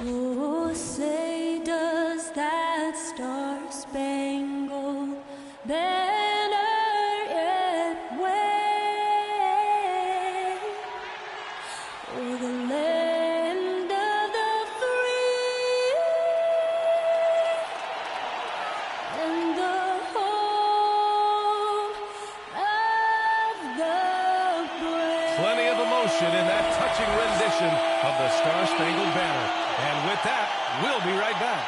Oh, say does that star-spangled banner yet wave o'er the land of the free and the home of the brave. Plenty of emotion in that touching rendition of the Star-Spangled Banner. And with that, we'll be right back.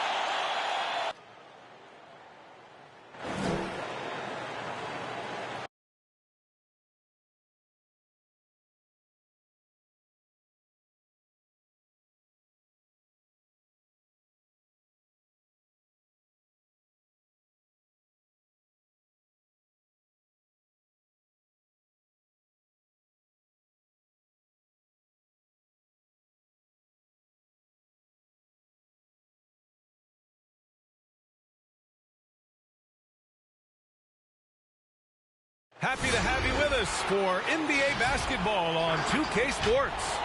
Happy to have you with us for NBA basketball on 2K Sports.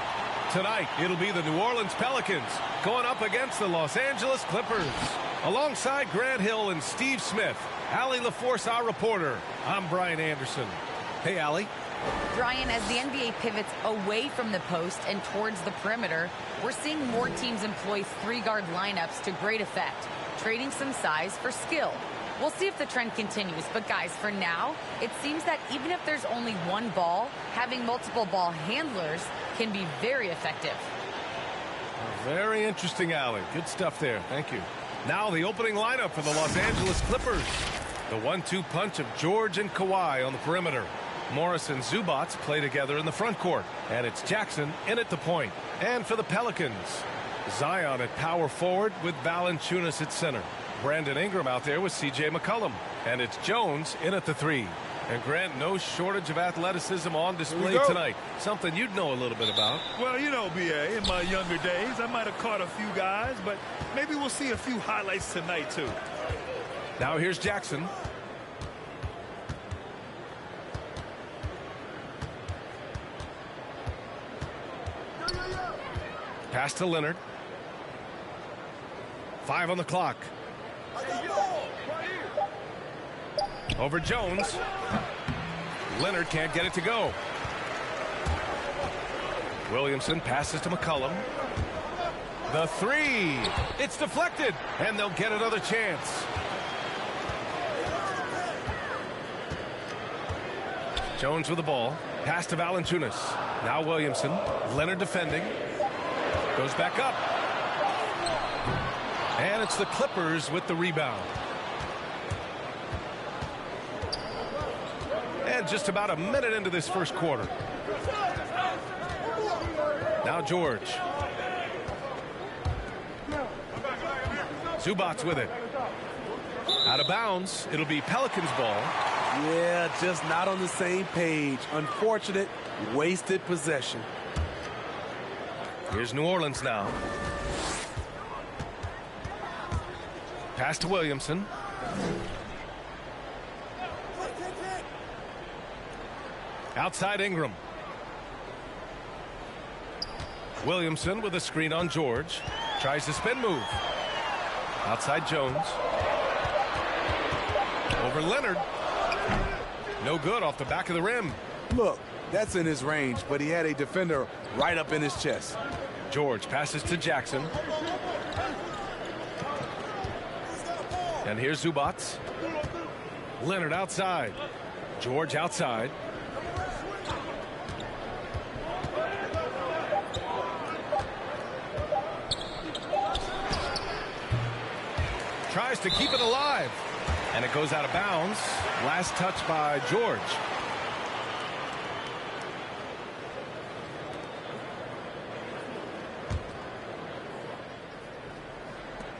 Tonight, it'll be the New Orleans Pelicans going up against the Los Angeles Clippers. Alongside Grant Hill and Steve Smith, Allie LaForce, our reporter. I'm Brian Anderson. Hey, Allie. Brian, as the NBA pivots away from the post and towards the perimeter, we're seeing more teams employ three-guard lineups to great effect, trading some size for skill. We'll see if the trend continues, but guys, for now, it seems that even if there's only one ball, having multiple ball handlers can be very effective. Very interesting, Allie. Good stuff there. Thank you. Now the opening lineup for the Los Angeles Clippers. The 1-2 punch of George and Kawhi on the perimeter. Morris and Zubac play together in the front court, and it's Jackson in at the point. And for the Pelicans, Zion at power forward with Valanciunas at center. Brandon Ingram out there with C.J. McCollum. And it's Jones in at the 3. And Grant, no shortage of athleticism on display tonight. Something you'd know a little bit about. Well, you know, B.A., in my younger days, I might have caught a few guys, but maybe we'll see a few highlights tonight, too. Now here's Jackson. Pass to Leonard. 5 on the clock. Over Jones. Leonard can't get it to go. Williamson passes to McCollum. The 3. It's deflected, and they'll get another chance. Jones with the ball. Pass to Valanciunas. Now Williamson. Leonard defending. Goes back up. And it's the Clippers with the rebound. And just about a minute into this first quarter. Now George. Zubac with it. Out of bounds. It'll be Pelicans ball. Yeah, just not on the same page. Unfortunate, wasted possession. Here's New Orleans now. Pass to Williamson. Outside Ingram. Williamson with a screen on George. Tries the spin move. Outside Jones. Over Leonard. No good off the back of the rim. Look, that's in his range, but he had a defender right up in his chest. George passes to Jackson. And here's Zubac. Leonard outside. George outside. Tries to keep it alive. And it goes out of bounds. Last touch by George.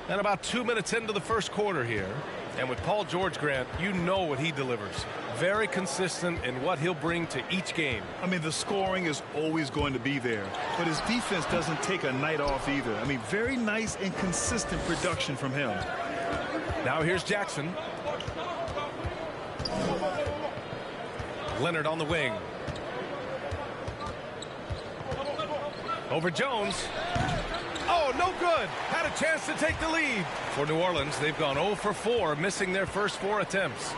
And about 2 minutes into the first quarter here. And with Paul George, Grant, you know what he delivers. Very consistent in what he'll bring to each game. I mean, the scoring is always going to be there. But his defense doesn't take a night off either. I mean, very nice and consistent production from him. Now here's Jackson. Leonard on the wing. Over Jones. Oh, no good. Had a chance to take the lead. For New Orleans, they've gone 0 for 4, missing their first 4 attempts.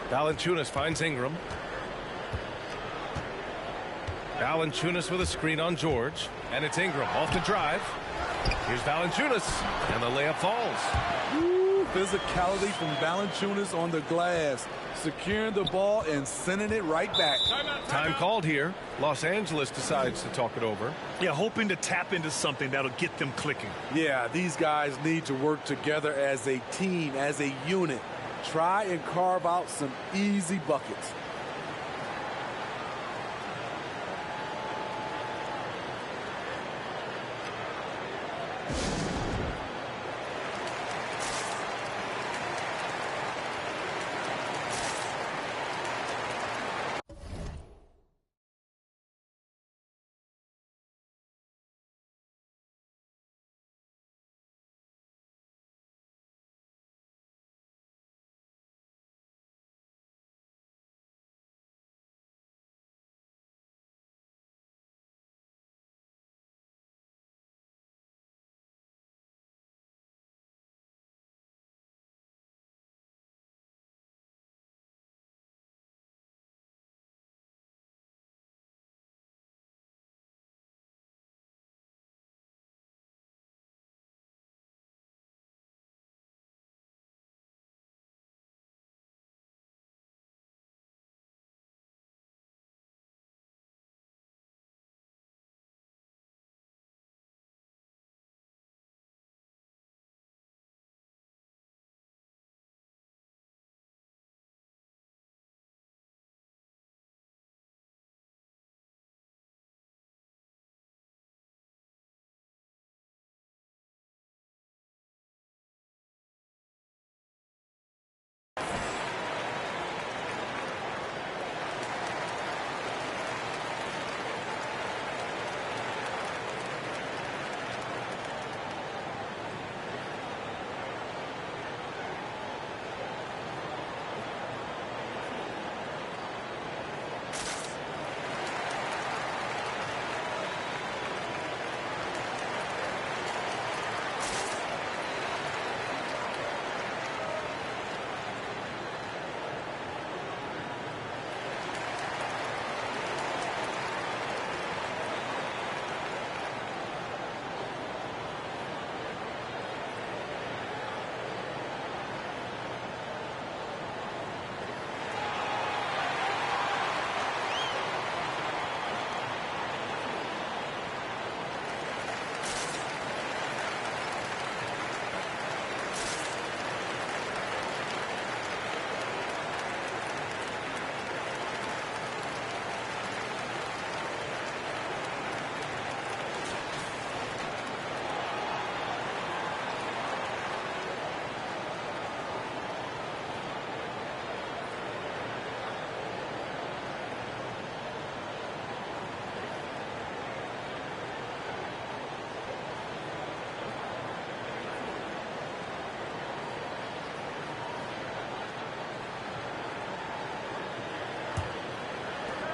Valanciunas finds Ingram. Valanciunas with a screen on George. And it's Ingram off the drive. Here's Valanciunas. And the layup falls. Ooh, physicality from Valanciunas on the glass. Securing the ball and sending it right back. Time called here. Los Angeles decides to talk it over. Yeah, hoping to tap into something that'll get them clicking. Yeah, these guys need to work together as a team, as a unit. Try and carve out some easy buckets.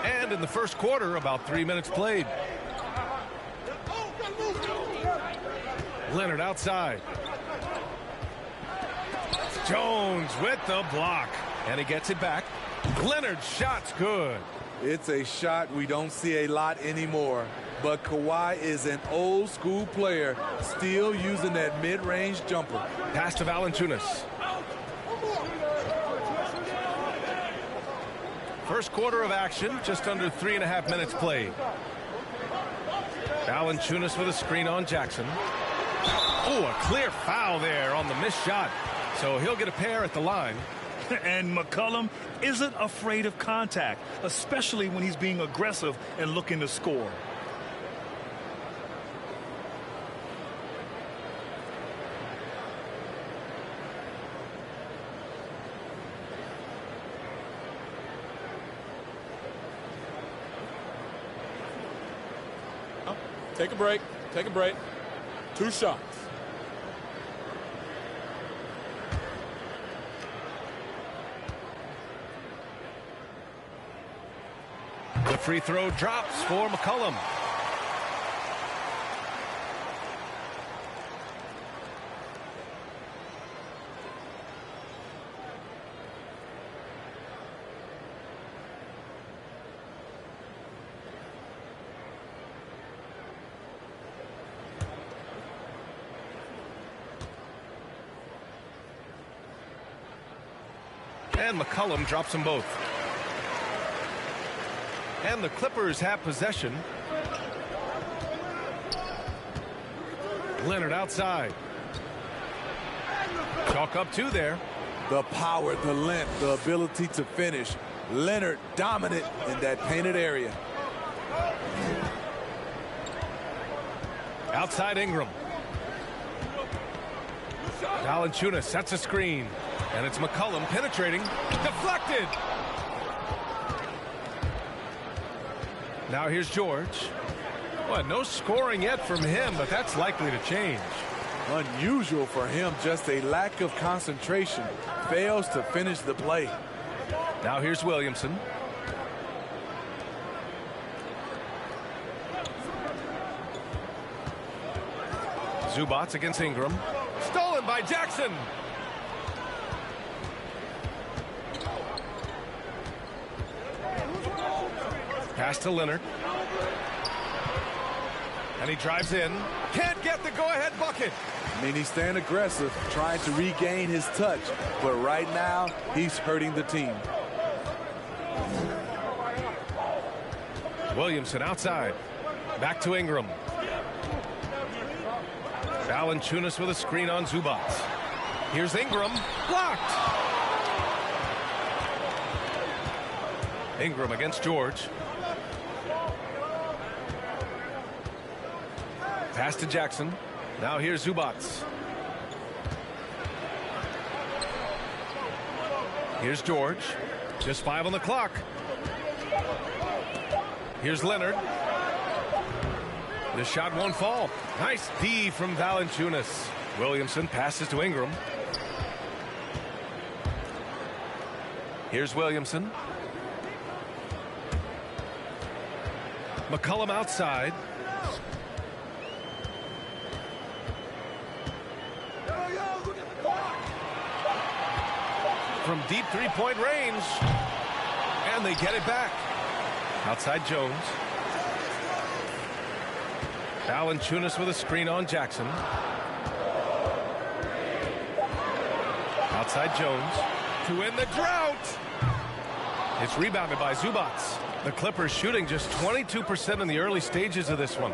And in the first quarter, about 3 minutes played. Leonard outside. Jones with the block. And he gets it back. Leonard's shot's good. It's a shot we don't see a lot anymore. But Kawhi is an old school player, still using that mid-range jumper. Pass to Valanciunas. First quarter of action, just under 3.5 minutes played. Valanciunas with a screen on Jackson. Oh, a clear foul there on the missed shot. So he'll get a pair at the line. And McCollum isn't afraid of contact, especially when he's being aggressive and looking to score. Take a break. Take a break. 2 shots. The free throw drops for McCollum. And McCollum drops them both. And the Clippers have possession. Leonard outside. Chalk up 2 there. The power, the length, the ability to finish. Leonard dominant in that painted area. Outside Ingram. Valanciunas sets a screen. And it's McCollum penetrating. Deflected. Now here's George. Well, no scoring yet from him, but that's likely to change. Unusual for him, just a lack of concentration. Fails to finish the play. Now here's Williamson. Zubac against Ingram. Stolen by Jackson. Pass to Leonard. And he drives in. Can't get the go-ahead bucket. I mean, he's staying aggressive, trying to regain his touch. But right now, he's hurting the team. Williamson outside. Back to Ingram. Valanciunas with a screen on Zubac. Here's Ingram. Blocked. Ingram against George. Pass to Jackson. Now here's Zubac. Here's George. Just 5 on the clock. Here's Leonard. The shot won't fall. Nice D from Valanciunas. Williamson passes to Ingram. Here's Williamson. McCollum outside. From deep three-point range. And they get it back. Outside Jones. Valanciunas with a screen on Jackson. Outside Jones. To end the drought. It's rebounded by Zubac. The Clippers shooting just 22% in the early stages of this one.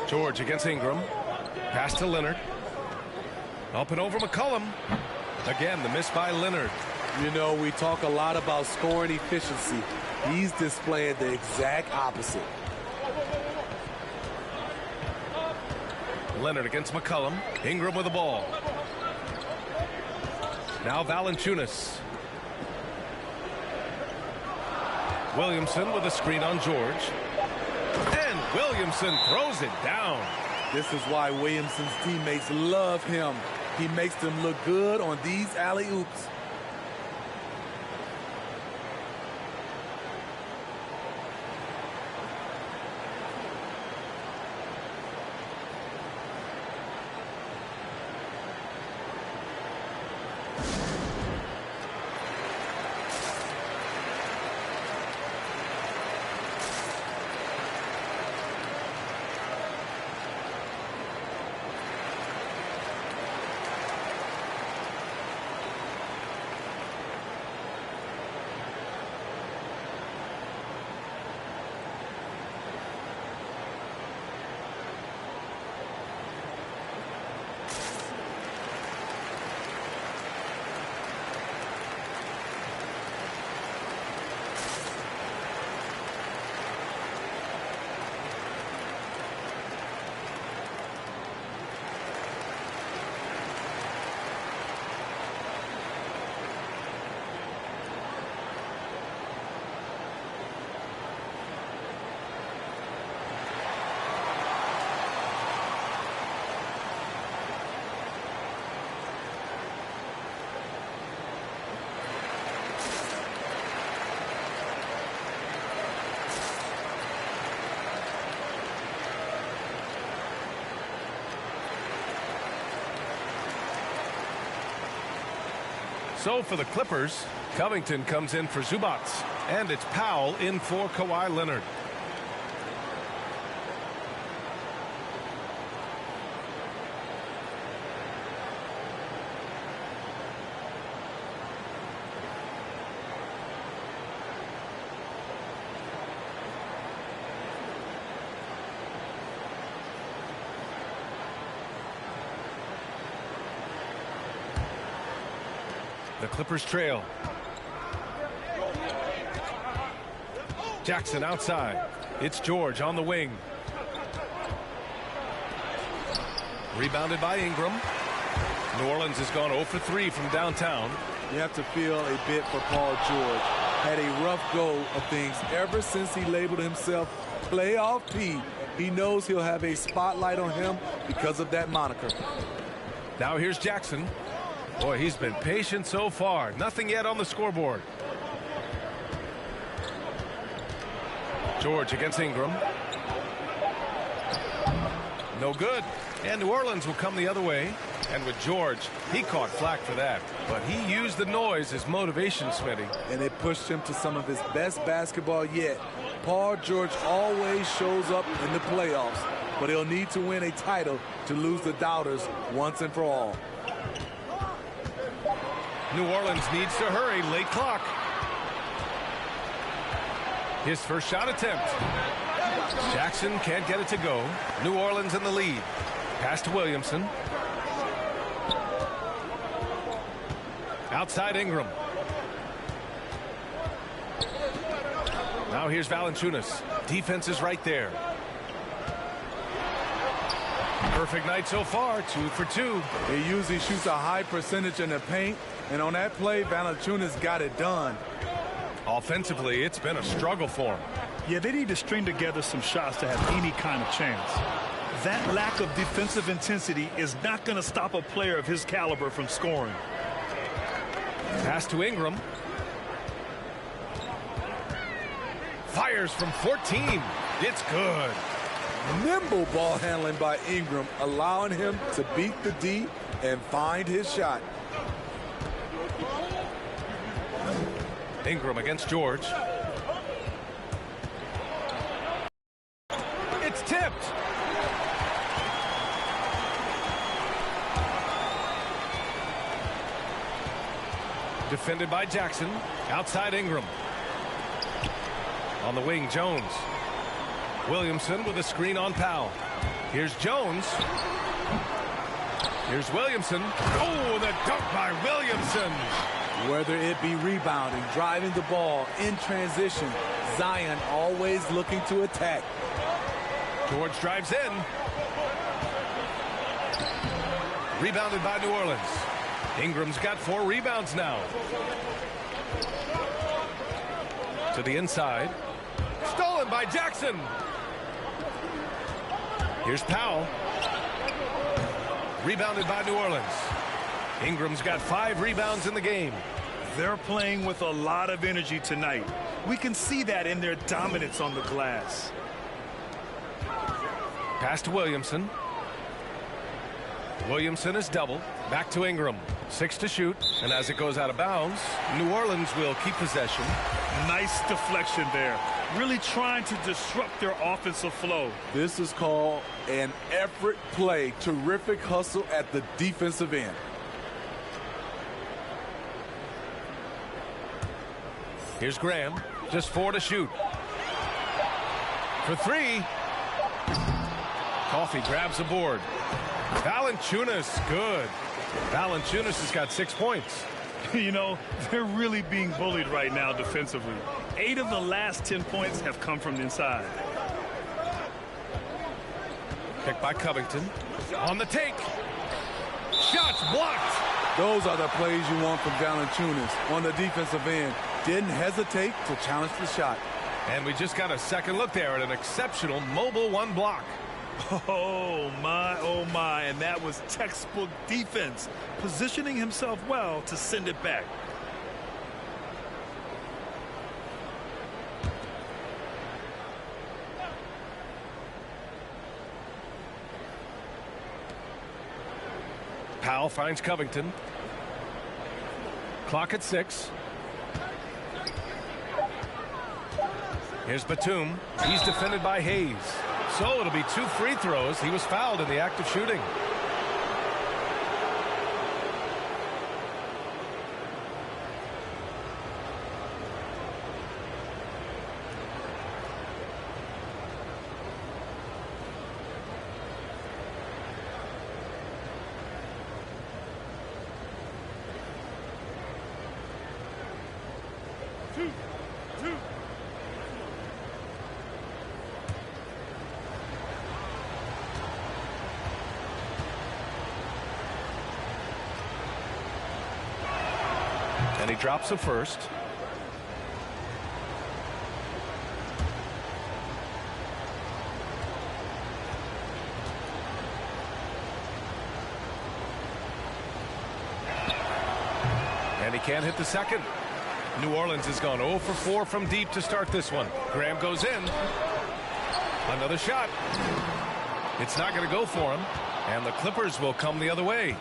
George against Ingram. Pass to Leonard. Up and over McCollum. Again, the miss by Leonard. You know, we talk a lot about scoring efficiency. He's displaying the exact opposite. Leonard against McCollum. Ingram with the ball. Now Valanciunas. Williamson with a screen on George. And Williamson throws it down. This is why Williamson's teammates love him. He makes them look good on these alley-oops. So for the Clippers, Covington comes in for Zubac. And it's Powell in for Kawhi Leonard. The Clippers trail. Jackson outside. It's George on the wing. Rebounded by Ingram. New Orleans has gone 0 for 3 from downtown. You have to feel a bit for Paul George. Had a rough go of things ever since he labeled himself Playoff P. He knows he'll have a spotlight on him because of that moniker. Now here's Jackson. Boy, he's been patient so far. Nothing yet on the scoreboard. George against Ingram. No good. And New Orleans will come the other way. And with George, he caught flack for that. But he used the noise as motivation, Smitty. And it pushed him to some of his best basketball yet. Paul George always shows up in the playoffs, but he'll need to win a title to lose the doubters once and for all. New Orleans needs to hurry. Late clock. His first shot attempt. Jackson can't get it to go. New Orleans in the lead. Pass to Williamson. Outside Ingram. Now here's Valanciunas. Defense is right there. Perfect night so far. 2 for 2. He usually shoots a high percentage in the paint, and on that play, Valanciunas got it done. Offensively, it's been a struggle for him. Yeah, they need to string together some shots to have any kind of chance. That lack of defensive intensity is not going to stop a player of his caliber from scoring. Pass to Ingram. Fires from 14. It's good. Nimble ball handling by Ingram, allowing him to beat the D and find his shot. Ingram against George. It's tipped. Defended by Jackson. Outside Ingram. On the wing, Jones. Williamson with a screen on Powell. Here's Jones. Here's Williamson. Oh, the dunk by Williamson. Whether it be rebounding, driving the ball, in transition, Zion always looking to attack. George drives in. Rebounded by New Orleans. Ingram's got 4 rebounds now. To the inside. Stolen by Jackson. Here's Powell. Rebounded by New Orleans. Ingram's got 5 rebounds in the game. They're playing with a lot of energy tonight. We can see that in their dominance on the glass. Pass to Williamson. Williamson is doubled. Back to Ingram. 6 to shoot. And as it goes out of bounds, New Orleans will keep possession. Nice deflection there. Really trying to disrupt their offensive flow. This is called an effort play. Terrific hustle at the defensive end. Here's Graham. Just 4 to shoot. For 3. Coffey grabs the board. Valanciunas, good. Valanciunas has got 6 points. You know, they're really being bullied right now defensively. 8 of the last 10 points have come from inside. Picked by Covington. On the take. Shots blocked. Those are the plays you want from Valanciunas on the defensive end. Didn't hesitate to challenge the shot. And we just got a second look there at an exceptional mobile 1 block. Oh my, and that was textbook defense, positioning himself well to send it back. Powell finds Covington. Clock at 6. Here's Batum. He's defended by Hayes. So it'll be 2 free throws. He was fouled in the act of shooting. And he drops the first. And he can't hit the second. New Orleans has gone 0 for 4 from deep to start this one. Graham goes in. Another shot. It's not going to go for him. And the Clippers will come the other way.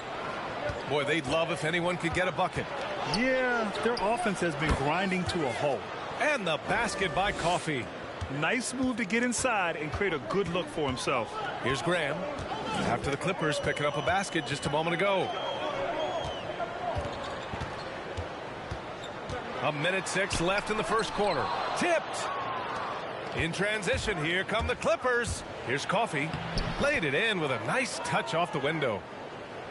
Boy, they'd love if anyone could get a bucket. Yeah, their offense has been grinding to a halt. And the basket by Coffey. Nice move to get inside and create a good look for himself. Here's Graham. After the Clippers picking up a basket just a moment ago. 1:06 left in the first quarter. Tipped. In transition, here come the Clippers. Here's Coffey. Laid it in with a nice touch off the window.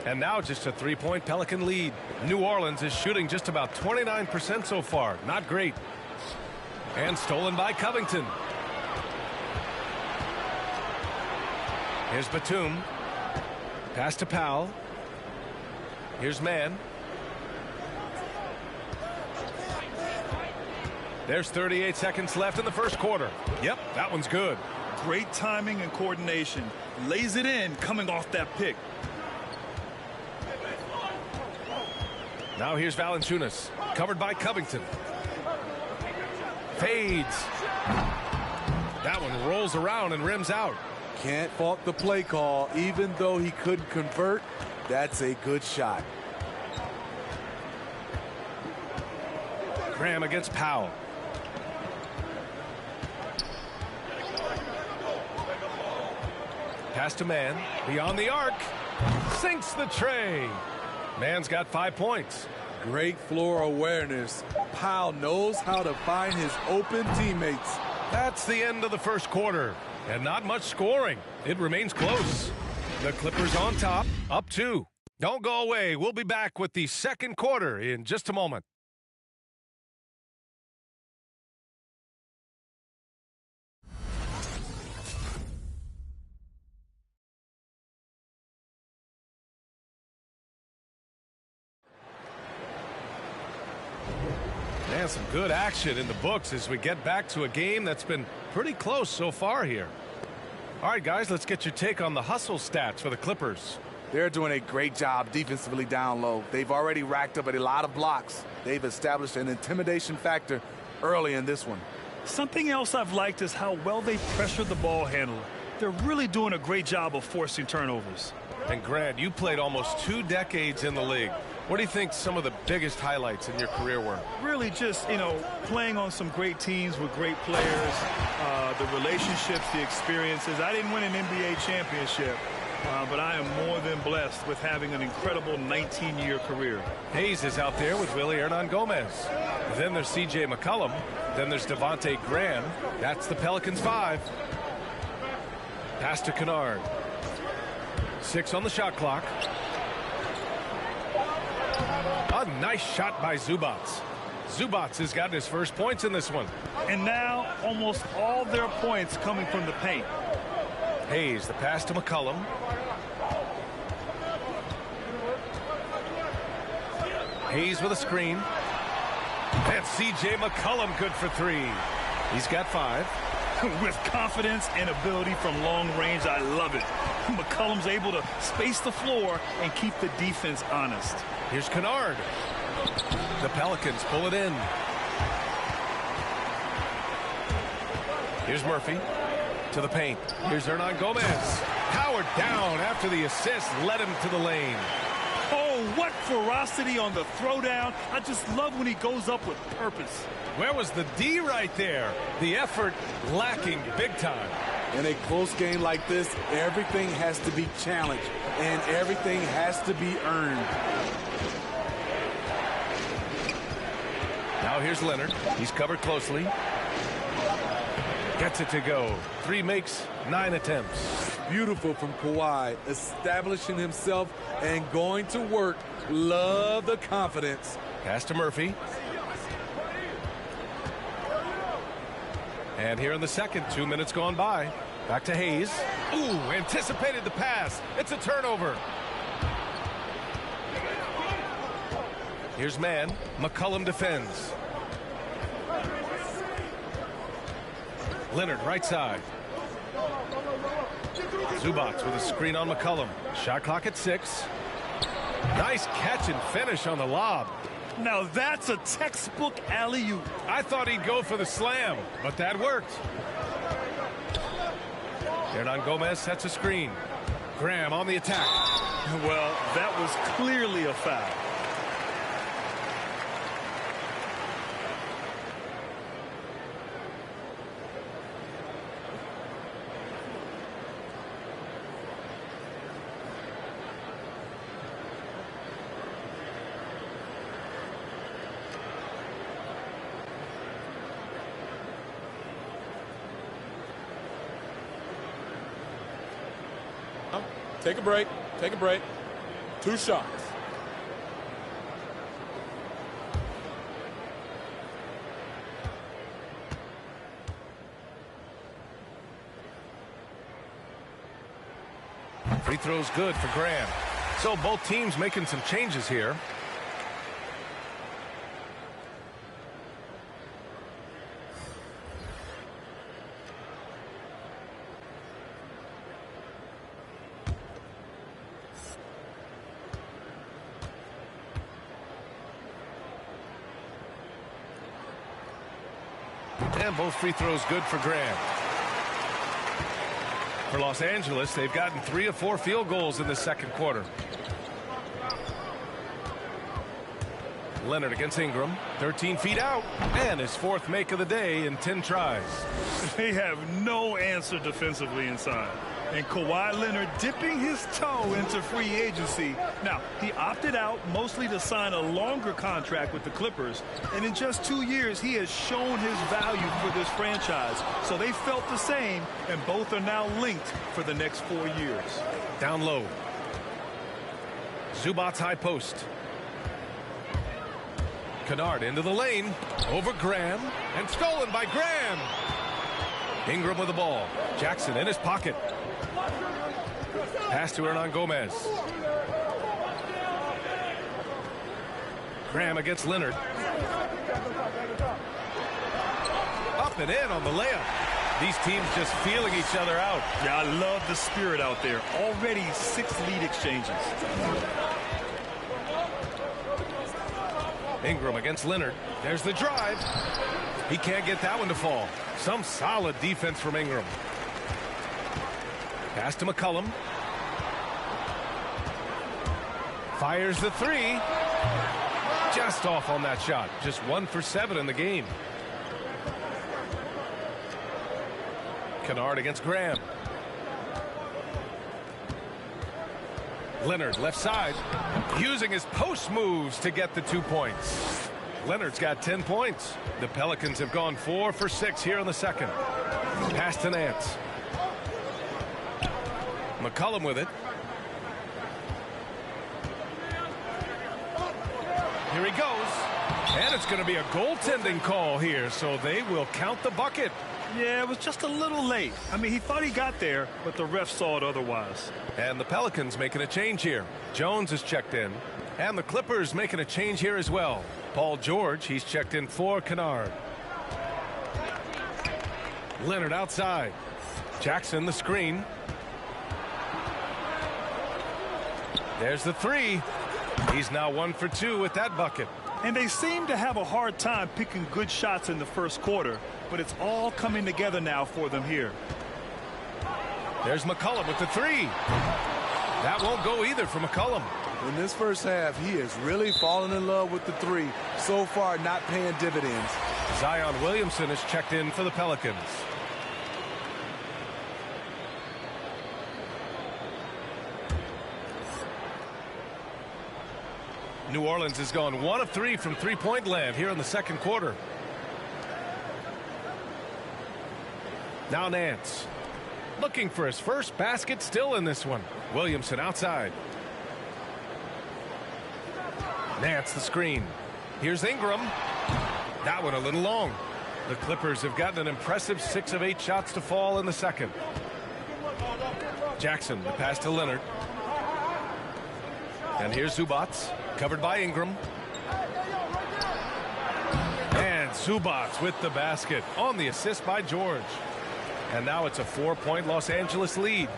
And now just a three-point Pelican lead. New Orleans is shooting just about 29% so far. Not great. And stolen by Covington. Here's Batum. Pass to Powell. Here's Mann. There's 38 seconds left in the first quarter. Yep, that one's good. Great timing and coordination. Lays it in coming off that pick. Now here's Valanciunas, covered by Covington. Fades. That one rolls around and rims out. Can't fault the play call. Even though he couldn't convert, that's a good shot. Graham against Powell. Pass to Mann. Beyond the arc. Sinks the tray. Mann's got 5 points. Great floor awareness. Powell knows how to find his open teammates. That's the end of the first quarter. And not much scoring. It remains close. The Clippers on top, up 2. Don't go away. We'll be back with the second quarter in just a moment. And some good action in the books as we get back to a game that's been pretty close so far here. All right, guys, let's get your take on the hustle stats for the Clippers. They're doing a great job defensively down low. They've already racked up a lot of blocks. They've established an intimidation factor early in this one. Something else I've liked is how well they pressure the ball handler. They're really doing a great job of forcing turnovers. And Grant, you played almost 2 decades in the league. What do you think some of the biggest highlights in your career were? Really just, playing on some great teams with great players, the relationships, the experiences. I didn't win an NBA championship, but I am more than blessed with having an incredible 19-year career. Hayes is out there with Willie Hernan-Gomez. Then there's C.J. McCollum. Then there's Devontae Graham. That's the Pelicans 5. Pass to Kennard. 6 on the shot clock. A nice shot by Zubac. Zubac has gotten his first points in this one. And now almost all their points coming from the paint. Hayes, the pass to McCollum. Hayes with a screen. And C.J. McCollum good for 3. He's got 5. With confidence and ability from long range, I love it. McCollum's able to space the floor and keep the defense honest. Here's Kennard. The Pelicans pull it in. Here's Murphy to the paint. Here's Hernan-Gomez. Howard down after the assist led him to the lane. Oh, what ferocity on the throwdown. I just love when he goes up with purpose. Where was the D right there? The effort lacking big time. In a close game like this, everything has to be challenged and everything has to be earned. Now here's Leonard. He's covered closely. Gets it to go. 3 makes, 9 attempts. Beautiful from Kawhi, establishing himself and going to work. Love the confidence. Pass to Murphy. And here in the second, 2 minutes gone by. Back to Hayes. Ooh, anticipated the pass. It's a turnover. Here's man. McCollum defends. Leonard right side. Zubac with a screen on McCollum. Shot clock at 6. Nice catch and finish on the lob. Now that's a textbook alley-oop. I thought he'd go for the slam, but that worked. Jaron Gomez sets a screen. Graham on the attack. Well, that was clearly a foul. Take a break. Take a break. 2 shots. Free throw's good for Graham. So both teams making some changes here. And both free throws good for Graham. For Los Angeles, they've gotten 3 of 4 field goals in the second quarter. Leonard against Ingram. 13 feet out. And his 4th make of the day in 10 tries. They have no answer defensively inside. And Kawhi Leonard dipping his toe into free agency. Now, he opted out mostly to sign a longer contract with the Clippers. And in just 2 years, he has shown his value for this franchise. So they felt the same, and both are now linked for the next 4 years. Down low. Zubac's high post. Kennard into the lane. Over Graham. And stolen by Graham. Ingram with the ball. Jackson in his pocket. Pass to Hernan Gomez. Graham against Leonard. Up and in on the layup. These teams just feeling each other out. Yeah, I love the spirit out there. Already 6 lead exchanges. Ingram against Leonard. There's the drive. He can't get that one to fall. Some solid defense from Ingram. Pass to McCollum. Fires the 3. Just off on that shot. Just 1 for 7 in the game. Kennard against Graham. Leonard left side. Using his post moves to get the 2 points. Leonard's got 10 points. The Pelicans have gone 4 for 6 here in the second. Pass to Nance. McCollum with it. Here he goes. And it's going to be a goaltending call here, so they will count the bucket. Yeah, it was just a little late. I mean, he thought he got there, but the ref saw it otherwise. And the Pelicans making a change here. Jones is checked in. And the Clippers making a change here as well. Paul George, he's checked in for Kennard. Leonard outside. Jackson the screen. There's the 3. He's now 1 for 2 with that bucket. And they seem to have a hard time picking good shots in the first quarter, but it's all coming together now for them here. There's McCollum with the 3. That won't go either for McCollum. In this first half, he has really fallen in love with the 3. So far, not paying dividends. Zion Williamson is checked in for the Pelicans. New Orleans has gone 1 of 3 from three-point land here in the second quarter. Now Nance. Looking for his first basket still in this one. Williamson outside. Nance the screen. Here's Ingram. That one a little long. The Clippers have gotten an impressive 6 of 8 shots to fall in the second. Jackson, the pass to Leonard. And here's Zubac, covered by Ingram. And Zubac with the basket on the assist by George. And now it's a 4-point Los Angeles lead.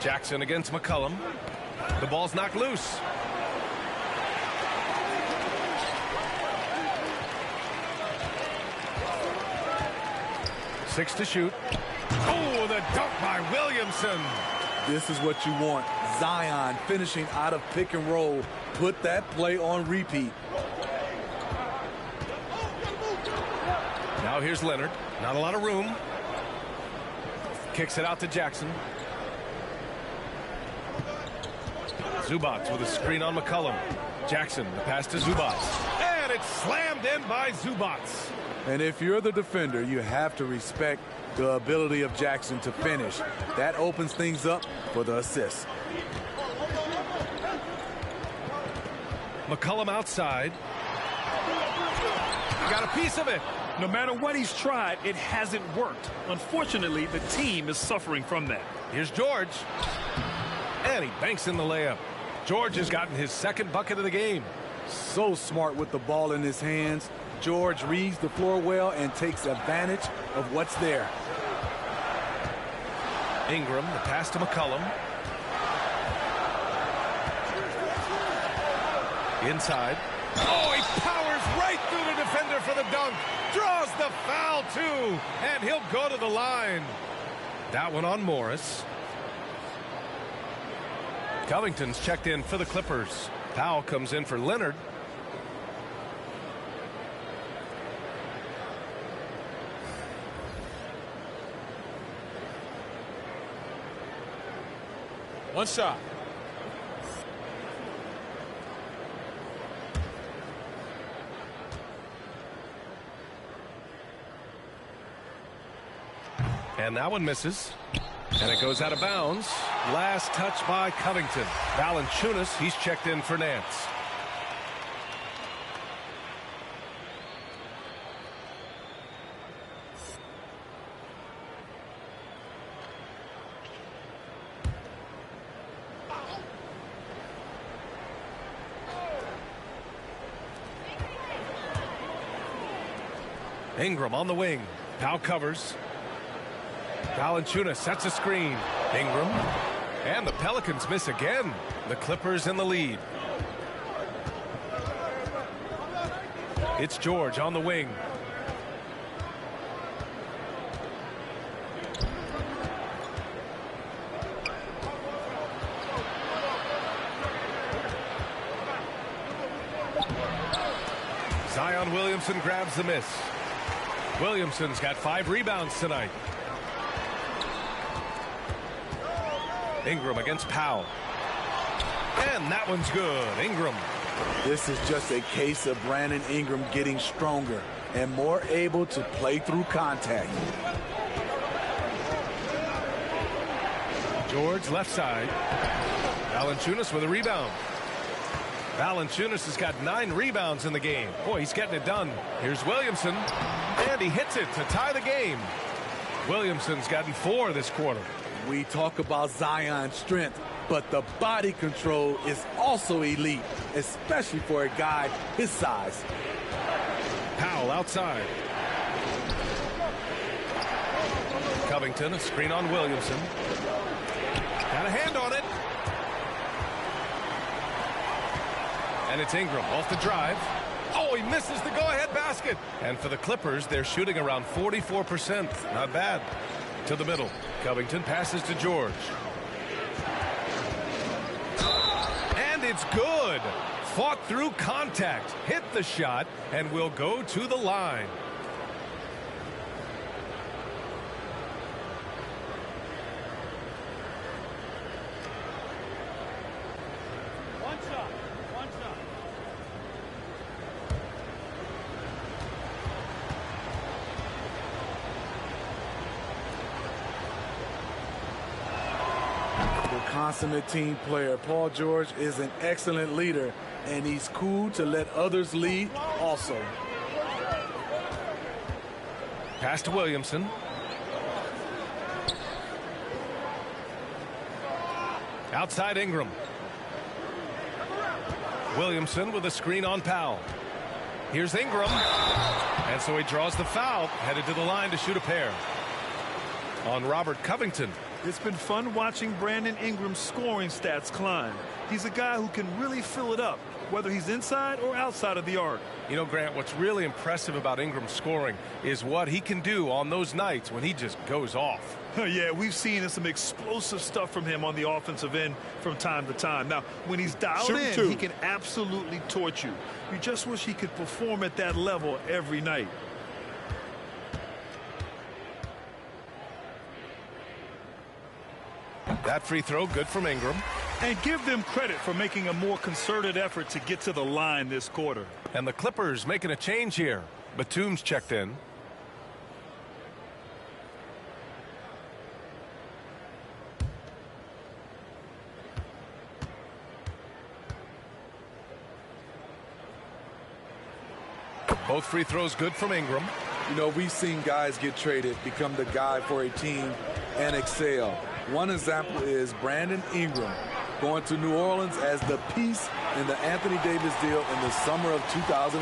Jackson against McCollum. The ball's knocked loose. Six to shoot. Oh, the dunk by Williamson. This is what you want. Zion finishing out of pick and roll. Put that play on repeat. Now here's Leonard. Not a lot of room. Kicks it out to Jackson. Zubac with a screen on McCollum. Jackson, the pass to Zubac. And it's slammed in by Zubac. And if you're the defender, you have to respect the ability of Jackson to finish. That opens things up for the assist. McCollum outside. Got a piece of it. No matter what he's tried, it hasn't worked. Unfortunately, the team is suffering from that. Here's George. And he banks in the layup. George has gotten his second bucket of the game. So smart with the ball in his hands. George reads the floor well and takes advantage of what's there. Ingram, the pass to McCollum. Inside. Oh, he powers right through the defender for the dunk. Draws the foul, too. And he'll go to the line. That one on Morris. Covington's checked in for the Clippers. Powell comes in for Leonard. One shot. And that one misses. And it goes out of bounds. Last touch by Covington. Valanciunas, he's checked in for Nance. Ingram on the wing. Now covers. Valanciunas sets a screen. Ingram. And the Pelicans miss again. The Clippers in the lead. It's George on the wing. Zion Williamson grabs the miss. Williamson's got 5 rebounds tonight. Ingram against Powell. And that one's good. Ingram. This is just a case of Brandon Ingram getting stronger and more able to play through contact. George left side. Valanciunas with a rebound. Valanciunas has got 9 rebounds in the game. Boy, he's getting it done. Here's Williamson. And he hits it to tie the game. Williamson's gotten 4 this quarter. We talk about Zion's strength, but the body control is also elite, especially for a guy his size. Powell outside. Covington, a screen on Williamson. Got a hand on it. And it's Ingram off the drive. Oh, he misses the go-ahead basket. And for the Clippers, they're shooting around 44%. Not bad. To the middle. Covington passes to George. And it's good. Fought through contact. Hit the shot and will go to the line. Consummate team player. Paul George is an excellent leader, and he's cool to let others lead also. Pass to Williamson. Outside Ingram. Williamson with a screen on Powell. Here's Ingram. And so he draws the foul, headed to the line to shoot a pair. On Robert Covington. It's been fun watching Brandon Ingram's scoring stats climb. He's a guy who can really fill it up, whether he's inside or outside of the arc. You know, Grant, what's really impressive about Ingram's scoring is what he can do on those nights when he just goes off. Yeah, we've seen some explosive stuff from him on the offensive end from time to time. Now, when he's dialed in, he can absolutely torch you. You just wish he could perform at that level every night. That free throw good from Ingram. And give them credit for making a more concerted effort to get to the line this quarter. And the Clippers making a change here. Batum's checked in. Both free throws good from Ingram. You know, we've seen guys get traded, become the guy for a team, and excel. One example is Brandon Ingram going to New Orleans as the piece in the Anthony Davis deal in the summer of 2019.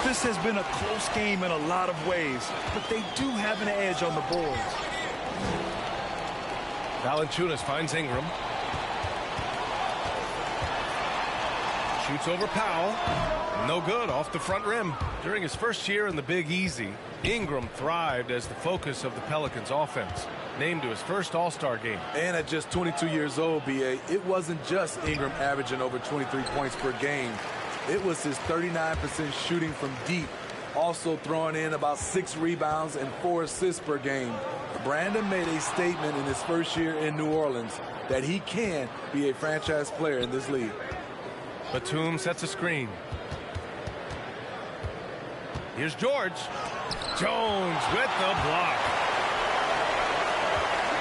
This has been a close game in a lot of ways, but they do have an edge on the boards. Valanciunas finds Ingram. Shoots over Powell. No good off the front rim. During his first year in the Big Easy, Ingram thrived as the focus of the Pelicans offense. Named to his first All-Star game. And at just 22 years old, B.A., it wasn't just Ingram averaging over 23 points per game. It was his 39% shooting from deep, also throwing in about 6 rebounds and 4 assists per game. Brandon made a statement in his first year in New Orleans that he can be a franchise player in this league. Batum sets a screen. Here's George. Jones with the block.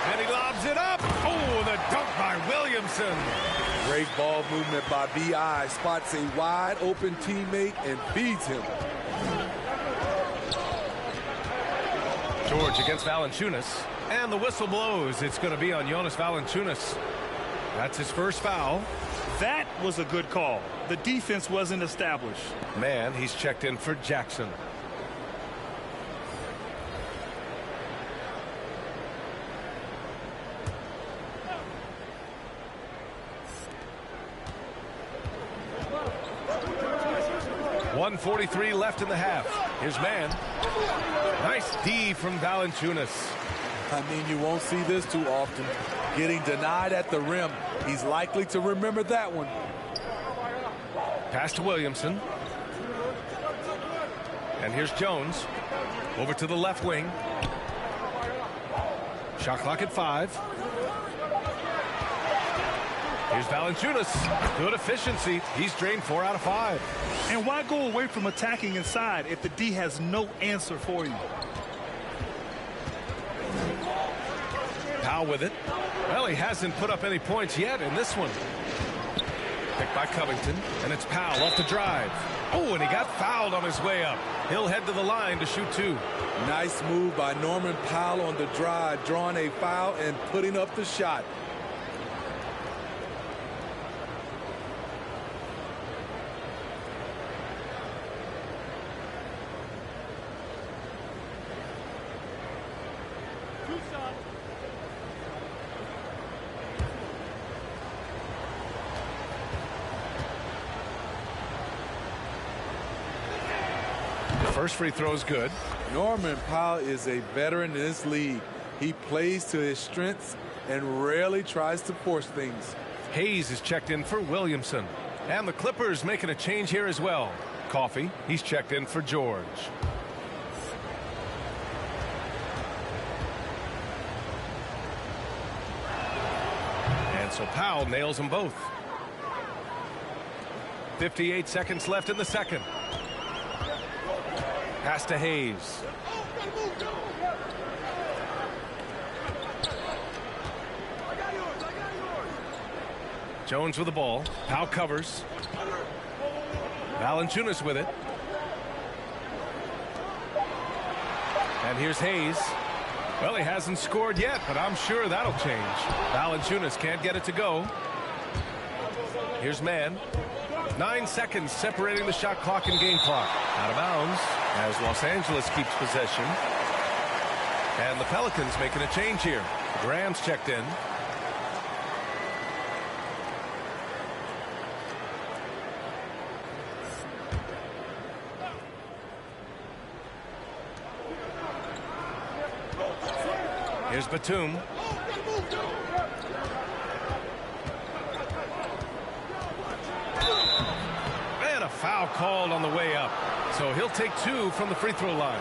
And he lobs it up. Oh, the dunk by Williamson. Great ball movement by B.I. Spots a wide open teammate and feeds him. George against Valanciunas. And the whistle blows. It's going to be on Jonas Valanciunas. That's his first foul. That was a good call. The defense wasn't established. Man, he's checked in for Jackson. .143 left in the half. Here's Man. Nice D from Valanciunas. I mean, you won't see this too often. Getting denied at the rim. He's likely to remember that one. Pass to Williamson. And here's Jones. Over to the left wing. Shot clock at 5. Here's Valanciunas. Good efficiency. He's drained 4 out of 5. And why go away from attacking inside if the D has no answer for you? Powell with it. Well, he hasn't put up any points yet in this one. Picked by Covington, and it's Powell off the drive. Oh, and he got fouled on his way up. He'll head to the line to shoot 2. Nice move by Norman Powell on the drive, drawing a foul and putting up the shot. First free throw is good. Norman Powell is a veteran in this league. He plays to his strengths and rarely tries to force things. Hayes is checked in for Williamson. And the Clippers making a change here as well. Coffey, he's checked in for George. And so Powell nails them both. 58 seconds left in the second. Pass to Hayes. Jones with the ball. Powell covers. Valanciunas with it. And here's Hayes. Well, he hasn't scored yet, but I'm sure that'll change. Valanciunas can't get it to go. Here's Mann. 9 seconds separating the shot clock and game clock. Out of bounds as Los Angeles keeps possession. And the Pelicans making a change here. Graham's checked in. Here's Batum. And a foul called on the way up. So he'll take 2 from the free throw line.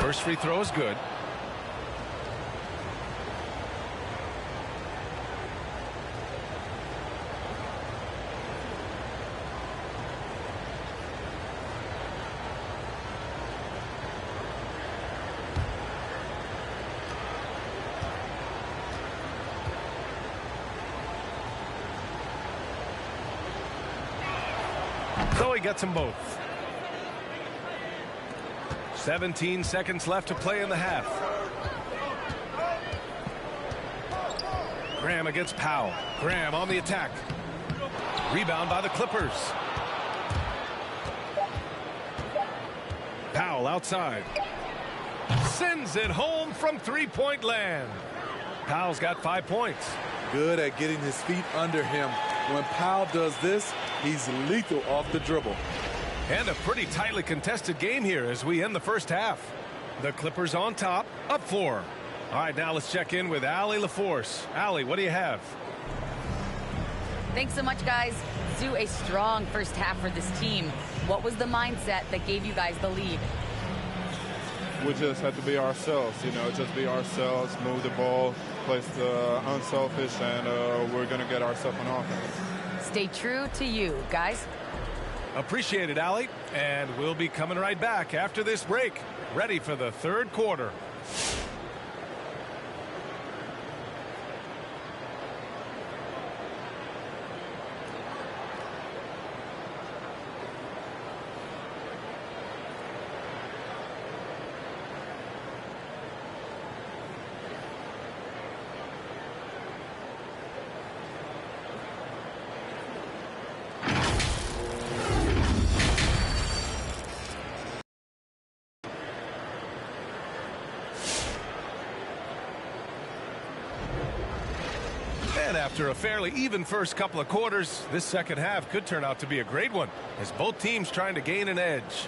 First free throw is good. So he gets them both. 17 seconds left to play in the half. Graham against Powell. Graham on the attack. Rebound by the Clippers. Powell outside. Sends it home from three-point land. Powell's got 5 points. Good at getting his feet under him. When Powell does this, he's lethal off the dribble. And a pretty tightly contested game here as we end the first half. The Clippers on top, up 4. All right, now let's check in with Allie LaForce. Allie, what do you have? Thanks so much, guys. Zoo, a strong first half for this team. What was the mindset that gave you guys the lead? We just have to be ourselves, just be ourselves, move the ball, play unselfish, and we're going to get ourselves on offense. Stay true to you, guys. Appreciate it, Allie. And we'll be coming right back after this break. Ready for the third quarter. And after a fairly even first couple of quarters, this second half could turn out to be a great one as both teams trying to gain an edge.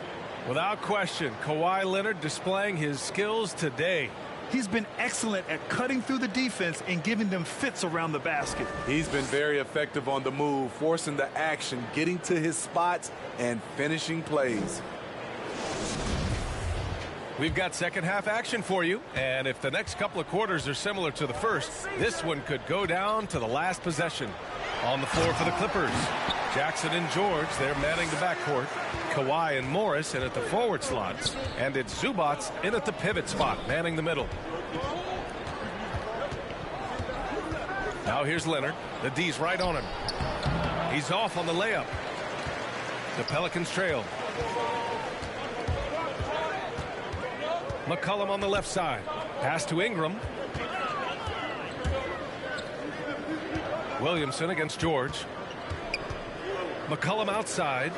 Without question, Kawhi Leonard displaying his skills today. He's been excellent at cutting through the defense and giving them fits around the basket. He's been very effective on the move, forcing the action, getting to his spots, and finishing plays. We've got second half action for you, and if the next couple of quarters are similar to the first, this one could go down to the last possession. On the floor for the Clippers, Jackson and George, they're manning the backcourt. Kawhi and Morris in at the forward slots, and it's Zubac in at the pivot spot, manning the middle. Now here's Leonard. The D's right on him. He's off on the layup. The Pelicans trail. McCollum on the left side. Pass to Ingram. Williamson against George. McCollum outside.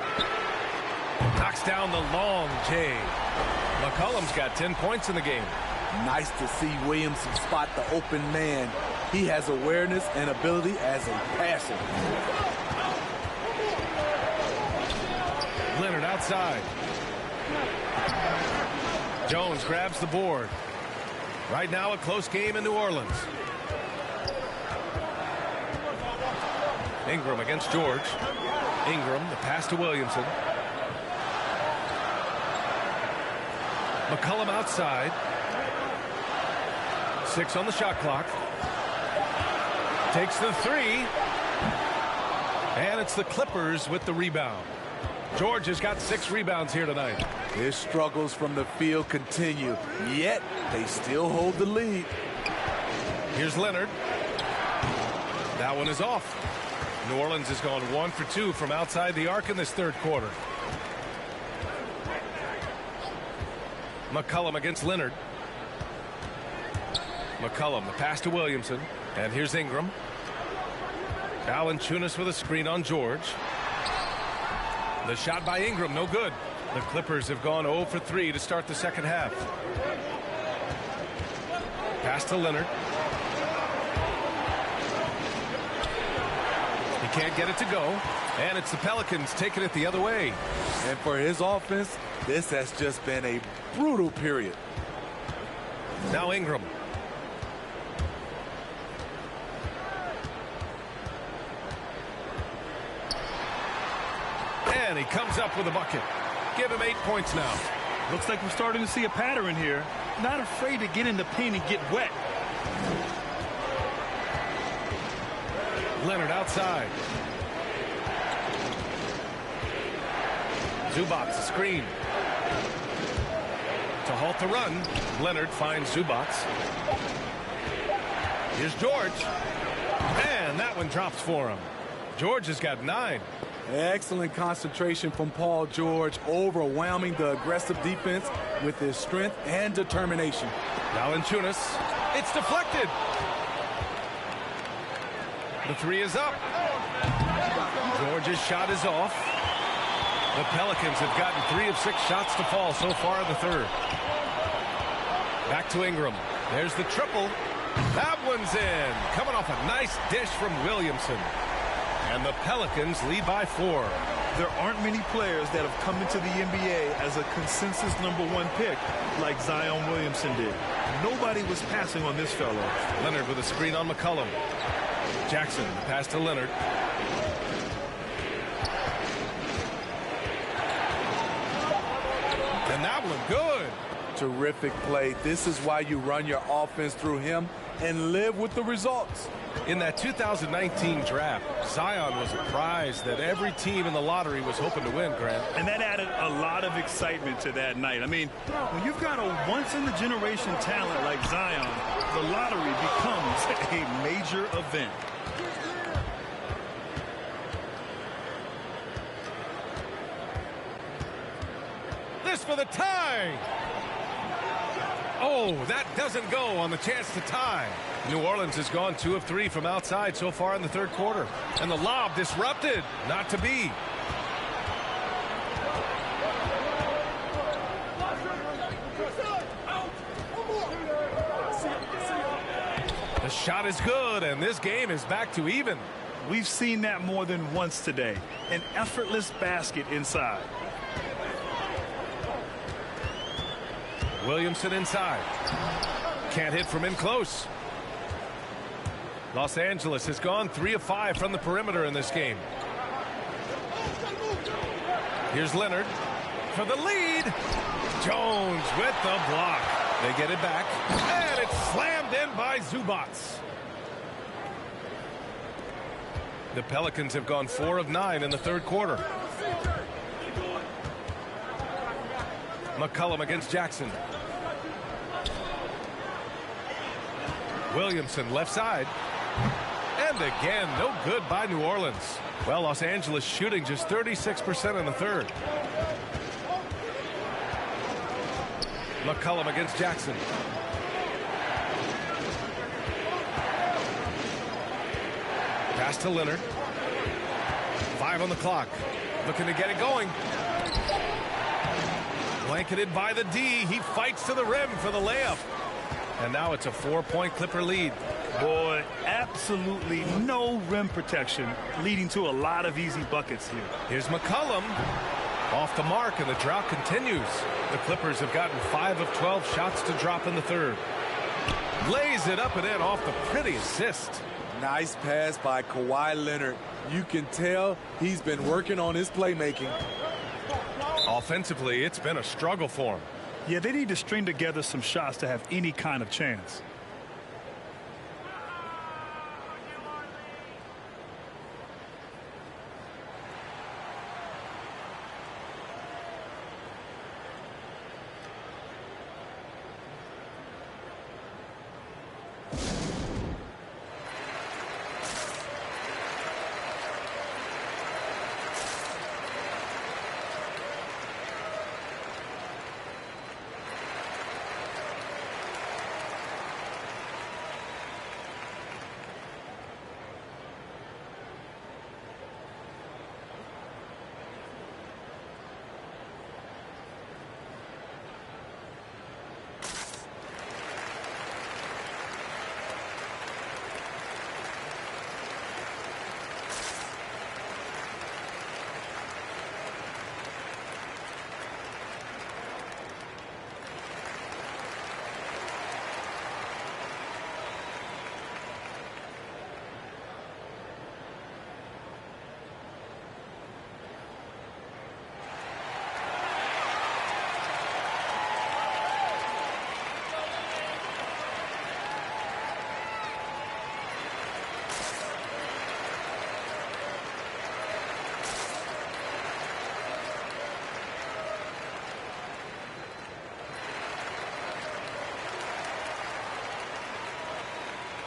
Knocks down the long J. McCollum's got 10 points in the game. Nice to see Williamson spot the open man. He has awareness and ability as a passer. Leonard outside. Jones grabs the board. Right now a close game in New Orleans. Ingram against George. Ingram, the pass to Williamson. McCollum outside. 6 on the shot clock. Takes the 3. And it's the Clippers with the rebound. George has got 6 rebounds here tonight. His struggles from the field continue, yet they still hold the lead. Here's Leonard. That one is off. New Orleans has gone 1 for 2 from outside the arc in this third quarter. McCollum against Leonard. McCollum, the pass to Williamson. And here's Ingram. Valanciunas with a screen on George. The shot by Ingram, no good. The Clippers have gone 0 for 3 to start the second half. Pass to Leonard. He can't get it to go. And it's the Pelicans taking it the other way. And for his offense, this has just been a brutal period. Now Ingram. And he comes up with a bucket. Give him 8 points now. Looks like we're starting to see a pattern here. Not afraid to get in the paint and get wet. Leonard outside. Zubac, a screen. To halt the run, Leonard finds Zubac. Here's George. And that one drops for him. George has got 9. Excellent concentration from Paul George, overwhelming the aggressive defense with his strength and determination. Valanciunas. It's deflected. The 3 is up. George's shot is off. The Pelicans have gotten 3 of 6 shots to fall so far in the third. Back to Ingram. There's the triple. That one's in. Coming off a nice dish from Williamson. And the Pelicans lead by 4. There aren't many players that have come into the NBA as a consensus #1 pick like Zion Williamson did. Nobody was passing on this fellow. Leonard with a screen on McCollum. Jackson, the pass to Leonard. And that one good. Terrific play. This is why you run your offense through him and live with the results. In that 2019 draft, Zion was a prize that every team in the lottery was hoping to win, Grant. And that added a lot of excitement to that night. I mean, when you've got a once-in-a-generation talent like Zion, the lottery becomes a major event. This for the tie. Oh, that doesn't go on the chance to tie. New Orleans has gone 2 of 3 from outside so far in the third quarter. And the lob disrupted. Not to be. The shot is good, and this game is back to even. We've seen that more than once today. An effortless basket inside. Williamson inside. Can't hit from in close. Los Angeles has gone 3 of 5 from the perimeter in this game. Here's Leonard for the lead. Jones with the block. They get it back. And it's slammed in by Zubac. The Pelicans have gone 4 of 9 in the third quarter. McCollum against Jackson. Williamson left side. And again, no good by New Orleans. Well, Los Angeles shooting just 36% in the third. McCollum against Jackson. Pass to Leonard. 5 on the clock. Looking to get it going. Blanketed by the D. He fights to the rim for the layup. And now it's a 4-point Clipper lead. Boy, absolutely no rim protection, leading to a lot of easy buckets here. Here's McCollum. Off the mark, and the drought continues. The Clippers have gotten 5 of 12 shots to drop in the third. Lays it up and in off the pretty assist. Nice pass by Kawhi Leonard. You can tell he's been working on his playmaking. Offensively, it's been a struggle for him. Yeah, they need to string together some shots to have any kind of chance.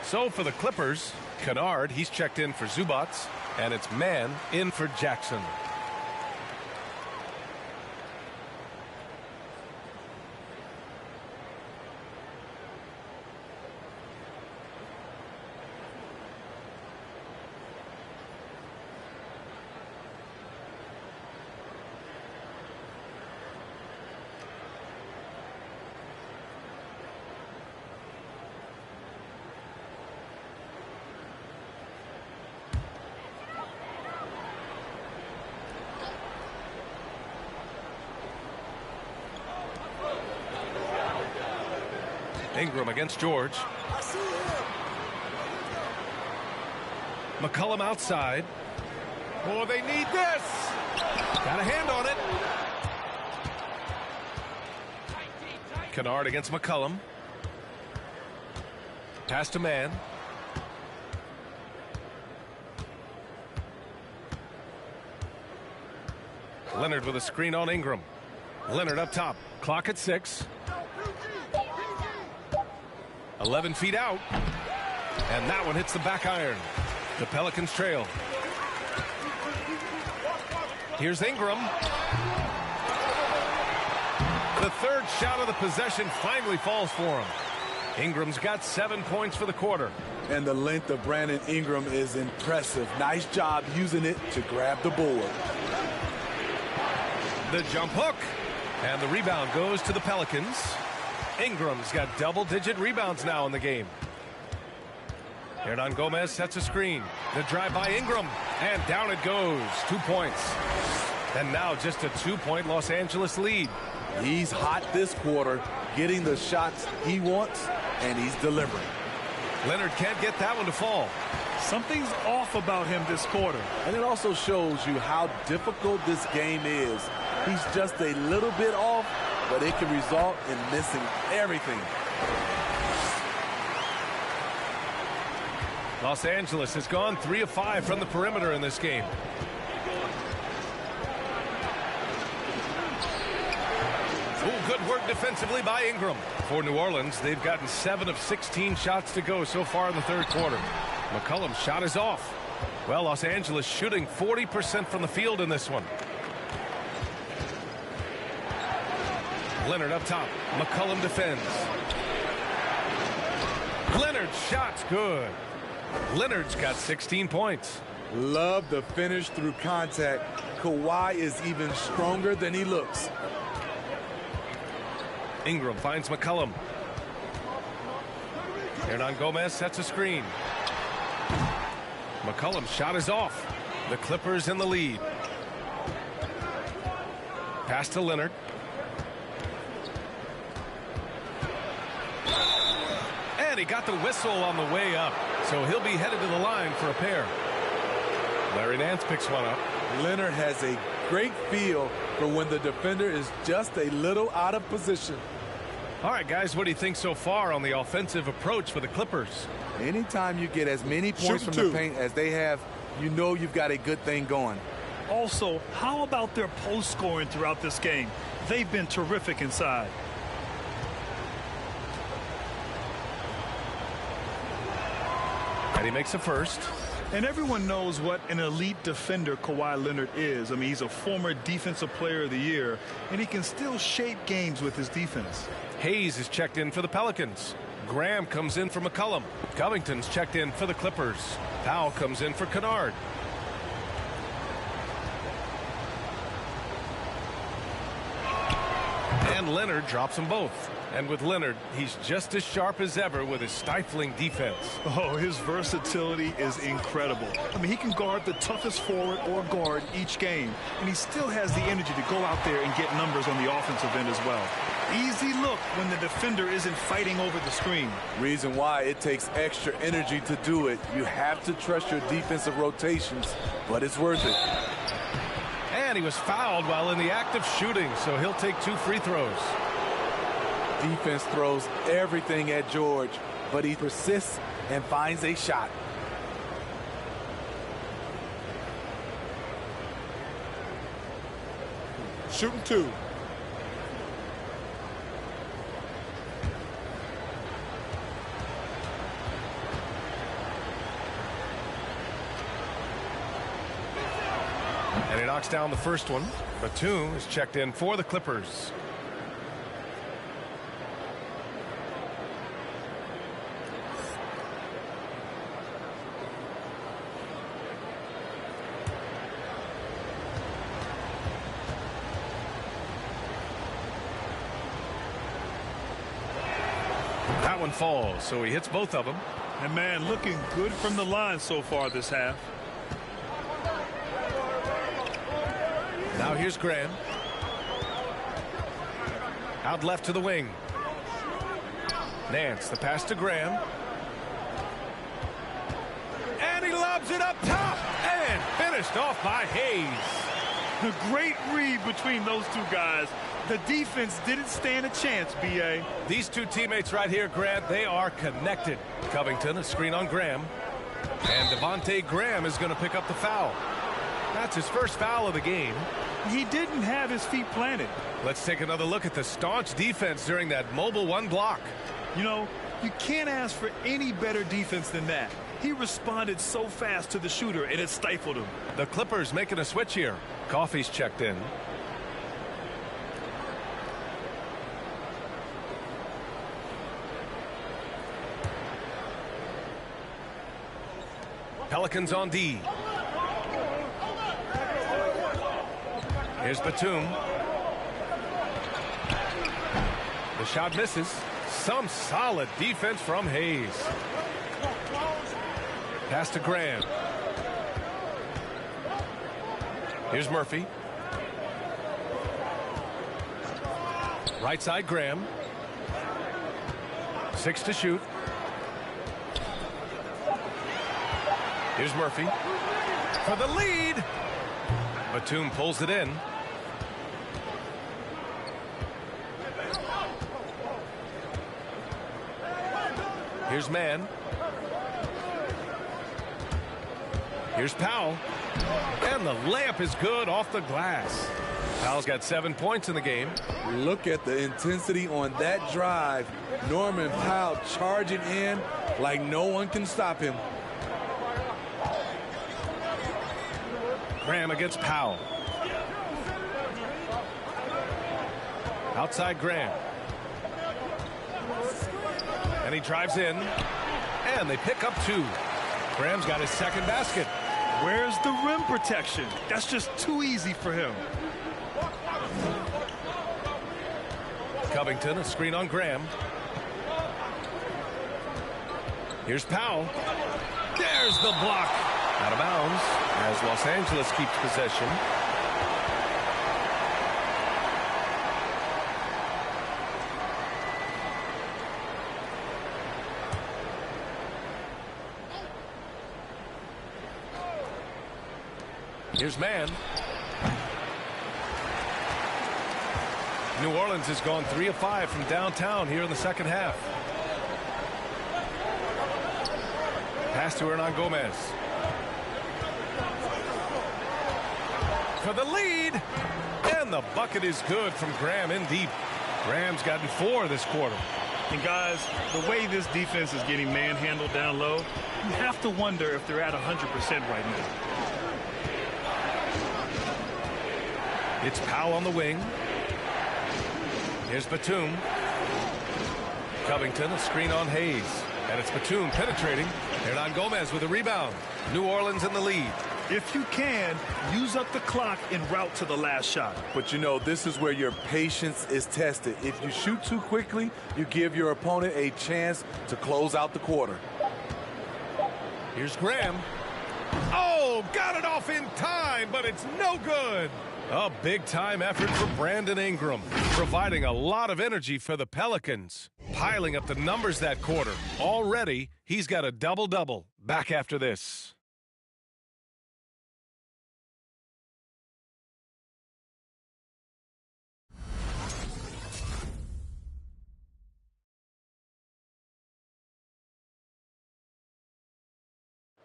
So for the Clippers, Kennard, he's checked in for Zubac, and it's man in for Jackson. Ingram against George. McCollum outside. Oh, they need this. Got a hand on it. Kennard against McCollum. Pass to man. Leonard with a screen on Ingram. Leonard up top. Clock at 6. 11 feet out. And that one hits the back iron. The Pelicans trail. Here's Ingram. The third shot of the possession finally falls for him. Ingram's got 7 points for the quarter. And the length of Brandon Ingram is impressive. Nice job using it to grab the board. The jump hook. And the rebound goes to the Pelicans. Ingram's got double-digit rebounds now in the game. Hernan Gomez sets a screen. The drive by Ingram. And down it goes. 2 points. And now just a 2-point Los Angeles lead. He's hot this quarter, getting the shots he wants, and he's delivering. Leonard can't get that one to fall. Something's off about him this quarter. And it also shows you how difficult this game is. He's just a little bit off, but it can result in missing everything. Los Angeles has gone 3 of 5 from the perimeter in this game. Ooh, good work defensively by Ingram. For New Orleans, they've gotten 7 of 16 shots to go so far in the third quarter. McCollum's shot is off. Well, Los Angeles shooting 40% from the field in this one. Leonard up top. McCollum defends. Leonard's shot's good. Leonard's got 16 points. Love the finish through contact. Kawhi is even stronger than he looks. Ingram finds McCollum. Hernan Gomez sets a screen. McCollum's shot is off. The Clippers in the lead. Pass to Leonard. And he got the whistle on the way up. So he'll be headed to the line for a pair. Larry Nance picks one up. Leonard has a great feel for when the defender is just a little out of position. All right, guys, what do you think so far on the offensive approach for the Clippers? Anytime you get as many points from the paint as they have, you know you've got a good thing going. Also, how about their post scoring throughout this game? They've been terrific inside. And he makes a first. And everyone knows what an elite defender Kawhi Leonard is. I mean, he's a former Defensive Player of the Year, and he can still shape games with his defense. Hayes is checked in for the Pelicans. Graham comes in for McCollum. Covington's checked in for the Clippers. Powell comes in for Kennard. And Leonard drops them both. And with Leonard, he's just as sharp as ever with his stifling defense. Oh, his versatility is incredible. I mean, he can guard the toughest forward or guard each game, and he still has the energy to go out there and get numbers on the offensive end as well. Easy look when the defender isn't fighting over the screen. Reason why it takes extra energy to do it. You have to trust your defensive rotations, but it's worth it. And he was fouled while in the act of shooting, so he'll take 2 free throws. Defense throws everything at George, but he persists and finds a shot. Shooting 2. And he knocks down the first one. Batum is checked in for the Clippers. That one falls, so he hits both of them. And man, looking good from the line so far this half. Now here's Graham. Out left to the wing. Nance, the pass to Graham. And he lobs it up top. And finished off by Hayes. A great read between those two guys. The defense didn't stand a chance, B.A. These two teammates right here, Grant, they are connected. Covington, a screen on Graham. And Devontae Graham is going to pick up the foul. That's his first foul of the game. He didn't have his feet planted. Let's take another look at the staunch defense during that mobile one block. You know, you can't ask for any better defense than that. He responded so fast to the shooter, and it stifled him. The Clippers making a switch here. Coffey's checked in. Pelicans on D. Here's Batum. The shot misses. Some solid defense from Hayes. Pass to Graham. Here's Murphy. Right side Graham. 6 to shoot. Here's Murphy for the lead. Batum pulls it in. Here's Mann. Here's Powell. And the layup is good off the glass. Powell's got 7 points in the game. Look at the intensity on that drive. Norman Powell charging in like no one can stop him. Graham against Powell. Outside Graham. And he drives in. And they pick up 2. Graham's got his second basket. Where's the rim protection? That's just too easy for him. Covington, a screen on Graham. Here's Powell. There's the block. Out of bounds as Los Angeles keeps possession. Here's Mann. New Orleans has gone 3 of 5 from downtown here in the second half. Pass to Hernan Gomez. For the lead. And the bucket is good from Graham in deep. Graham's gotten 4 this quarter. And guys, the way this defense is getting manhandled down low, you have to wonder if they're at 100% right now. It's Powell on the wing. Here's Batum. Covington, a screen on Hayes. And it's Batum penetrating. Hernan Gomez with a rebound. New Orleans in the lead. If you can, use up the clock en route to the last shot. But you know, this is where your patience is tested. If you shoot too quickly, you give your opponent a chance to close out the quarter. Here's Graham. Oh, got it off in time, but it's no good. A big-time effort for Brandon Ingram, providing a lot of energy for the Pelicans, piling up the numbers that quarter. Already, he's got a double-double. Back after this.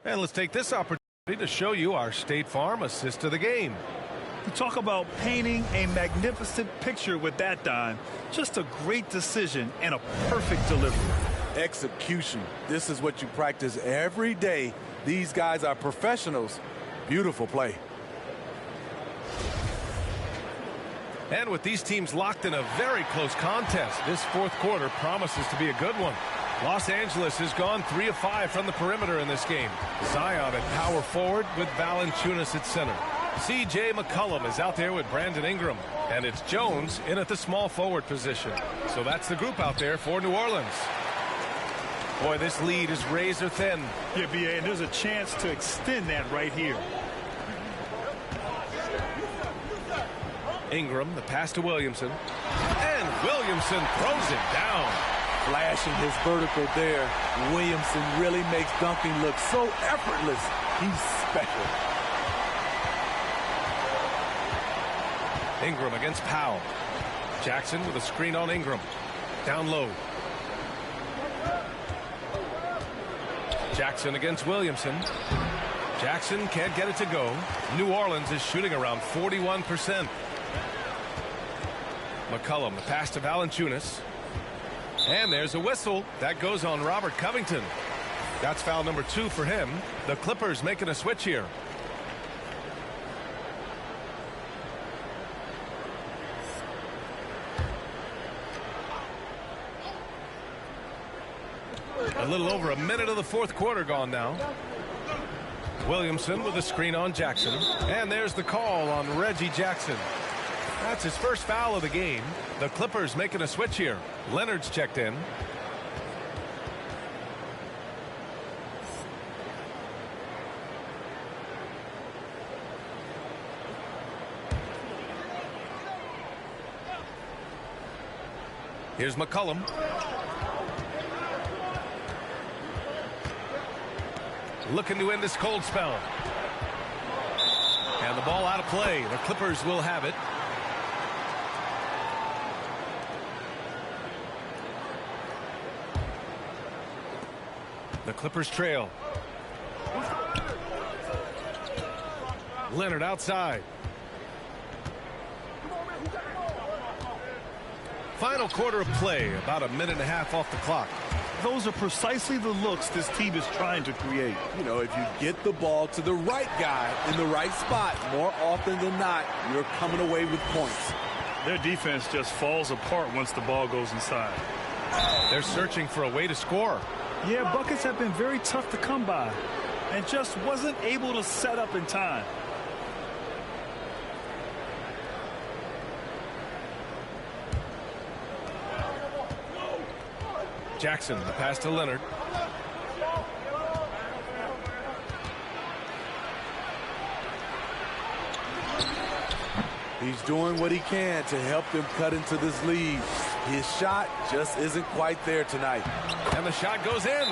And let's take this opportunity to show you our State Farm assist of the game. You talk about painting a magnificent picture with that dime. Just a great decision and a perfect delivery. Execution. This is what you practice every day. These guys are professionals. Beautiful play. And with these teams locked in a very close contest, this fourth quarter promises to be a good one. Los Angeles has gone 3 of 5 from the perimeter in this game. Zion at power forward with Valanciunas at center. C.J. McCollum is out there with Brandon Ingram. And it's Jones in at the small forward position. So that's the group out there for New Orleans. Boy, this lead is razor thin. Yeah, B.A., and there's a chance to extend that right here. Ingram, the pass to Williamson. And Williamson throws it down. Flashing his vertical there. Williamson really makes dunking look so effortless. He's special. Ingram against Powell. Jackson with a screen on Ingram. Down low. Jackson against Williamson. Jackson can't get it to go. New Orleans is shooting around 41%. McCollum, the pass to Valanciunas. And there's a whistle. That goes on Robert Covington. That's foul number 2 for him. The Clippers making a switch here. A little over a minute of the fourth quarter gone now. Williamson with a screen on Jackson. And there's the call on Reggie Jackson. That's his first foul of the game. The Clippers making a switch here. Leonard's checked in. Here's McCollum. Looking to end this cold spell. And the ball out of play. The Clippers will have it. The Clippers trail. Leonard outside. Final quarter of play, about a minute and a half off the clock. Those are precisely the looks this team is trying to create. You know, if you get the ball to the right guy in the right spot, more often than not, you're coming away with points. Their defense just falls apart once the ball goes inside. They're searching for a way to score. Yeah, buckets have been very tough to come by and just wasn't able to set up in time. Jackson, the pass to Leonard. He's doing what he can to help them cut into this lead. His shot just isn't quite there tonight. And the shot goes in.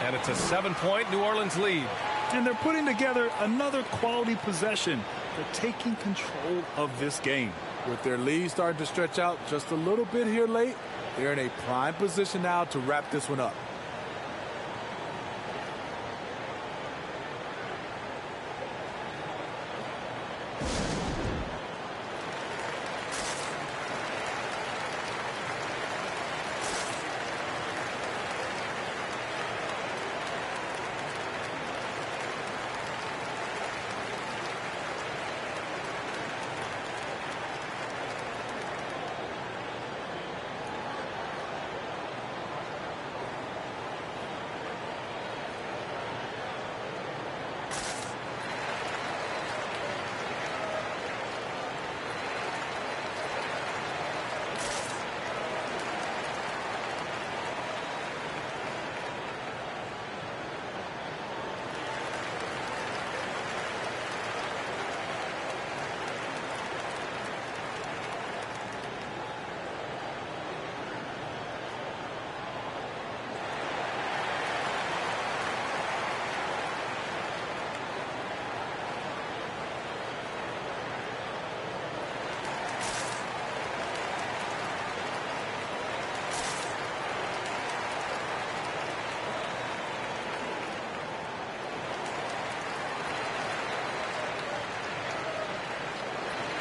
And it's a 7-point New Orleans lead. And they're putting together another quality possession. They're taking control of this game. With their lead starting to stretch out just a little bit here late, they're in a prime position now to wrap this one up.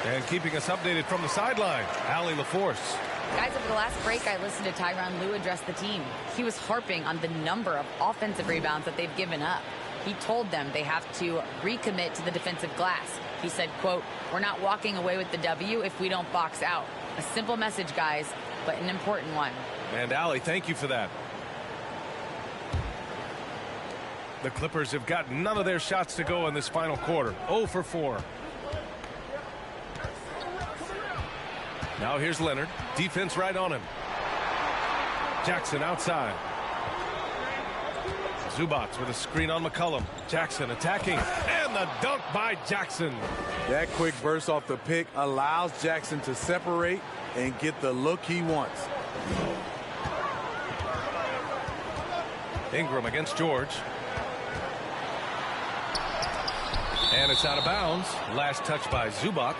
And keeping us updated from the sideline, Allie LaForce. Guys, over the last break, I listened to Tyronn Lue address the team. He was harping on the number of offensive rebounds that they've given up. He told them they have to recommit to the defensive glass. He said, quote, "We're not walking away with the W if we don't box out." A simple message, guys, but an important one. And Allie, thank you for that. The Clippers have got none of their shots to go in this final quarter. 0 for 4. Now here's Leonard. Defense right on him. Jackson outside. Zubac with a screen on McCollum. Jackson attacking. And the dunk by Jackson. That quick burst off the pick allows Jackson to separate and get the look he wants. Ingram against George. And it's out of bounds. Last touch by Zubac.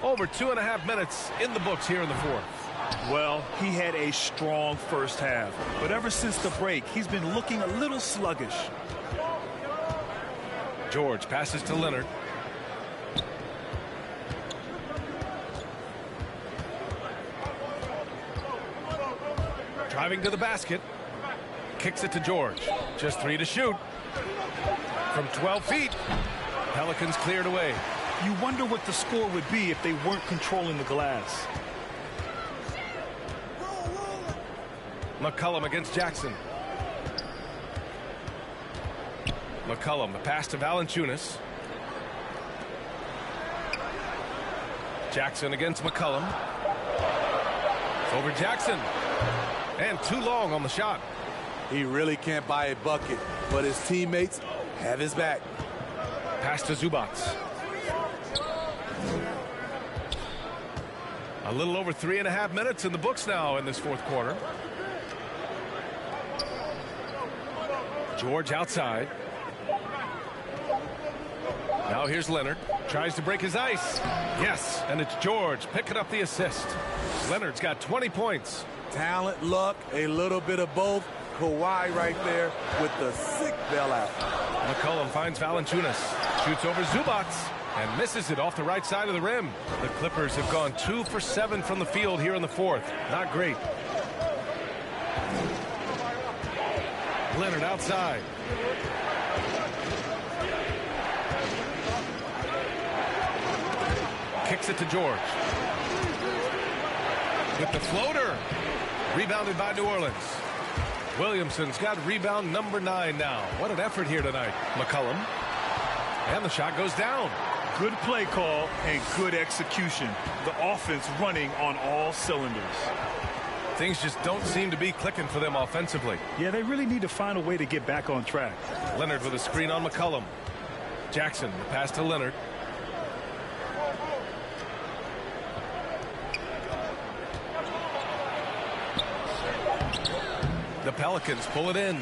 Over 2.5 minutes in the books here in the fourth. Well, he had a strong first half, but ever since the break, he's been looking a little sluggish. George passes to Leonard. Driving to the basket. Kicks it to George. Just 3 to shoot. From 12 feet. Pelicans cleared away. You wonder what the score would be if they weren't controlling the glass. McCollum against Jackson. McCollum, the pass to Valanciunas. Jackson against McCollum. Over Jackson. And too long on the shot. He really can't buy a bucket, but his teammates have his back. Pass to Zubac. A little over 3.5 minutes in the books now in this fourth quarter. George outside. Now here's Leonard. Tries to break his ice. Yes, and it's George picking up the assist. Leonard's got 20 points. Talent, luck, a little bit of both. Kawhi right there with the sick bailout. McCollum finds Valanciunas. Shoots over Zubac and misses it off the right side of the rim. The Clippers have gone 2 for 7 from the field here in the fourth. Not great. Leonard outside. Kicks it to George. With the floater. Rebounded by New Orleans. Williamson's got rebound number 9 now. What an effort here tonight. McCollum. And the shot goes down. Good play call and good execution. The offense running on all cylinders. Things just don't seem to be clicking for them offensively. Yeah, they really need to find a way to get back on track. Leonard with a screen on McCollum. Jackson, the pass to Leonard. Pelicans pull it in.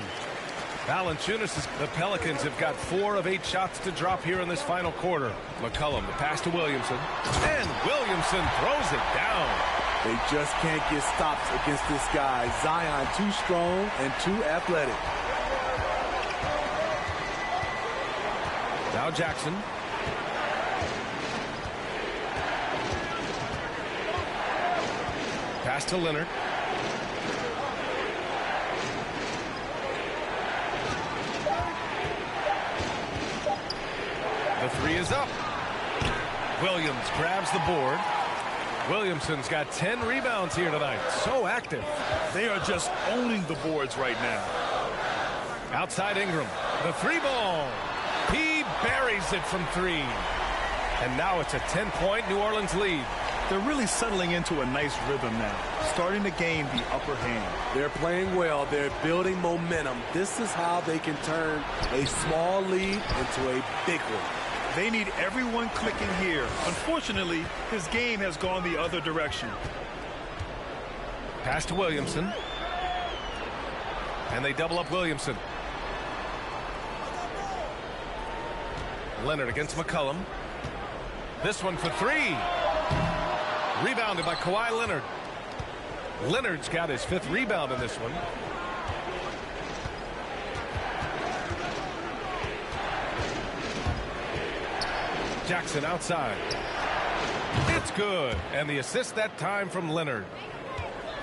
Valanciunas, the Pelicans have got 4 of 8 shots to drop here in this final quarter. McCollum, the pass to Williamson. And Williamson throws it down. They just can't get stops against this guy. Zion too strong and too athletic. Now Jackson. Pass to Leonard. The 3 is up. Williams grabs the board. Williamson's got 10 rebounds here tonight. So active. They are just owning the boards right now. Outside Ingram. The 3-ball. He buries it from 3. And now it's a 10-point New Orleans lead. They're really settling into a nice rhythm now, starting to gain the upper hand. They're playing well. They're building momentum. This is how they can turn a small lead into a big one. They need everyone clicking here. Unfortunately, his game has gone the other direction. Pass to Williamson. And they double up Williamson. Leonard against McCollum. This one for 3. Rebounded by Kawhi Leonard. Leonard's got his 5th rebound in this one. Jackson outside. It's good. And the assist that time from Leonard.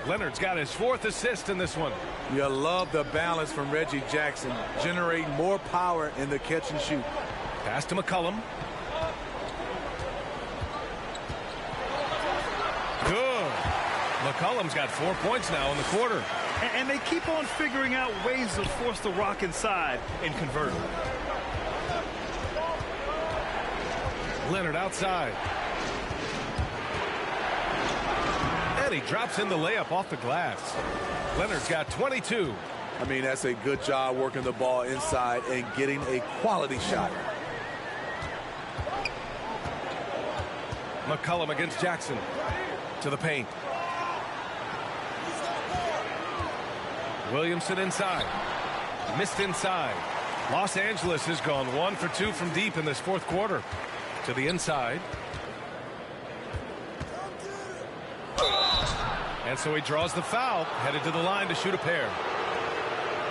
Leonard's got his 4th assist in this one. You love the balance from Reggie Jackson, generating more power in the catch and shoot. Pass to McCollum. Good. McCollum's got 4 points now in the quarter. And they keep on figuring out ways to force the rock inside and convert. Leonard outside. And he drops in the layup off the glass. Leonard's got 22. I mean, that's a good job working the ball inside and getting a quality shot. McCollum against Jackson. To the paint. Williamson inside. Missed inside. Los Angeles has gone 1 for 2 from deep in this 4th quarter. To the inside. And so he draws the foul, headed to the line to shoot a pair.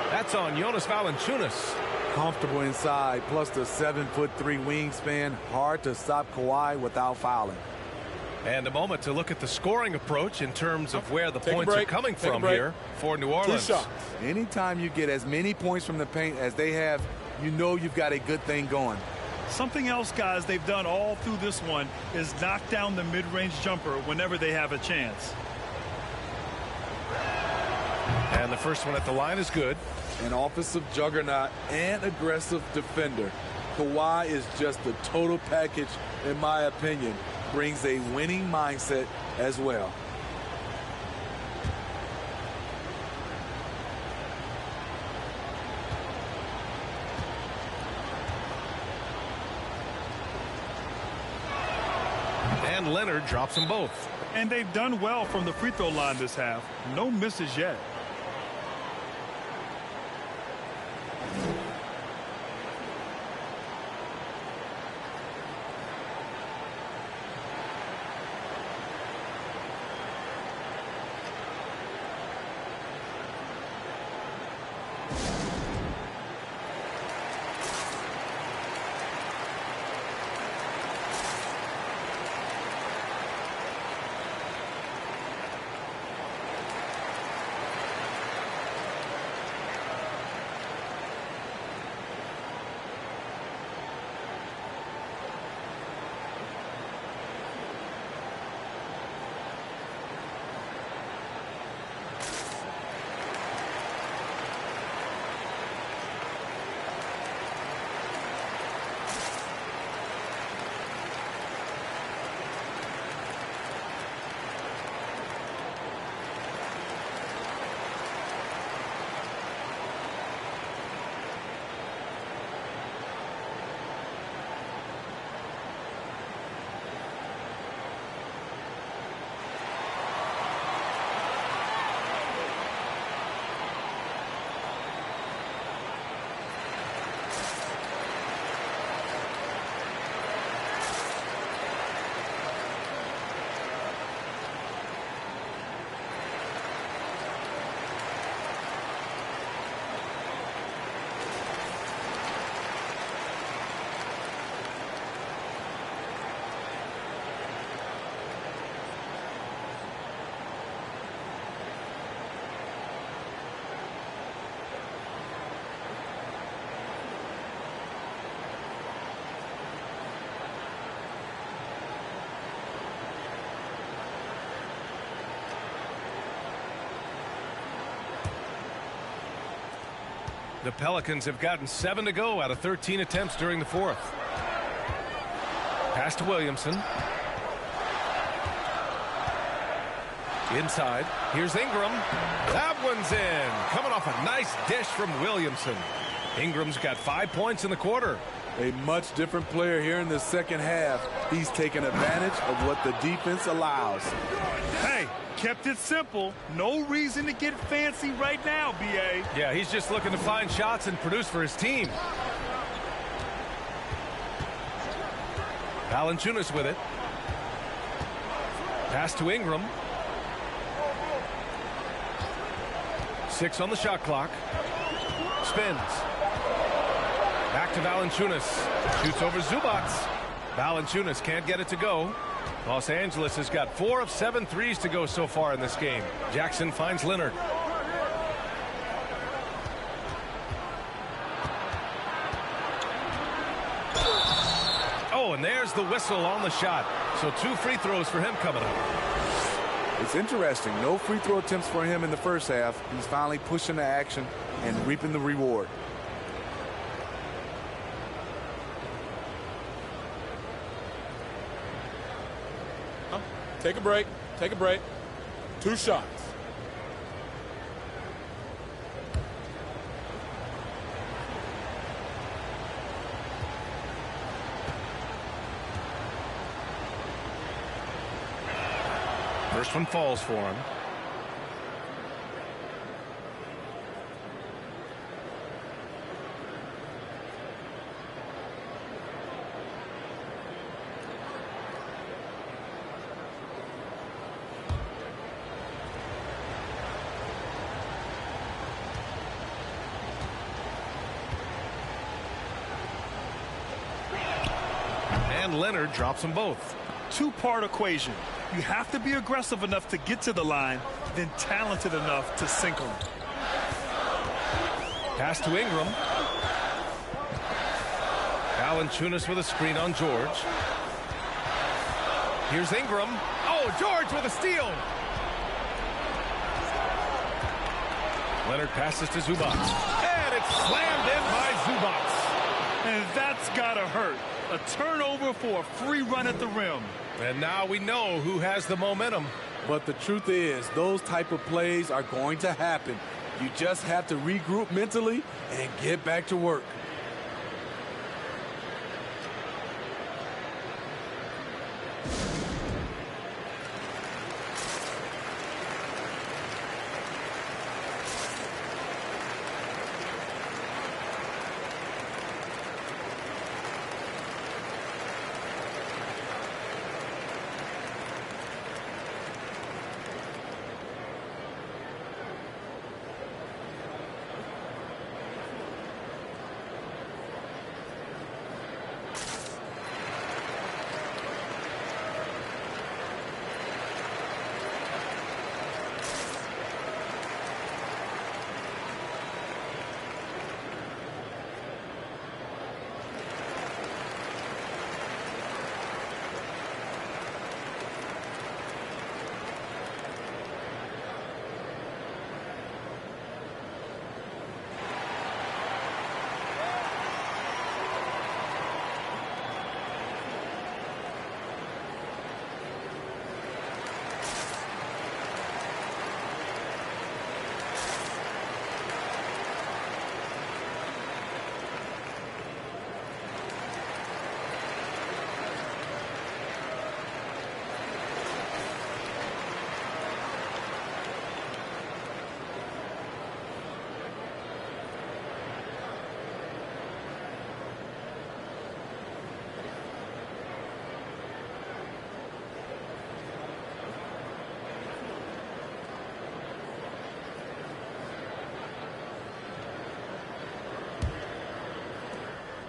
That's on Jonas Valanciunas. Comfortable inside, plus the 7'3" wingspan. Hard to stop Kawhi without fouling. And a moment to look at the scoring approach in terms of where the points are coming from here for New Orleans. Anytime you get as many points from the paint as they have, you know you've got a good thing going. Something else, guys, they've done all through this one is knock down the mid-range jumper whenever they have a chance. And the first one at the line is good. An offensive juggernaut and aggressive defender. Kawhi is just the total package, in my opinion. Brings a winning mindset as well. And Leonard drops them both. And they've done well from the free throw line this half. No misses yet. The Pelicans have gotten 7 to go out of 13 attempts during the fourth. Pass to Williamson. Inside. Here's Ingram. That one's in. Coming off a nice dish from Williamson. Ingram's got 5 points in the quarter. A much different player here in the second half. He's taken advantage of what the defense allows. Hey, kept it simple. No reason to get fancy right now, B.A. Yeah, he's just looking to find shots and produce for his team. Valanciunas with it. Pass to Ingram. 6 on the shot clock. Spins. Back to Valanciunas. Shoots over Zubac. Valanciunas can't get it to go. Los Angeles has got 4 of 7 threes to go so far in this game. Jackson finds Leonard. Oh, and there's the whistle on the shot. So 2 free throws for him coming up. It's interesting. No free throw attempts for him in the first half. He's finally pushing the action and reaping the reward. Take a break. Take a break. 2 shots. First one falls for him. And Leonard drops them both. 2-part equation. You have to be aggressive enough to get to the line, then talented enough to sink them. Pass to Ingram. Valanciunas with a screen on George. Here's Ingram. Oh, George with a steal. Leonard passes to Zubac. And it's slammed in by Zubac. And that's gotta hurt. A turnover for a free run at the rim. And now we know who has the momentum. But the truth is, those type of plays are going to happen. You just have to regroup mentally and get back to work.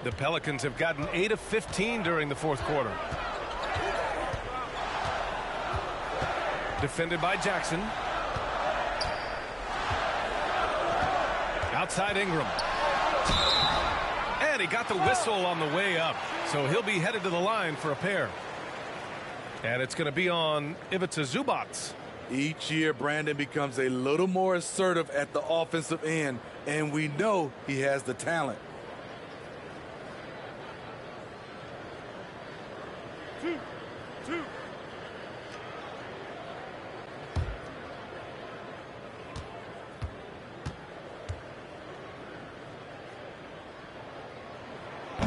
The Pelicans have gotten 8 of 15 during the fourth quarter. Defended by Jackson. Outside Ingram. And he got the whistle on the way up. So he'll be headed to the line for a pair. And it's going to be on Ivica Zubac. Each year, Brandon becomes a little more assertive at the offensive end, and we know he has the talent. Two.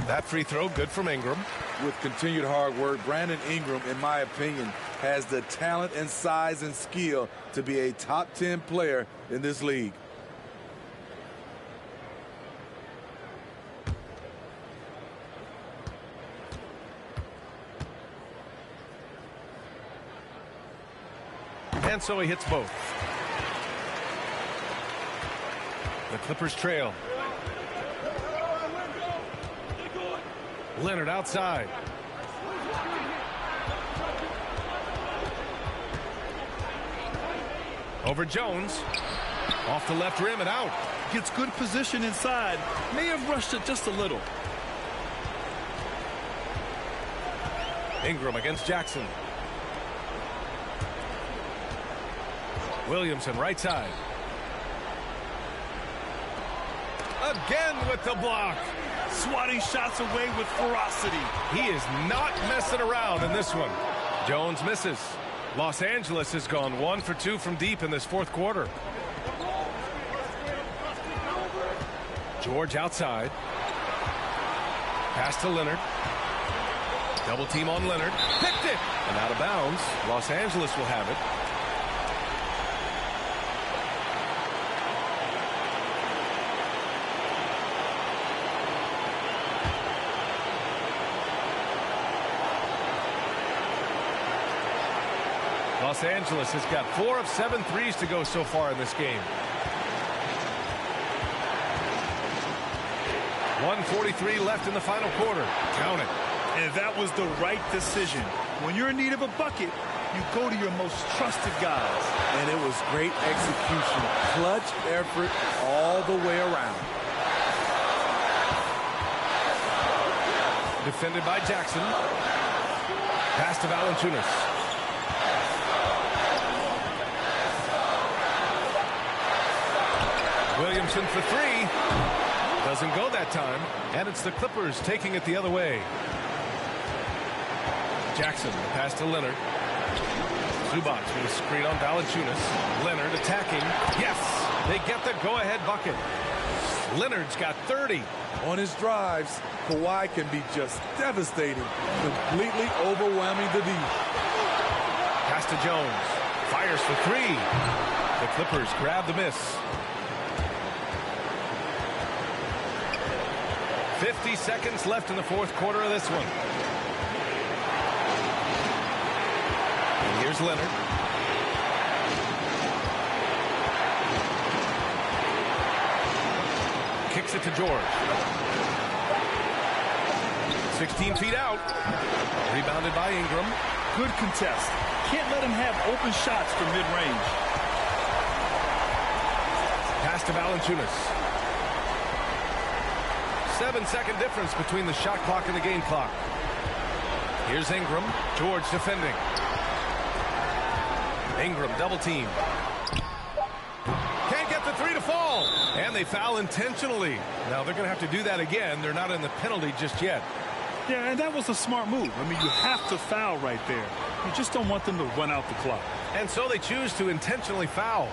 That free throw good from Ingram. With continued hard work, Brandon Ingram, in my opinion, has the talent and size and skill to be a top 10 player in this league. And so he hits both. The Clippers trail. Leonard outside. Over Jones. Off the left rim and out. Gets good position inside. May have rushed it just a little. Ingram against Jackson. Williamson right side. Again with the block. Swatting shots away with ferocity. He is not messing around in this one. Jones misses. Los Angeles has gone 1 for 2 from deep in this fourth quarter. George outside. Pass to Leonard. Double team on Leonard. Picked it. And out of bounds. Los Angeles will have it. Los Angeles has got 4 of 7 threes to go so far in this game. 1:43 left in the final quarter. Count it. And that was the right decision. When you're in need of a bucket, you go to your most trusted guys. And it was great execution. Clutch effort all the way around. Defended by Jackson. Pass to Valanciunas. Williamson for 3. Doesn't go that time. And it's the Clippers taking it the other way. Jackson, pass to Leonard. Zubac with a screen on Valanciunas. Leonard attacking. Yes! They get the go-ahead bucket. Leonard's got 30. On his drives, Kawhi can be just devastating, completely overwhelming the D. Pass to Jones. Fires for 3. The Clippers grab the miss. 50 seconds left in the fourth quarter of this one. And here's Leonard. Kicks it to George. 16 feet out. Rebounded by Ingram. Good contest. Can't let him have open shots from mid-range. Pass to Valanciunas. 7-second difference between the shot clock and the game clock. Here's Ingram. George defending. Ingram double team. Can't get the 3 to fall. And they foul intentionally. Now they're going to have to do that again. They're not in the penalty just yet. Yeah, and that was a smart move. I mean, you have to foul right there. You just don't want them to run out the clock. And so they choose to intentionally foul.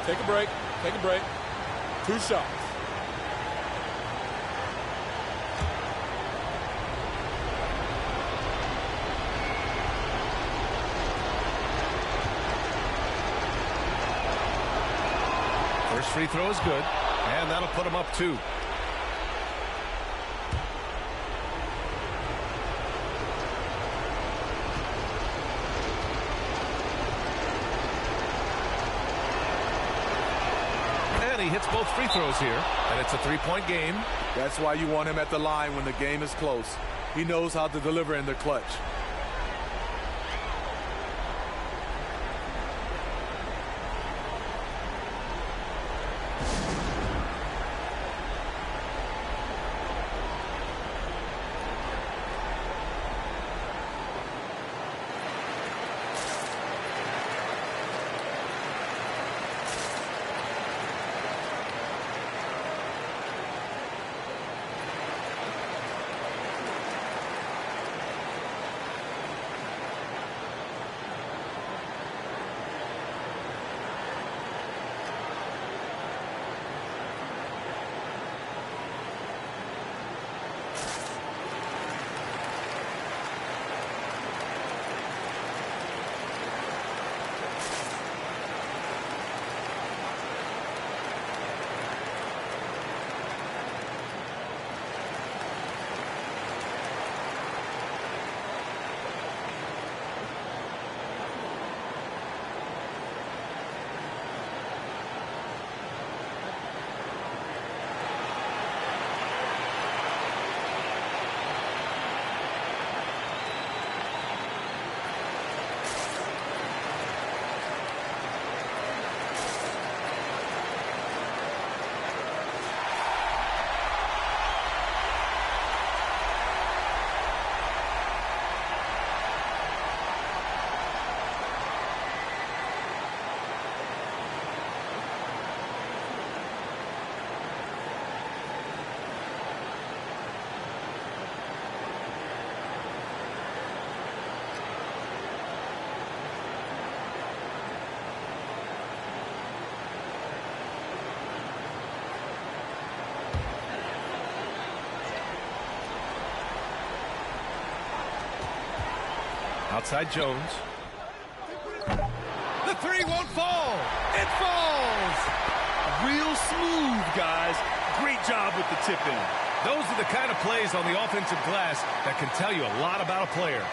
Take a break. Take a break. 2 shots. First free throw is good, and that'll put them up 2. And he hits both free throws here, and it's a 3-point game. That's why you want him at the line when the game is close. He knows how to deliver in the clutch. Outside Jones. The three won't fall. It falls. Real smooth, guys. Great job with the tip in. Those are the kind of plays on the offensive glass that can tell you a lot about a player.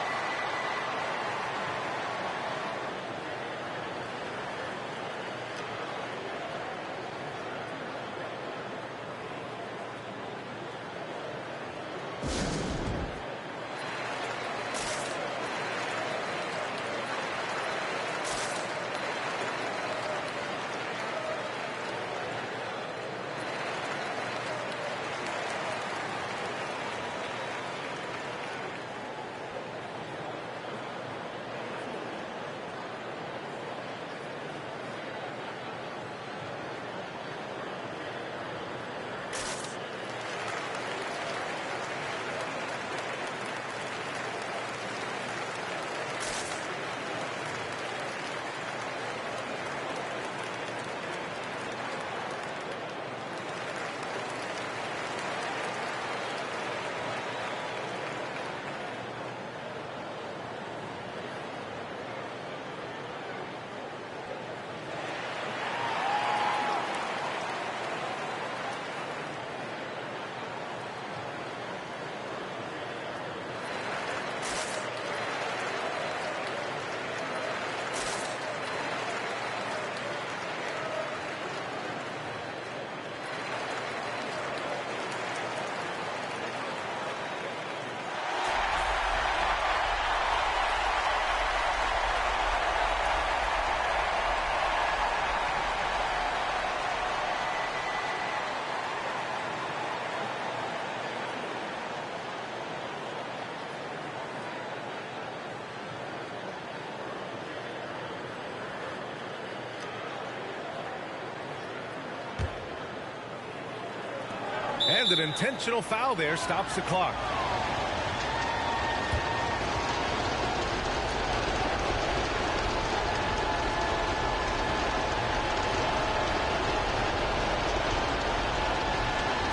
And an intentional foul there stops the clock.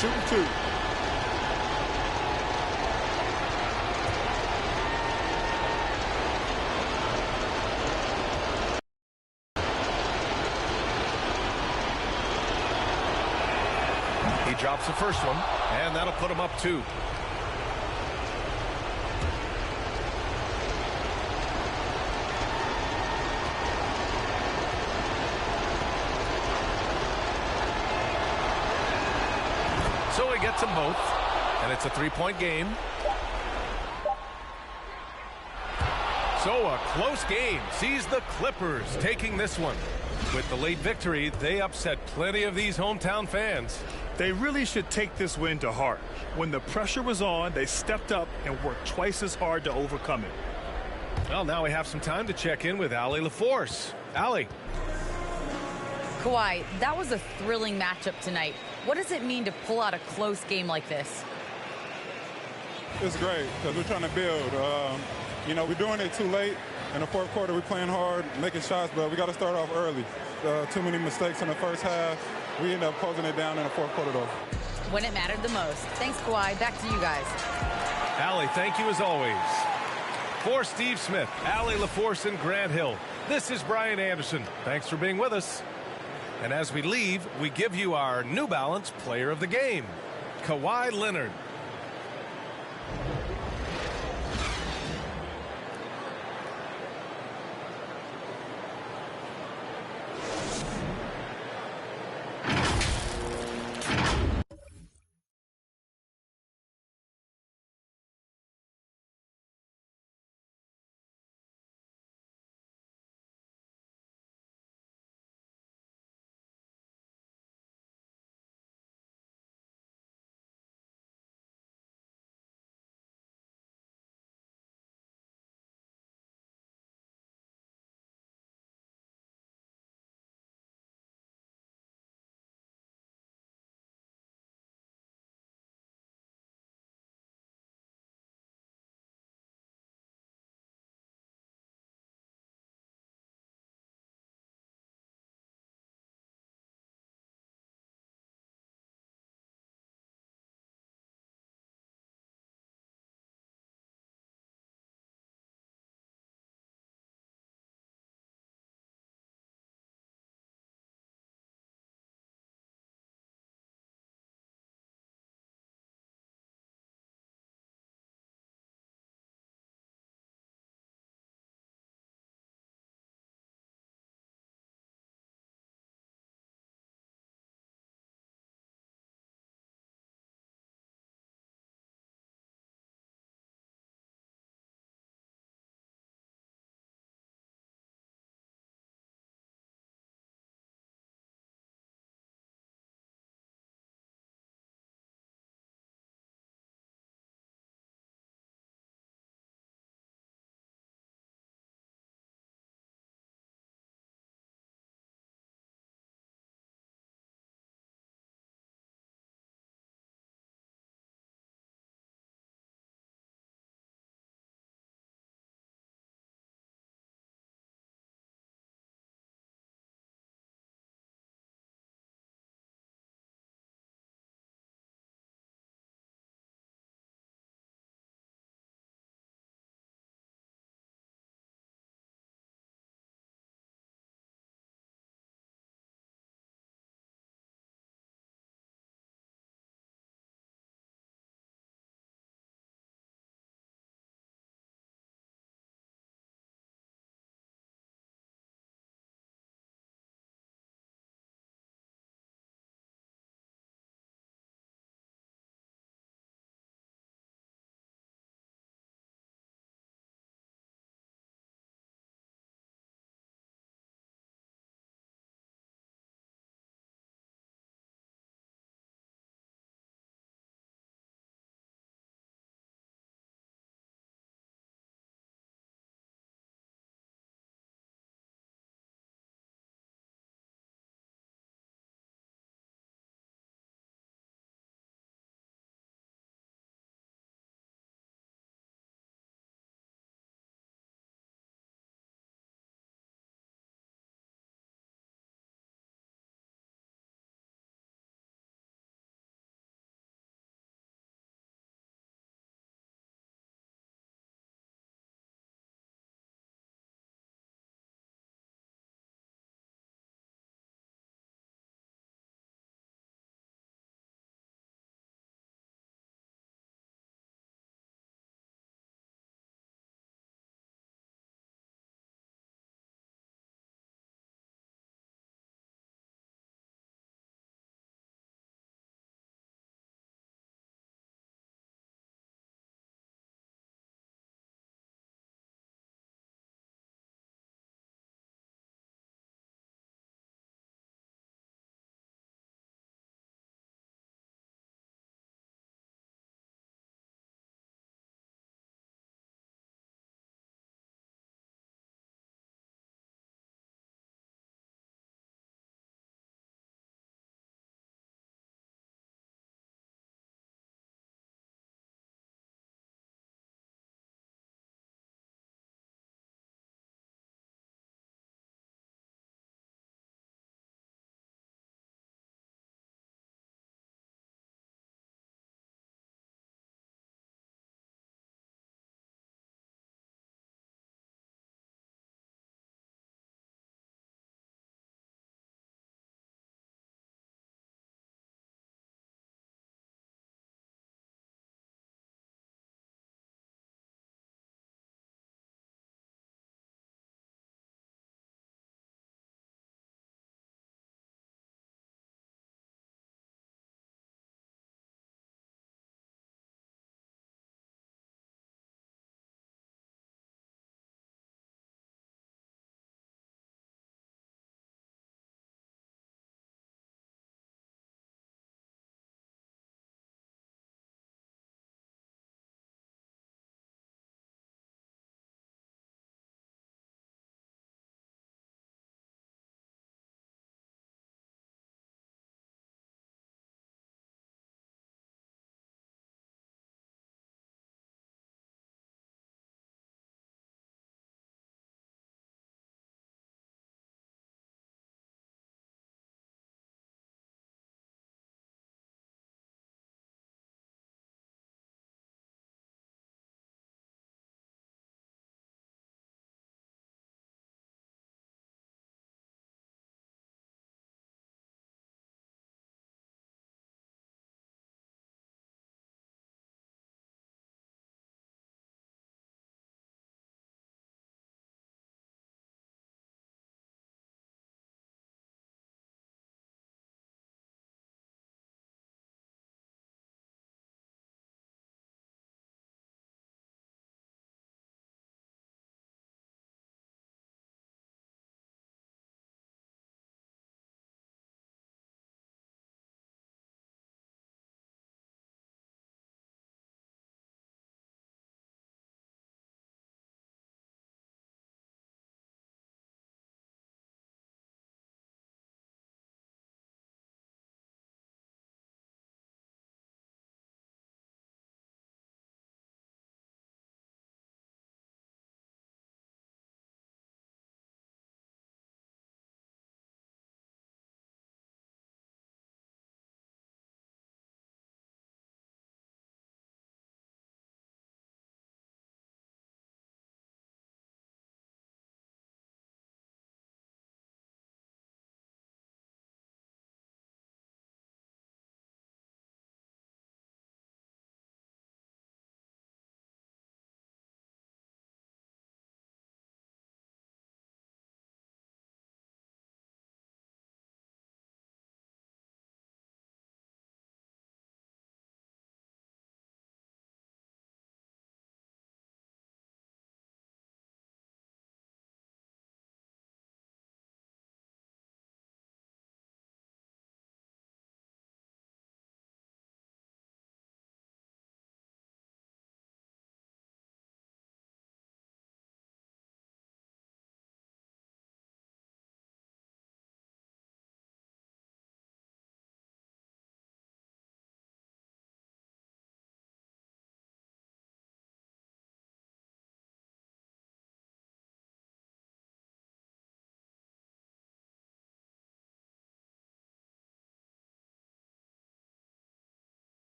Shooting two. He drops the first one, and that'll put him up 2. So he gets them both, and it's a 3-point game. So a close game sees the Clippers taking this one. With the late victory, they upset plenty of these hometown fans. They really should take this win to heart. When the pressure was on, they stepped up and worked twice as hard to overcome it. Well, now we have some time to check in with Allie LaForce. Allie. Kawhi, that was a thrilling matchup tonight. What does it mean to pull out a close game like this? It's great because we're trying to build. You know, we're doing it too late. In the fourth quarter, we're playing hard, making shots, but we got to start off early. Too many mistakes in the first half. We end up closing it down in the fourth quarter, though. When it mattered the most. Thanks, Kawhi. Back to you guys. Allie, thank you as always. For Steve Smith, Allie LaForce, and Grant Hill, this is Brian Anderson. Thanks for being with us. And as we leave, we give you our New Balance Player of the Game, Kawhi Leonard.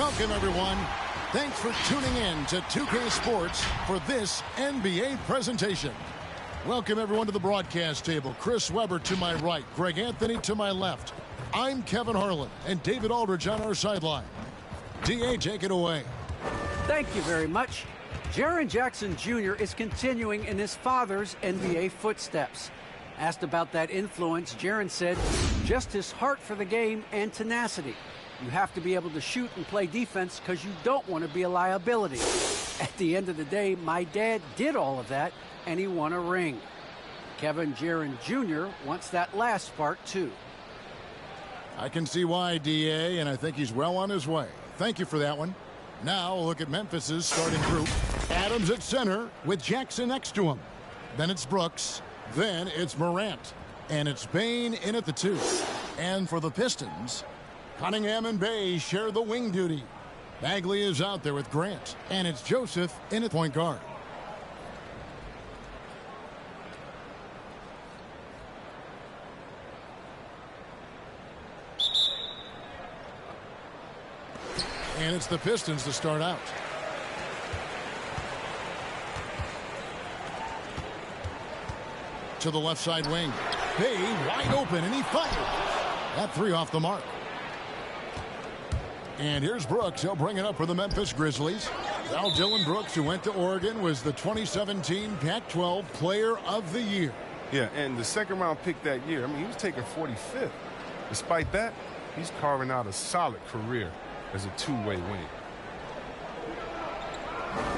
Welcome, everyone. Thanks for tuning in to 2K Sports for this NBA presentation. Welcome, everyone, to the broadcast table. Chris Webber to my right, Greg Anthony to my left. I'm Kevin Harlan, and David Aldridge on our sideline. D.A., take it away. Thank you very much. Jaron Jackson Jr. is continuing in his father's NBA footsteps. Asked about that influence, Jaron said, just his heart for the game and tenacity. You have to be able to shoot and play defense because you don't want to be a liability. At the end of the day, my dad did all of that, and he won a ring. Kevin Jaron Jr. wants that last part, too. I can see why, D.A., and I think he's well on his way. Thank you for that one. Now, look at Memphis's starting group. Adams at center with Jackson next to him. Then it's Brooks. Then it's Morant. And it's Bane in at the 2. And for the Pistons, Cunningham and Bay share the wing duty. Bagley is out there with Grant. And it's Joseph in at point guard. And it's the Pistons to start out. To the left side wing. Bay wide open, and he fires. That 3 off the mark. And here's Brooks. He'll bring it up for the Memphis Grizzlies. Well, Dylan Brooks, who went to Oregon, was the 2017 Pac-12 Player of the Year. Yeah, and the second-round pick that year, I mean, he was taken 45th. Despite that, he's carving out a solid career as a two-way wing.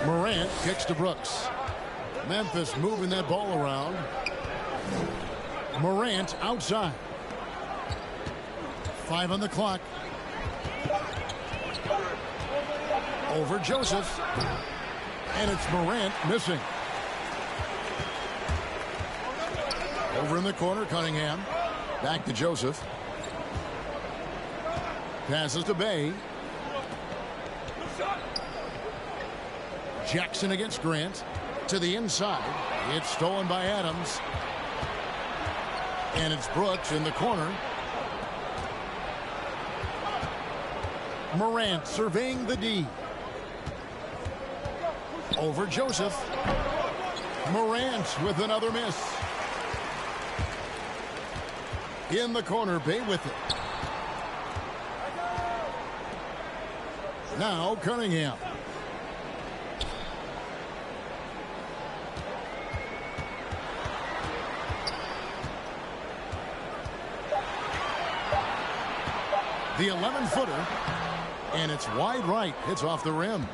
Morant kicks to Brooks. Memphis moving that ball around. Morant outside. 5 on the clock. Over Joseph. And it's Morant missing. Over in the corner, Cunningham. Back to Joseph. Passes to Bay. Jackson against Grant. To the inside. It's stolen by Adams. And it's Brooks in the corner. Morant surveying the D. Over Joseph. Morant with another miss. In the corner, Bay with it. Now Cunningham. The 11-footer. And it's wide right. It's off the rim.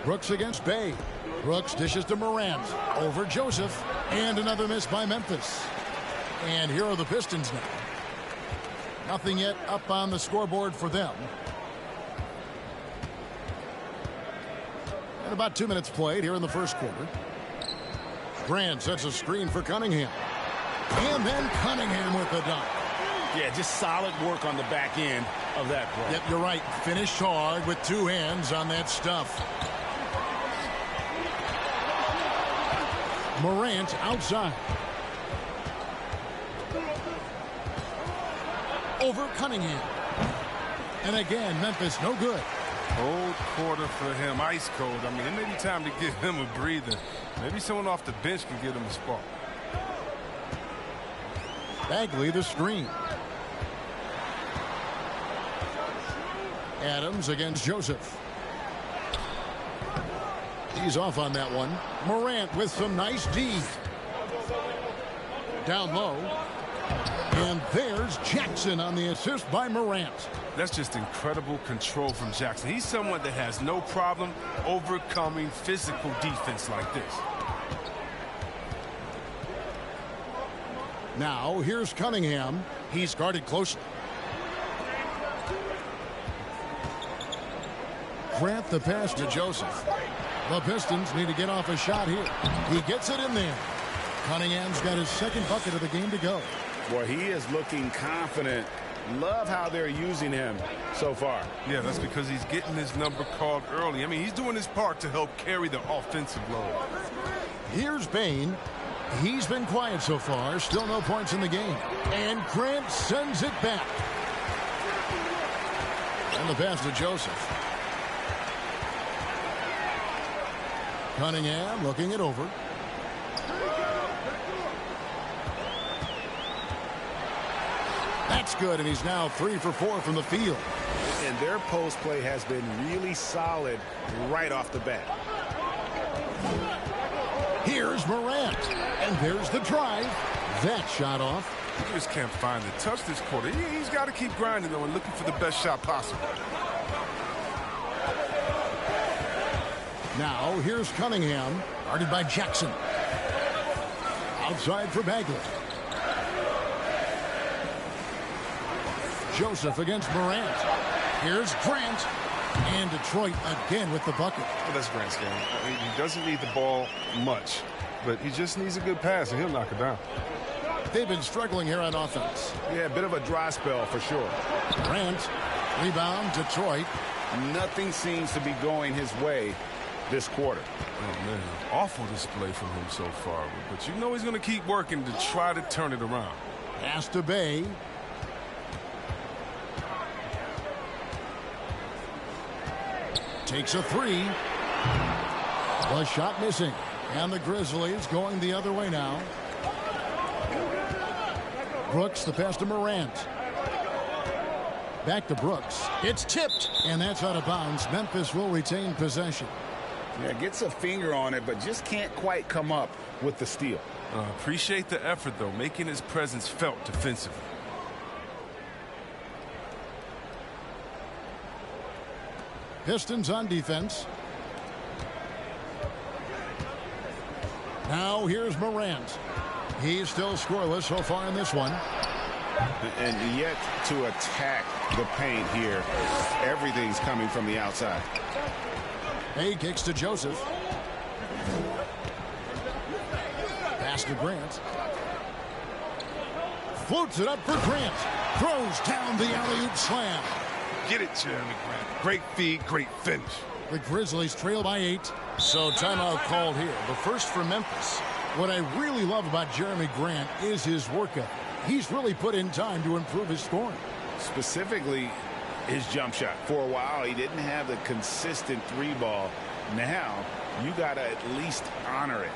Brooks against Bay. Brooks dishes to Morant. Over Joseph. And another miss by Memphis. And here are the Pistons now. Nothing yet up on the scoreboard for them. And about 2 minutes played here in the first quarter. Grant sets a screen for Cunningham. And then Cunningham with the dunk. Yeah, just solid work on the back end of that play. Yep, you're right. Finished hard with 2 hands on that stuff. Morant outside. Over Cunningham. And again, Memphis no good. Cold quarter for him, ice cold. I mean, it may be time to give him a breather. Maybe someone off the bench can get him a spark. Bagley the screen. Adams against Joseph. He's off on that one. Morant with some nice D. Down low. And there's Jackson on the assist by Morant. That's just incredible control from Jackson. He's someone that has no problem overcoming physical defense like this. Now here's Cunningham. He's guarded closely. Grant the pass to Joseph. The Pistons need to get off a shot here. He gets it in there. Cunningham's got his second bucket of the game to go. Boy, he is looking confident. Love how they're using him so far. Yeah, that's because he's getting his number called early. I mean, he's doing his part to help carry the offensive load. Here's Bane. He's been quiet so far. Still no points in the game. And Grant sends it back. And the pass to Joseph. Cunningham looking it over. That's good, and he's now 3 for 4 from the field. And their post play has been really solid right off the bat. Here's Morant, and there's the drive. That shot off. He just can't find the touch this quarter. He's got to keep grinding, though, and looking for the best shot possible. Now, here's Cunningham, guarded by Jackson. Outside for Bagley. Joseph against Morant. Here's Grant. And Detroit again with the bucket. Well, that's Grant's game. I mean, he doesn't need the ball much, but he just needs a good pass, and he'll knock it down. They've been struggling here on offense. Yeah, a bit of a dry spell for sure. Grant, rebound, Detroit. Nothing seems to be going his way this quarter. Oh, man, awful display from him so far, but you know he's going to keep working to try to turn it around. Pass to Bay. Takes a three. The shot missing. And the Grizzlies going the other way now. Brooks, the pass to Morant. Back to Brooks. It's tipped. And that's out of bounds. Memphis will retain possession. Yeah, gets a finger on it, but just can't quite come up with the steal. Appreciate the effort, though, making his presence felt defensively. Pistons on defense. Now here's Morant. He's still scoreless so far in this one. And yet to attack the paint here. Everything's coming from the outside. Bay kicks to Joseph. Pass to Grant. Floats it up for Grant. Throws down the alley-oop slam. Get it, Jeremy Grant. Great feed, great finish. The Grizzlies trail by 8. So timeout called here. The first for Memphis. What I really love about Jeremy Grant is his work ethic. He's really put in time to improve his scoring. Specifically, his jump shot. For a while, he didn't have the consistent three ball. Now, you got to at least honor it.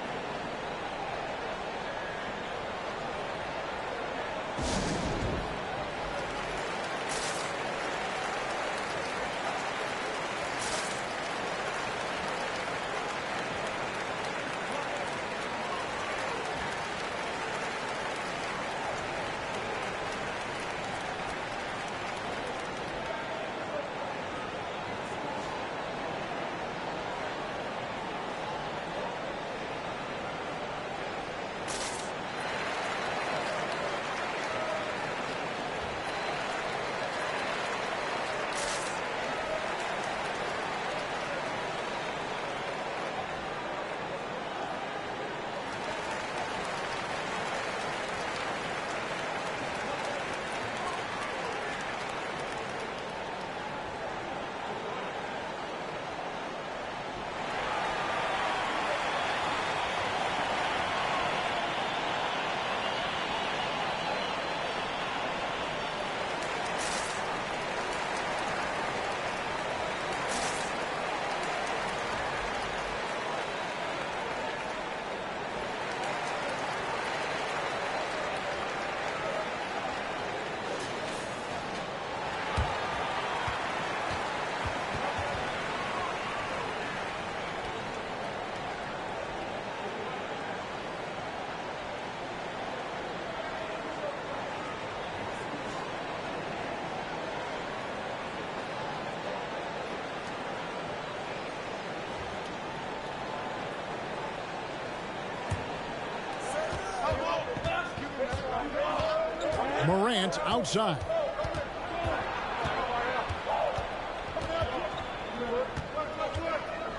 Morant outside.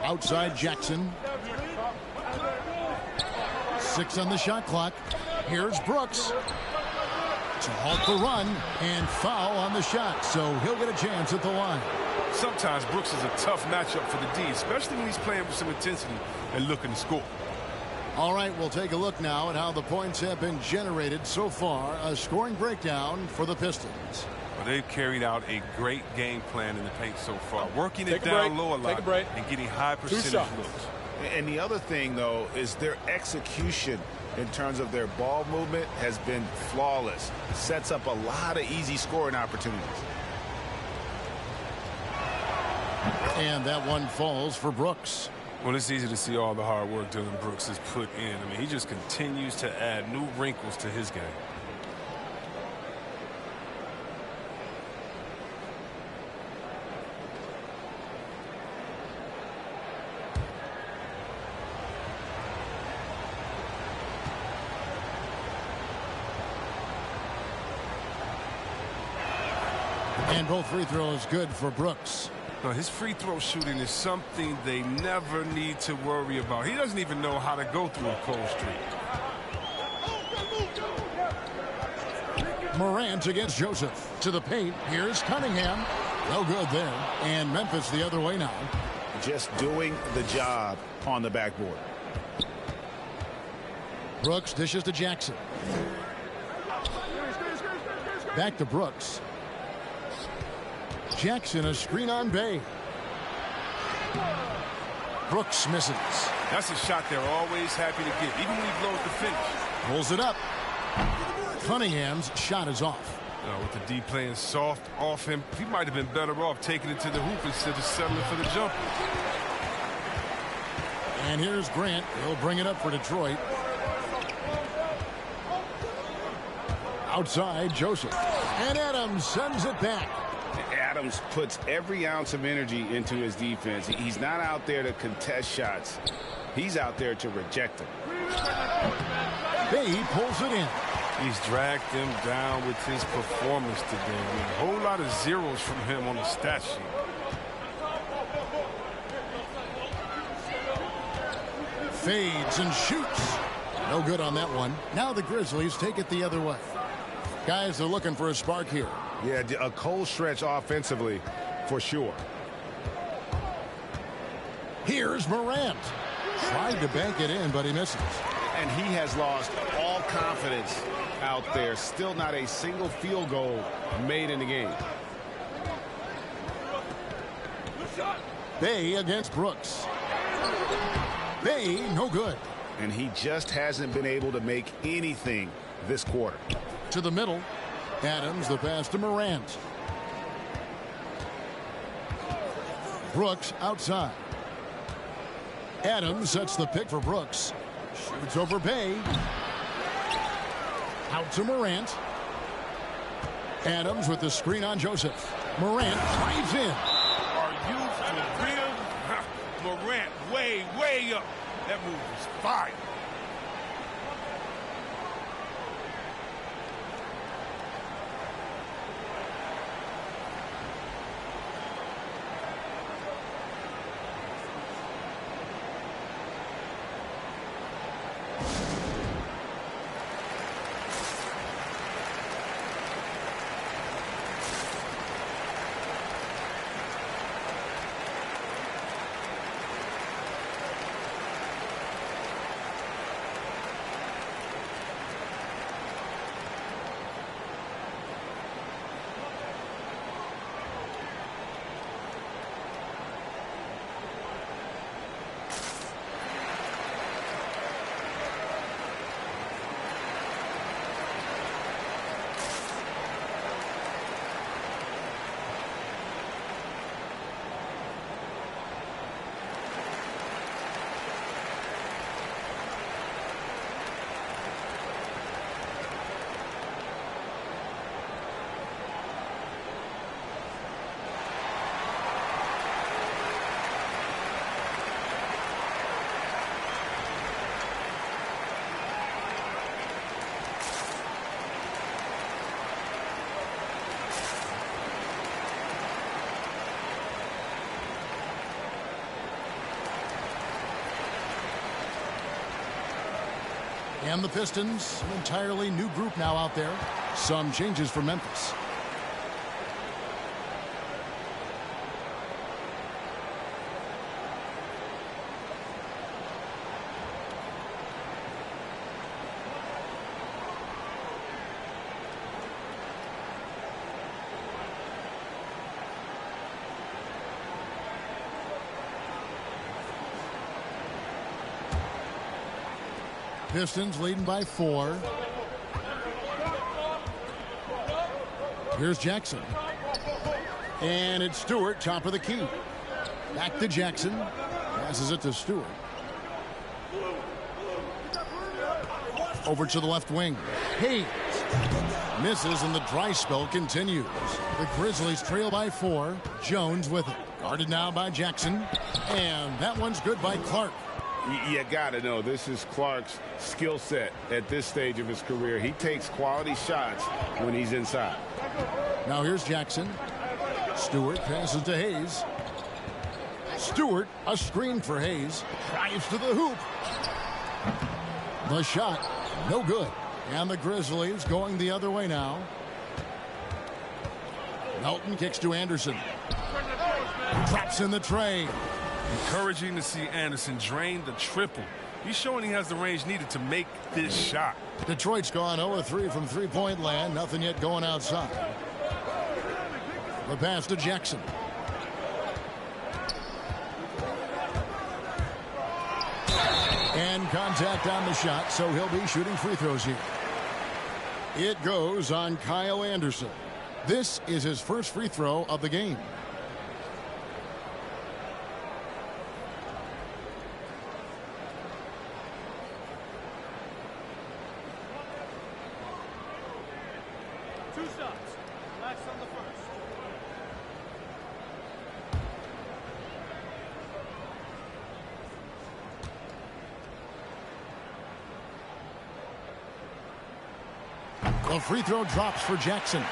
Outside Jackson. 6 on the shot clock. Here's Brooks to halt the run and foul on the shot, so he'll get a chance at the line. Sometimes Brooks is a tough matchup for the D, especially when he's playing with some intensity and looking to score. All right, we'll take a look now at how the points have been generated so far. A scoring breakdown for the Pistons. They've carried out a great game plan in the paint so far, working it Take a down break. low a Take a lot break. and getting high percentage shots. looks. And the other thing, though, is their execution in terms of their ball movement has been flawless. Sets up a lot of easy scoring opportunities. And that one falls for Brooks. Well, it's easy to see all the hard work Dylan Brooks has put in. I mean, he just continues to add new wrinkles to his game. And both free throws good for Brooks. Now, his free throw shooting is something they never need to worry about. He doesn't even know how to go through a cold streak. Morant against Joseph. To the paint. Here's Cunningham. No good there. And Memphis the other way now. Just doing the job on the backboard. Brooks dishes to Jackson. Back to Brooks. Jackson, a screen on Bay. Brooks misses. That's a shot they're always happy to get, even when he blows the finish. Pulls it up. Cunningham's shot is off. With the D playing soft off him, he might have been better off taking it to the hoop instead of settling for the jumper. And here's Grant. He'll bring it up for Detroit. Outside, Joseph. And Adams sends it back. Adams puts every ounce of energy into his defense. He's not out there to contest shots. He's out there to reject them. Bay pulls it in. He's dragged them down with his performance today. I mean, a whole lot of zeros from him on the stat sheet. Fades and shoots. No good on that one. Now the Grizzlies take it the other way. Guys are looking for a spark here. Yeah, a cold stretch offensively for sure. Here's Morant. Tried to bank it in, but he misses. And he has lost all confidence out there. Still not a single field goal made in the game. Bay against Brooks. Bay, no good. And he just hasn't been able to make anything this quarter. To the middle. Adams, the pass to Morant. Brooks outside. Adams sets the pick for Brooks. Shoots over Bay. Out to Morant. Adams with the screen on Joseph. Morant drives in. Are you for real? Morant way up. That move was fire. And the Pistons, an entirely new group now out there. Some changes for Memphis. Pistons leading by 4. Here's Jackson. And it's Stewart, top of the key. Back to Jackson. Passes it to Stewart. Over to the left wing. Hayes. Misses and the dry spell continues. The Grizzlies trail by 4. Jones with it. Guarded now by Jackson. And that one's good by Clark. You got to know this is Clark's skill set at this stage of his career. He takes quality shots when he's inside. Now here's Jackson. Stewart passes to Hayes. Stewart, a screen for Hayes. Drives to the hoop. The shot, no good. And the Grizzlies going the other way now. Melton kicks to Anderson. Drops in the tray. Encouraging to see Anderson drain the triple. He's showing he has the range needed to make this shot. Detroit's gone 0-3 from three-point land. Nothing yet going outside. The pass to Jackson. And contact on the shot, so he'll be shooting free throws here. It goes on Kyle Anderson. This is his first free throw of the game. The free throw drops for Jackson.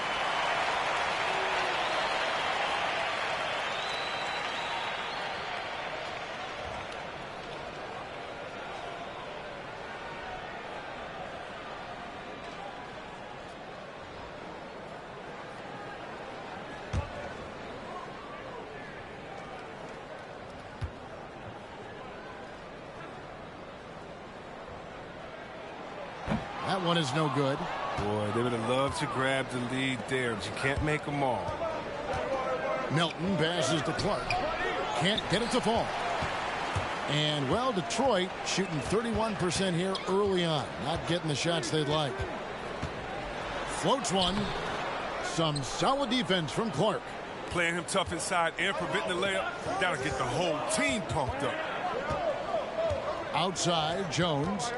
That one is no good. Boy, they would have loved to grab the lead there, but you can't make them all. Melton passes to Clark. Can't get it to fall. And, well, Detroit shooting 31% here early on. Not getting the shots they'd like. Floats one. Some solid defense from Clark. Playing him tough inside and preventing the layup. That'll get the whole team pumped up. Outside, Jones.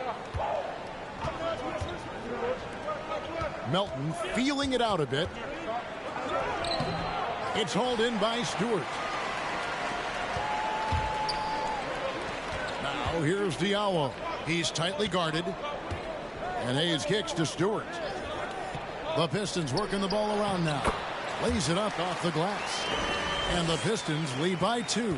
Melton feeling it out a bit. It's hauled in by Stewart. Now here's Diallo. He's tightly guarded. And Hayes kicks to Stewart. The Pistons working the ball around now. Lays it up off the glass. And the Pistons lead by 2.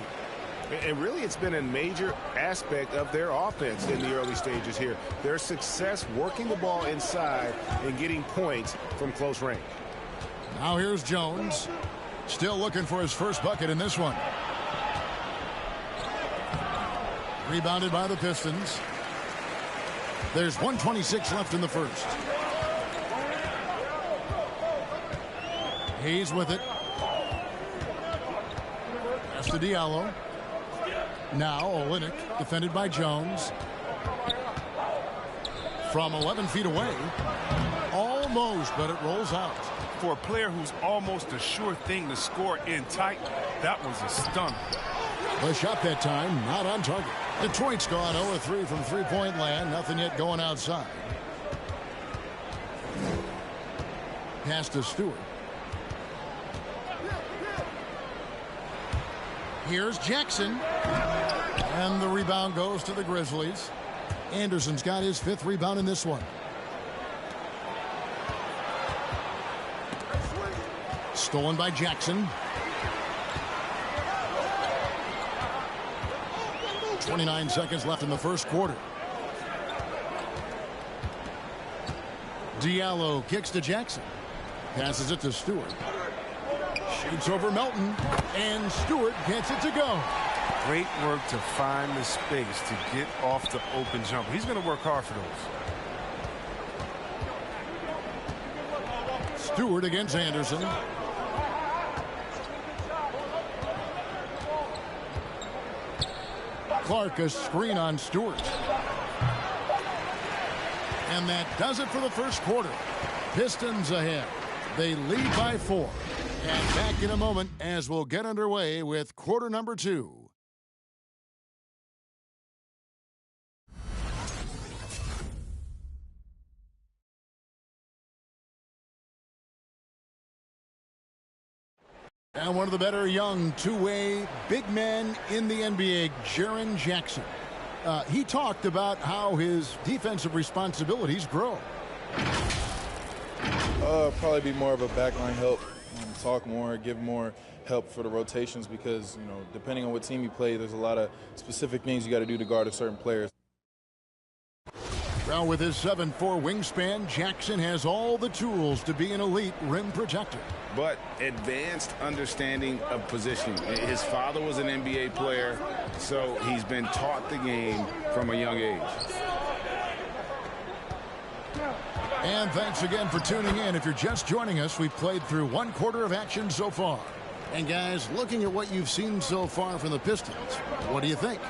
And really, it's been a major aspect of their offense in the early stages here. Their success working the ball inside and getting points from close range. Now here's Jones. Still looking for his first bucket in this one. Rebounded by the Pistons. There's 1:26 left in the first. Hayes with it. Pass to Diallo. Now Olynyk defended by Jones. From 11 feet away. Almost, but it rolls out. For a player who's almost a sure thing to score in tight, that was a stunner. The shot that time, not on target. Detroit's gone 0-3 from three-point land. Nothing yet going outside. Pass to Stewart. Here's Jackson. And the rebound goes to the Grizzlies. Anderson's got his 5th rebound in this one. Stolen by Jackson. 29 seconds left in the first quarter. Diallo kicks to Jackson. Passes it to Stewart. Shoots over Melton. And Stewart gets it to go. Great work to find the space to get off the open jumper. He's going to work hard for those. Stewart against Anderson. Clark a screen on Stewart. And that does it for the first quarter. Pistons ahead. They lead by 4. And back in a moment as we'll get underway with quarter number 2. And one of the better young two-way big men in the NBA, Jaron Jackson. He talked about how his defensive responsibilities grow. Probably be more of a backline help, talk more, give more help for the rotations because, you know, depending on what team you play, there's a lot of specific things you got to do to guard a certain player. Well, with his 7'4" wingspan, Jackson has all the tools to be an elite rim protector. But advanced understanding of positioning. His father was an NBA player, so he's been taught the game from a young age. And thanks again for tuning in. If you're just joining us, we've played through one quarter of action so far. And guys, looking at what you've seen so far from the Pistons, what do you think?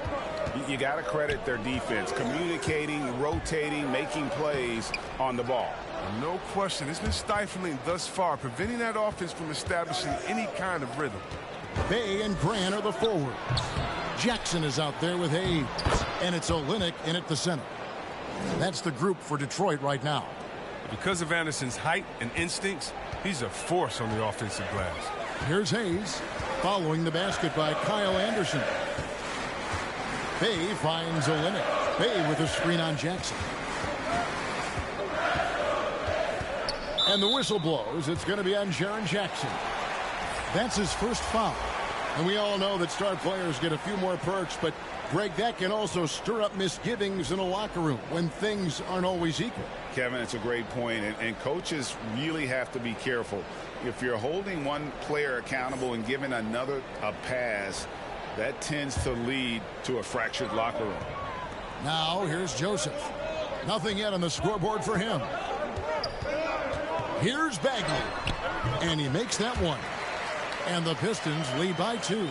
You got to credit their defense, communicating, rotating, making plays on the ball. No question, it's been stifling thus far, preventing that offense from establishing any kind of rhythm. Bay and Grant are the forwards. Jackson is out there with Hayes, and it's Olynyk in at the center. That's the group for Detroit right now. Because of Anderson's height and instincts, he's a force on the offensive glass. Here's Hayes, following the basket by Kyle Anderson. Bay finds Olynyk. Bay with a screen on Jackson. And the whistle blows. It's going to be on Jaron Jackson. That's his first foul. And we all know that star players get a few more perks, but Greg, that can also stir up misgivings in a locker room when things aren't always equal. Kevin, it's a great point, and coaches really have to be careful. If you're holding one player accountable and giving another a pass, that tends to lead to a fractured locker room. Now here's Joseph. Nothing yet on the scoreboard for him. Here's Bagley. And he makes that one. And the Pistons lead by 2.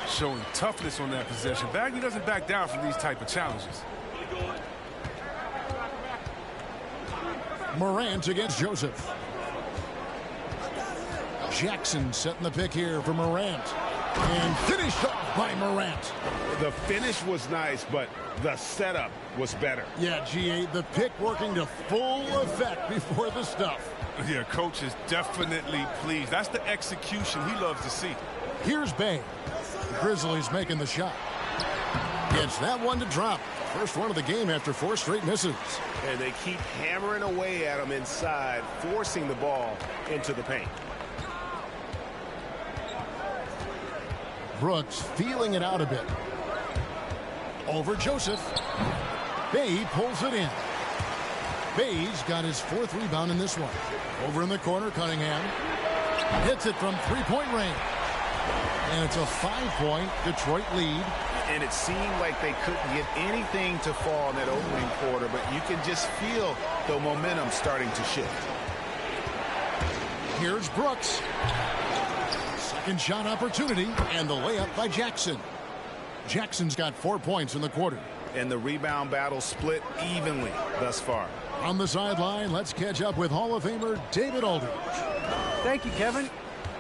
Showing toughness on that possession. Bagley doesn't back down from these type of challenges. Morant against Joseph. Jackson setting the pick here for Morant. And finished off by Morant. The finish was nice, but the setup was better. Yeah, GA, the pick working to full effect before the stuff. Yeah, coach is definitely pleased. That's the execution he loves to see. Here's Bay. The Grizzlies making the shot. Gets that one to drop. First one of the game after 4 straight misses. And they keep hammering away at him inside, forcing the ball into the paint. Brooks feeling it out a bit. Over Joseph. Bay pulls it in. Bay's got his 4th rebound in this one. Over in the corner, Cunningham hits it from 3-point range. And it's a 5-point Detroit lead. And it seemed like they couldn't get anything to fall in that opening quarter, but you can just feel the momentum starting to shift. Here's Brooks. Second shot opportunity, and the layup by Jackson. Jackson's got 4 points in the quarter. And the rebound battle split evenly thus far. On the sideline, let's catch up with Hall of Famer David Aldridge. Thank you, Kevin.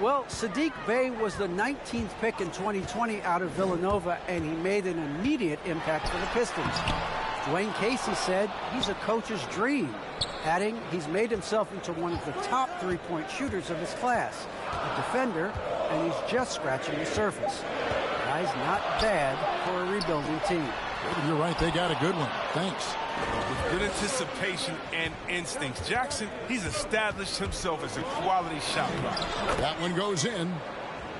Well, Saddiq Bey was the 19th pick in 2020 out of Villanova, and he made an immediate impact for the Pistons. Dwayne Casey said he's a coach's dream, adding he's made himself into one of the top 3-point shooters of his class, a defender, and he's just scratching the surface. Guy's not bad for a rebuilding team. You're right, they got a good one. Thanks. With good anticipation and instincts, Jackson, he's established himself as a quality shot blocker. That one goes in.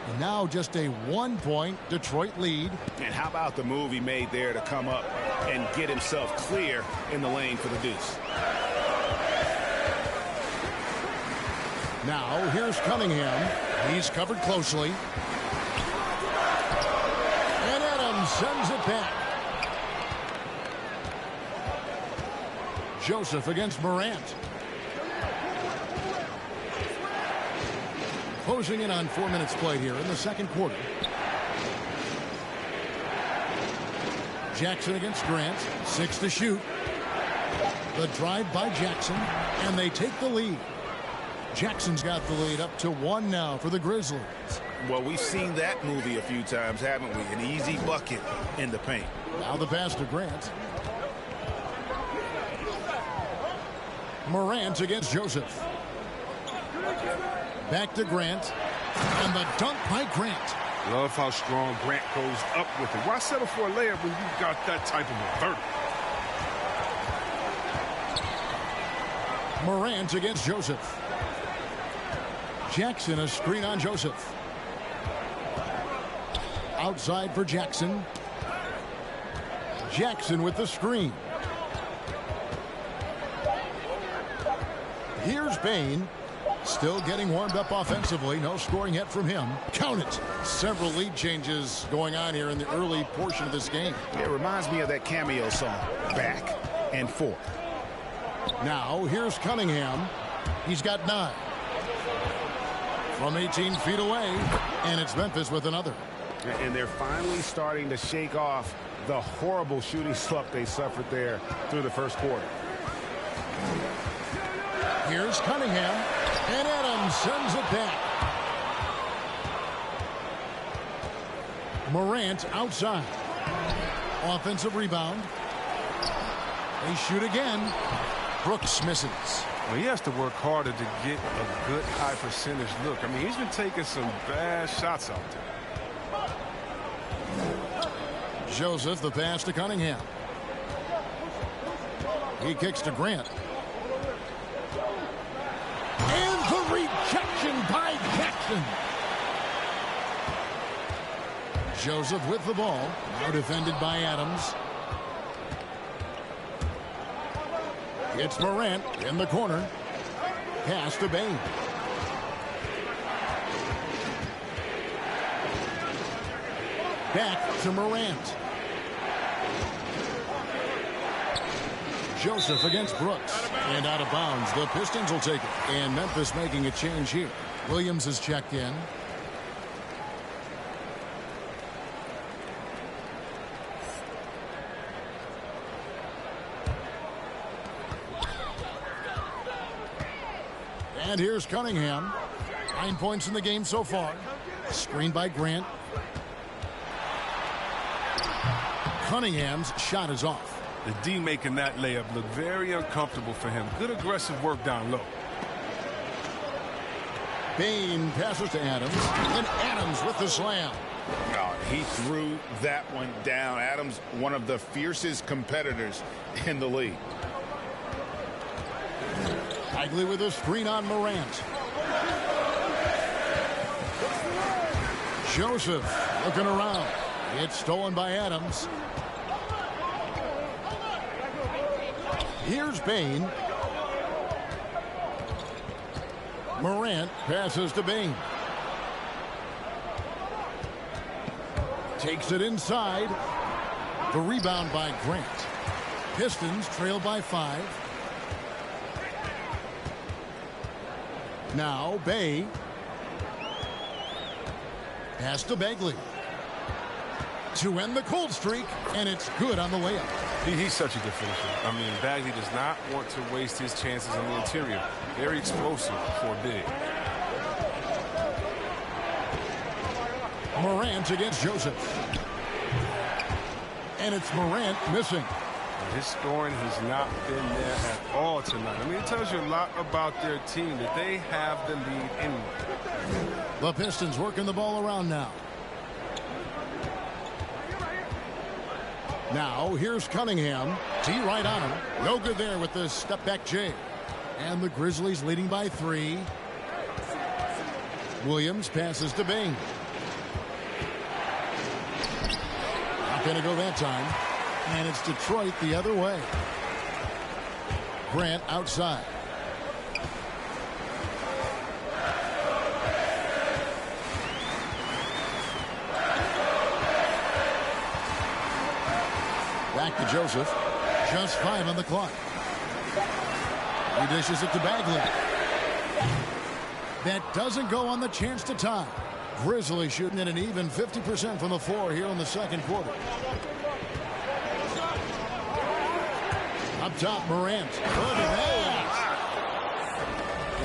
And now just a 1-point Detroit lead. And how about the move he made there to come up and get himself clear in the lane for the deuce? Now here's Cunningham. He's covered closely. And Adams sends it back. Joseph against Morant. Closing in on 4 minutes played here in the second quarter. Jackson against Grant. 6 to shoot. The drive by Jackson, and they take the lead. Jackson's got the lead up to 1 now for the Grizzlies. Well, we've seen that movie a few times, haven't we? An easy bucket in the paint. Now the pass to Grant. Morant against Joseph. Back to Grant. And the dunk by Grant. Love how strong Grant goes up with it. Why settle for a layup when you've got that type of a vertical? Morant against Joseph. Jackson, a screen on Joseph. Outside for Jackson. Jackson with the screen. Here's Bain. Still getting warmed up offensively. No scoring yet from him. Count it. Several lead changes going on here in the early portion of this game. It reminds me of that cameo song, Back and Forth. Now, here's Cunningham. He's got 9. From 18 feet away, and it's Memphis with another. And they're finally starting to shake off the horrible shooting slump they suffered there through the first quarter. Here's Cunningham, and Adams sends it back. Morant outside. Offensive rebound. They shoot again. Brooks misses. Well, he has to work harder to get a good high percentage look. I mean, he's been taking some bad shots out there. Joseph, the pass to Cunningham. He kicks to Grant. And the rejection by Jackson. Joseph with the ball. Now defended by Adams. It's Morant in the corner. Pass to Bain. Back to Morant. Joseph against Brooks. And out of bounds. The Pistons will take it. And Memphis making a change here. Williams is checked in. And here's Cunningham. 9 points in the game so far. Screened by Grant. Cunningham's shot is off. The D making that layup look very uncomfortable for him. Good aggressive work down low. Bain passes to Adams. And Adams with the slam. Oh, he threw that one down. Adams, one of the fiercest competitors in the league. Bagley with a screen on Morant. Joseph looking around. It's stolen by Adams. Here's Bain. Morant passes to Bain. Takes it inside. The rebound by Grant. Pistons trail by 5. Now Bay. Pass to Bagley. To end the cold streak, and it's good on the layup. He's such a good finisher. I mean, Bagley does not want to waste his chances on the interior. Very explosive for big. Morant against Joseph. And it's Morant missing. His scoring has not been there at all tonight. I mean, it tells you a lot about their team that they have the lead anyway. The Pistons working the ball around now. Now, here's Cunningham. T right on him. No good there with the step-back J. And the Grizzlies leading by 3. Williams passes to Bain. Not going to go that time. And it's Detroit the other way. Grant outside. Back to Joseph. Just 5 on the clock. He dishes it to Bagley. That doesn't go on the chance to tie. Grizzlies shooting at an even 50% from the floor here in the second quarter. Up top, Morant. Look at that.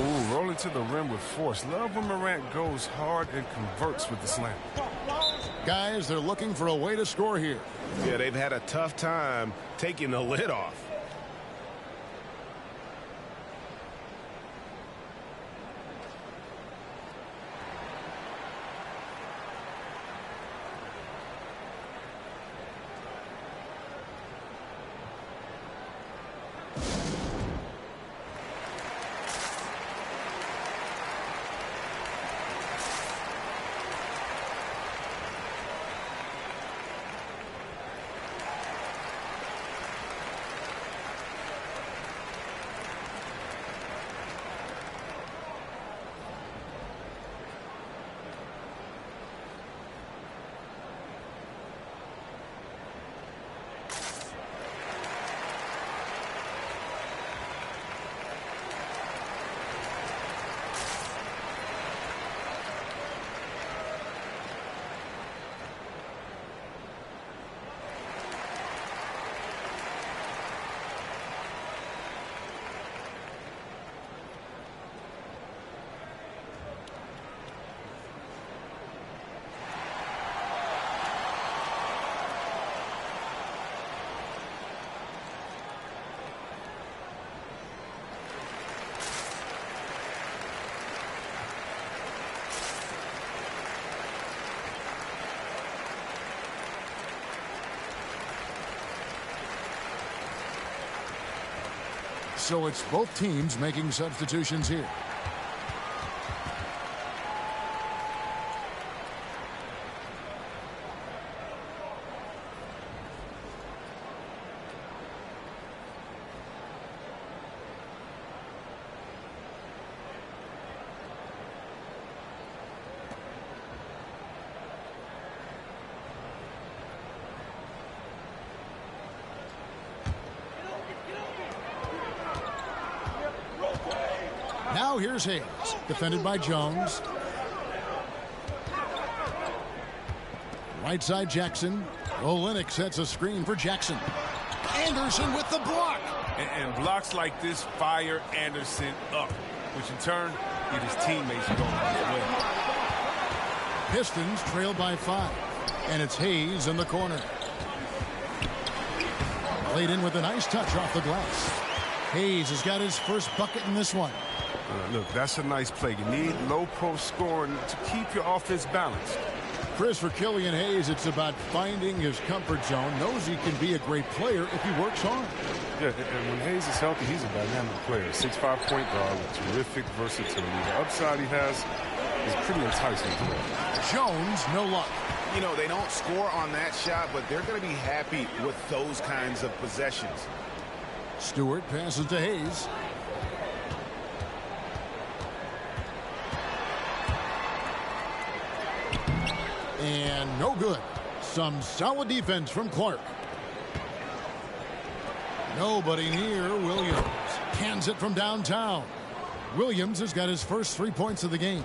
Ooh, rolling to the rim with force. Love when Morant goes hard and converts with the slam. Guys, they're looking for a way to score here. Yeah, they've had a tough time taking the lid off. So it's both teams making substitutions here. Now here's Hayes, defended by Jones. Right side Jackson. Olenek sets a screen for Jackson. Anderson with the block. And blocks like this fire Anderson up, which in turn get his teammates going as well. Pistons trail by 5. And it's Hayes in the corner. Laid in with a nice touch off the glass. Hayes has got his first bucket in this one. Look, that's a nice play. You need low post scoring to keep your offense balanced. Chris, for Killian Hayes, it's about finding his comfort zone. Knows he can be a great player if he works hard. Yeah, and when Hayes is healthy, he's a dynamic player. 6'5" point guard with terrific versatility. The upside he has is pretty enticing to him. Jones, no luck. You know, they don't score on that shot, but they're going to be happy with those kinds of possessions. Stewart passes to Hayes. And no good. Some solid defense from Clark. Nobody near Williams. Cans it from downtown. Williams has got his first 3 points of the game.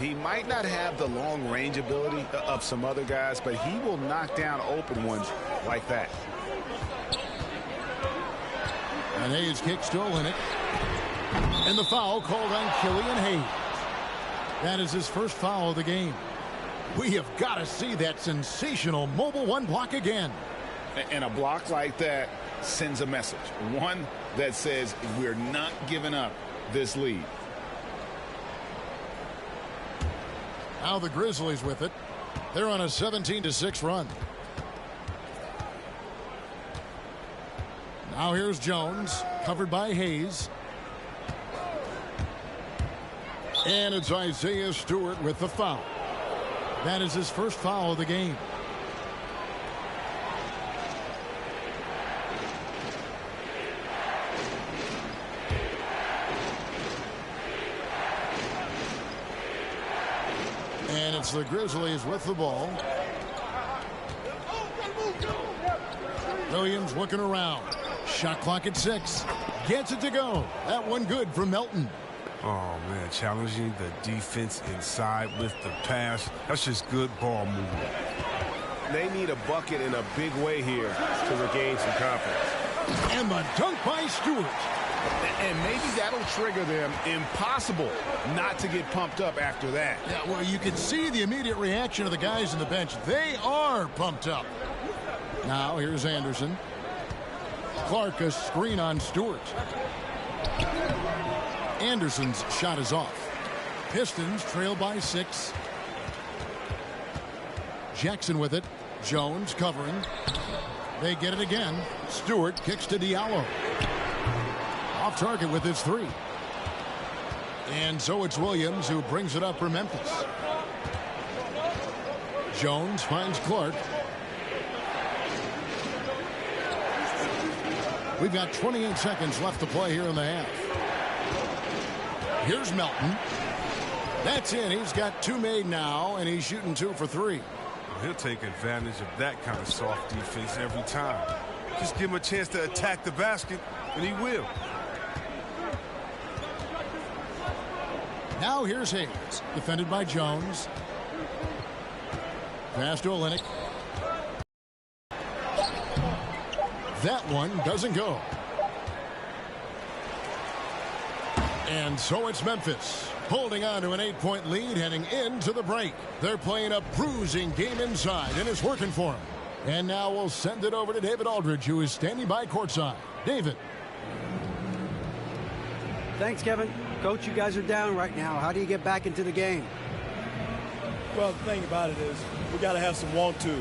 He might not have the long range ability of some other guys, but he will knock down open ones like that. And Hayes kicks to Olenek. And the foul called on Killian Hayes. That is his first foul of the game. We have got to see that sensational mobile one block again. And a block like that sends a message. One that says we're not giving up this lead. Now the Grizzlies with it. They're on a 17-6 run. Now here's Jones, covered by Hayes. And it's Isaiah Stewart with the foul. That is his first foul of the game. And it's the Grizzlies with the ball. Williams looking around. Shot clock at 6. Gets it to go. That one good from Melton. Oh, man, challenging the defense inside with the pass. That's just good ball movement. They need a bucket in a big way here to regain some confidence. And the dunk by Stewart. And maybe that'll trigger them. Impossible not to get pumped up after that. Yeah, well, you can see the immediate reaction of the guys on the bench. They are pumped up. Now, here's Anderson. Clark, a screen on Stewart. Anderson's shot is off. Pistons trail by 6. Jackson with it. Jones covering. They get it again. Stewart kicks to Diallo. Off target with his 3. And so it's Williams who brings it up for Memphis. Jones finds Clark. We've got 28 seconds left to play here in the half. Here's Melton. That's in. He's got 2 made now, and he's shooting 2 for 3. He'll take advantage of that kind of soft defense every time. Just give him a chance to attack the basket, and he will. Now here's Hayes, defended by Jones. Pass to Olynyk. That one doesn't go. And so it's Memphis, holding on to an 8-point lead heading into the break. They're playing a bruising game inside, and it's working for them. And now we'll send it over to David Aldridge, who is standing by courtside. David. Thanks, Kevin. Coach, you guys are down right now. How do you get back into the game? Well, the thing about it is we got to have some want-to,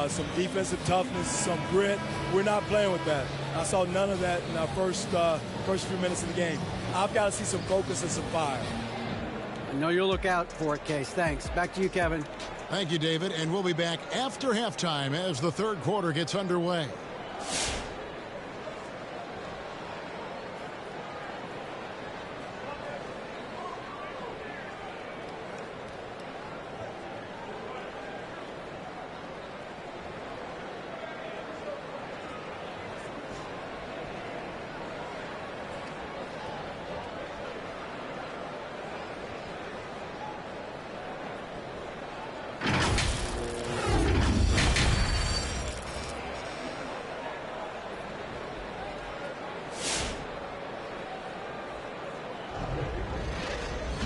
some defensive toughness, some grit. We're not playing with that. I saw none of that in our first few minutes of the game. I've got to see some focus and some fire. I know you'll look out for it, Case. Thanks. Back to you, Kevin. Thank you, David. And we'll be back after halftime as the third quarter gets underway.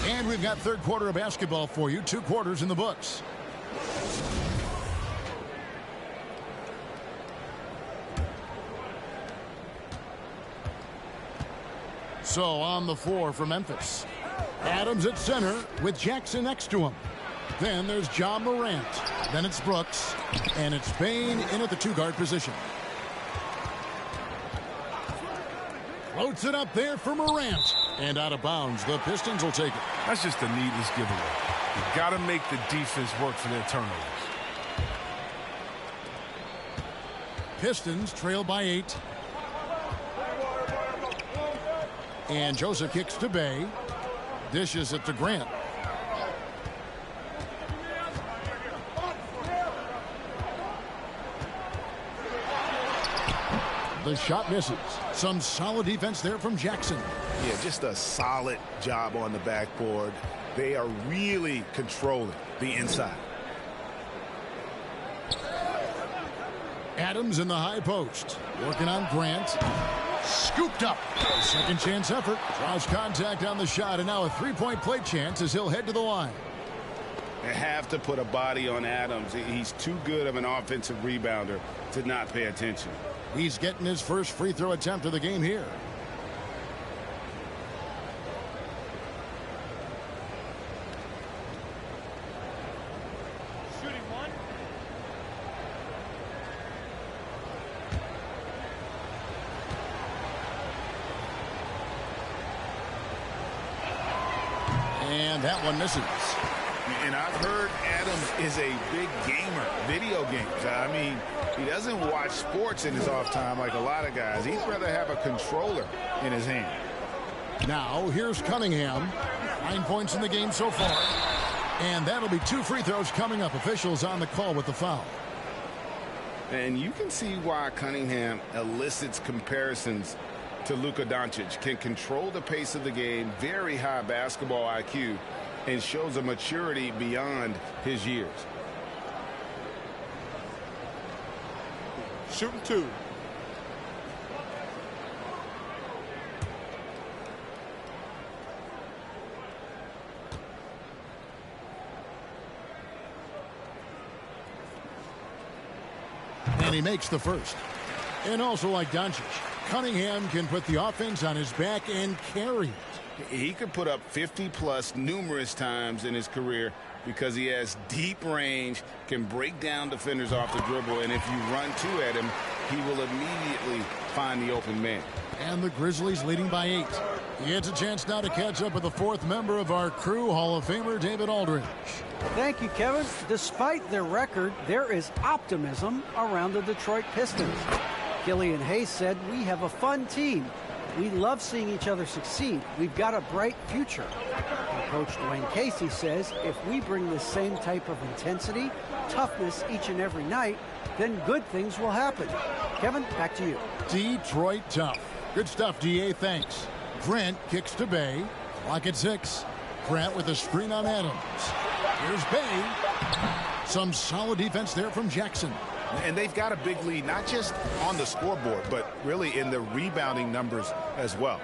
And we've got third quarter of basketball for you. 2 quarters in the books. So on the floor for Memphis. Adams at center with Jackson next to him. Then there's John Morant. Then it's Brooks. And it's Bain in at the 2-guard position. Floats it up there for Morant. And out of bounds. The Pistons will take it. That's just a needless giveaway. You got to make the defense work for their turnovers. Pistons trail by 8. And Joseph kicks to Bay. Dishes it to Grant. The shot misses. Some solid defense there from Jackson. Yeah, just a solid job on the backboard. They are really controlling the inside. Adams in the high post. Working on Grant. Scooped up. Second chance effort. Draws contact on the shot, and now a 3-point play chance as he'll head to the line. They have to put a body on Adams. He's too good of an offensive rebounder to not pay attention. He's getting his first free throw attempt of the game here. Shooting one. And that one misses. And I've heard Adams is a big gamer, video games. I mean, he doesn't watch sports in his off time like a lot of guys. He'd rather have a controller in his hand. Now, here's Cunningham. 9 points in the game so far. And that'll be 2 free throws coming up. Officials on the call with the foul. And you can see why Cunningham elicits comparisons to Luka Doncic. Can control the pace of the game, very high basketball IQ, and shows a maturity beyond his years. Shooting 2. And he makes the first. And also like Doncic, Cunningham can put the offense on his back and carry it. He could put up 50-plus numerous times in his career because he has deep range, can break down defenders off the dribble, and if you run two at him, he will immediately find the open man. And the Grizzlies leading by 8. He gets a chance now to catch up with the 4th member of our crew, Hall of Famer David Aldridge. Thank you, Kevin. Despite their record, there is optimism around the Detroit Pistons. Killian Hayes said, "We have a fun team. We love seeing each other succeed. We've got a bright future." And Coach Dwayne Casey says, if we bring the same type of intensity, toughness each and every night, then good things will happen. Kevin, back to you. Detroit tough. Good stuff, DA. Thanks. Grant kicks to Bay. Clock at 6. Grant with a screen on Adams. Here's Bay. Some solid defense there from Jackson. And they've got a big lead, not just on the scoreboard, but really in the rebounding numbers as well.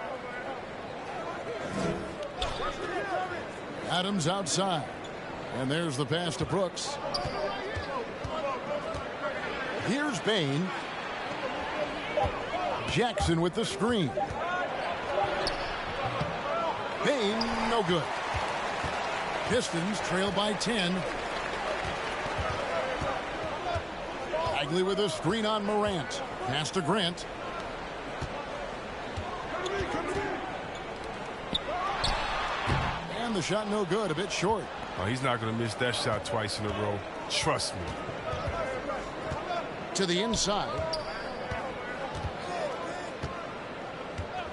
Adams outside. And there's the pass to Brooks. Here's Bain. Jackson with the screen. Bain, no good. Pistons trail by 10. Bagley with a screen on Morant. Pass to Grant. And the shot no good, a bit short. Oh, he's not going to miss that shot twice in a row. Trust me. To the inside.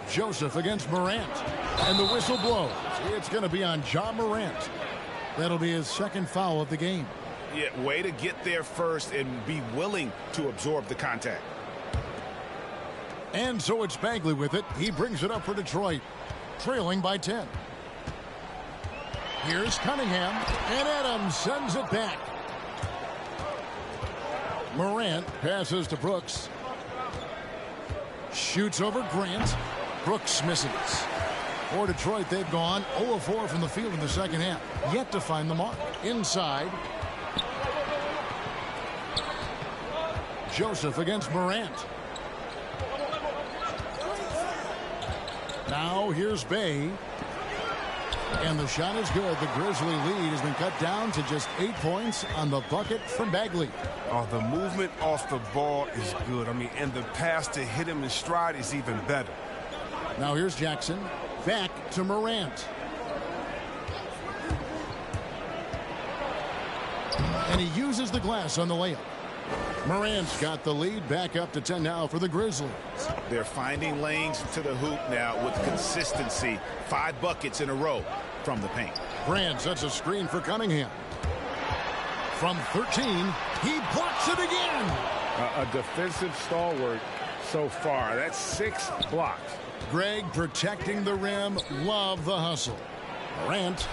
Joseph against Morant. And the whistle blows. It's going to be on Ja Morant. That'll be his 2nd foul of the game. Yeah, way to get there first and be willing to absorb the contact. And so it's Bagley with it. He brings it up for Detroit, trailing by 10. Here's Cunningham, and Adams sends it back. Morant passes to Brooks. Shoots over Grant. Brooks misses. For Detroit, they've gone 0 of 4 from the field in the 2nd half. Yet to find the mark. Inside. Joseph against Morant. Now here's Bay. And the shot is good. The Grizzly lead has been cut down to just 8 points on the bucket from Bagley. Oh, the movement off the ball is good. I mean, and the pass to hit him in stride is even better. Now here's Jackson. Back to Morant. And he uses the glass on the layup. Morant's got the lead, back up to 10 now for the Grizzlies. They're finding lanes to the hoop now with consistency. 5 buckets in a row from the paint. Grant sets a screen for Cunningham. From 13, he blocks it again. A defensive stalwart so far. That's 6 blocks. Greg protecting the rim. Love the hustle. Morant,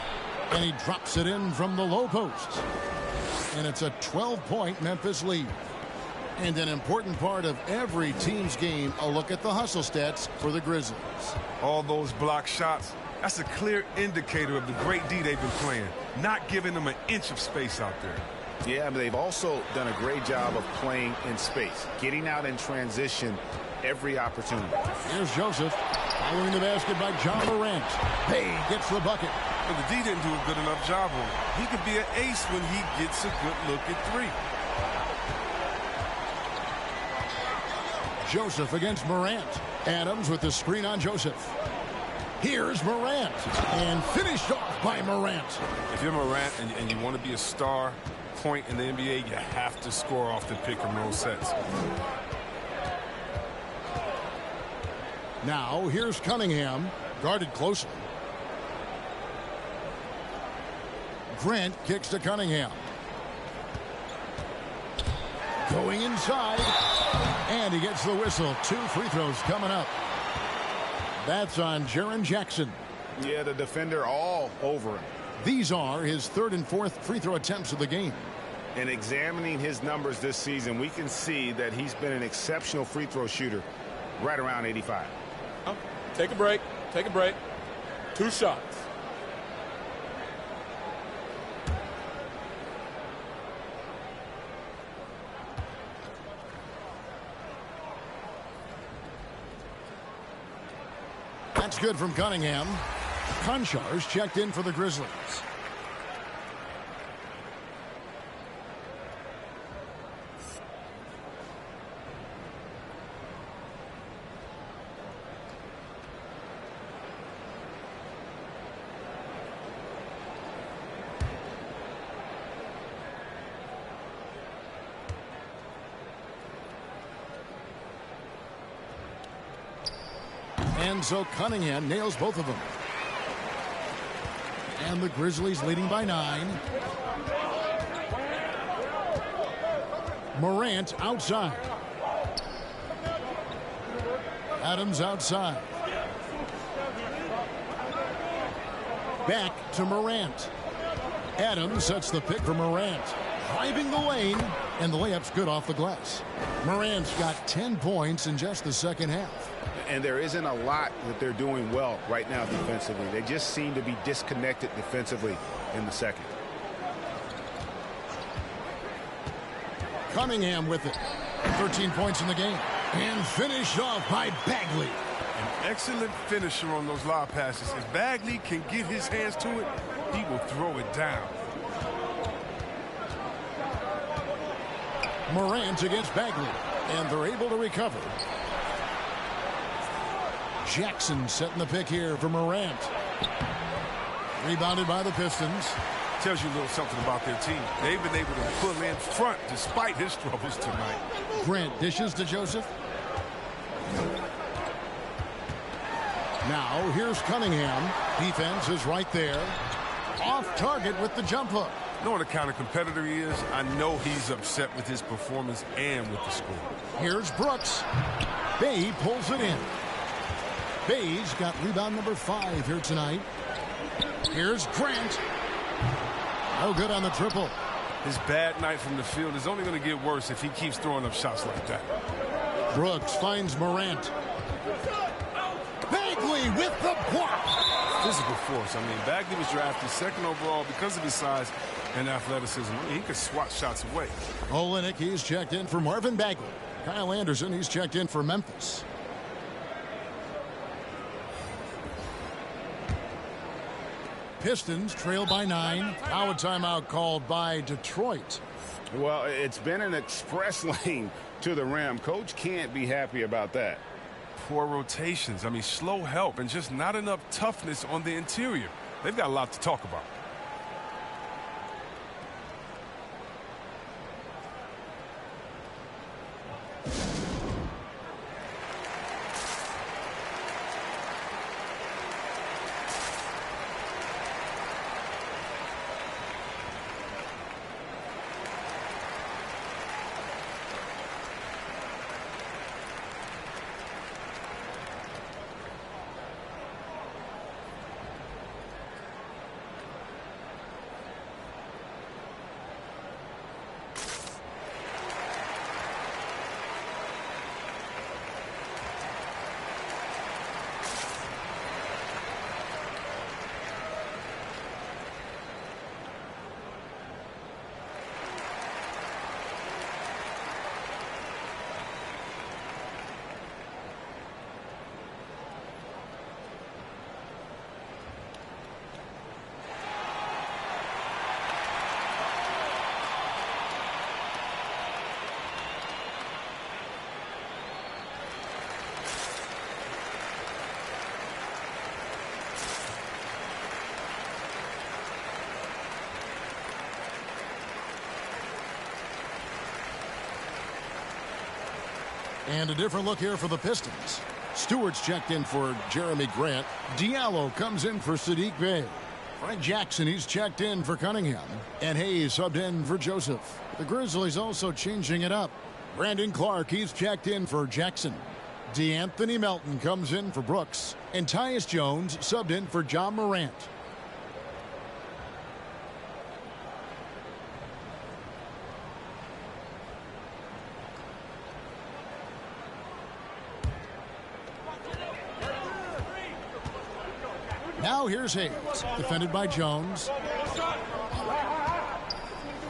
and he drops it in from the low post. And it's a 12-point Memphis lead. And an important part of every team's game, a look at the hustle stats for the Grizzlies. All those block shots, that's a clear indicator of the great D they've been playing, not giving them an inch of space out there. Yeah, but they've also done a great job of playing in space, getting out in transition every opportunity. Here's Joseph following the basket by Ja Morant. Hey, gets the bucket. But the D didn't do a good enough job on it. He could be an ace when he gets a good look at 3. Joseph against Morant. Adams with the screen on Joseph. Here's Morant. And finished off by Morant. If you're Morant and you want to be a star point in the NBA, you have to score off the pick and roll sets. Now here's Cunningham, guarded closely. Grant kicks to Cunningham. Going inside. And he gets the whistle. 2 free throws coming up. That's on Jaron Jackson. Yeah, the defender all over him. These are his 3rd and 4th free throw attempts of the game. And examining his numbers this season, we can see that he's been an exceptional free throw shooter, right around 85. Take a break. Take a break. 2 shots. That's good from Cunningham. Konchar's checked in for the Grizzlies. And so Cunningham nails both of them. And the Grizzlies leading by 9. Morant outside. Adams outside. Back to Morant. Adams sets the pick for Morant. Driving the lane, and the layup's good off the glass. Morant's got 10 points in just the second half. And there isn't a lot that they're doing well right now defensively. They just seem to be disconnected defensively in the second. Cunningham with it. 13 points in the game. And finished off by Bagley. An excellent finisher on those lob passes. If Bagley can get his hands to it, he will throw it down. Morant against Bagley. And they're able to recover. Jackson setting the pick here for Morant. Rebounded by the Pistons. Tells you a little something about their team. They've been able to pull in front despite his troubles tonight. Grant dishes to Joseph. Now here's Cunningham. Defense is right there. Off target with the jump hook. Knowing the kind of competitor he is, I know he's upset with his performance and with the score. Here's Brooks. Bay pulls it in. Bay's got rebound number 5 here tonight. Here's Grant. No good on the triple. His bad night from the field is only going to get worse if he keeps throwing up shots like that. Brooks finds Morant. Bagley with the block. Physical force. I mean, Bagley was drafted 2nd overall because of his size and athleticism. I mean, he could swat shots away. Olenek, he's checked in for Marvin Bagley. Kyle Anderson, he's checked in for Memphis. Pistons trail by 9. Now a timeout called by Detroit. Well, it's been an express lane to the rim. Coach can't be happy about that. Poor rotations. I mean, slow help and just not enough toughness on the interior. They've got a lot to talk about. And a different look here for the Pistons. Stewart's checked in for Jeremy Grant. Diallo comes in for Sadiq Bey. Frank Jackson, he's checked in for Cunningham. And Hayes subbed in for Joseph. The Grizzlies also changing it up. Brandon Clark, he's checked in for Jackson. DeAnthony Melton comes in for Brooks. And Tyus Jones subbed in for John Morant. Now here's Hayes, defended by Jones.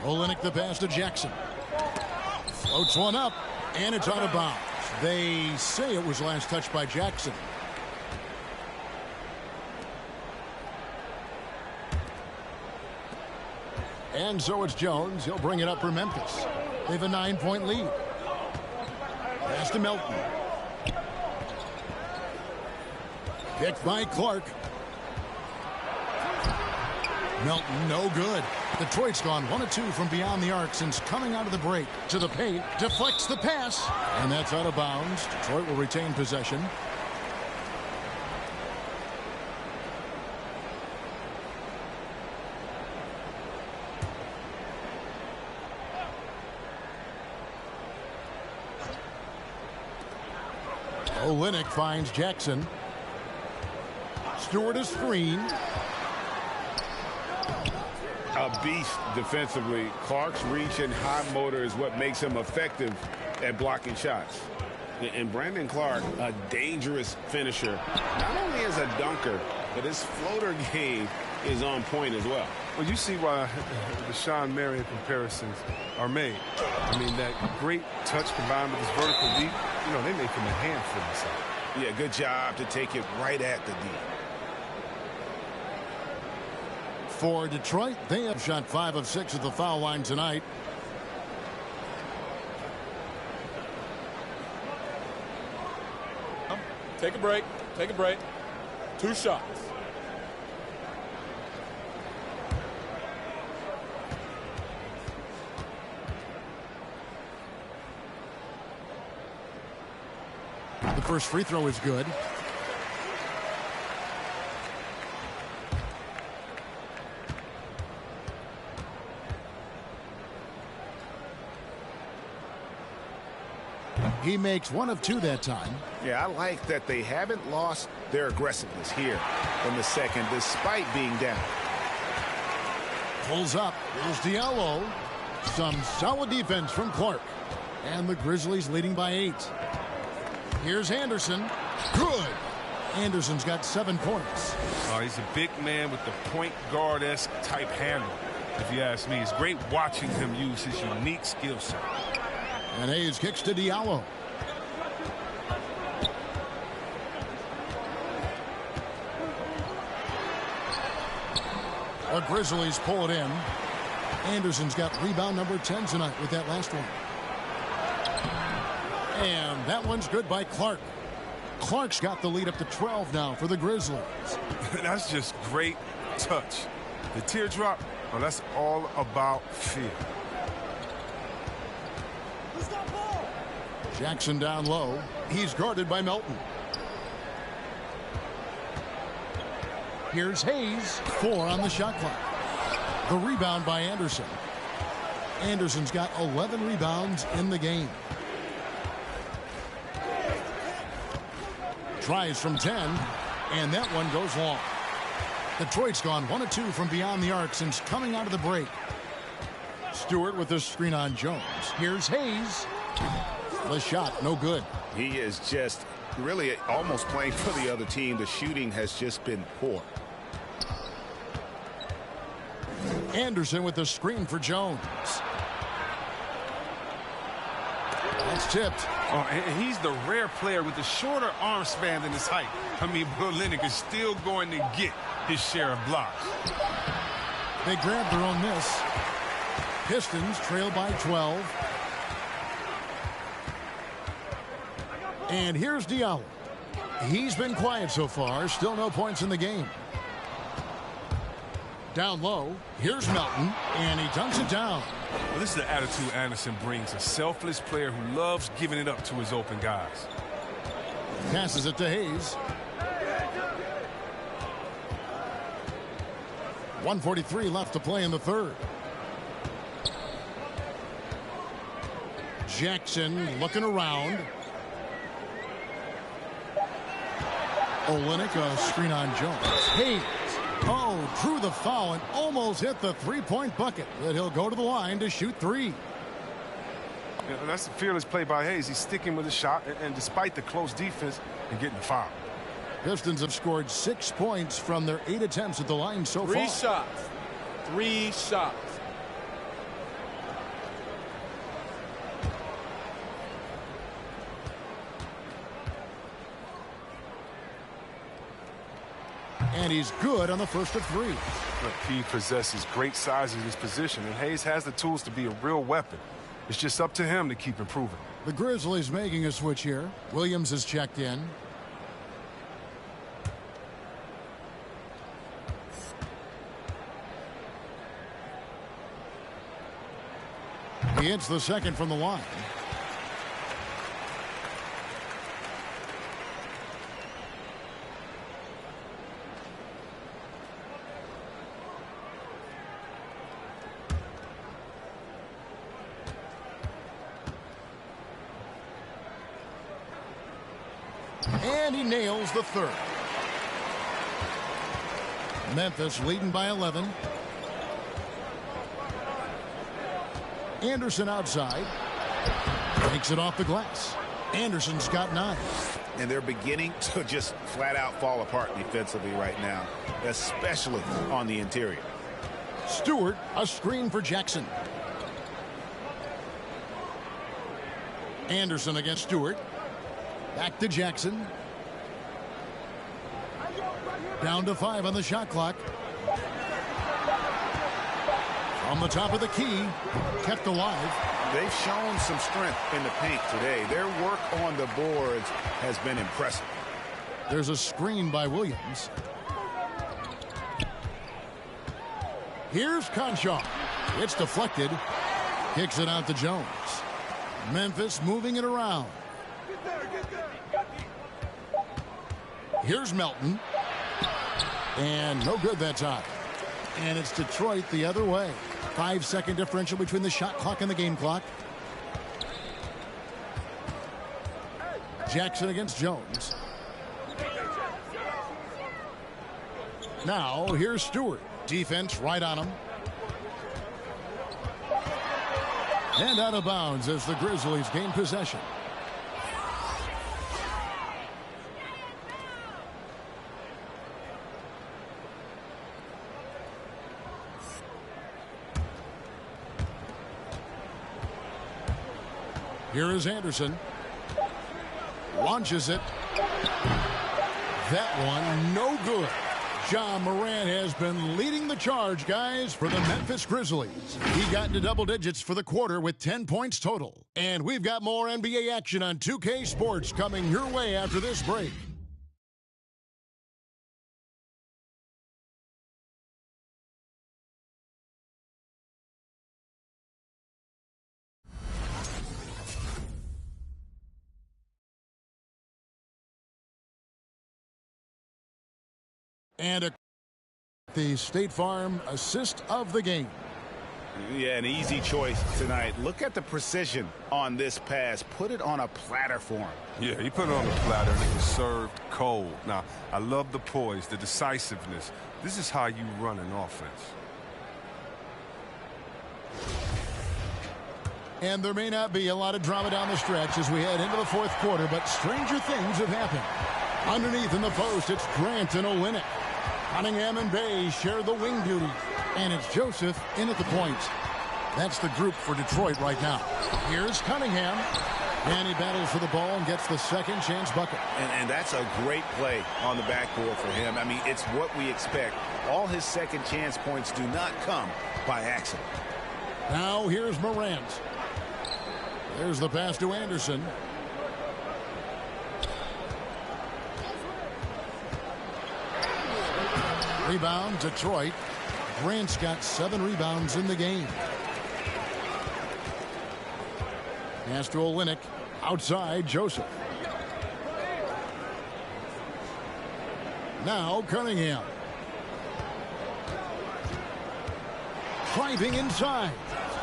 Olenek the pass to Jackson. Floats one up, and it's out of bounds. They say it was last touched by Jackson. And so it's Jones. He'll bring it up for Memphis. They have a 9-point lead. Pass to Melton. Picked by Clark. Melton, no good. Detroit's gone 1 of 2 from beyond the arc since coming out of the break. To the paint, deflects the pass, and that's out of bounds. Detroit will retain possession. Olynyk finds Jackson. Stewart a screen. A beast defensively. Clark's reach and high motor is what makes him effective at blocking shots. And Brandon Clark, a dangerous finisher, not only as a dunker, but his floater game is on point as well. Well, you see why the Sean Marion comparisons are made. I mean, that great touch combined with his vertical leap, you know, they make him a handful inside. Yeah, good job to take it right at the D. For Detroit, they have shot 5 of 6 at the foul line tonight. Take a break. Take a break. 2 shots. The first free throw is good. He makes 1 of 2 that time. Yeah, I like that they haven't lost their aggressiveness here in the second, despite being down. Pulls up. Here's Diallo. Some solid defense from Clark. And the Grizzlies leading by 8. Here's Anderson. Good. Anderson's got 7 points. Oh, he's a big man with the point guard-esque type handle. If you ask me, it's great watching him use his unique skill set. And Hayes kicks to Diallo. The Grizzlies pull it in. Anderson's got rebound number 10 tonight with that last one. And that one's good by Clark. Clark's got the lead up to 12 now for the Grizzlies. That's just great touch. The teardrop, well, that's all about feel. Jackson down low. He's guarded by Melton. Here's Hayes. 4 on the shot clock. The rebound by Anderson. Anderson's got 11 rebounds in the game. Tries from 10, and that one goes long. Detroit's gone 1 of 2 from beyond the arc since coming out of the break. Stewart with the screen on Jones. Here's Hayes. The shot, no good. He is just really almost playing for the other team. The shooting has just been poor. Anderson with the screen for Jones. That's tipped. Oh, and he's the rare player with the shorter arm span than his height. I mean, Olynyk is still going to get his share of blocks. They grab their own miss. Pistons trail by 12. And here's Diallo. He's been quiet so far. Still no points in the game. Down low. Here's Melton. And he dunks it down. Well, this is the attitude Anderson brings. A selfless player who loves giving it up to his open guys. Passes it to Hayes. 1:43 left to play in the third. Jackson looking around. Olynyk, a screen on Jones. Hayes. Oh, drew the foul and almost hit the three-point bucket. But he'll go to the line to shoot 3. Yeah, that's a fearless play by Hayes. He's sticking with the shot, and despite the close defense, and getting the foul. Pistons have scored 6 points from their 8 attempts at the line so far. 3 shots. 3 shots. And he's good on the first of three. Look, he possesses great size in his position, and Hayes has the tools to be a real weapon. It's just up to him to keep improving. The Grizzlies making a switch here. Williams has checked in. He hits the second from the line. And he nails the third. Memphis leading by 11. Anderson outside. Takes it off the glass. Anderson's got 9. And they're beginning to just flat out fall apart defensively right now, especially on the interior. Stewart, a screen for Jackson. Anderson against Stewart. Back to Jackson. Down to 5 on the shot clock. From the top of the key, kept alive. They've shown some strength in the paint today. Their work on the boards has been impressive. There's a screen by Williams. Here's Conchar. It's deflected. Kicks it out to Jones. Memphis moving it around. Here's Melton. And no good that time. And it's Detroit the other way. 5-second differential between the shot clock and the game clock. Jackson against Jones. Now here's Stewart. Defense right on him. And out of bounds as the Grizzlies gain possession. Here is Anderson. Launches it. That one no good. Ja Morant has been leading the charge, guys, for the Memphis Grizzlies. He got into double digits for the quarter with 10 points total. And we've got more NBA action on 2K Sports coming your way after this break. And the State Farm assist of the game. Yeah, an easy choice tonight. Look at the precision on this pass. Put it on a platter for him. Yeah, he put it on the platter and it was served cold. Now, I love the poise, the decisiveness. This is how you run an offense. And there may not be a lot of drama down the stretch as we head into the fourth quarter, but stranger things have happened. Underneath in the post, it's Grant and Olynyk. Cunningham and Bay share the wing duty. And it's Joseph in at the point. That's the group for Detroit right now. Here's Cunningham. And he battles for the ball and gets the second chance bucket. And that's a great play on the backboard for him. I mean, it's what we expect. All his second chance points do not come by accident. Now here's Morant. There's the pass to Anderson. Rebound, Detroit. Grant's got 7 rebounds in the game. Pass to Olynyk. Outside, Joseph. Now Cunningham. Driving inside.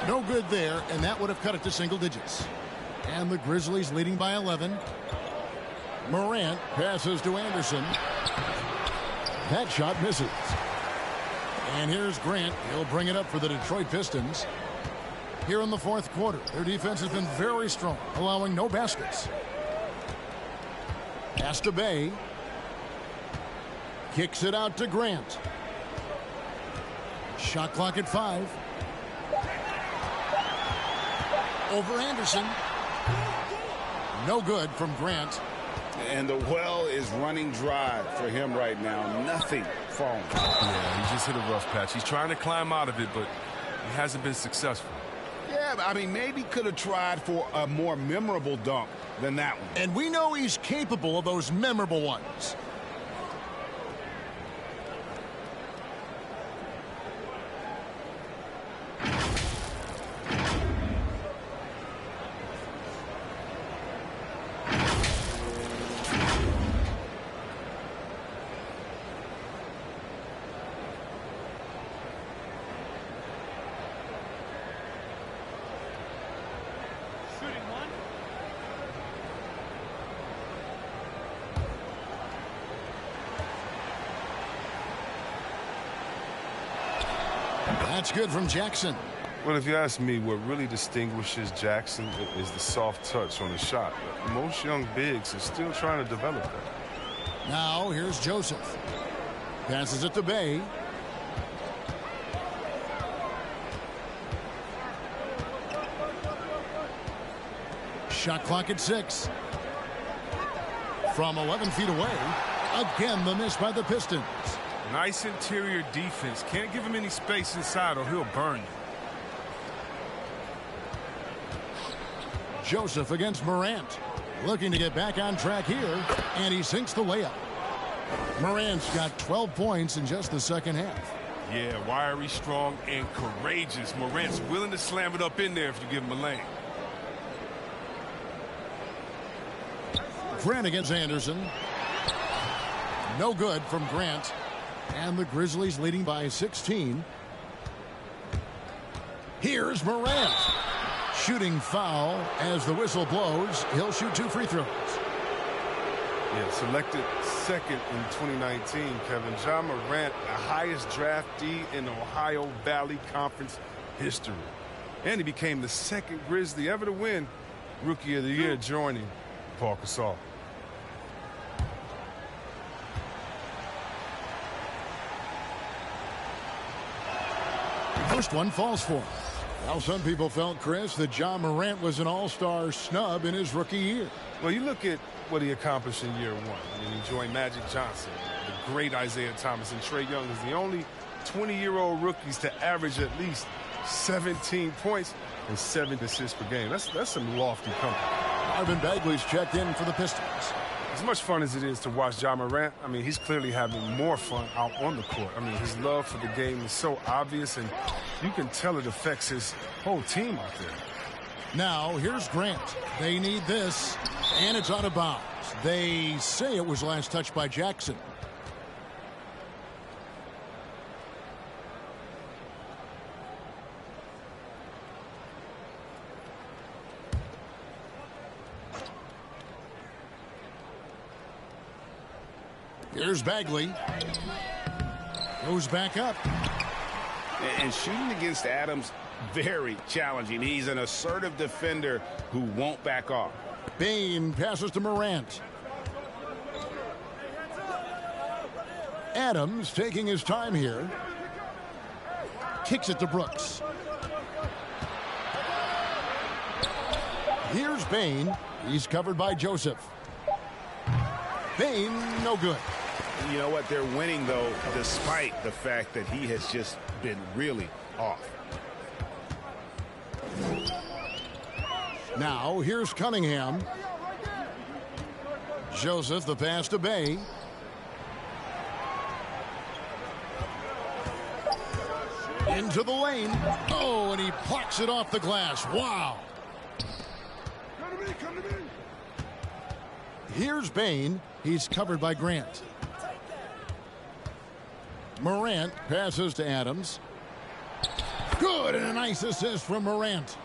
No good there, and that would have cut it to single digits. And the Grizzlies leading by 11. Morant passes to Anderson. That shot misses. And here's Grant. He'll bring it up for the Detroit Pistons. Here in the fourth quarter, their defense has been very strong, allowing no baskets. Pass to Bay. Kicks it out to Grant. Shot clock at 5. Over Anderson. No good from Grant. And the well is running dry for him right now. Nothing falling. Yeah, he just hit a rough patch. He's trying to climb out of it, but he hasn't been successful. Yeah, I mean, maybe could have tried for a more memorable dunk than that one. And we know he's capable of those memorable ones. That's good from Jackson. Well, if you ask me, what really distinguishes Jackson is the soft touch on the shot. Most young bigs are still trying to develop that. Now, here's Joseph. Passes it to Bay. Shot clock at 6. From 11 feet away. Again, the miss by the Pistons. Nice interior defense. Can't give him any space inside or he'll burn you. Joseph against Morant. Looking to get back on track here. And he sinks the layup. Morant's got 12 points in just the second half. Yeah, wiry, strong, and courageous. Morant's willing to slam it up in there if you give him a lane. Grant against Anderson. No good from Grant. And the Grizzlies leading by 16. Here's Morant. Shooting foul as the whistle blows. He'll shoot 2 free throws. Yeah, selected second in 2019, Kevin. Ja Morant, the highest draftee in Ohio Valley Conference history. And he became the second Grizzly ever to win Rookie of the Year, joining Paul Gasol. First one falls for him. Well, some people felt, Chris, that Ja Morant was an all-star snub in his rookie year. Well, you look at what he accomplished in year 1. I mean, he joined Magic Johnson, the great Isaiah Thomas, and Trae Young is the only 20-year-old rookies to average at least 17 points and 7 assists per game. That's some lofty company. Marvin Bagley's checked in for the Pistons. As much fun as it is to watch Ja Morant, I mean, he's clearly having more fun out on the court. I mean, his love for the game is so obvious, and you can tell it affects his whole team out there. Now, here's Grant. They need this, and it's out of bounds. They say it was last touched by Jackson. Here's Bagley. Goes back up. And shooting against Adams, very challenging. He's an assertive defender who won't back off. Bain passes to Morant. Adams taking his time here. Kicks it to Brooks. Here's Bain. He's covered by Joseph. Bain, no good. You know what? They're winning, though, despite the fact that he has just been really off. Now, here's Cunningham. Joseph, the pass to Bay. Into the lane. Oh, and he plucks it off the glass. Wow. Come to me. Here's Bain. He's covered by Grant. Morant passes to Adams. Good, and a nice assist from Morant.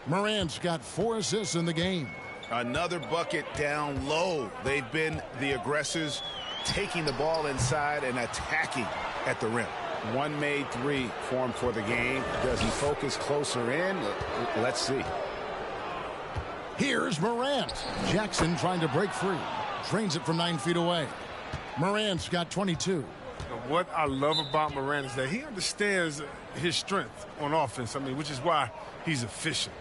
Morant's got 4 assists in the game. Another bucket down low. They've been the aggressors, taking the ball inside and attacking at the rim. One made 3 for him for the game. Does he focus closer in? Let's see. Here's Morant. Jackson trying to break free. Drains it from 9 feet away. Morant's got 22. What I love about Morant is that he understands his strength on offense. I mean, which is why he's efficient.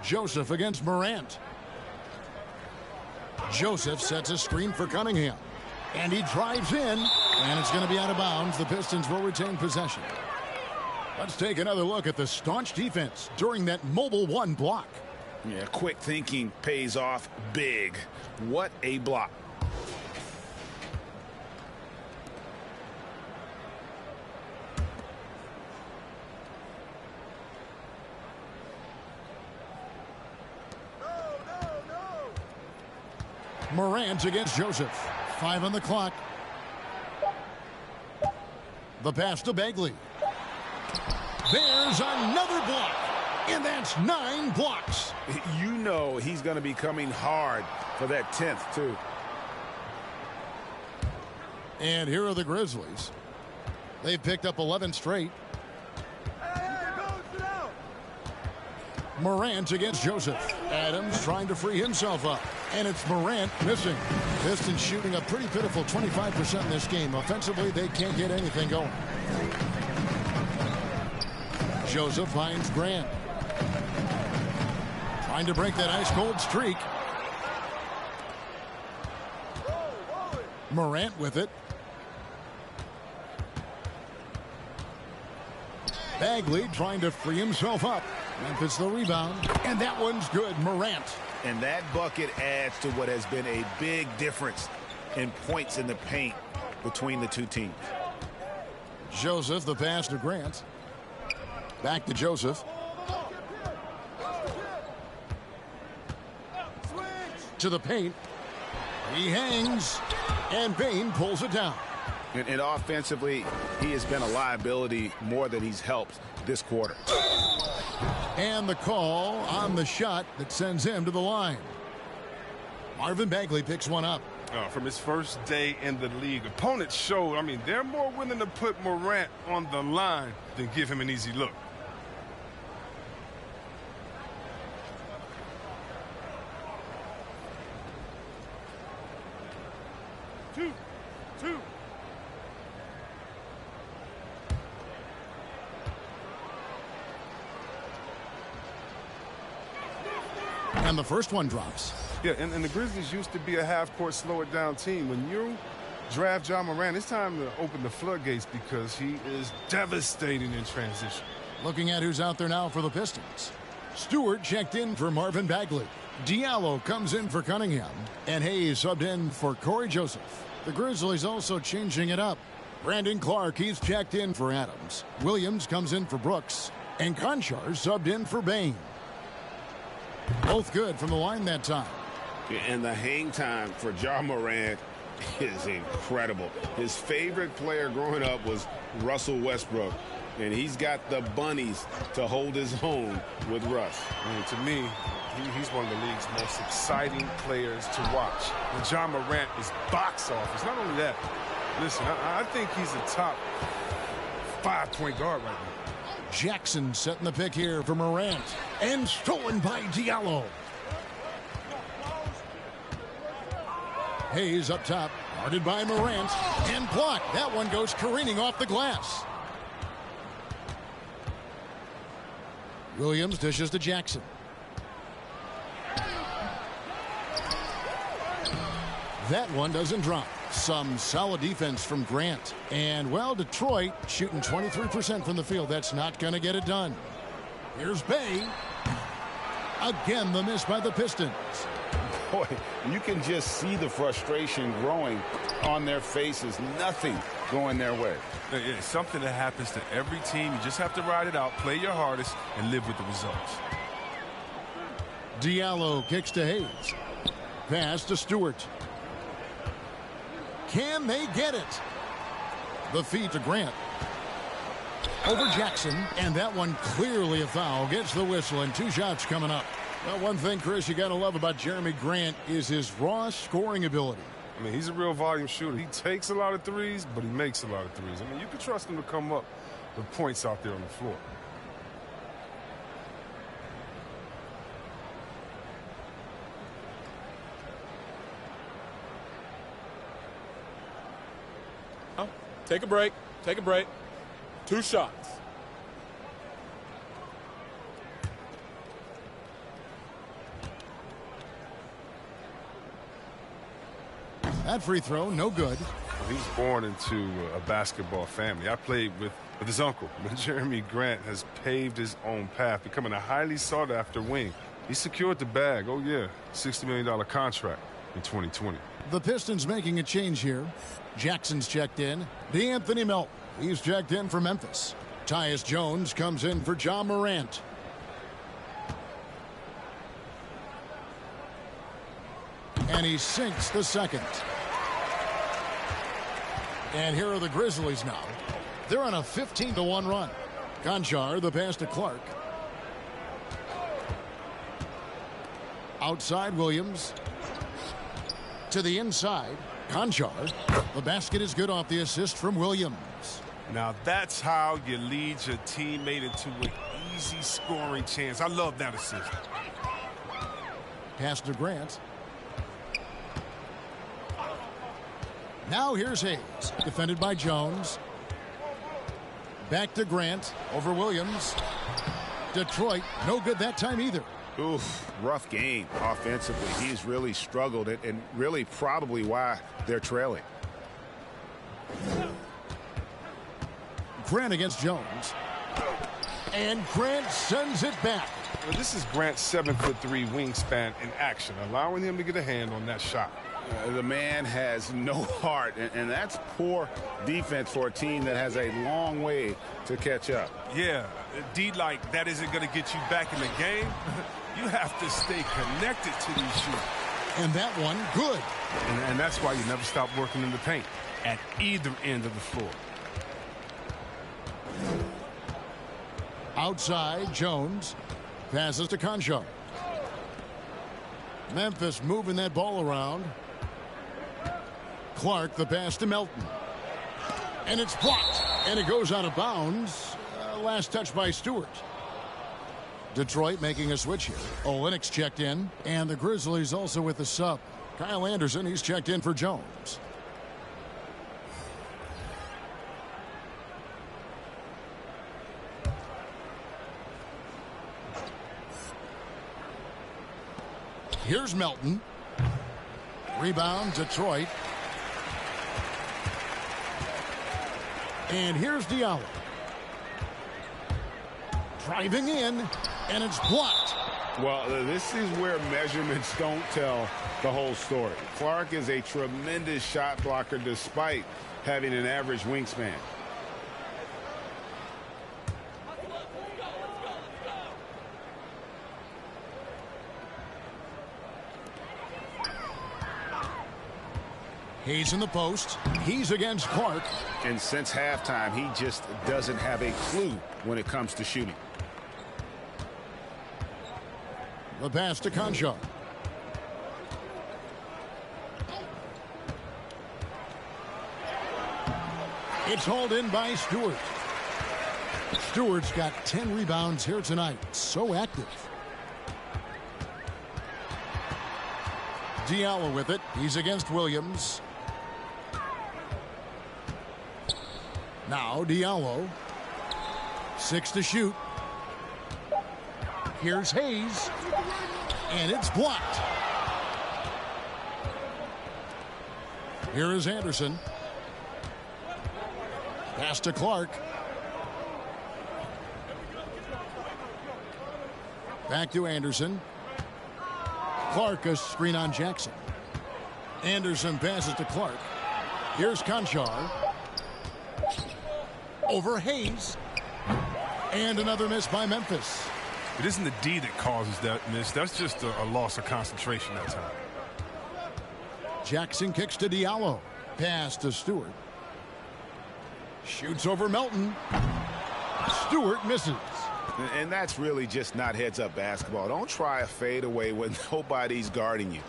Joseph against Morant. Joseph sets a screen for Cunningham. And he drives in. And it's going to be out of bounds. The Pistons will retain possession. Let's take another look at the staunch defense during that mobile one block. Yeah, quick thinking pays off big. What a block. Morant against Joseph. 5 on the clock. The pass to Bagley. There's another block. And that's 9 blocks. You know he's going to be coming hard for that 10th, too. And here are the Grizzlies. They've picked up 11 straight. Morant against Joseph. Adams trying to free himself up. And it's Morant missing. Pistons shooting a pretty pitiful 25% in this game. Offensively, they can't get anything going. Joseph finds Grant. Trying to break that ice-cold streak. Morant with it. Bagley trying to free himself up. Memphis the rebound. And that one's good. Morant. And that bucket adds to what has been a big difference in points in the paint between the two teams. Joseph, the pass to Grant. Back to Joseph. To the paint. He hangs. And Bain pulls it down. And offensively, he has been a liability more than he's helped this quarter. And the call on the shot that sends him to the line. Marvin Bagley picks one up. From his first day in the league, opponents showed, they're more willing to put Morant on the line than give him an easy look. Two. And the first one drops. Yeah, and the Grizzlies used to be a half-court, slow-it-down team. When you draft John Morant, it's time to open the floodgates because he is devastating in transition. Looking at who's out there now for the Pistons. Stewart checked in for Marvin Bagley. Diallo comes in for Cunningham. And Hayes subbed in for Corey Joseph. The Grizzlies also changing it up. Brandon Clark, he's checked in for Adams. Williams comes in for Brooks. And Conchar subbed in for Bain. Both good from the line that time. And the hang time for Ja Morant is incredible. His favorite player growing up was Russell Westbrook. And he's got the bunnies to hold his own with Russ. To me, he's one of the league's most exciting players to watch. And John Morant is box office. Not only that, listen, I think he's a top 5-point guard right now. Jackson setting the pick here for Morant. And stolen by Diallo. Hayes up top. Guarded by Morant. And blocked. That one goes careening off the glass. Williams dishes to Jackson. That one doesn't drop. Some solid defense from Grant. And, well, Detroit shooting 23% from the field. That's not going to get it done. Here's Bay. Again, the miss by the Pistons. Boy, you can just see the frustration growing on their faces. Nothing going their way. It's something that happens to every team. You just have to ride it out, play your hardest, and live with the results. Diallo kicks to Hayes. Pass to Stewart. Can they get it? The feed to Grant. Over Jackson, and that one clearly a foul. Gets the whistle, and 2 shots coming up. Well, one thing, Chris, you got to love about Jeremy Grant is his raw scoring ability. He's a real volume shooter. He takes a lot of threes, but he makes a lot of threes. You can trust him to come up with points out there on the floor. Take a break. Take a break. 2 shots. That free throw, no good. He was born into a basketball family. I played with his uncle, but Jeremy Grant has paved his own path, becoming a highly sought-after wing. He secured the bag, oh yeah, $60 million contract in 2020. The Pistons making a change here. Jackson's checked in. DeAnthony Melton, he's checked in for Memphis. Tyus Jones comes in for John Morant. And he sinks the second. And here are the Grizzlies now. They're on a 15-1 run. Conchar, the pass to Clark. Outside Williams. To the inside. Conchar. The basket is good off the assist from Williams. Now that's how you lead your teammate into an easy scoring chance. I love that assist. Pass to Grant. Now here's Hayes. Defended by Jones. Back to Grant. Over Williams. Detroit, no good that time either. Oof, rough game offensively. He's really struggled and really probably why they're trailing. Grant against Jones. And Grant sends it back. Well, this is Grant's 7'3" wingspan in action, allowing him to get a hand on that shot. The man has no heart, and that's poor defense for a team that has a long way to catch up. Yeah, D like that isn't going to get you back in the game. You have to stay connected to these shooters. And that one, good. And that's why you never stop working in the paint at either end of the floor. Outside, Jones passes to Conchar. Memphis moving that ball around. Clark, the pass to Melton. And it's blocked. And it goes out of bounds. Last touch by Stewart. Detroit making a switch here. Olynyk checked in. And the Grizzlies also with the sub. Kyle Anderson, he's checked in for Jones. Here's Melton. Rebound, Detroit. And here's Diallo. Driving in, and it's blocked. Well, this is where measurements don't tell the whole story. Clark is a tremendous shot blocker despite having an average wingspan. Hayes in the post. He's against Clark. And since halftime, he just doesn't have a clue when it comes to shooting. The pass to Conchar. It's hauled in by Stewart. Stewart's got 10 rebounds here tonight. So active. Diallo with it. He's against Williams. Now Diallo. 6 to shoot. Here's Hayes. And it's blocked. Here is Anderson. Pass to Clark. Back to Anderson. Clark, a screen on Jackson. Anderson passes to Clark. Here's Conchar. Over Hayes. And another miss by Memphis. It isn't the D that causes that miss. That's just a loss of concentration that time. Jackson kicks to Diallo. Pass to Stewart. Shoots over Melton. Stewart misses. And that's really just not heads-up basketball. Don't try a fadeaway when nobody's guarding you.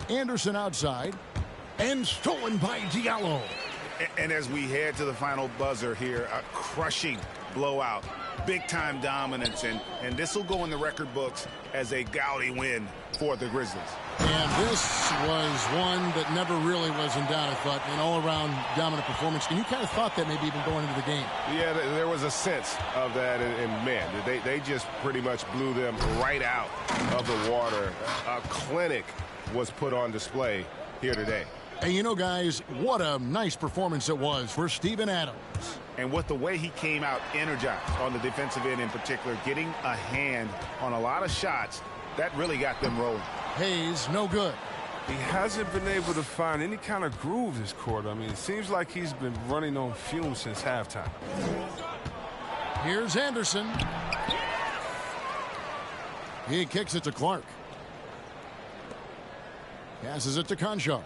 Anderson outside. And stolen by Diallo. And as we head to the final buzzer here, a crushing blowout big-time dominance, and this will go in the record books as a gaudy win for the Grizzlies. And this was one that never really was in doubt, I thought. An all-around dominant performance. And you kind of thought that maybe even going into the game. Yeah, there was a sense of that, and man, they just pretty much blew them right out of the water. A clinic was put on display here today. And you know, guys, what a nice performance it was for Steven Adams. And with the way he came out energized on the defensive end in particular, getting a hand on a lot of shots, that really got them rolling. Hayes, no good. He hasn't been able to find any kind of groove this quarter. I mean, it seems like he's been running on fumes since halftime. Here's Anderson. He kicks it to Clark. Passes it to Conchar.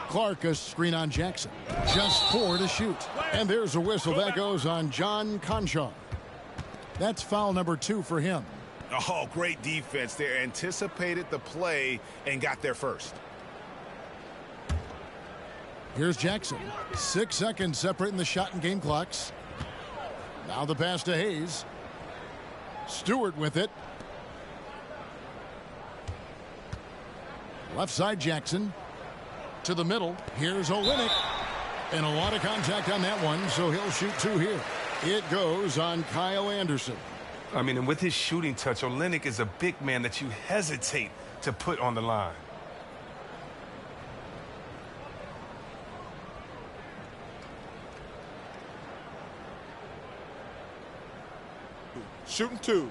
Clark, a screen on Jackson. Just 4 to shoot. And there's a whistle. That goes on John Conchar. That's foul number 2 for him. Oh, great defense there. Anticipated the play and got there first. Here's Jackson. 6 seconds separating the shot and game clocks. Now the pass to Hayes. Stewart with it. Left side Jackson. To the middle. Here's Olynyk. And a lot of contact on that one, so he'll shoot 2 here. It goes on Kyle Anderson. I mean, and with his shooting touch, Olynyk is a big man that you hesitate to put on the line. Shooting 2.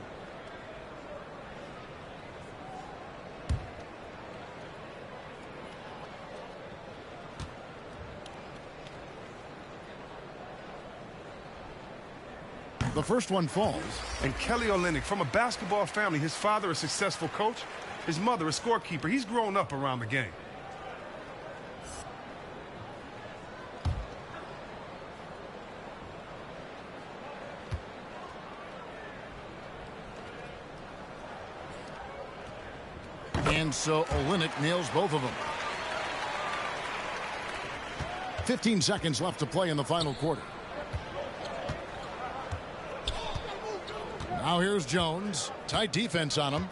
The first one falls. And Kelly Olynyk, from a basketball family, his father a successful coach, his mother a scorekeeper. He's grown up around the game. And so Olynyk nails both of them. 15 seconds left to play in the final quarter. Now here's Jones. Tight defense on him.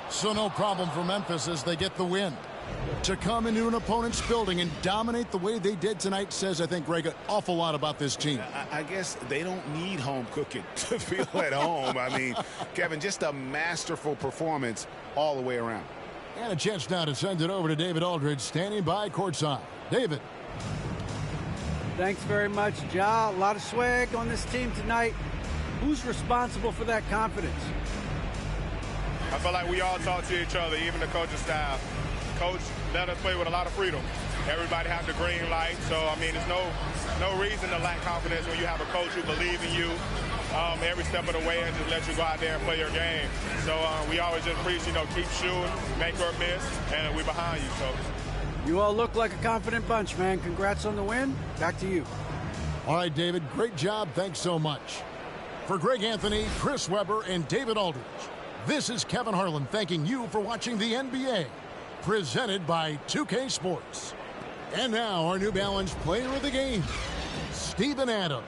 So no problem for Memphis as they get the win. To come into an opponent's building and dominate the way they did tonight says, I think, Greg, an awful lot about this team. I guess they don't need home cooking to feel at home. I mean, Kevin, just a masterful performance all the way around. And a chance now to send it over to David Aldridge, standing by courtside. David. Thanks very much, Ja. A lot of swag on this team tonight. Who's responsible for that confidence? I feel like we all talk to each other, even the coaching staff. Coach let us play with a lot of freedom. Everybody has the green light, so I mean, there's no reason to lack confidence when you have a coach who believes in you every step of the way and just let you go out there and play your game. So we always just preach, keep shooting, make or miss, and we're behind you. So. You all look like a confident bunch, man. Congrats on the win. Back to you. All right, David, great job. Thanks so much. For Greg Anthony, Chris Webber, and David Aldridge, this is Kevin Harlan thanking you for watching the NBA, presented by 2K Sports. And now our New Balance player of the game, Steven Adams.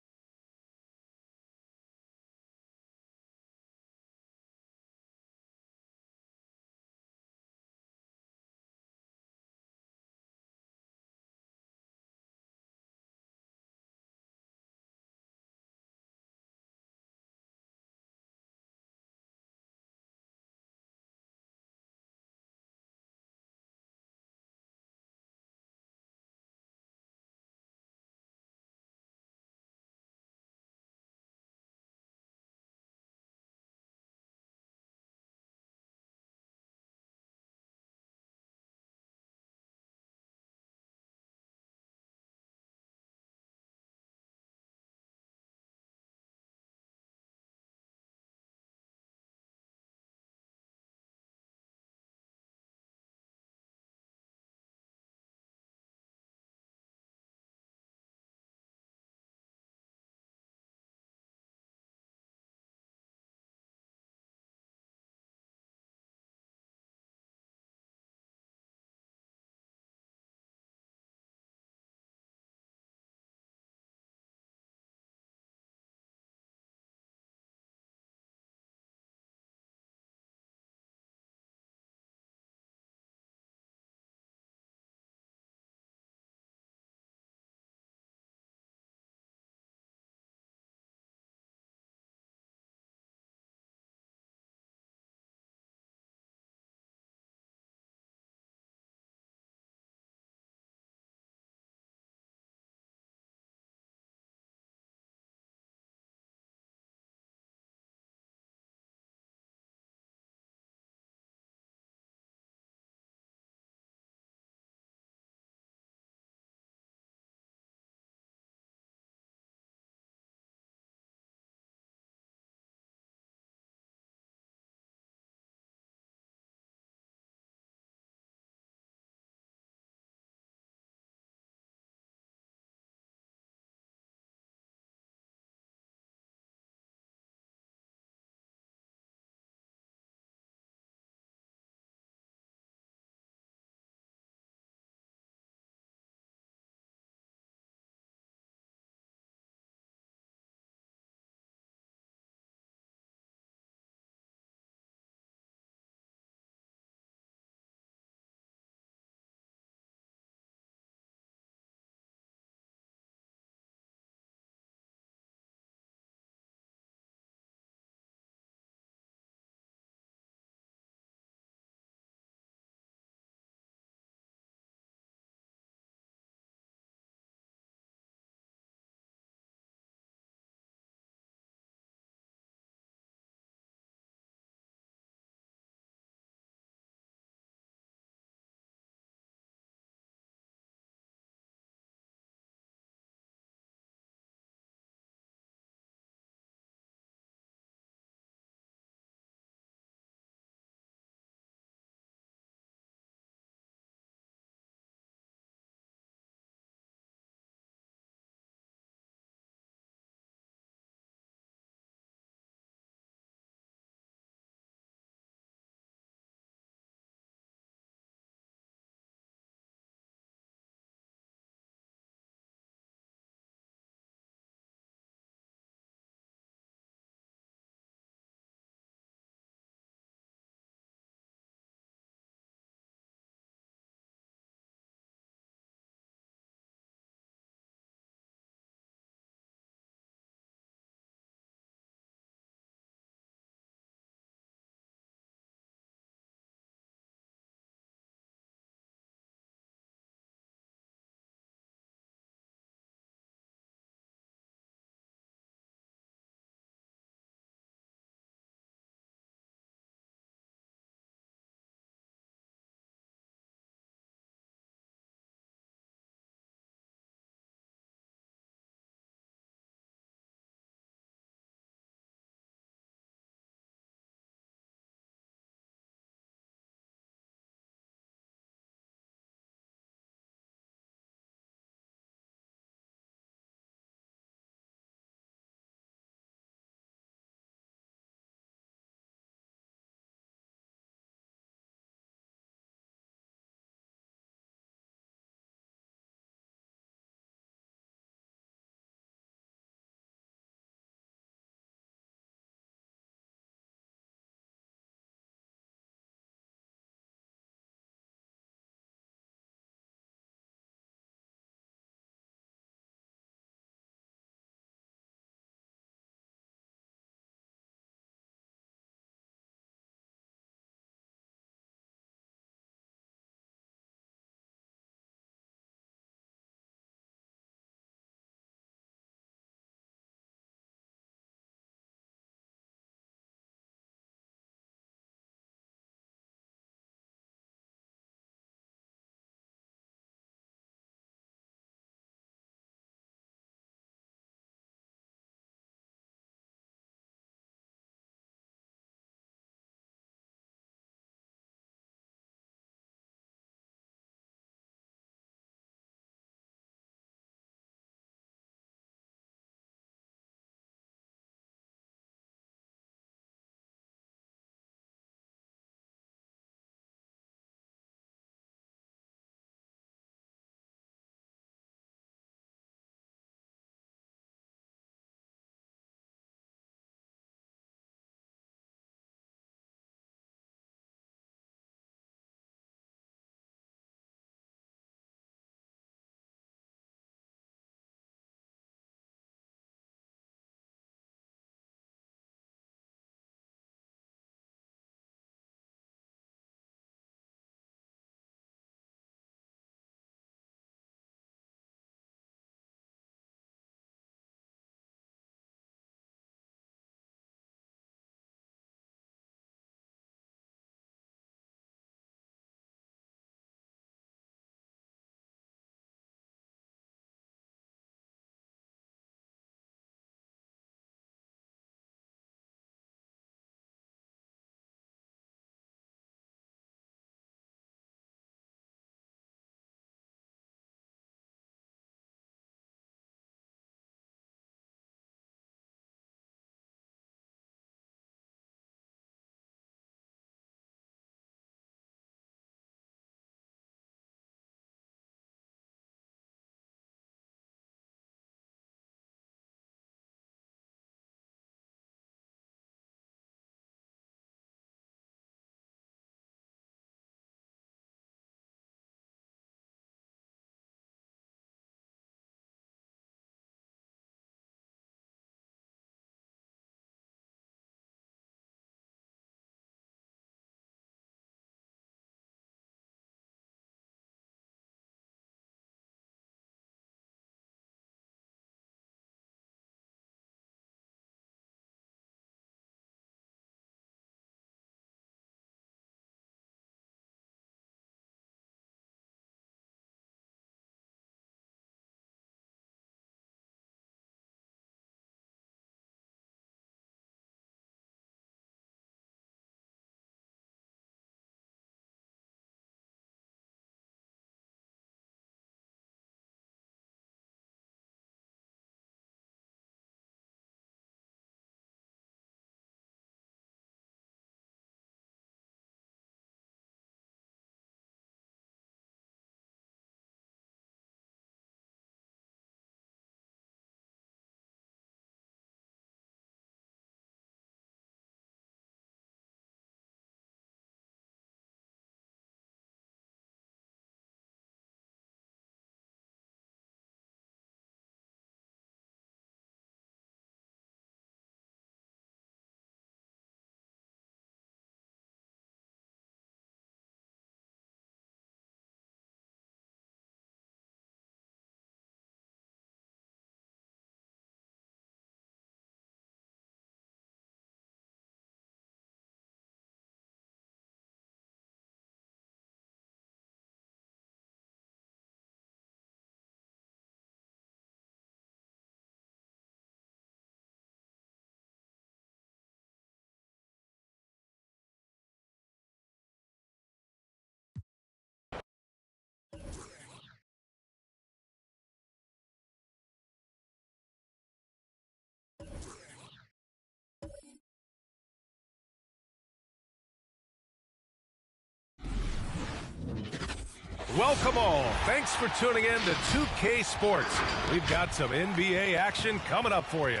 Welcome all. Thanks for tuning in to 2K Sports. We've got some NBA action coming up for you.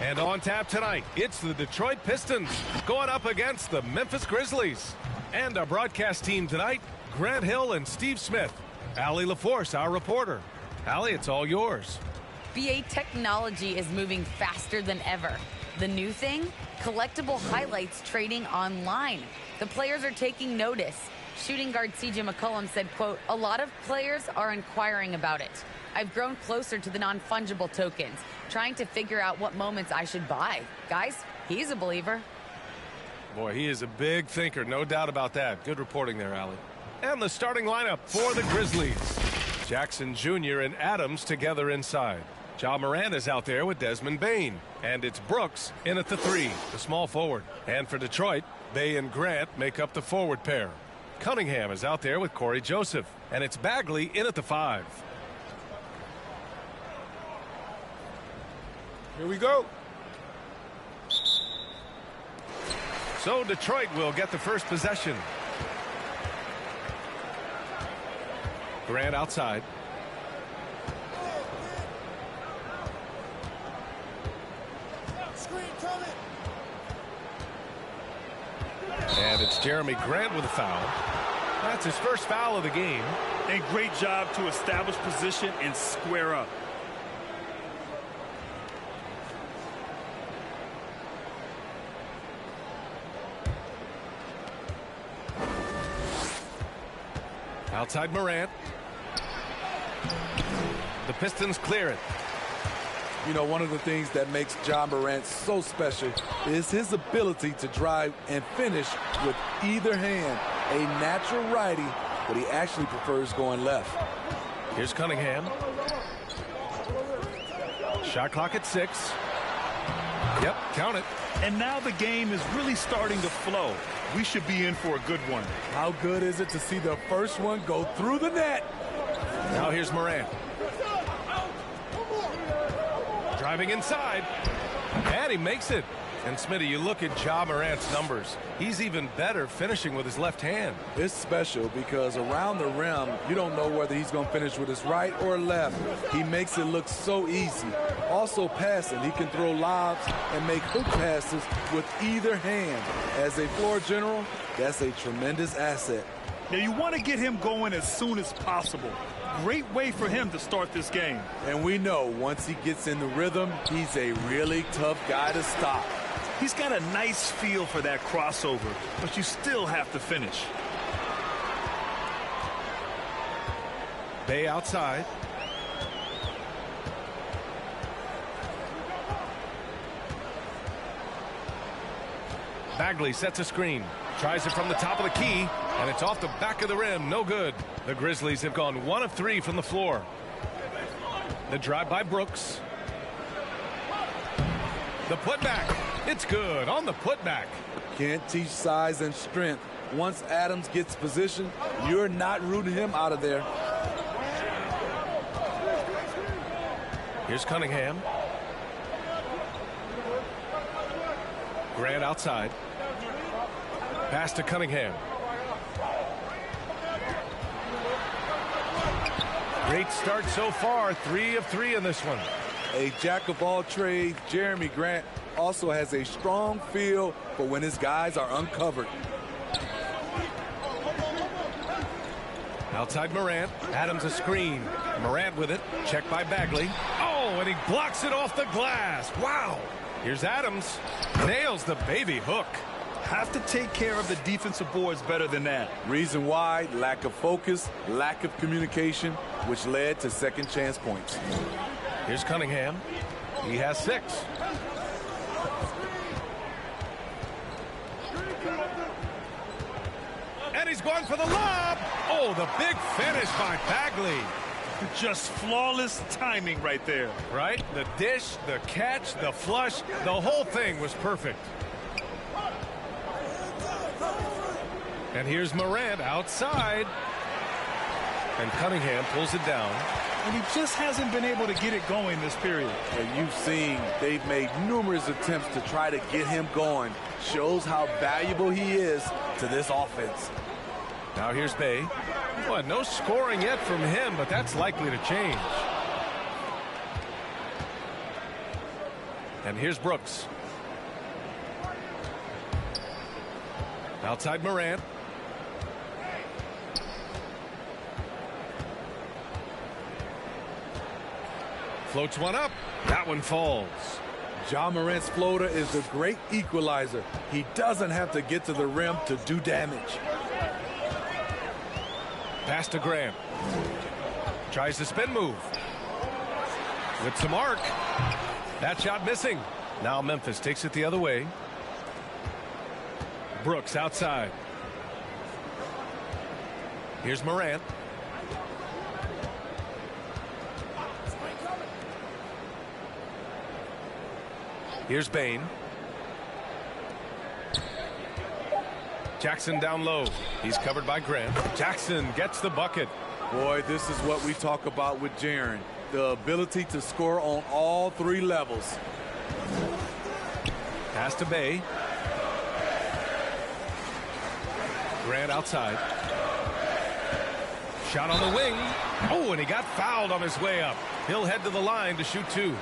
And on tap tonight, it's the Detroit Pistons going up against the Memphis Grizzlies. And our broadcast team tonight, Grant Hill and Steve Smith. Allie LaForce, our reporter. Allie, it's all yours. BA technology is moving faster than ever. The new thing? Collectible highlights trading online. The players are taking notice. Shooting guard CJ McCollum said, quote, "A lot of players are inquiring about it. I've grown closer to the non-fungible tokens, trying to figure out what moments I should buy." Guys, he's a believer. Boy, he is a big thinker, no doubt about that. Good reporting there, Allie. And the starting lineup for the Grizzlies. Jackson Jr. and Adams together inside. Ja Morant is out there with Desmond Bane. And it's Brooks in at the 3, the small forward. And for Detroit, Bey and Grant make up the forward pair. Cunningham is out there with Corey Joseph. And it's Bagley in at the 5. Here we go. So Detroit will get the first possession. Grant outside. And it's Jeremy Grant with a foul. That's his first foul of the game. A great job to establish position and square up. Outside Morant. The Pistons clear it. You know, one of the things that makes Ja Morant so special is his ability to drive and finish with either hand. A natural righty, but he actually prefers going left. Here's Cunningham. Shot clock at 6. Yep, count it. And now the game is really starting to flow. We should be in for a good one. How good is it to see the first one go through the net? Now here's Morant. Driving inside. And he makes it. And Smitty, you look at Ja Morant's numbers. He's even better finishing with his left hand. It's special because around the rim, you don't know whether he's going to finish with his right or left. He makes it look so easy. Also passing, he can throw lobs and make hook passes with either hand. As a floor general, that's a tremendous asset. Now you want to get him going as soon as possible. Great way for him to start this game. And we know once he gets in the rhythm, he's a really tough guy to stop. He's got a nice feel for that crossover, but you still have to finish. Bey outside. Bagley sets a screen. Tries it from the top of the key, and it's off the back of the rim. No good. The Grizzlies have gone 1 of 3 from the floor. The drive by Brooks. The putback. It's good on the putback. Can't teach size and strength. Once Adams gets position, you're not rooting him out of there. Here's Cunningham. Grant outside. Pass to Cunningham. Great start so far. 3 of 3 in this one. A jack of all trades, Jeremy Grant also has a strong feel for when his guys are uncovered. Outside Morant. Adams a screen. Morant with it. Checked by Bagley. Oh, and he blocks it off the glass. Wow. Here's Adams. Nails the baby hook. Have to take care of the defensive boards better than that. Reason why? Lack of focus, lack of communication, which led to second chance points. Here's Cunningham. He has 6. And he's going for the lob. Oh, the big finish by Bagley. Just flawless timing right there. Right? The dish, the catch, the flush, the whole thing was perfect. And here's Morant outside. And Cunningham pulls it down. And he just hasn't been able to get it going this period. And you've seen they've made numerous attempts to try to get him going. Shows how valuable he is to this offense. Now here's Bey. Well, no scoring yet from him, but that's likely to change. And here's Brooks. Outside Morant. Floats one up. That one falls. Ja Morant's floater is a great equalizer. He doesn't have to get to the rim to do damage. Pass to Graham. Tries the spin move. With some arc. That shot missing. Now Memphis takes it the other way. Brooks outside. Here's Morant. Here's Bain. Jackson down low. He's covered by Grant. Jackson gets the bucket. Boy, this is what we talk about with Jaron. The ability to score on all three levels. Pass to Bay. Grant outside. Shot on the wing. Oh, and he got fouled on his way up. He'll head to the line to shoot two.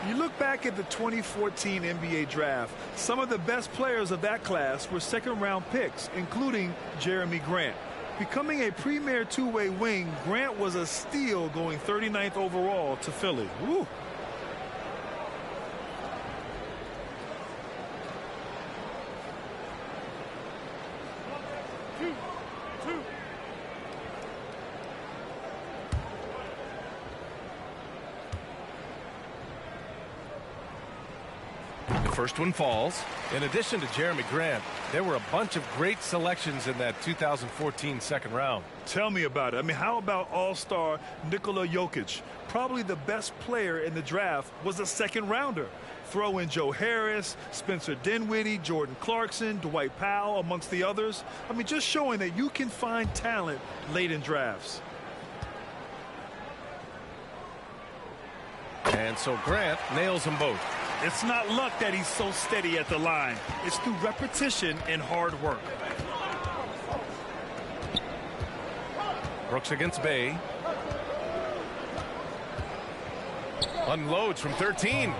You look back at the 2014 NBA draft, some of the best players of that class were second-round picks, including Jeremy Grant. Becoming a premier two-way wing, Grant was a steal going 39th overall to Philly. Woo. First one falls. In addition to Jeremy Grant, there were a bunch of great selections in that 2014 second round. Tell me about it. I mean, how about all-star Nikola Jokic? Probably the best player in the draft was a second rounder. Throw in Joe Harris, Spencer Dinwiddie, Jordan Clarkson, Dwight Powell, amongst the others. I mean, just showing that you can find talent late in drafts. And so Grant nails them both. It's not luck that he's so steady at the line. It's through repetition and hard work. Brooks against Bay. Unloads from 13.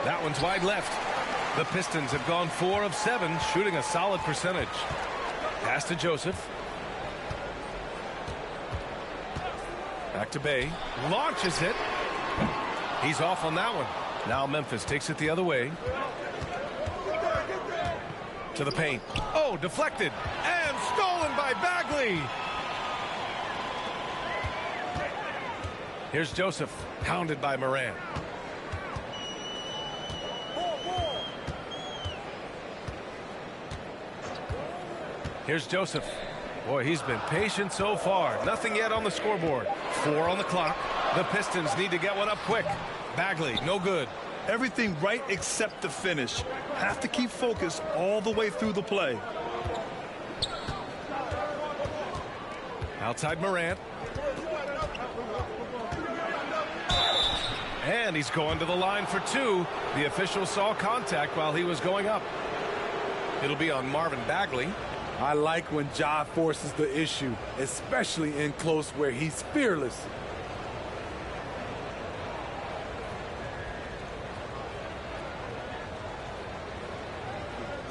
That one's wide left. The Pistons have gone 4 of 7, shooting a solid percentage. Pass to Joseph. Back to Bay. Launches it. He's off on that one. Now Memphis takes it the other way. To the paint. Oh, deflected. And stolen by Bagley. Here's Joseph. Pounded by Morant. Here's Joseph. Boy, he's been patient so far. Nothing yet on the scoreboard. 4 on the clock. The Pistons need to get one up quick. Bagley, no good. Everything right except the finish. Have to keep focused all the way through the play. Outside Morant. And he's going to the line for 2. The official saw contact while he was going up. It'll be on Marvin Bagley. I like when Ja forces the issue, especially in close where he's fearless.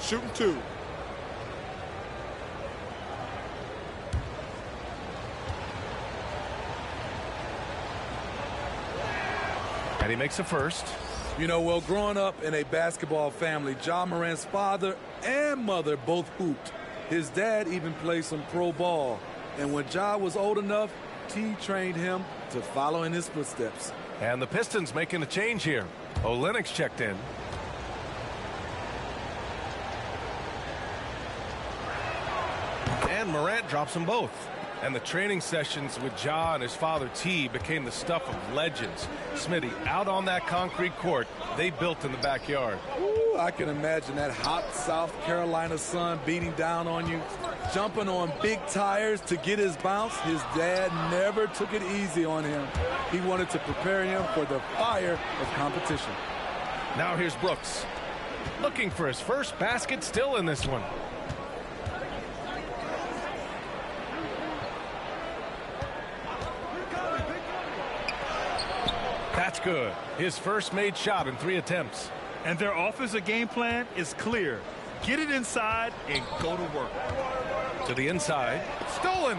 Shooting 2. And he makes a first. You know, well, growing up in a basketball family, Ja Morant's father and mother both hooped. His dad even played some pro ball. And when Ja was old enough, T trained him to follow in his footsteps. And the Pistons making a change here. Olynyk's checked in. And Morant drops them both. And the training sessions with Ja and his father T became the stuff of legends. Smitty, out on that concrete court they built in the backyard. Ooh, I can imagine that hot South Carolina sun beating down on you, jumping on big tires to get his bounce. His dad never took it easy on him. He wanted to prepare him for the fire of competition. Now here's Brooks. Looking for his first basket still in this one. good. His first made shot in 3 attempts. And their offensive game plan is clear. Get it inside and go to work. To the inside. Stolen.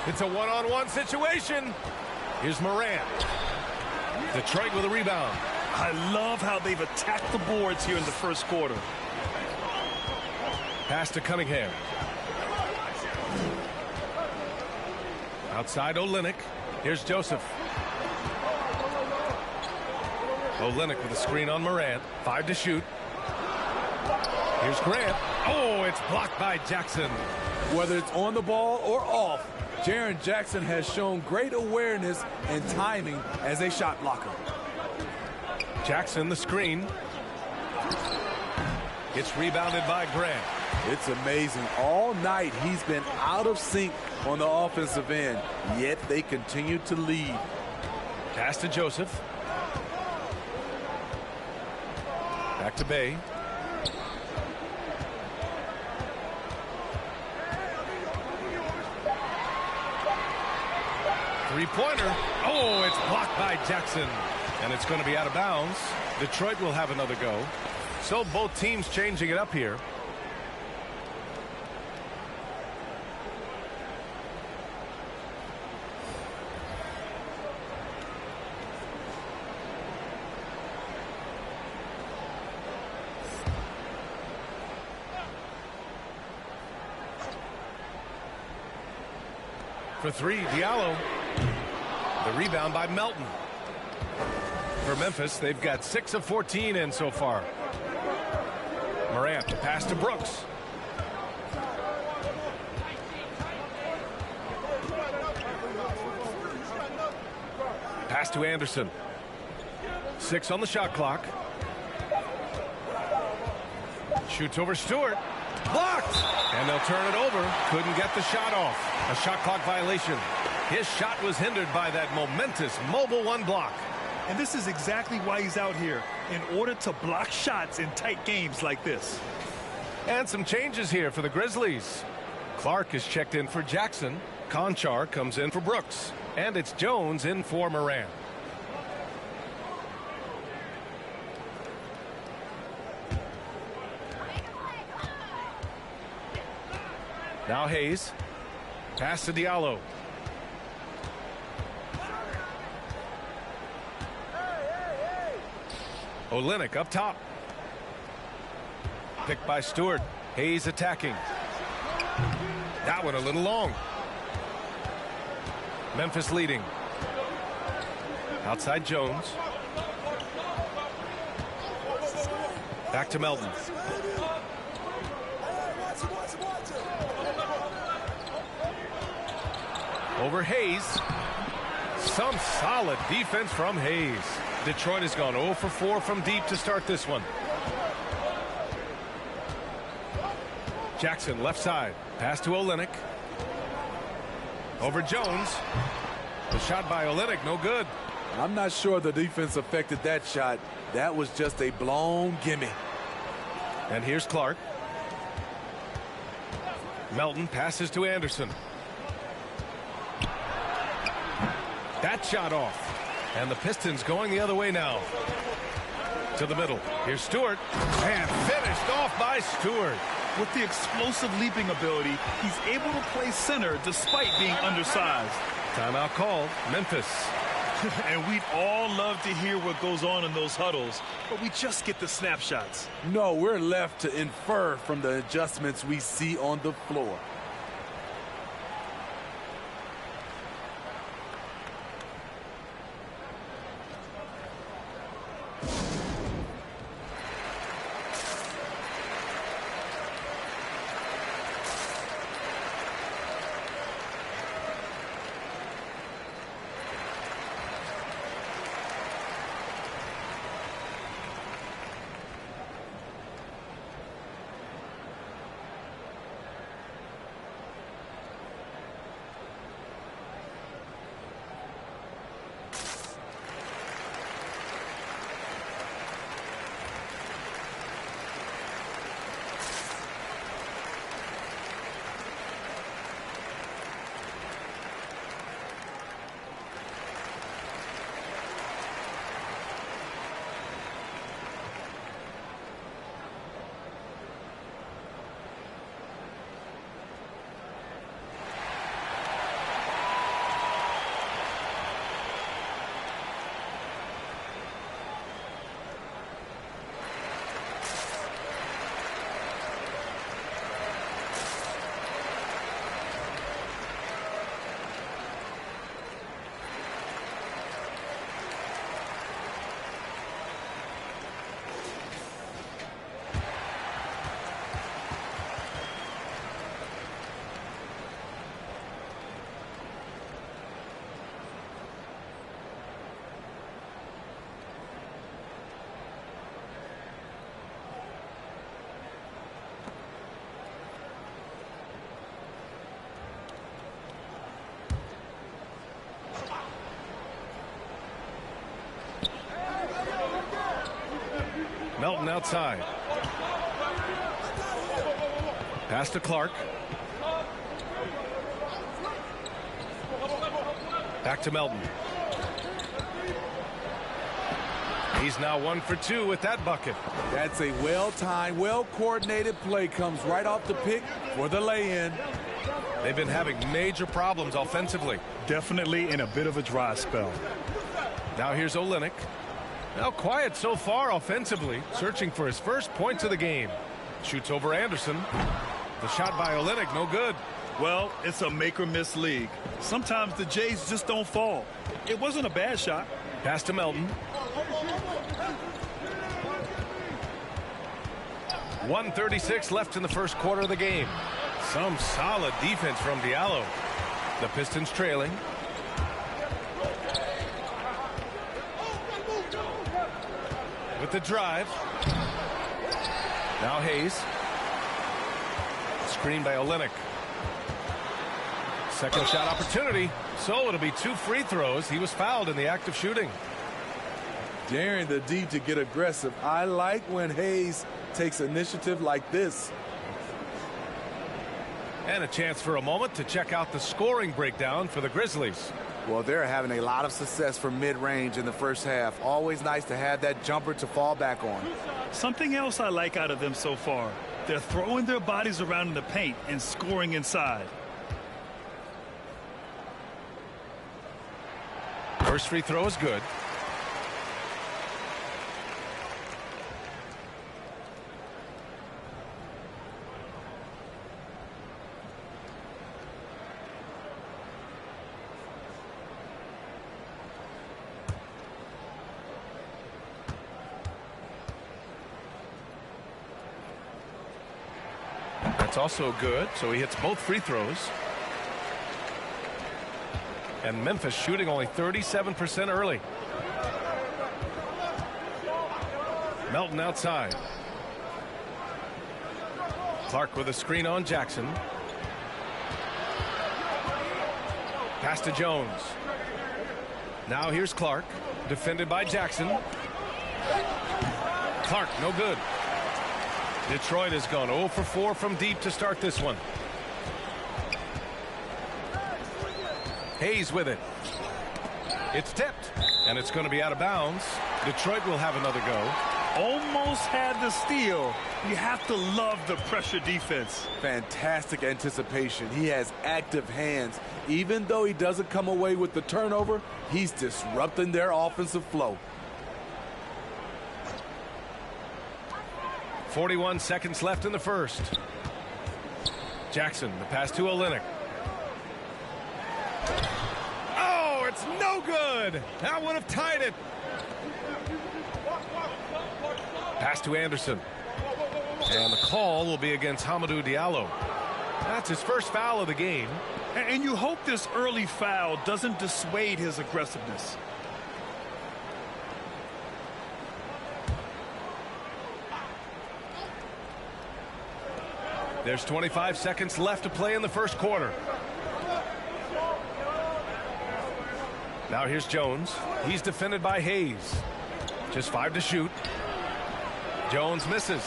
It's a one-on-one situation. Here's Morant. Detroit with a rebound. I love how they've attacked the boards here in the first quarter. Pass to Cunningham. Outside Olynyk. Here's Joseph. Olynyk with a screen on Morant. 5 to shoot. Here's Grant. Oh, it's blocked by Jackson. Whether it's on the ball or off, Jaron Jackson has shown great awareness and timing as a shot blocker. Jackson the screen. It's rebounded by Grant. It's amazing. All night he's been out of sync on the offensive end, yet they continue to lead. Pass to Joseph. Back to Bay. Three-pointer. Oh, it's blocked by Jackson. And it's going to be out of bounds. Detroit will have another go. So both teams changing it up here. For 3, Diallo. The rebound by Melton. For Memphis, they've got 6 of 14 in so far. Morant, the pass to Brooks. Pass to Anderson. 6 on the shot clock. Shoots over Stewart. Blocked! And they'll turn it over. Couldn't get the shot off. A shot clock violation. His shot was hindered by that momentous mobile 1 block. And this is exactly why he's out here, in order to block shots in tight games like this. And some changes here for the Grizzlies. Clark is checked in for Jackson. Conchar comes in for Brooks. And it's Jones in for Morant. Now Hayes. Pass to Diallo. Olynyk up top. Picked by Stewart. Hayes attacking. That one a little long. Memphis leading. Outside Jones. Back to Melton. Over Hayes. Some solid defense from Hayes. Detroit has gone 0 for 4 from deep to start this one. Jackson left side. Pass to Olynyk. Over Jones. The shot by Olynyk, no good. I'm not sure the defense affected that shot. That was just a blown gimme. And here's Clark. Melton passes to Anderson. That shot off. And the Pistons going the other way now. To the middle. Here's Stewart. And finished off by Stewart. With the explosive leaping ability, he's able to play center despite being undersized. Timeout called. Memphis. And we'd all love to hear what goes on in those huddles, but we just get the snapshots. No, we're left to infer from the adjustments we see on the floor. Melton outside. Pass to Clark. Back to Melton. He's now 1 for 2 with that bucket. That's a well-timed, well-coordinated play. Comes right off the pick for the lay-in. They've been having major problems offensively. Definitely in a bit of a dry spell. Now here's Olynyk. Now quiet so far offensively, searching for his first points of the game. Shoots over Anderson. The shot by Olynyk, no good. Well, it's a make-or-miss league. Sometimes the Jays just don't fall. It wasn't a bad shot. Pass to Melton. 1:36 left in the first quarter of the game. Some solid defense from Diallo. The Pistons trailing. With the drive. Now Hayes. Screen by Olynyk. Second shot opportunity. So it'll be 2 free throws. He was fouled in the act of shooting. Daring the D to get aggressive. I like when Hayes takes initiative like this. And a chance for a moment to check out the scoring breakdown for the Grizzlies. Well, they're having a lot of success from mid-range in the first half. Always nice to have that jumper to fall back on. Something else I like out of them so far. They're throwing their bodies around in the paint and scoring inside. First free throw is good. That's also good, so he hits both free throws. And Memphis shooting only 37% early. Melton outside. Clark with a screen on Jackson. Pass to Jones. Now here's Clark, defended by Jackson. Clark, no good. Detroit has gone 0 for 4 from deep to start this one. Hayes with it. It's tipped, and it's going to be out of bounds. Detroit will have another go. Almost had the steal. You have to love the pressure defense. Fantastic anticipation. He has active hands. Even though he doesn't come away with the turnover, he's disrupting their offensive flow. 41 seconds left in the first. Jackson, the pass to Olynyk. Oh, it's no good. That would have tied it. Pass to Anderson. And the call will be against Hamidou Diallo. That's his first foul of the game. And you hope this early foul doesn't dissuade his aggressiveness. There's 25 seconds left to play in the first quarter. Now here's Jones. He's defended by Hayes. Just 5 to shoot. Jones misses.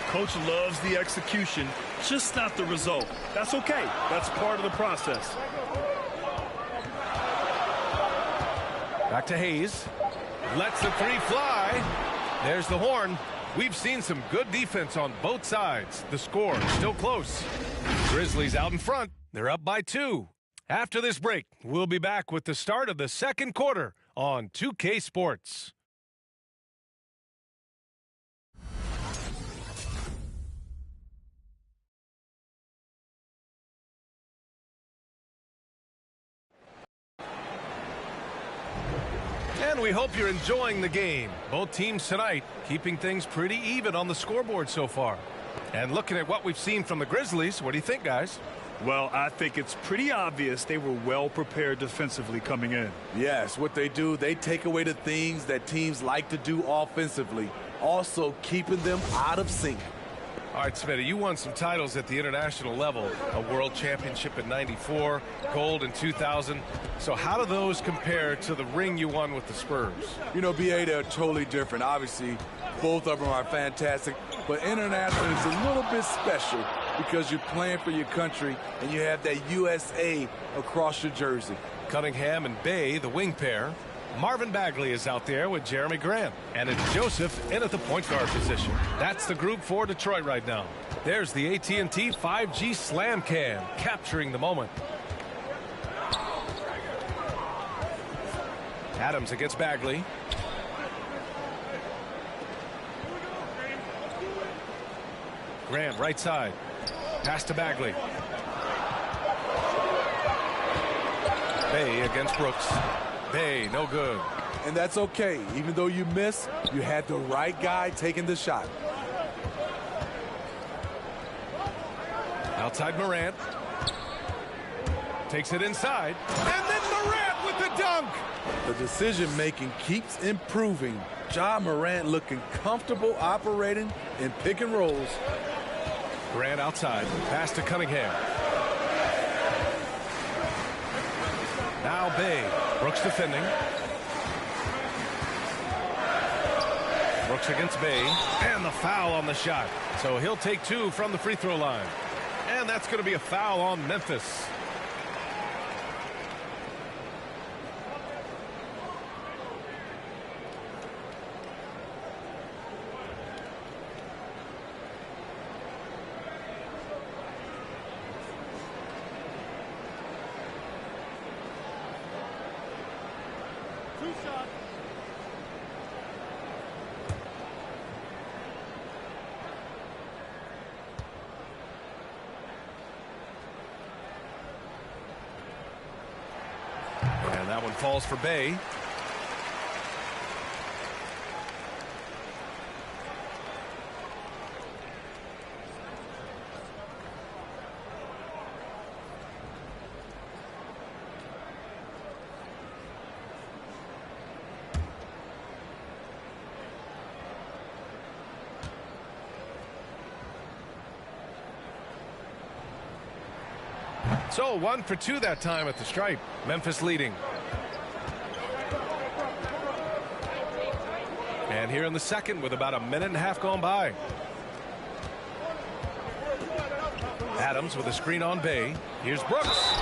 Coach loves the execution, just not the result. That's okay. That's part of the process. Back to Hayes. Lets the three fly. There's the horn. We've seen some good defense on both sides. The score still close. Grizzlies out in front. They're up by 2. After this break, we'll be back with the start of the second quarter on 2K Sports. And we hope you're enjoying the game. Both teams tonight keeping things pretty even on the scoreboard so far. And looking at what we've seen from the Grizzlies, what do you think, guys? Well, I think it's pretty obvious they were well prepared defensively coming in. Yes, what they do, they take away the things that teams like to do offensively, also keeping them out of sync. All right, Smitty, you won some titles at the international level. A world championship in '94, gold in 2000. So how do those compare to the ring you won with the Spurs? You know, BA, they're totally different. Obviously, both of them are fantastic. But international is a little bit special because you're playing for your country and you have that USA across your jersey. Cunningham and Bay, the wing pair. Marvin Bagley is out there with Jeremy Grant. And it's Joseph in at the point guard position. That's the group for Detroit right now. There's the AT&T 5G Slam Cam, capturing the moment. Adams against Bagley. Grant, right side. Pass to Bagley. Bay against Brooks. Bay, no good. And that's okay. Even though you miss, you had the right guy taking the shot. Outside Morant. Takes it inside. And then Morant with the dunk. The decision-making keeps improving. Ja Morant looking comfortable operating in pick and rolls. Grant outside. Pass to Cunningham. Now Bay. Brooks defending. Brooks against Bay. And the foul on the shot. So he'll take 2 from the free throw line. And that's going to be a foul on Memphis. And that one falls for Bay. So 1 for 2 that time at the stripe. Memphis leading. And here in the second with about a minute and a half gone by. Adams with a screen on Bay. Here's Brooks.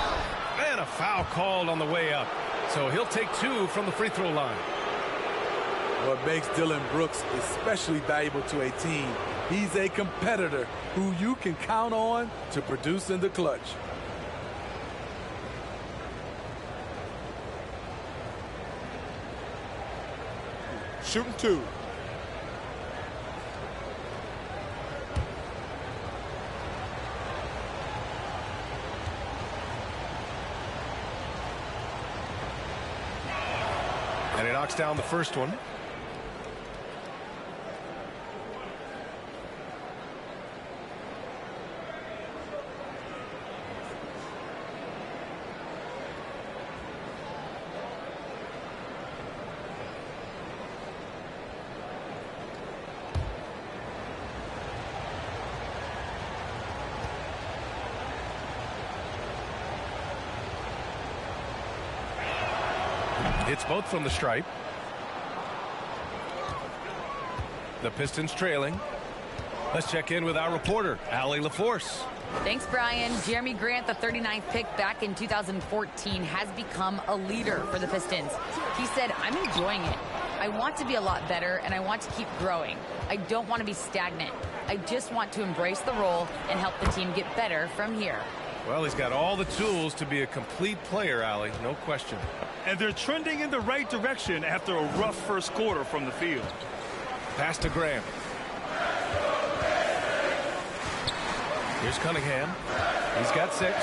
And a foul called on the way up. So he'll take 2 from the free throw line. What makes Dylan Brooks especially valuable to a team, he's a competitor who you can count on to produce in the clutch. Shooting 2. And he knocks down the first one. It's both from the stripe. The Pistons trailing. Let's check in with our reporter, Allie LaForce. Thanks, Brian. Jeremy Grant, the 39th pick back in 2014, has become a leader for the Pistons. He said, "I'm enjoying it. I want to be a lot better, and I want to keep growing. I don't want to be stagnant. I just want to embrace the role and help the team get better from here." Well, he's got all the tools to be a complete player, Allie, no question. And they're trending in the right direction after a rough first quarter from the field. Pass to Graham. Here's Cunningham. He's got 6.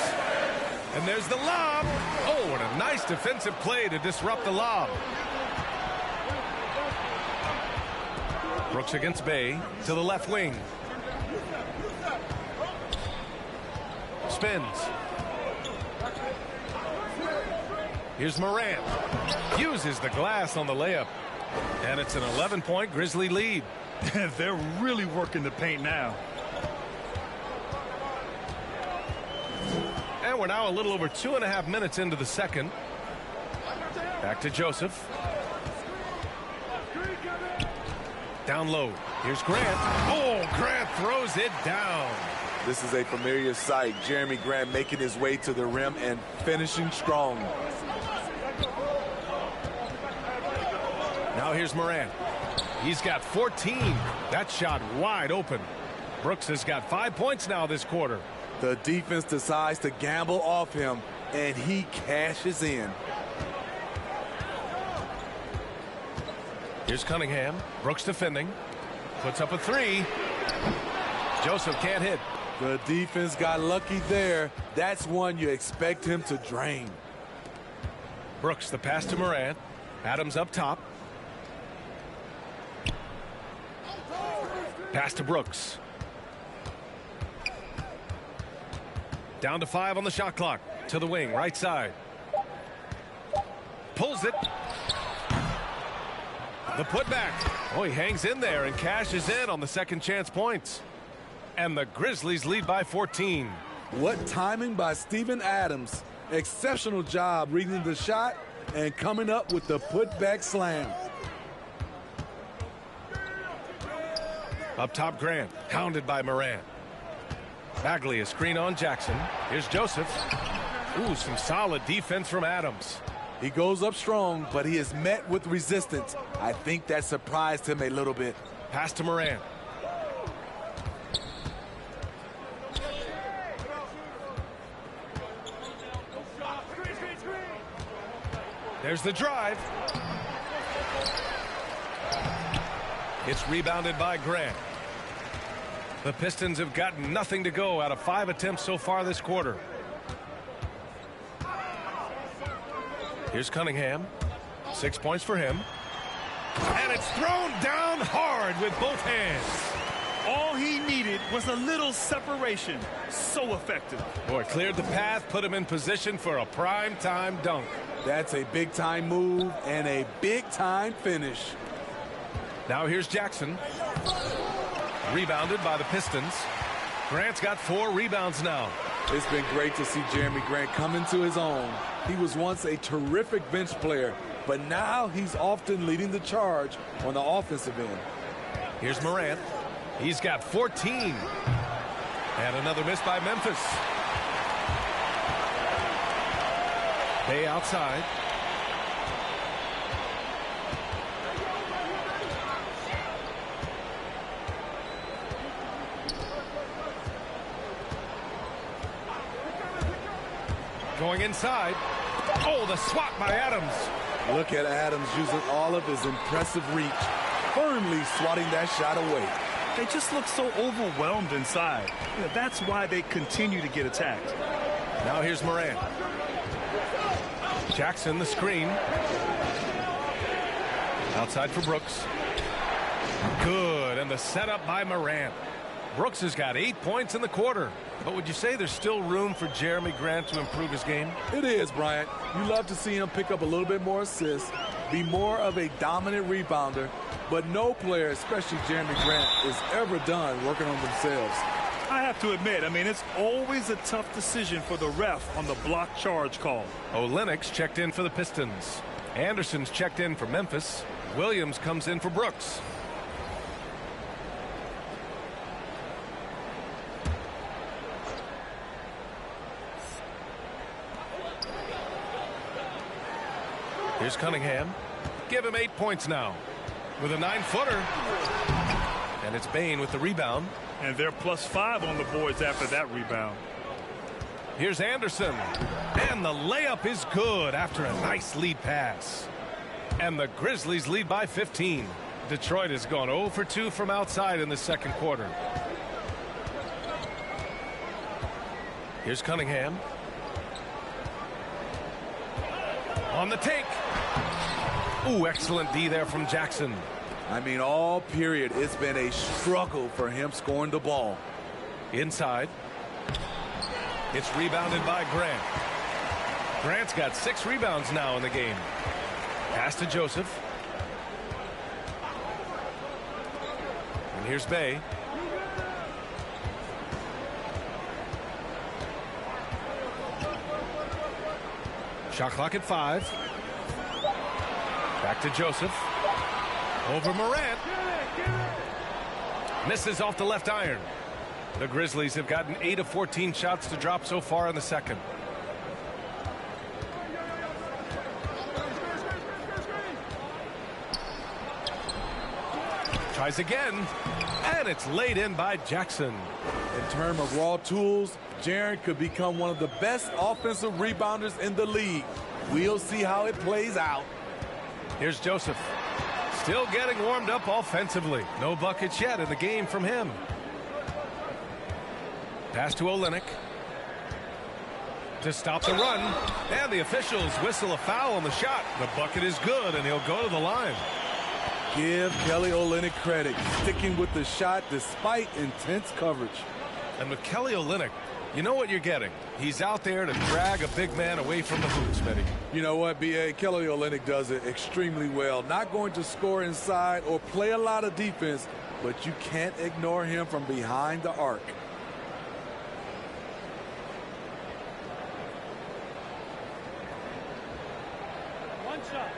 And there's the lob. Oh, and a nice defensive play to disrupt the lob. Brooks against Bay to the left wing. Spins. Here's Morant. Uses the glass on the layup. And it's an 11-point Grizzly lead. They're really working the paint now. And we're now a little over 2.5 minutes into the second. Back to Joseph. Down low. Here's Grant. Oh, Grant throws it down. This is a familiar sight. Jeremy Grant making his way to the rim and finishing strong. Now here's Morant. He's got 14. That shot wide open. Brooks has got 5 points now this quarter. The defense decides to gamble off him, and he cashes in. Here's Cunningham. Brooks defending. Puts up a three. Joseph can't hit. The defense got lucky there. That's one you expect him to drain. Brooks, the pass to Morant. Adams up top. Pass to Brooks. Down to 5 on the shot clock. To the wing, right side. Pulls it. The putback. Oh, he hangs in there and cashes in on the second chance points. And the Grizzlies lead by 14. What timing by Steven Adams. Exceptional job reading the shot and coming up with the putback slam. Up top, Grant. Hounded by Morant. Bagley, a screen on Jackson. Here's Joseph. Ooh, some solid defense from Adams. He goes up strong, but he is met with resistance. I think that surprised him a little bit. Pass to Morant. There's the drive. It's rebounded by Grant. The Pistons have gotten nothing to go out of 5 attempts so far this quarter. Here's Cunningham. 6 points for him. And it's thrown down hard with both hands. All he needed was a little separation. So effective. Boy, cleared the path, put him in position for a prime-time dunk. That's a big-time move and a big-time finish. Now here's Jackson. Rebounded by the Pistons. Grant's got 4 rebounds now. It's been great to see Jeremy Grant come into his own. He was once a terrific bench player, but now he's often leading the charge on the offensive end. Here's Morant. He's got 14. And another miss by Memphis. Bay outside. Going inside. Oh, the swat by Adams. Look at Adams using all of his impressive reach, firmly swatting that shot away. They just look so overwhelmed inside. That's why they continue to get attacked. Now here's Morant. Jackson, the screen. Outside for Brooks. Good, and the setup by Morant. Brooks has got 8 points in the quarter. But would you say there's still room for Jeremy Grant to improve his game? It is, Bryant. You love to see him pick up a little bit more assists, be more of a dominant rebounder, but no player, especially Jeremy Grant, is ever done working on themselves. I have to admit, it's always a tough decision for the ref on the block charge call. Olenek's checked in for the Pistons. Anderson's checked in for Memphis. Williams comes in for Brooks. Here's Cunningham. Give him 8 points now with a 9-footer. And it's Bane with the rebound. And they're +5 on the boards after that rebound. Here's Anderson. And the layup is good after a nice lead pass. And the Grizzlies lead by 15. Detroit has gone 0 for 2 from outside in the second quarter. Here's Cunningham. On the take. Ooh, excellent D there from Jackson. All period, it's been a struggle for him scoring the ball. Inside. It's rebounded by Grant. Grant's got 6 rebounds now in the game. Pass to Joseph. And here's Bay. Shot clock at 5. Back to Joseph. Over Morant. Misses off the left iron. The Grizzlies have gotten 8 of 14 shots to drop so far in the second. Tries again, and it's laid in by Jackson. In terms of raw tools, Jaron could become one of the best offensive rebounders in the league. We'll see how it plays out. Here's Joseph. Still getting warmed up offensively. No buckets yet in the game from him. Pass to Olynyk. To stop the run. And the officials whistle a foul on the shot. The bucket is good, and he'll go to the line. Give Kelly Olynyk credit, sticking with the shot despite intense coverage. And with Kelly Olynyk, you know what you're getting. He's out there to drag a big man away from the hoop, Smitty. You know what, B.A.? Kelly Olynyk does it extremely well. Not going to score inside or play a lot of defense, but you can't ignore him from behind the arc. One shot.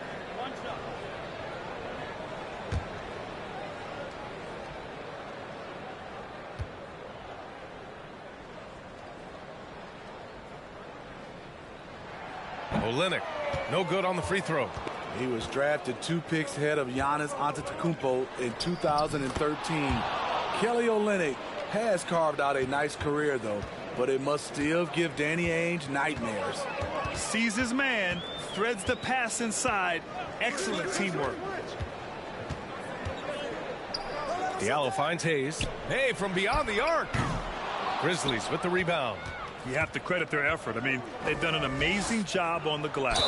Olynyk, no good on the free throw. He was drafted 2 picks ahead of Giannis Antetokounmpo in 2013. Kelly Olynyk has carved out a nice career, though, but it must still give Danny Ainge nightmares. Sees his man, threads the pass inside. Excellent teamwork. Diallo finds Hayes. Hey, from beyond the arc. Grizzlies with the rebound. You have to credit their effort. I mean, they've done an amazing job on the glass.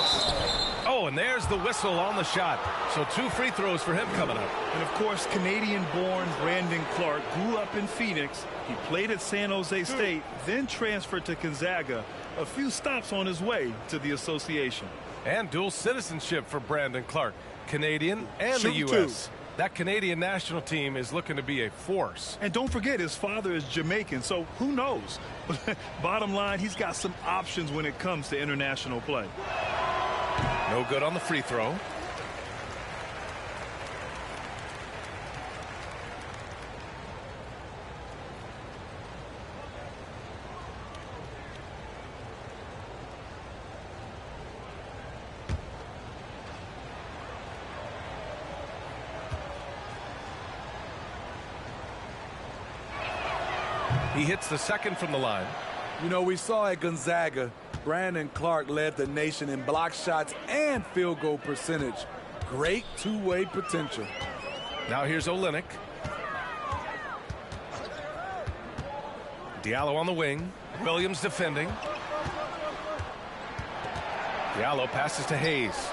Oh, and there's the whistle on the shot. So 2 free throws for him coming up. And, of course, Canadian-born Brandon Clark grew up in Phoenix. He played at San Jose State, then transferred to Gonzaga. A few stops on his way to the association. And dual citizenship for Brandon Clark. Canadian and the U.S. That Canadian national team is looking to be a force. And don't forget, his father is Jamaican, so who knows? Bottom line, he's got some options when it comes to international play. No good on the free throw. He hits the second from the line. You know, we saw at Gonzaga, Brandon Clark led the nation in block shots and field goal percentage. Great two-way potential. Now here's Olynyk. Diallo on the wing. Williams defending. Diallo passes to Hayes.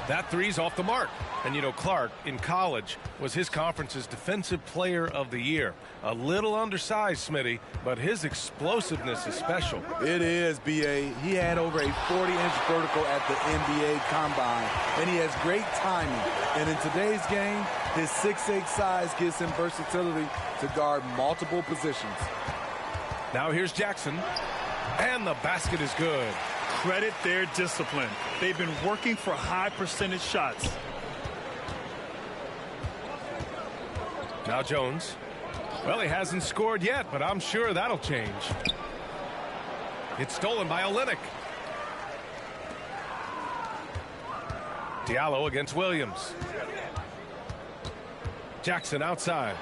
That three's off the mark. And, you know, Clark, in college, was his conference's Defensive Player of the Year. A little undersized, Smitty, but his explosiveness is special. It is, B.A. He had over a 40-inch vertical at the NBA Combine, and he has great timing. And in today's game, his 6'8" size gives him versatility to guard multiple positions. Now here's Jackson, and the basket is good. Credit their discipline. They've been working for high percentage shots. Now Jones. Well, he hasn't scored yet, but I'm sure that'll change. It's stolen by Olynyk. Diallo against Williams. Jackson outside.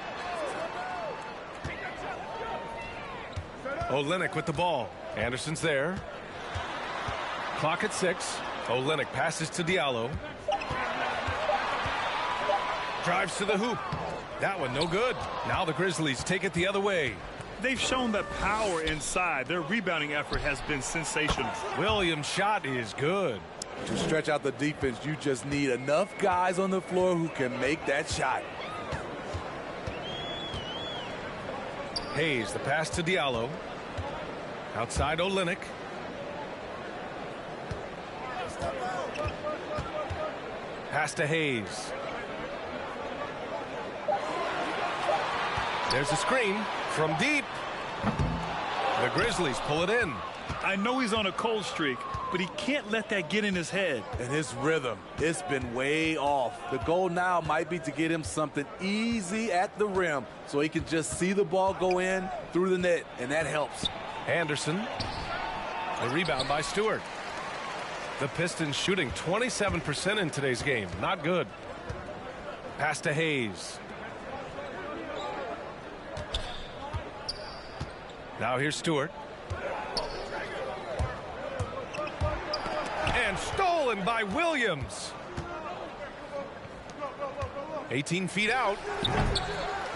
Olynyk with the ball. Anderson's there. Clock at 6. Olynyk passes to Diallo. Drives to the hoop. That one no good. Now the Grizzlies take it the other way. They've shown the power inside. Their rebounding effort has been sensational. Williams' shot is good. To stretch out the defense, you just need enough guys on the floor who can make that shot. Hayes, the pass to Diallo. Outside Olynyk. Pass to Hayes. There's a screen from deep. The Grizzlies pull it in. I know he's on a cold streak, but he can't let that get in his head. And his rhythm, it's been way off. The goal now might be to get him something easy at the rim so he can just see the ball go in through the net, and that helps. Anderson. The rebound by Stewart. The Pistons shooting 27% in today's game. Not good. Pass to Hayes. Now here's Stewart. And stolen by Williams. 18 feet out.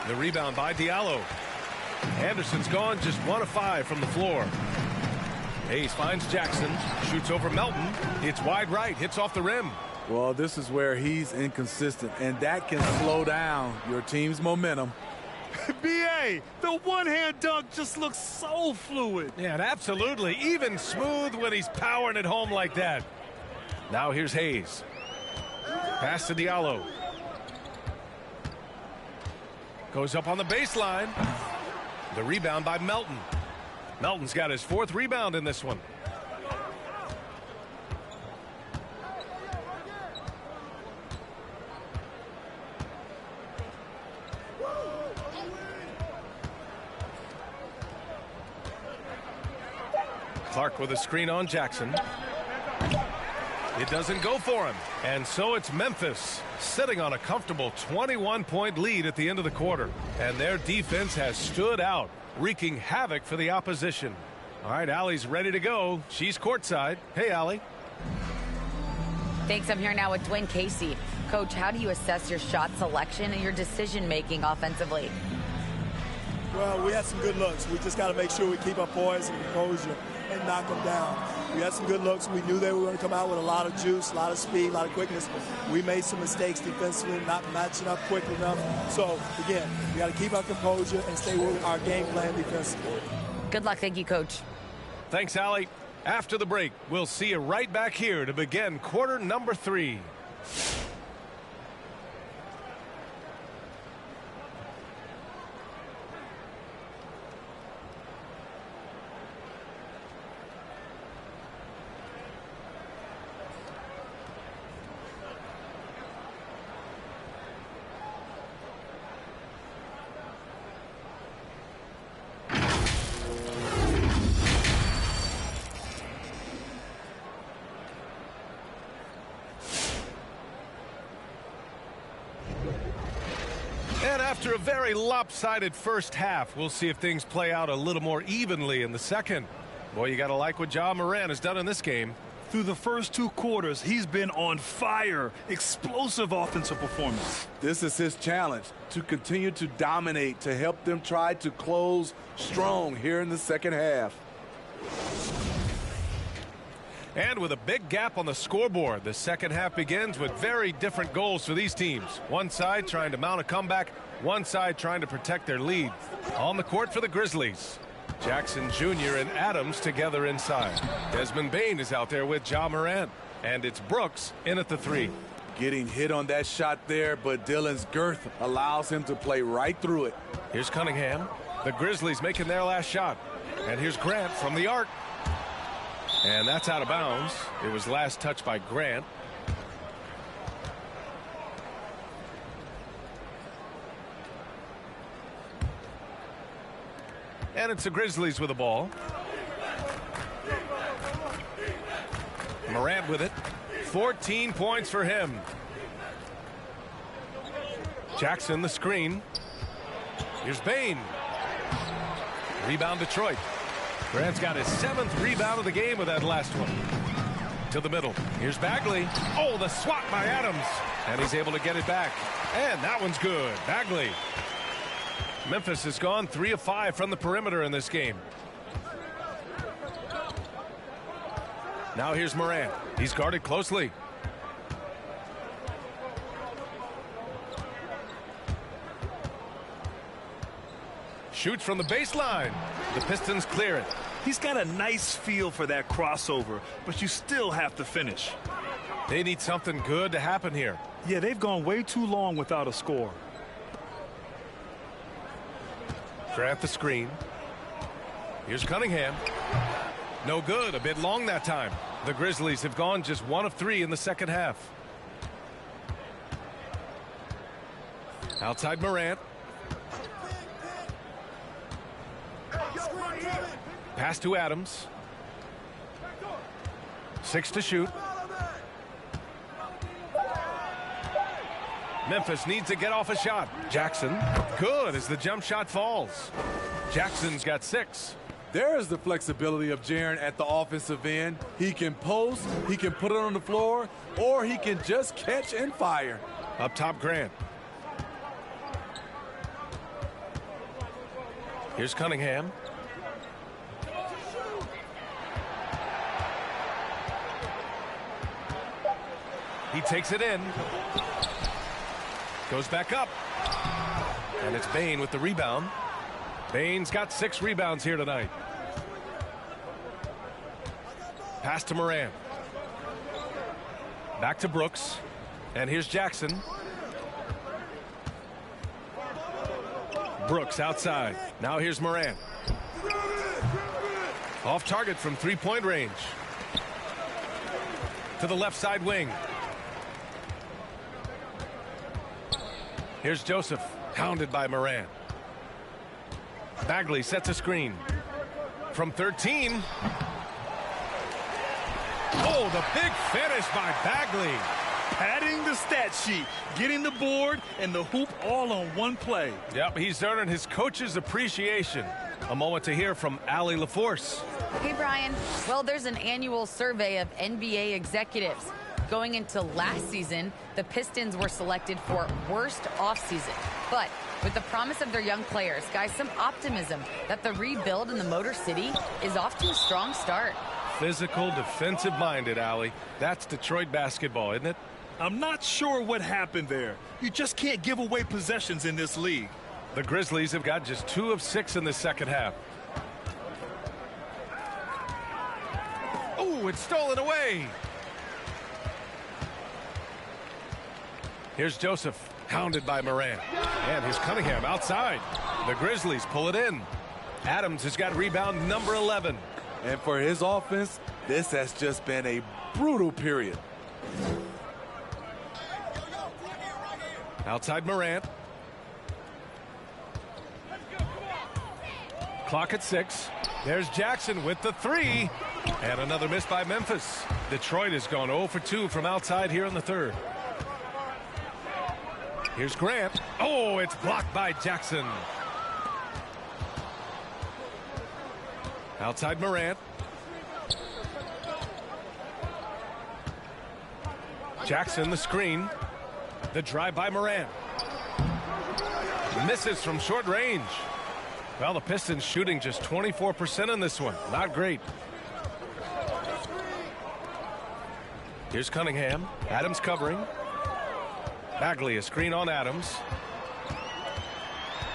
The rebound by Diallo. Anderson's gone just 1 of 5 from the floor. Hayes finds Jackson, shoots over Melton. It's wide right, hits off the rim. Well, this is where he's inconsistent, and that can slow down your team's momentum. B.A., the one-hand dunk just looks so fluid. Yeah, and absolutely. Even smooth when he's powering it home like that. Now here's Hayes. Pass to Diallo. Goes up on the baseline. The rebound by Melton. Melton's got his 4th rebound in this one. Clark with a screen on Jackson. It doesn't go for him. And so it's Memphis sitting on a comfortable 21-point lead at the end of the quarter. And their defense has stood out, wreaking havoc for the opposition. All right, Allie's ready to go. She's courtside. Hey, Allie. Thanks. I'm here now with Dwayne Casey. Coach, how do you assess your shot selection and your decision-making offensively? Well, we had some good looks. We just got to make sure we keep our poise and composure and knock them down. We had some good looks. We knew they were going to come out with a lot of juice, a lot of speed, a lot of quickness. We made some mistakes defensively, not matching up quick enough. So, again, we got to keep our composure and stay with our game plan defensively. Good luck. Thank you, Coach. Thanks, Allie. After the break, we'll see you right back here to begin quarter number 3. And after a very lopsided first half, we'll see if things play out a little more evenly in the second. Boy, you got to like what Ja Morant has done in this game. Through the first 2 quarters, he's been on fire. Explosive offensive performance. This is his challenge, to continue to dominate, to help them try to close strong here in the second half. And with a big gap on the scoreboard, the second half begins with very different goals for these teams. One side trying to mount a comeback, one side trying to protect their lead. On the court for the Grizzlies, Jackson Jr. and Adams together inside. Desmond Bane is out there with Ja Morant. And it's Brooks in at the 3. Getting hit on that shot there, but Dillon's girth allows him to play right through it. Here's Cunningham. The Grizzlies making their last shot. And here's Grant from the arc. And that's out of bounds. It was last touched by Grant. And it's the Grizzlies with the ball. Morant with it. 14 points for him. Jackson the screen. Here's Bane. Rebound Detroit. Grant's got his 7th rebound of the game with that last one. To the middle. Here's Bagley. Oh, the swat by Adams. And he's able to get it back. And that one's good. Bagley. Memphis has gone 3 of 5 from the perimeter in this game. Now here's Morant. He's guarded closely. Shoots from the baseline. The Pistons clear it. He's got a nice feel for that crossover, but you still have to finish. They need something good to happen here. Yeah, they've gone way too long without a score. Grant the screen. Here's Cunningham. No good. A bit long that time. The Grizzlies have gone just 1 of 3 in the second half. Outside Morant. Pass to Adams. 6 to shoot. Memphis needs to get off a shot. Jackson, good as the jump shot falls. Jackson's got 6. There's the flexibility of Jaron at the offensive end. He can post, he can put it on the floor, or he can just catch and fire. Up top, Grant. Here's Cunningham. He takes it in. Goes back up. And it's Bane with the rebound. Bane's got 6 rebounds here tonight. Pass to Morant. Back to Brooks. And here's Jackson. Brooks outside. Now here's Morant. Off target from three-point range. To the left side wing. Here's Joseph, hounded by Morant. Bagley sets a screen. From 13. Oh, the big finish by Bagley. Padding the stat sheet, getting the board and the hoop all on one play. Yep, he's earning his coach's appreciation. A moment to hear from Allie LaForce. Hey, Brian. Well, there's an annual survey of NBA executives. Going into last season, the Pistons were selected for worst offseason. But with the promise of their young players, guys, some optimism that the rebuild in the Motor City is off to a strong start. Physical, defensive-minded, Allie. That's Detroit basketball, isn't it? I'm not sure what happened there. You just can't give away possessions in this league. The Grizzlies have got just 2 of 6 in the second half. Oh, it's stolen away. Here's Joseph, hounded by Morant. And here's Cunningham outside. The Grizzlies pull it in. Adams has got rebound number 11. And for his offense, this has just been a brutal period. Outside Morant. Clock at 6. There's Jackson with the 3. And another miss by Memphis. Detroit has gone 0 for 2 from outside here in the third. Here's Grant. Oh, it's blocked by Jackson. Outside Morant. Jackson the screen. The drive by Morant. Misses from short range. Well, the Pistons shooting just 24% in this one. Not great. Here's Cunningham. Adams covering. Bagley, a screen on Adams.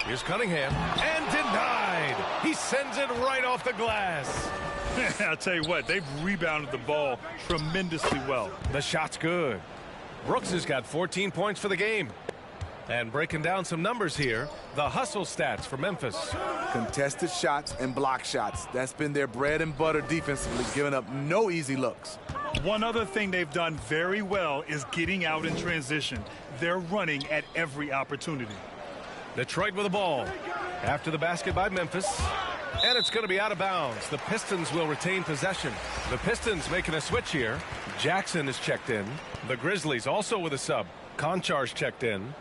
Here's Cunningham. And denied. He sends it right off the glass. I'll tell you what, they've rebounded the ball tremendously well. The shot's good. Brooks has got 14 points for the game. And breaking down some numbers here, the hustle stats for Memphis. Contested shots and block shots. That's been their bread and butter defensively, giving up no easy looks. One other thing they've done very well is getting out in transition. They're running at every opportunity. Detroit with the ball. After the basket by Memphis. And it's going to be out of bounds. The Pistons will retain possession. The Pistons making a switch here. Jackson is checked in. The Grizzlies also with a sub. Konchar's checked in.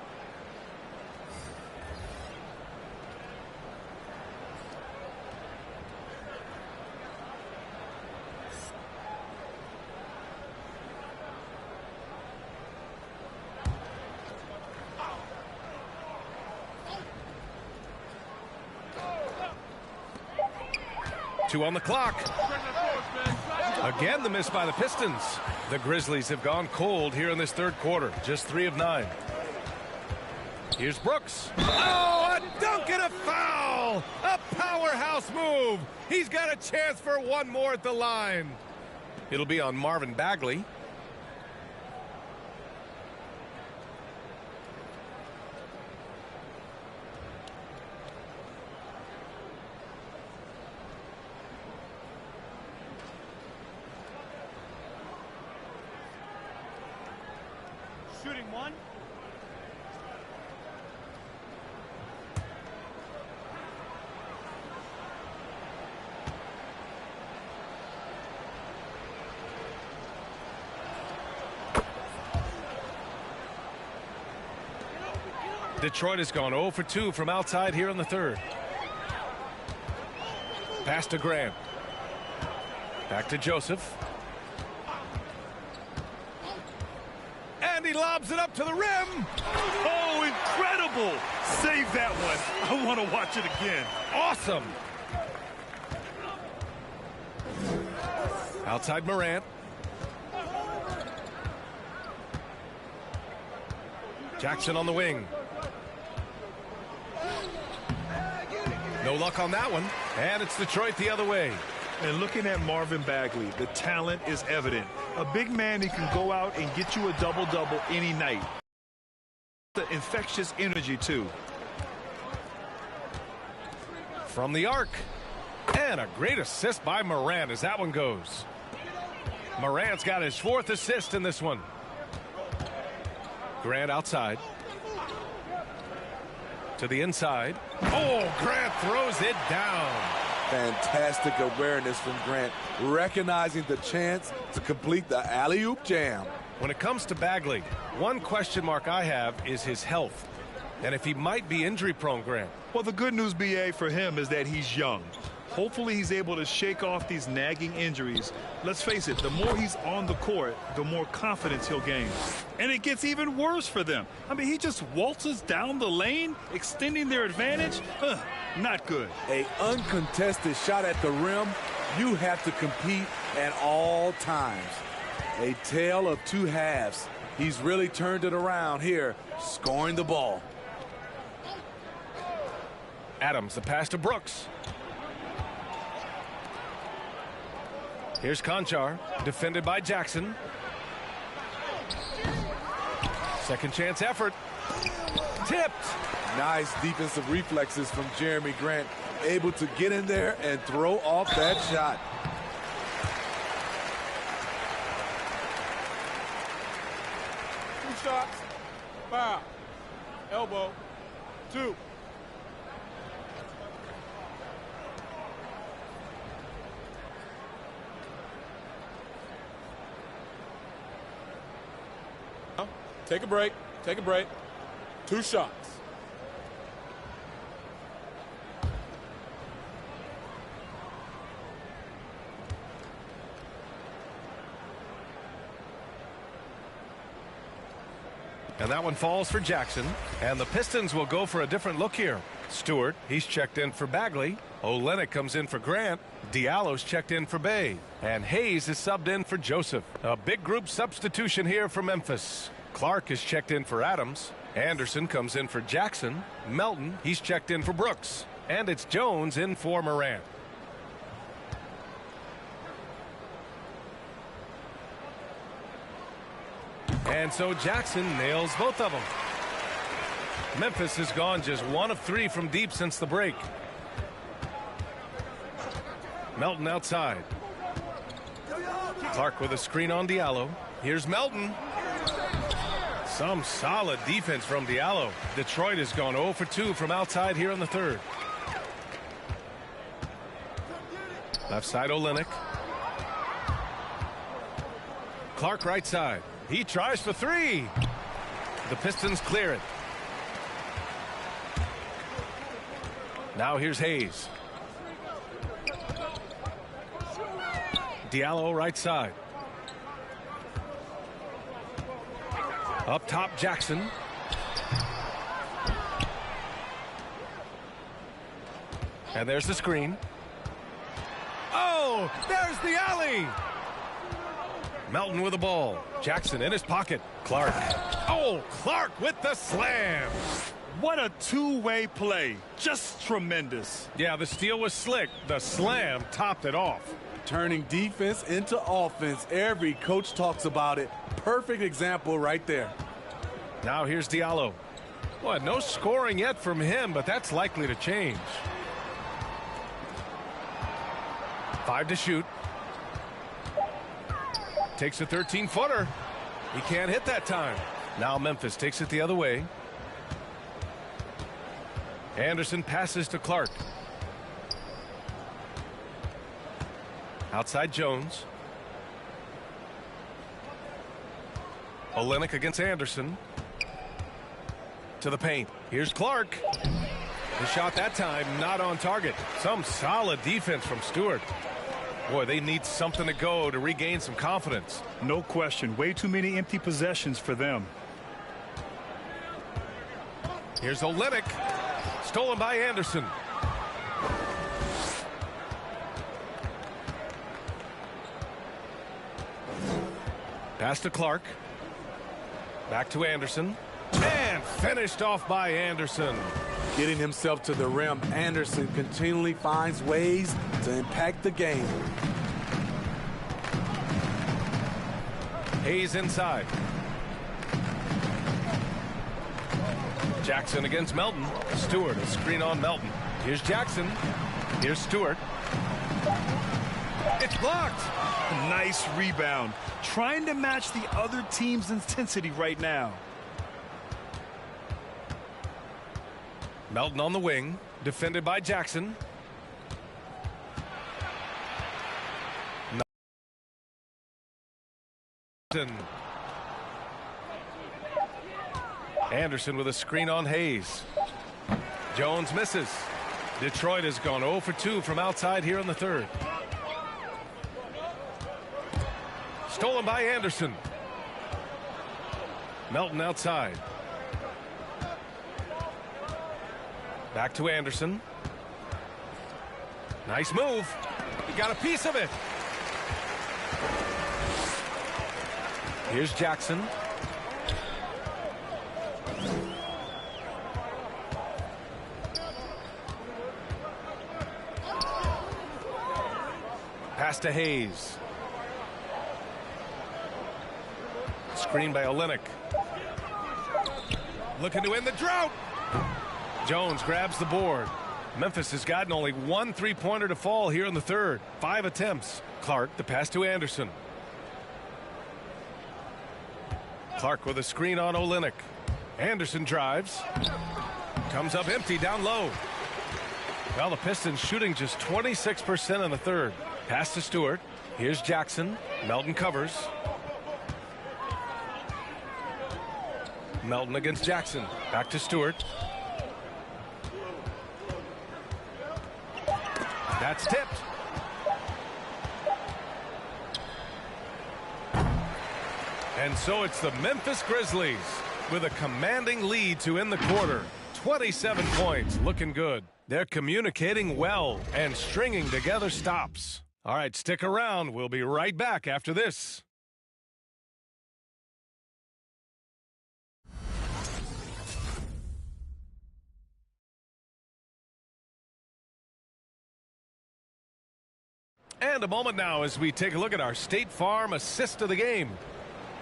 Two on the clock. Again, the miss by the Pistons. The Grizzlies have gone cold here in this third quarter. Just 3 of 9. Here's Brooks. Oh, a dunk and a foul! A powerhouse move. He's got a chance for one more at the line. It'll be on Marvin Bagley. shooting one. Detroit has gone 0 for 2 from outside here in the third. Pass to Grant. Back to Joseph. And he lobs it up to the rim. Oh, incredible. Save that one. I want to watch it again. Awesome. Outside Morant. Jackson on the wing. No luck on that one. And it's Detroit the other way. And looking at Marvin Bagley, the talent is evident. A big man who can go out and get you a double-double any night. The infectious energy, too. From the arc. And a great assist by Morant as that one goes. Morant's got his 4th assist in this one. Grant outside. To the inside. Oh, Grant throws it down. Fantastic awareness from Grant, recognizing the chance to complete the alley-oop jam. When it comes to Bagley, one question mark I have is his health. And if he might be injury-prone, Grant. Well, the good news, B.A., for him is that he's young. Hopefully he's able to shake off these nagging injuries. Let's face it, the more he's on the court, the more confidence he'll gain. And it gets even worse for them. I mean, he just waltzes down the lane, extending their advantage. Not good. An uncontested shot at the rim, you have to compete at all times. A tale of two halves. He's really turned it around here, scoring the ball. Adams, the pass to Brooks. Here's Conchar, defended by Jackson. Second chance effort. Tipped. Nice defensive reflexes from Jeremy Grant, able to get in there and throw off that shot. Two shots, foul, elbow, 2. Take a break. Take a break. 2 shots. And that one falls for Jackson. And the Pistons will go for a different look here. Stewart, he's checked in for Bagley. Olynyk comes in for Grant. Diallo's checked in for Bay. And Hayes is subbed in for Joseph. A big group substitution here for Memphis. Clark is checked in for Adams. Anderson comes in for Jackson. Melton, he's checked in for Brooks. And it's Jones in for Morant. And so Jackson nails both of them. Memphis has gone just 1 of 3 from deep since the break. Melton outside. Clark with a screen on Diallo. Here's Melton. Some solid defense from Diallo. Detroit has gone 0 for 2 from outside here in the third. Left side Olynyk. Clark right side. He tries for 3. The Pistons clear it. Now here's Hayes. Diallo right side. Up top Jackson. And there's the screen. Oh, there's the alley. Melton with the ball. Jackson in his pocket. Clark. Oh, Clark with the slam. What a two-way play. Just tremendous. Yeah, the steal was slick. The slam topped it off. Turning defense into offense. Every coach talks about it. Perfect example right there. Now here's Diallo. Well, no scoring yet from him, but that's likely to change. 5 to shoot. Takes a 13-footer. He can't hit that time. Now Memphis takes it the other way. Anderson passes to Clark. Outside Jones. Olynyk against Anderson. To the paint. Here's Clark. The shot that time not on target. Some solid defense from Stewart. Boy, they need something to go to regain some confidence. No question. Way too many empty possessions for them. Here's Olynyk. Stolen by Anderson. Pass to Clark. Back to Anderson. And finished off by Anderson. Getting himself to the rim, Anderson continually finds ways to impact the game. Hayes inside. Jackson against Melton. Stewart, a screen on Melton. Here's Jackson. Here's Stewart. It's blocked. Nice rebound. Trying to match the other team's intensity right now. Melton on the wing, defended by Jackson. Anderson with a screen on Hayes. Jones misses. Detroit has gone 0 for 2 from outside here in the third. Stolen by Anderson. Melton outside. Back to Anderson. Nice move. He got a piece of it. Here's Jackson. Pass to Hayes. Screen by Olynyk. Looking to end the drought. Jones grabs the board. Memphis has gotten only one three-pointer to fall here in the third. 5 attempts. Clark, the pass to Anderson. Clark with a screen on Olynyk. Anderson drives. Comes up empty down low. Well, the Pistons shooting just 26% in the third. Pass to Stewart. Here's Jackson. Melton covers. Melton against Jackson. Back to Stewart. That's tipped. And so it's the Memphis Grizzlies with a commanding lead to end the quarter. 27 points, looking good. They're communicating well and stringing together stops. All right, stick around. We'll be right back after this. And a moment now as we take a look at our State Farm assist of the game.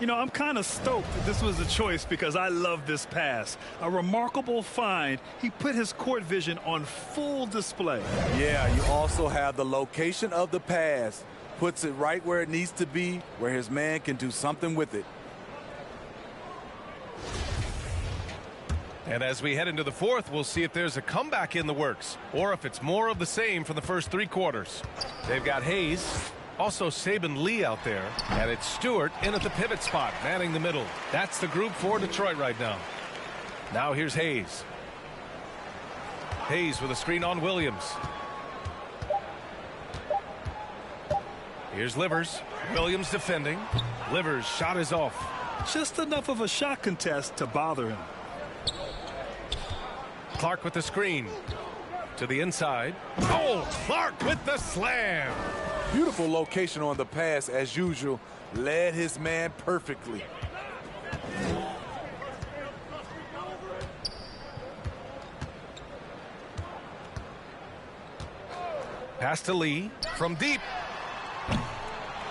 You know, I'm kind of stoked that this was a choice because I love this pass. A remarkable find. He put his court vision on full display. Yeah, you also have the location of the pass. Puts it right where it needs to be, where his man can do something with it. And as we head into the fourth, we'll see if there's a comeback in the works or if it's more of the same from the first 3 quarters. They've got Hayes, also Saban Lee out there, and it's Stewart in at the pivot spot, manning the middle. That's the group for Detroit right now. Now here's Hayes. Hayes with a screen on Williams. Here's Livers. Williams defending. Livers' shot is off. Just enough of a shot contest to bother him. Clark with the screen. To the inside. Oh, Clark with the slam. Beautiful location on the pass as usual. Led his man perfectly. Pass to Lee from deep.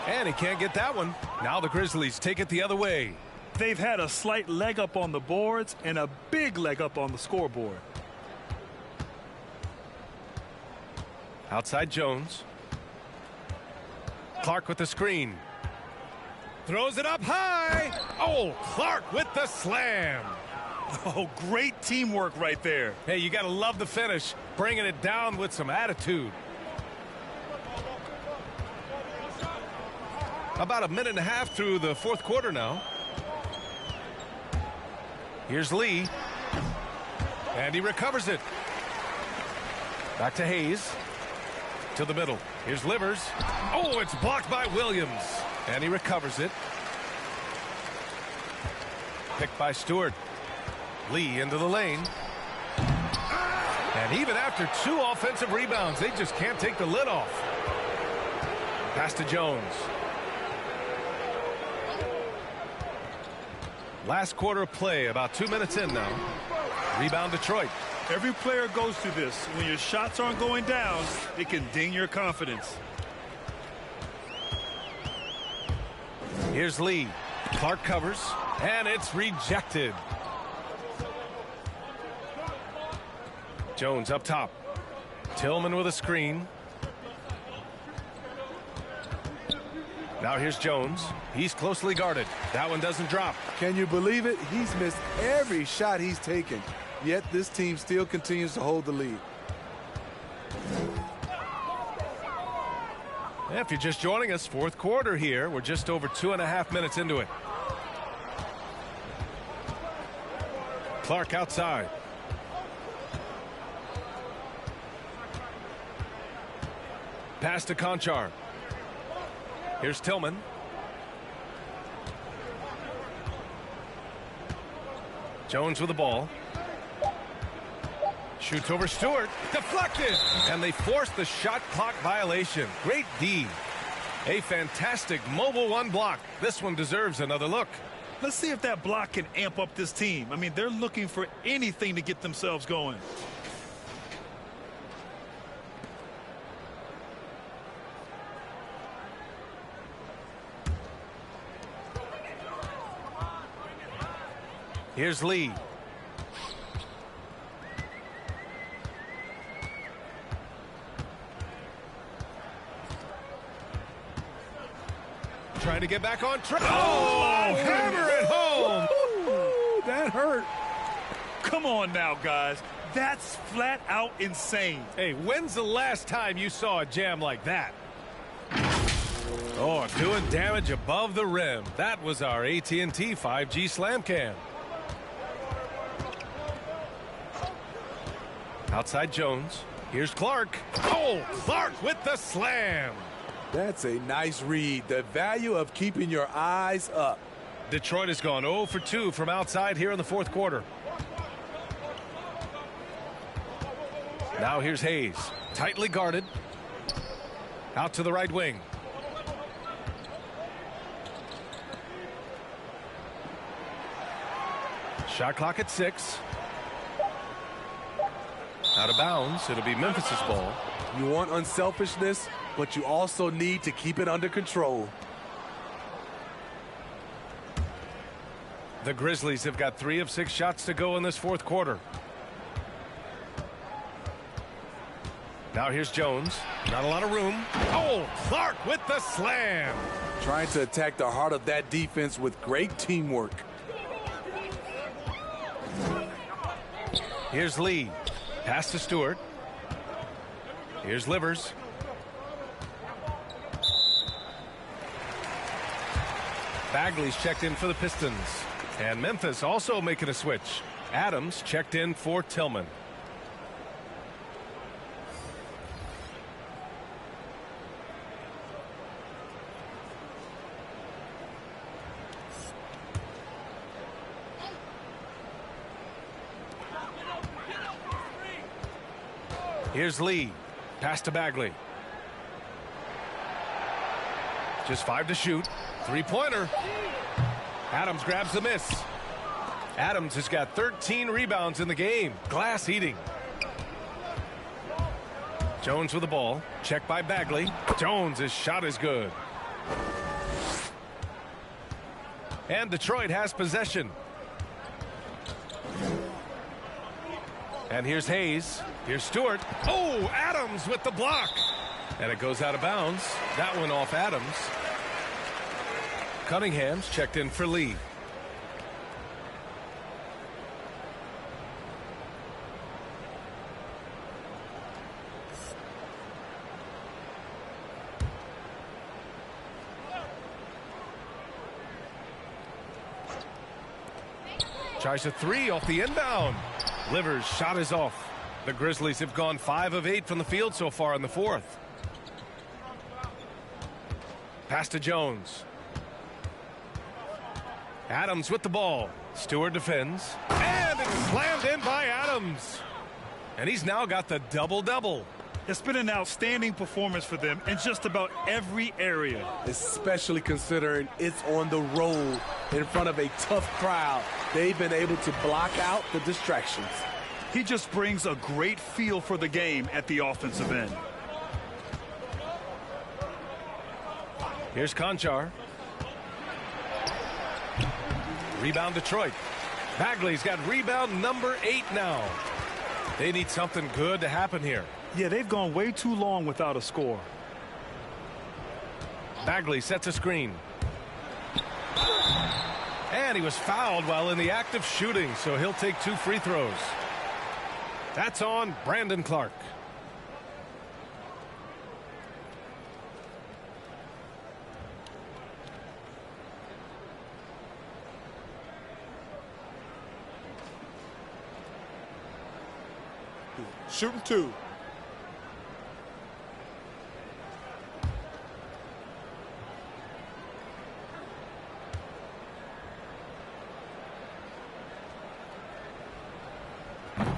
And he can't get that one. Now the Grizzlies take it the other way. They've had a slight leg up on the boards and a big leg up on the scoreboard. Outside Jones. Clark with the screen. Throws it up high. Oh, Clark with the slam. Oh, great teamwork right there. Hey, you got to love the finish. Bringing it down with some attitude. About a minute and a half through the fourth quarter now. Here's Lee. And he recovers it. Back to Hayes. To the middle. Here's Livers. Oh, it's blocked by Williams. And he recovers it. Picked by Stewart. Lee into the lane. And even after 2 offensive rebounds, they just can't take the lid off. Pass to Jones. Last quarter of play, about 2 minutes in now. Rebound Detroit. Every player goes through this. When your shots aren't going down, it can ding your confidence. Here's Lee. Clark covers, and it's rejected. Jones up top. Tillman with a screen. Now here's Jones. He's closely guarded. That one doesn't drop. Can you believe it? He's missed every shot he's taken. Yet this team still continues to hold the lead. If you're just joining us, fourth quarter here. We're just over 2.5 minutes into it. Clark outside. Pass to Conchar. Here's Tillman. Jones with the ball. Shoots over Stewart. Deflected. And they force the shot clock violation. Great D. A fantastic mobile one block. This one deserves another look. Let's see if that block can amp up this team. I mean, they're looking for anything to get themselves going. Here's Lee. Trying to get back on track. Oh, hammer it home. Ooh, that hurt. Come on now, guys. That's flat out insane. Hey, when's the last time you saw a jam like that? Oh, doing damage above the rim. That was our AT&T 5G Slam Cam. Outside Jones. Here's Clark. Oh, Clark with the slam. That's a nice read. The value of keeping your eyes up. Detroit has gone 0 for 2 from outside here in the fourth quarter. Now here's Hayes. Tightly guarded. Out to the right wing. Shot clock at 6. Out of bounds. It'll be Memphis's ball. You want unselfishness, but you also need to keep it under control. The Grizzlies have got 3 of 6 shots to go in this fourth quarter. Now here's Jones. Not a lot of room. Oh, Clark with the slam. Trying to attack the heart of that defense with great teamwork. Here's Lee. Pass to Stewart. Here's Livers. Bagley's checked in for the Pistons. And Memphis also making a switch. Adams checked in for Tillman. Here's Lee. Pass to Bagley. Just 5 to shoot. 3-pointer. Adams grabs the miss. Adams has got 13 rebounds in the game. Glass eating. Jones with the ball. Checked by Bagley. Jones' shot is good. And Detroit has possession. And here's Hayes. Here's Stewart. Oh, Adams with the block. And it goes out of bounds. That one off Adams. Cunningham's checked in for Lee. Tries a three off the inbound. Livers' shot is off. The Grizzlies have gone 5 of 8 from the field so far in the fourth. Pass to Jones. Adams with the ball. Stewart defends. And it's slammed in by Adams. And he's now got the double-double. It's been an outstanding performance for them in just about every area. Especially considering it's on the road in front of a tough crowd. They've been able to block out the distractions. He just brings a great feel for the game at the offensive end. Here's Conchar. Rebound Detroit. Bagley's got rebound number 8 now. They need something good to happen here. Yeah, they've gone way too long without a score. Bagley sets a screen. And he was fouled while in the act of shooting, so he'll take 2 free throws. That's on Brandon Clark. Shooting 2.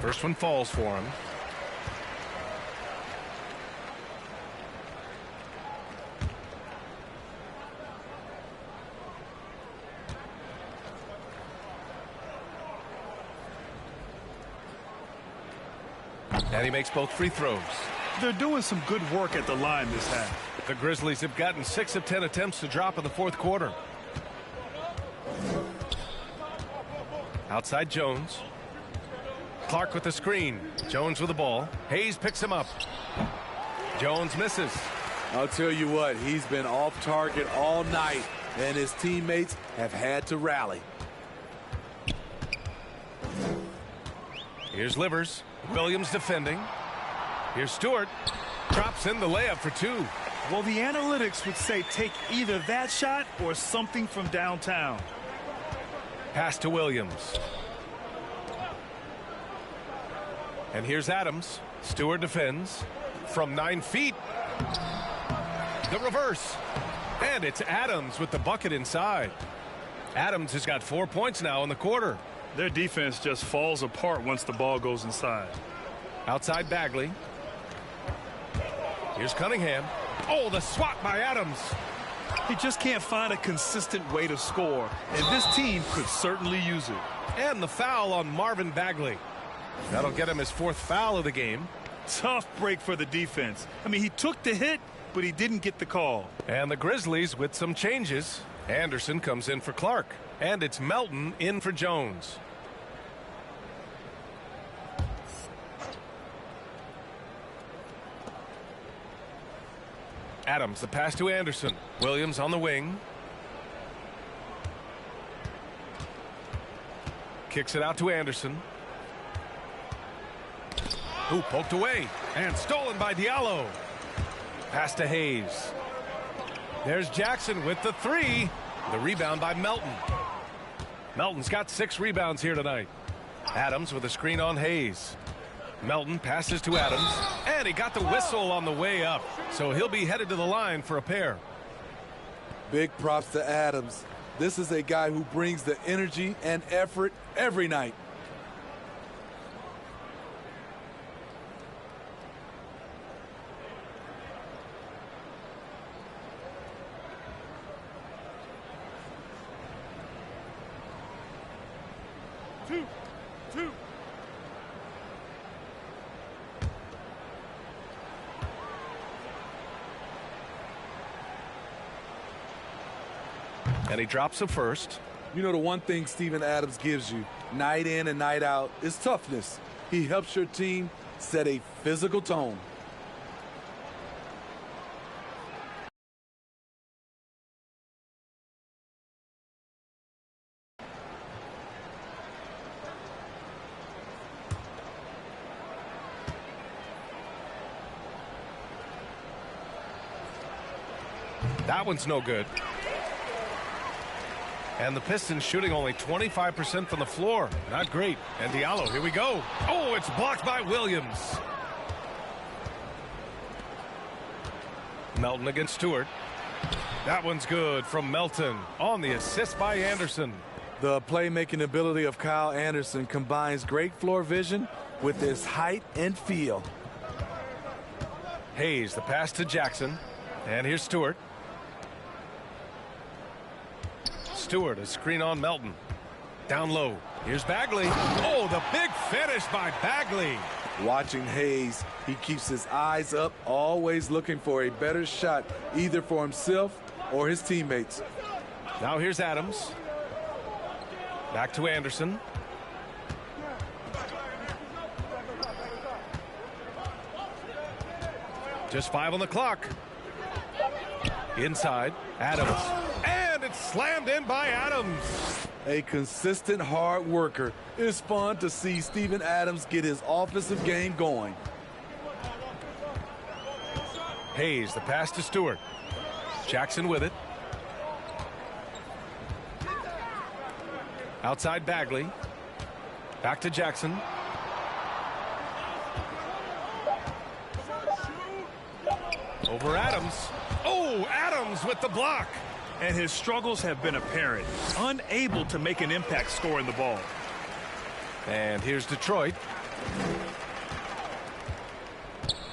First one falls for him. And he makes both free throws. They're doing some good work at the line this half. The Grizzlies have gotten 6 of 10 attempts to drop in the fourth quarter. Outside Jones. Clark with the screen. Jones with the ball. Hayes picks him up. Jones misses. I'll tell you what, he's been off target all night, and his teammates have had to rally. Here's Livers. Williams defending. Here's Stewart. Drops in the layup for 2. Well, the analytics would say take either that shot or something from downtown. Pass to Williams. And here's Adams. Stewart defends from 9 feet. The reverse. And it's Adams with the bucket inside. Adams has got 4 points now in the quarter. Their defense just falls apart once the ball goes inside. Outside Bagley. Here's Cunningham. Oh, the swat by Adams. He just can't find a consistent way to score, and this team could certainly use it. And the foul on Marvin Bagley. That'll get him his 4th foul of the game. Tough break for the defense. I mean, he took the hit, but he didn't get the call. And the Grizzlies with some changes. Anderson comes in for Clark. And it's Melton in for Jones. Adams, the pass to Anderson. Williams on the wing. Kicks it out to Anderson. Who poked away and stolen by Diallo. Pass to Hayes. There's Jackson with the 3. The rebound by Melton. Melton's got 6 rebounds here tonight. Adams with a screen on Hayes. Melton passes to Adams, and he got the whistle on the way up, so he'll be headed to the line for a pair. Big props to Adams. This is a guy who brings the energy and effort every night. Two. And he drops the first. You know, the one thing Steven Adams gives you night in and night out is toughness. He helps your team set a physical tone. That one's no good. And the Pistons shooting only 25% from the floor. Not great. And Diallo, here we go. Oh, it's blocked by Williams. Melton against Stewart. That one's good from Melton on the assist by Anderson. The playmaking ability of Kyle Anderson combines great floor vision with his height and feel. Hayes, the pass to Jackson. And here's Stewart. Stewart, a screen on Melton. Down low. Here's Bagley. Oh, the big finish by Bagley. Watching Hayes, he keeps his eyes up, always looking for a better shot, either for himself or his teammates. Now here's Adams. Back to Anderson. Just 5 on the clock. Inside, Adams. And it's slammed in by Adams. A consistent hard worker. It's fun to see Steven Adams get his offensive game going. Hayes, the pass to Stewart. Jackson with it. Outside Bagley. Back to Jackson. Over Adams. Oh, Adams with the block. And his struggles have been apparent. Unable to make an impact scoring the ball. And here's Detroit.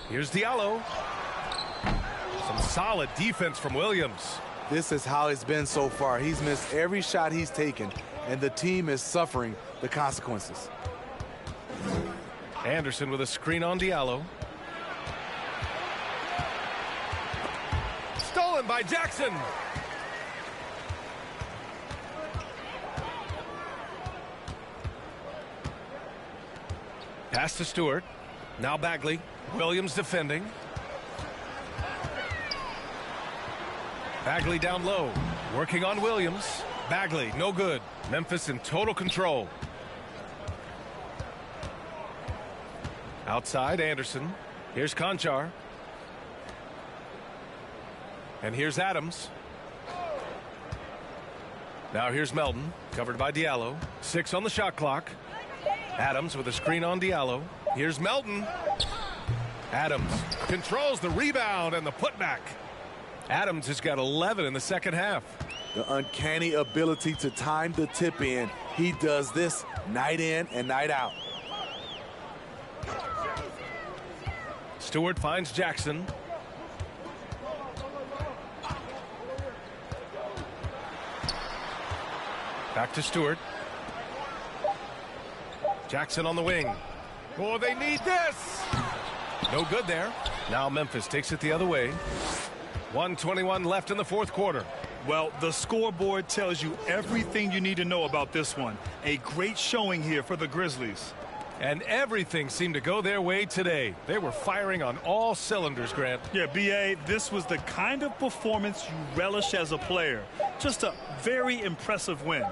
Here's Diallo. Some solid defense from Williams. This is how it's been so far. He's missed every shot he's taken, and the team is suffering the consequences. Anderson with a screen on Diallo. Stolen by Jackson. Pass to Stewart. Now Bagley. Williams defending. Bagley down low. Working on Williams. Bagley, no good. Memphis in total control. Outside, Anderson. Here's Conchar. And here's Adams. Now here's Melton, covered by Diallo. 6 on the shot clock. Adams with a screen on Diallo. Here's Melton. Adams controls the rebound and the putback. Adams has got 11 in the second half. The uncanny ability to time the tip in. He does this night in and night out. Stewart finds Jackson. Back to Stewart. Jackson on the wing. Oh, they need this. No good there. Now Memphis takes it the other way. 1:21 left in the fourth quarter. Well, the scoreboard tells you everything you need to know about this one. A great showing here for the Grizzlies. And everything seemed to go their way today. They were firing on all cylinders, Grant. Yeah, B.A., this was the kind of performance you relish as a player. Just a very impressive win.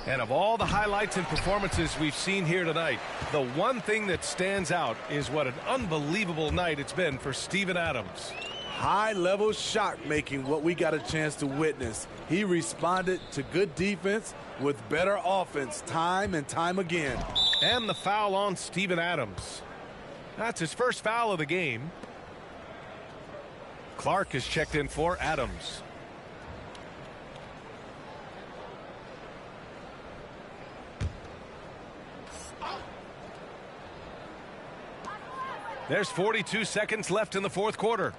And of all the highlights and performances we've seen here tonight, the one thing that stands out is what an unbelievable night it's been for Steven Adams. High-level shot making, what we got a chance to witness. He responded to good defense with better offense time and time again. And the foul on Steven Adams. That's his first foul of the game. Clark is checked in for Adams. There's 42 seconds left in the fourth quarter.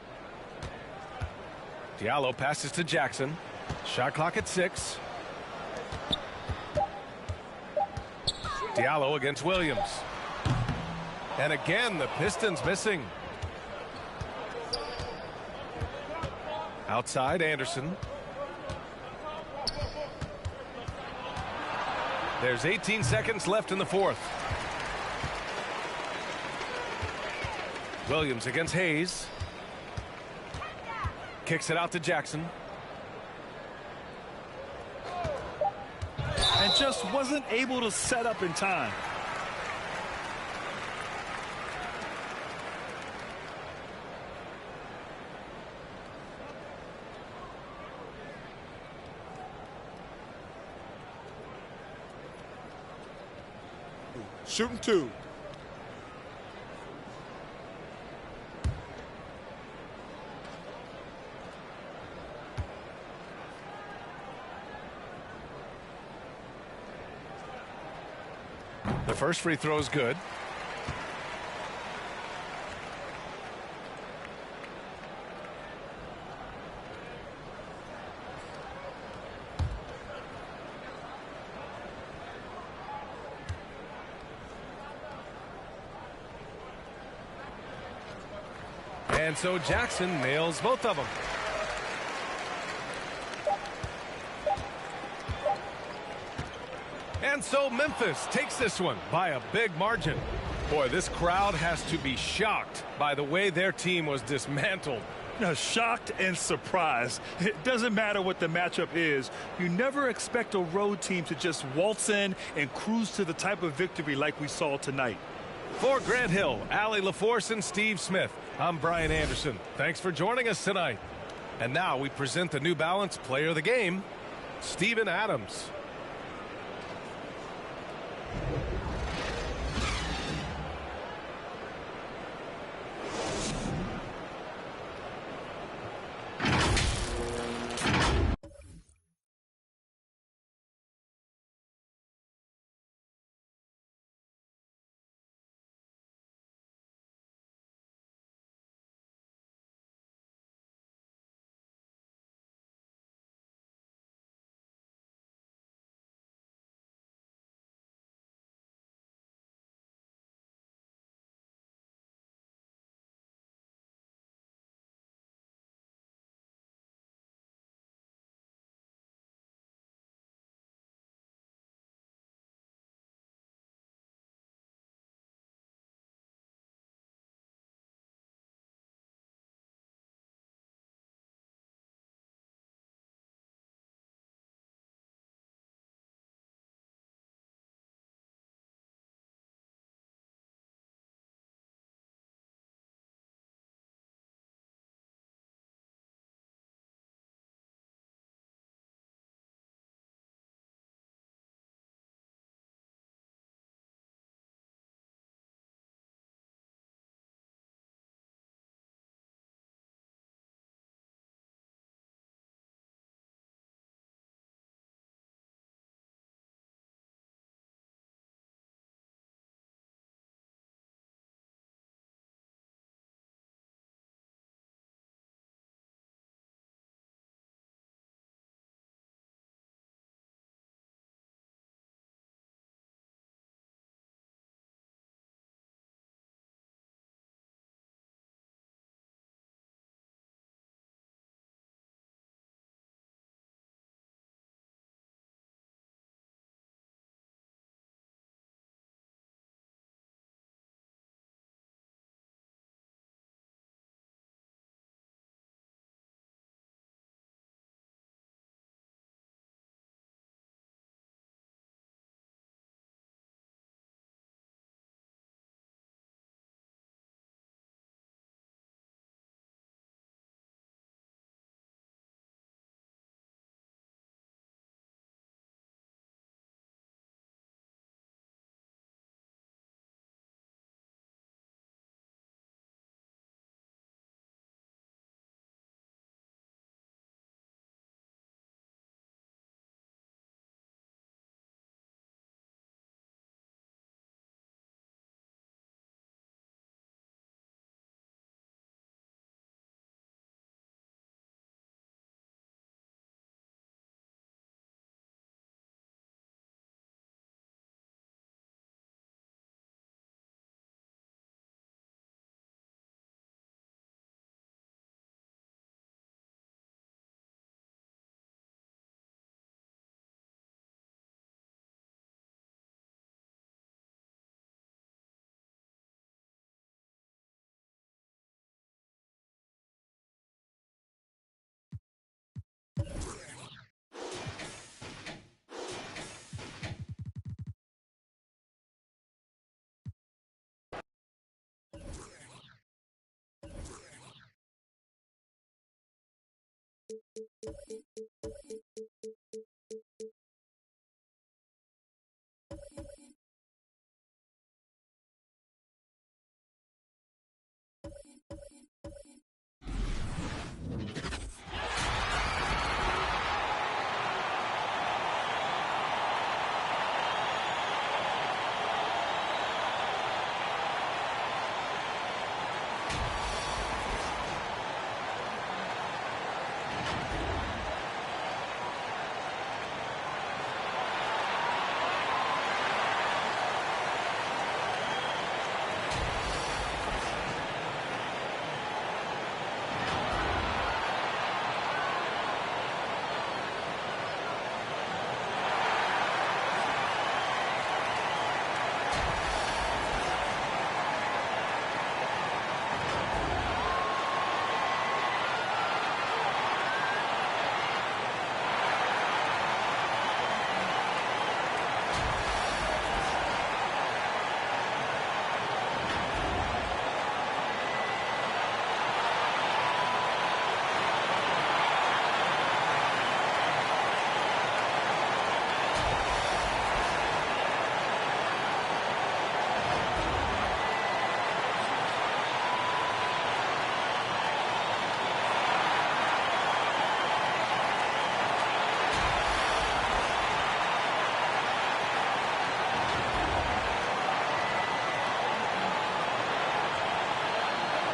Diallo passes to Jackson. Shot clock at 6. Diallo against Williams. And again, the Pistons missing. Outside, Anderson. There's 18 seconds left in the fourth. Williams against Hayes. Kicks it out to Jackson. And just wasn't able to set up in time. Shooting 2. The first free throw is good. And so Jackson nails both of them. And so Memphis takes this one by a big margin. Boy, this crowd has to be shocked by the way their team was dismantled. Shocked and surprised. It doesn't matter what the matchup is. You never expect a road team to just waltz in and cruise to the type of victory like we saw tonight. For Grant Hill, Allie LaForce, and Steve Smith, I'm Brian Anderson. Thanks for joining us tonight. And now we present the New Balance Player of the Game, Steven Adams.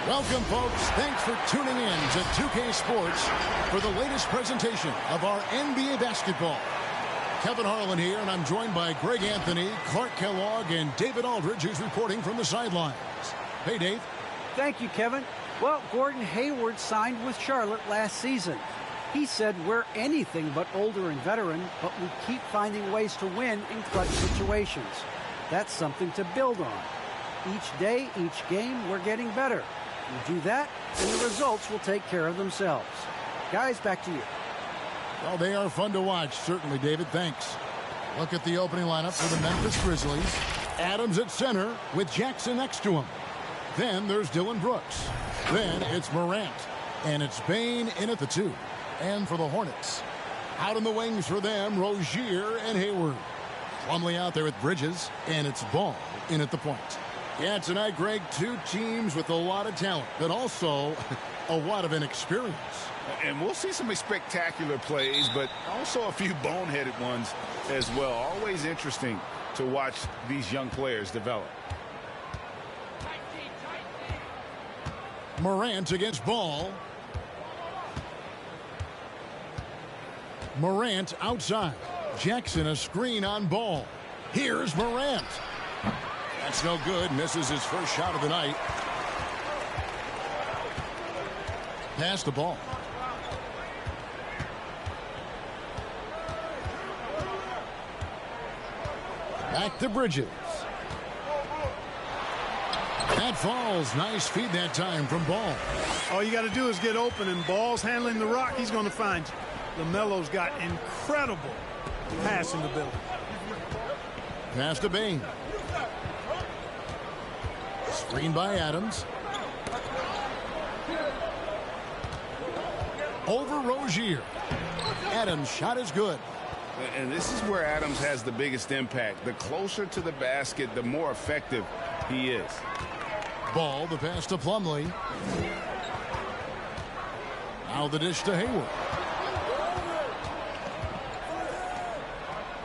Welcome, folks. Thanks for tuning in to 2K Sports for the latest presentation of our NBA basketball. Kevin Harlan here, and I'm joined by Greg Anthony, Clark Kellogg, and David Aldridge, who's reporting from the sidelines. Hey, Dave. Thank you, Kevin. Well, Gordon Hayward signed with Charlotte last season. He said, "We're anything but older and veteran, but we keep finding ways to win in clutch situations. That's something to build on. Each day, each game, we're getting better. We do that, and the results will take care of themselves." Guys, back to you. Well, they are fun to watch, certainly, David. Thanks. Look at the opening lineup for the Memphis Grizzlies. Adams at center with Jackson next to him. Then there's Dylan Brooks. Then it's Morant. And it's Bane in at the 2. And for the Hornets, out in the wings for them, Rozier and Hayward. Plumlee out there with Bridges. And it's Ball in at the point. Yeah, tonight, Greg, 2 teams with a lot of talent, but also a lot of inexperience. And we'll see some spectacular plays, but also a few boneheaded ones as well. Always interesting to watch these young players develop. Morant against Ball. Morant outside. Jackson a screen on Ball. Here's Morant. That's no good. Misses his first shot of the night. Pass the ball. Back to Bridges. That falls. Nice feed that time from Ball. All you got to do is get open, and Ball's handling the rock. He's going to find you. LaMelo's got incredible passing ability. Pass to Bane. Screen by Adams. Over Rozier. Adams' shot is good. And this is where Adams has the biggest impact. The closer to the basket, the more effective he is. Ball, the pass to Plumlee. Now the dish to Hayward.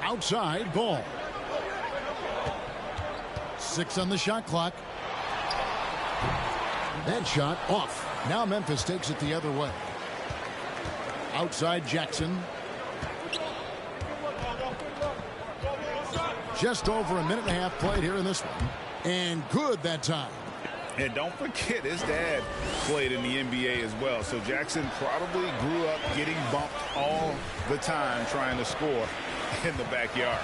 Outside, Ball. 6 on the shot clock. That shot off. Now Memphis takes it the other way. Outside Jackson. Just over a minute and a half played here in this one. And good that time. And don't forget, his dad played in the NBA as well. So Jackson probably grew up getting bumped all the time trying to score in the backyard.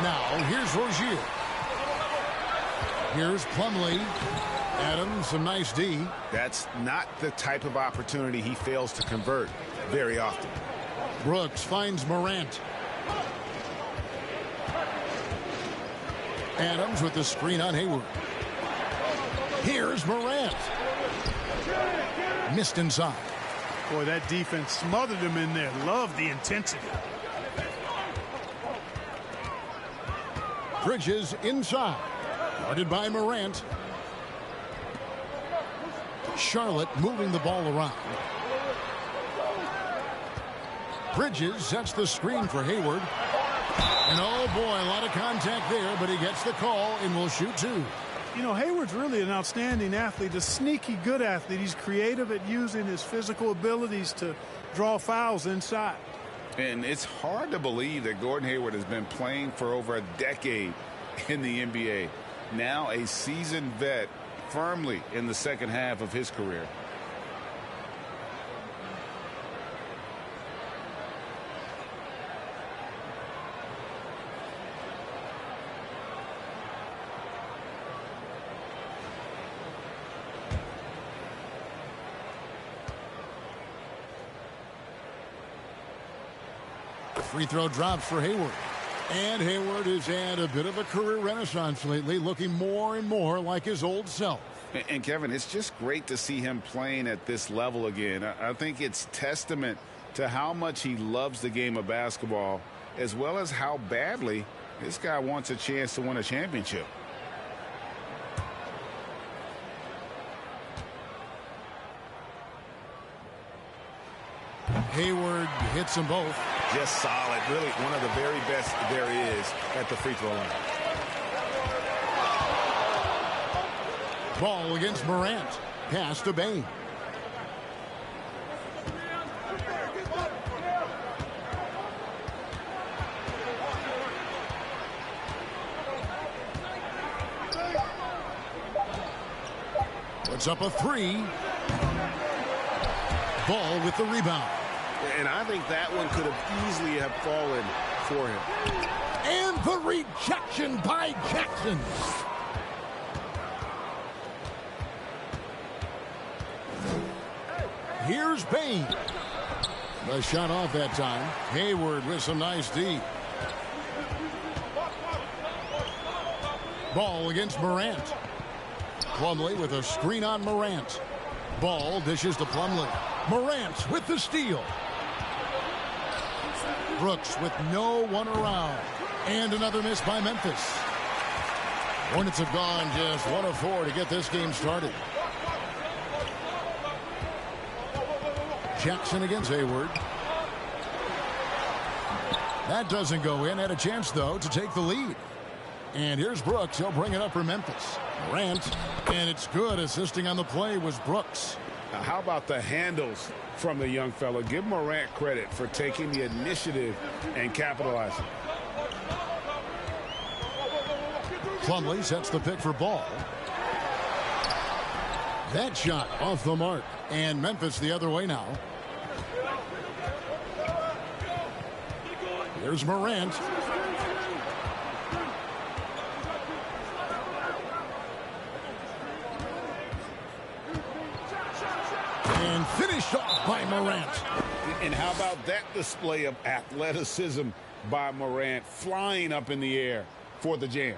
Now, here's Rozier. Here's Plumlee. Adams, some nice D. That's not the type of opportunity he fails to convert very often. Brooks finds Morant. Adams with the screen on Hayward. Here's Morant. Missed inside. Boy, that defense smothered him in there. Love the intensity. Bridges inside. Guarded by Morant. Charlotte moving the ball around. Bridges sets the screen for Hayward. And oh boy, a lot of contact there, but he gets the call and will shoot 2. You know, Hayward's really an outstanding athlete, a sneaky good athlete. He's creative at using his physical abilities to draw fouls inside. And it's hard to believe that Gordon Hayward has been playing for over a decade in the NBA. Now a seasoned vet, firmly in the second half of his career. Free throw drops for Hayward. And Hayward has had a bit of a career renaissance lately, looking more and more like his old self. And Kevin, it's just great to see him playing at this level again. I think it's testament to how much he loves the game of basketball, as well as how badly this guy wants a chance to win a championship. Hayward hits them both. Just solid. Really one of the very best there is at the free throw line. Ball against Morant. pass to Bain. Puts up a three. Ball with the rebound. And I think that one could have easily have fallen for him. And the rejection by Jackson. Here's Bain. The shot off that time. Hayward with some nice D. Ball against Morant. Plumlee with a screen on Morant. Ball dishes to Plumlee. Morant with the steal. Brooks with no one around. And another miss by Memphis. Hornets have gone just 1 of 4 to get this game started. Jackson against Hayward. That doesn't go in. Had a chance, though, to take the lead. And here's Brooks. He'll bring it up for Memphis. Morant. And it's good. Assisting on the play was Brooks. Now, how about the handles from the young fella? Give Morant credit for taking the initiative and capitalizing. Plumlee sets the pick for Ball. That shot off the mark. And Memphis the other way now. Here's Morant. And finished off by Morant. And how about that display of athleticism by Morant, flying up in the air for the jam.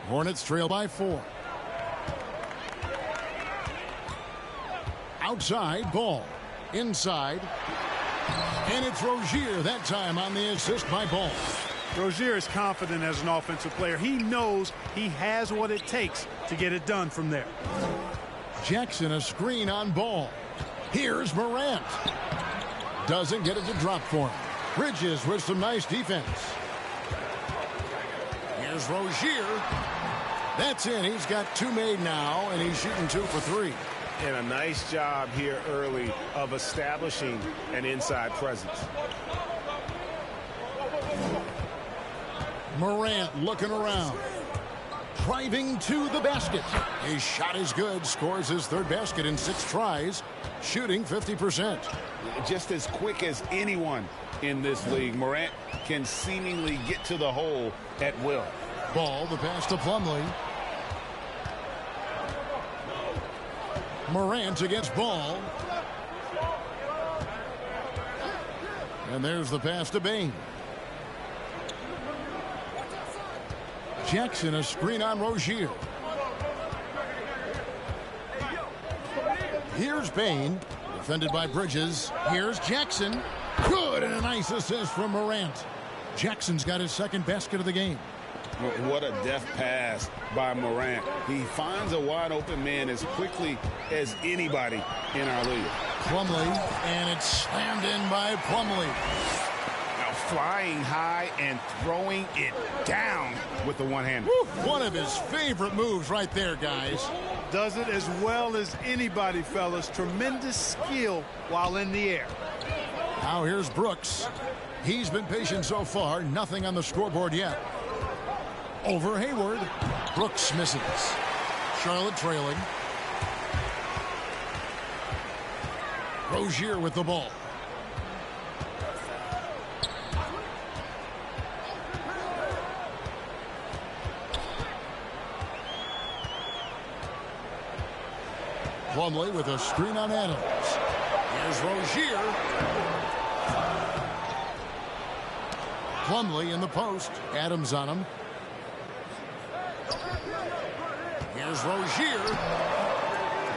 Hornets trail by 4. Outside, Ball. Inside. And it's Rozier that time on the assist by Ball. Rozier is confident as an offensive player. He knows he has what it takes to get it done from there. Jackson a screen on Ball. Here's Morant. Doesn't get it to drop for him. Bridges with some nice defense. Here's Rozier. That's in. He's got 2 made now, and he's shooting 2 for 3. And a nice job here early of establishing an inside presence. Morant looking around. Driving to the basket. His shot is good. Scores his 3rd basket in 6 tries. Shooting 50%. Just as quick as anyone in this league, Morant can seemingly get to the hole at will. Ball, the pass to Plumlee. Morant against Ball. And there's the pass to Bain. Jackson, a screen on Rozier. Here's Bain, defended by Bridges. Here's Jackson. Good, and a nice assist from Morant. Jackson's got his second basket of the game. What a deft pass by Morant. He finds a wide open man as quickly as anybody in our league. Plumlee, and it's slammed in by Plumlee. Now flying high and throwing it down with the one-hander. One of his favorite moves right there, guys. Does it as well as anybody, fellas. Tremendous skill while in the air. Now here's Brooks. He's been patient so far. Nothing on the scoreboard yet. Over Hayward. Brooks misses. Charlotte trailing. Rozier with the ball. Plumlee with a screen on Adams. Here's Rozier. Plumlee in the post. Adams on him. Here's Rozier.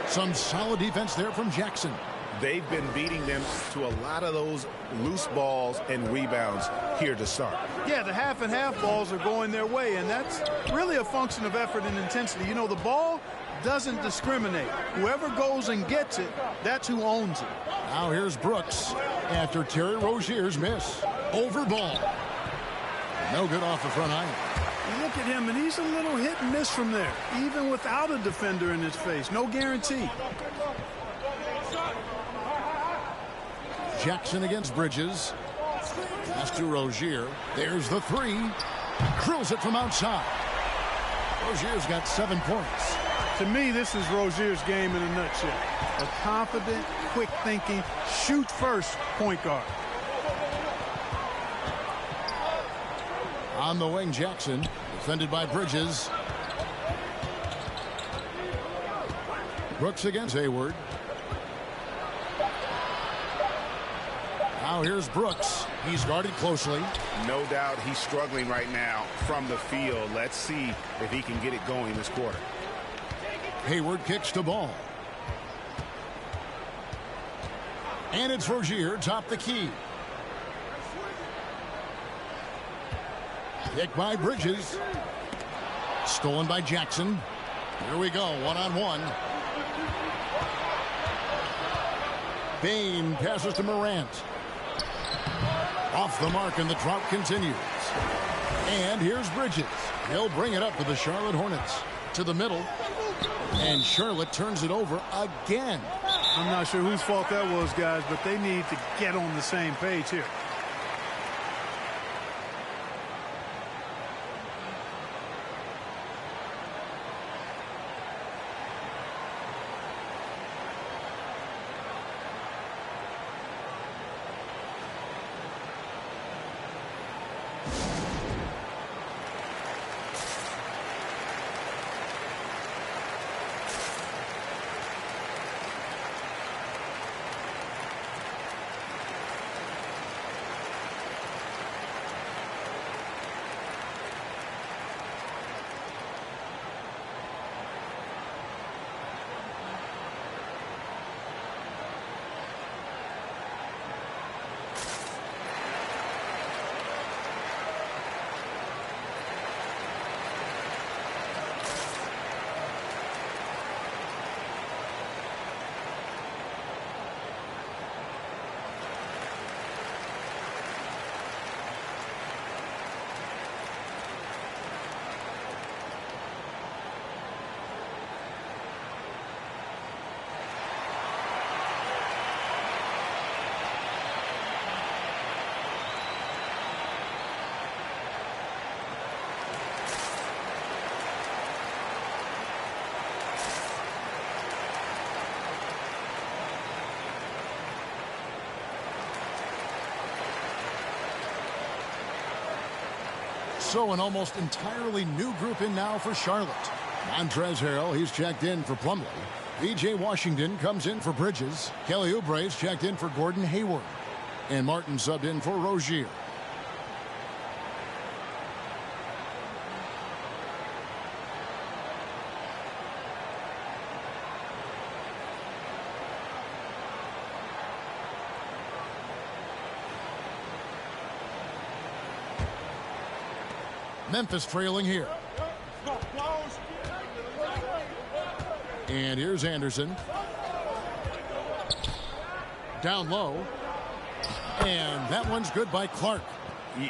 Some solid defense there from Jackson. They've been beating them to a lot of those loose balls and rebounds here to start. Yeah, the half and half balls are going their way, and that's really a function of effort and intensity. You know, the ball doesn't discriminate. Whoever goes and gets it, that's who owns it. Now here's Brooks after Terry Rozier's miss. Over Ball. No good off the front iron. You look at him, and he's a little hit and miss from there, even without a defender in his face. No guarantee. Jackson against Bridges. Pass to Rozier. There's the three. Drills it from outside. Rozier's got 7 points. To me, this is Rozier's game in a nutshell. A confident, quick-thinking, shoot-first point guard. On the wing, Jackson, defended by Bridges. Brooks against Hayward. Now here's Brooks. He's guarded closely. No doubt he's struggling right now from the field. Let's see if he can get it going this quarter. Hayward kicks the ball. And it's Rozier, top the key. Kick by Bridges. Stolen by Jackson. Here we go, one-on-one. Bain passes to Morant. Off the mark, and the drought continues. And here's Bridges. He'll bring it up for the Charlotte Hornets. To the middle. And Charlotte turns it over again. I'm not sure whose fault that was, guys, but they need to get on the same page here. So an almost entirely new group in now for Charlotte. Montrezl Harrell, he's checked in for Plumlee. B.J. Washington comes in for Bridges. Kelly Oubre's checked in for Gordon Hayward. And Martin subbed in for Rozier. Memphis trailing here. And here's Anderson. Down low. And that one's good by Clark.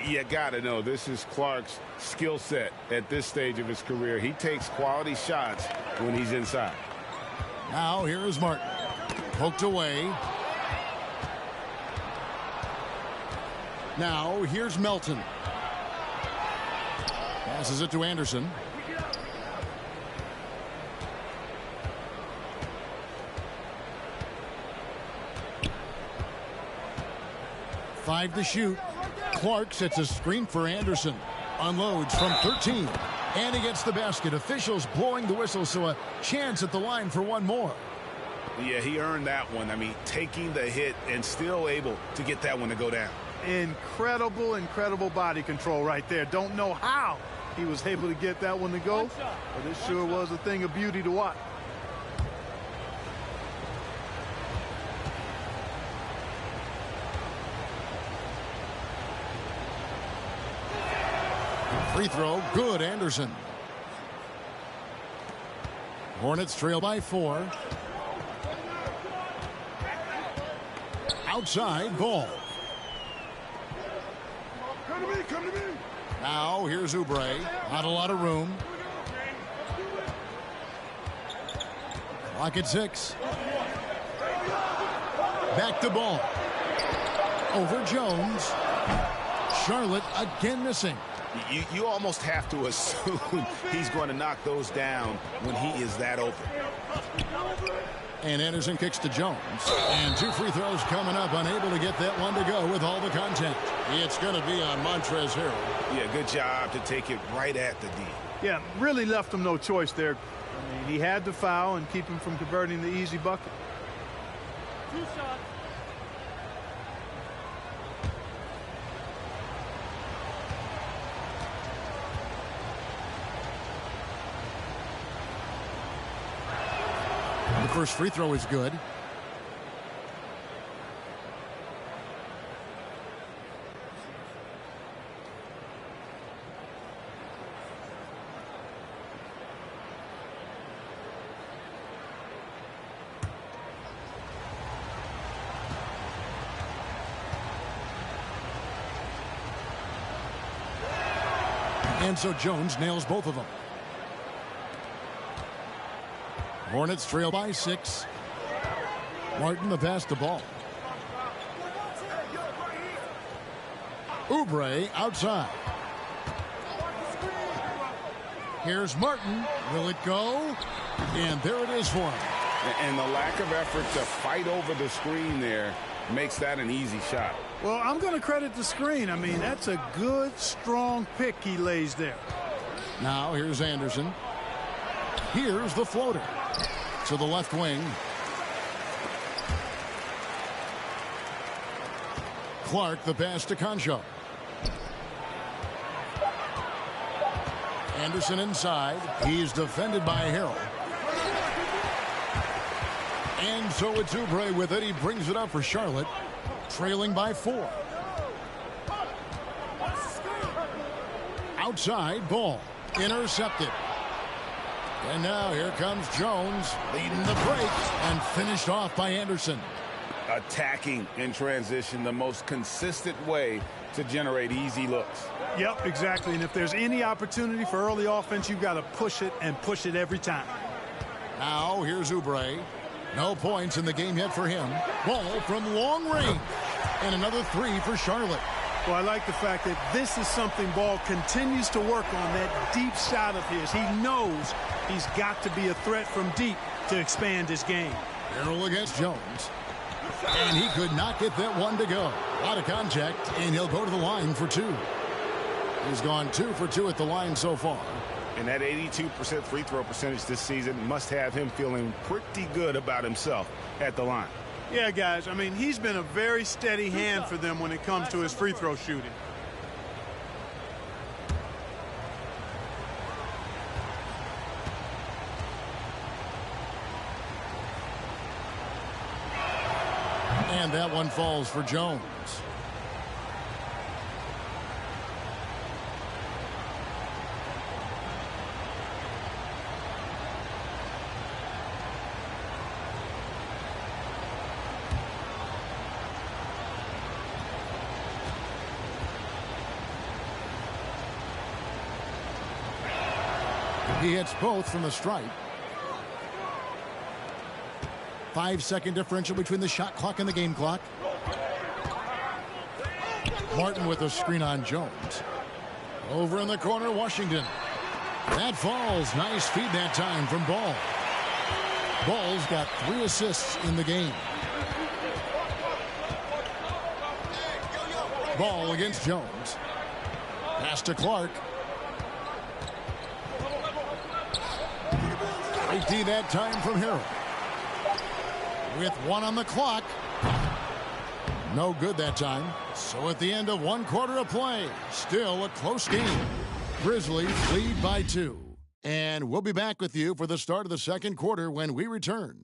You got to know this is Clark's skill set at this stage of his career. He takes quality shots when he's inside. Now here is Martin. Poked away. Now here's Melton. Passes it to Anderson. Five to shoot. Clark sets a screen for Anderson. Unloads from 13. And he gets the basket. Officials blowing the whistle, so a chance at the line for one more. Yeah, he earned that one. I mean, taking the hit and still able to get that one to go down. Incredible body control right there. Don't know how he was able to get that one to go, but it sure was a thing of beauty to watch. Free throw, good, Anderson. Hornets trail by 4. Outside, Ball. Come to me. Now here's Oubre. Not a lot of room. Clock at 6. Back to Ball. Over Jones. Charlotte again missing. You almost have to assume he's going to knock those down when he is that open. And Anderson kicks to Jones. And 2 free throws coming up. Unable to get that one to go with all the contact. It's going to be on Montrezl Harrell. Yeah, good job to take it right at the D. Yeah, really left him no choice there. I mean, he had to foul and keep him from converting the easy bucket. 2 shots. The first free throw is good. And so Jones nails both of them. Hornets trail by 6. Martin the pass to Ball. Oubre outside. Here's Martin. Will it go? And there it is for him. And the lack of effort to fight over the screen there makes that an easy shot. Well, I'm going to credit the screen. I mean, that's a good, strong pick he lays there. Now here's Anderson. Here's the floater. To the left wing. Clark the pass to Concho. Anderson inside. He's defended by Harrell. And so it's Oubre with it. He brings it up for Charlotte. Trailing by 4. Outside, Ball. Intercepted. And now here comes Jones leading the break and finished off by Anderson. Attacking in transition, the most consistent way to generate easy looks. Yep, exactly. And if there's any opportunity for early offense, you've got to push it and push it every time. Now here's Oubre. No points in the game yet for him. Ball from long range. And another 3 for Charlotte. Well, I like the fact that this is something Ball continues to work on, that deep shot of his. He knows he's got to be a threat from deep to expand his game. Harrell against Jones. And he could not get that one to go. A lot of contact, and he'll go to the line for 2. He's gone 2 for 2 at the line so far. And that 82% free throw percentage this season must have him feeling pretty good about himself at the line. Yeah, guys, I mean, he's been a very steady hand for them when it comes to his free throw shooting. And that one falls for Jones. He hits both from the stripe. 5-second differential between the shot clock and the game clock. Martin with a screen on Jones. Over in the corner, Washington. That falls. Nice feed that time from Ball. Ball's got 3 assists in the game. Ball against Jones. Pass to Clark. Great D that time from Harrell. With 1 on the clock. No good that time. So at the end of 1 quarter of play, still a close game. Grizzlies lead by 2. And we'll be back with you for the start of the second quarter when we return.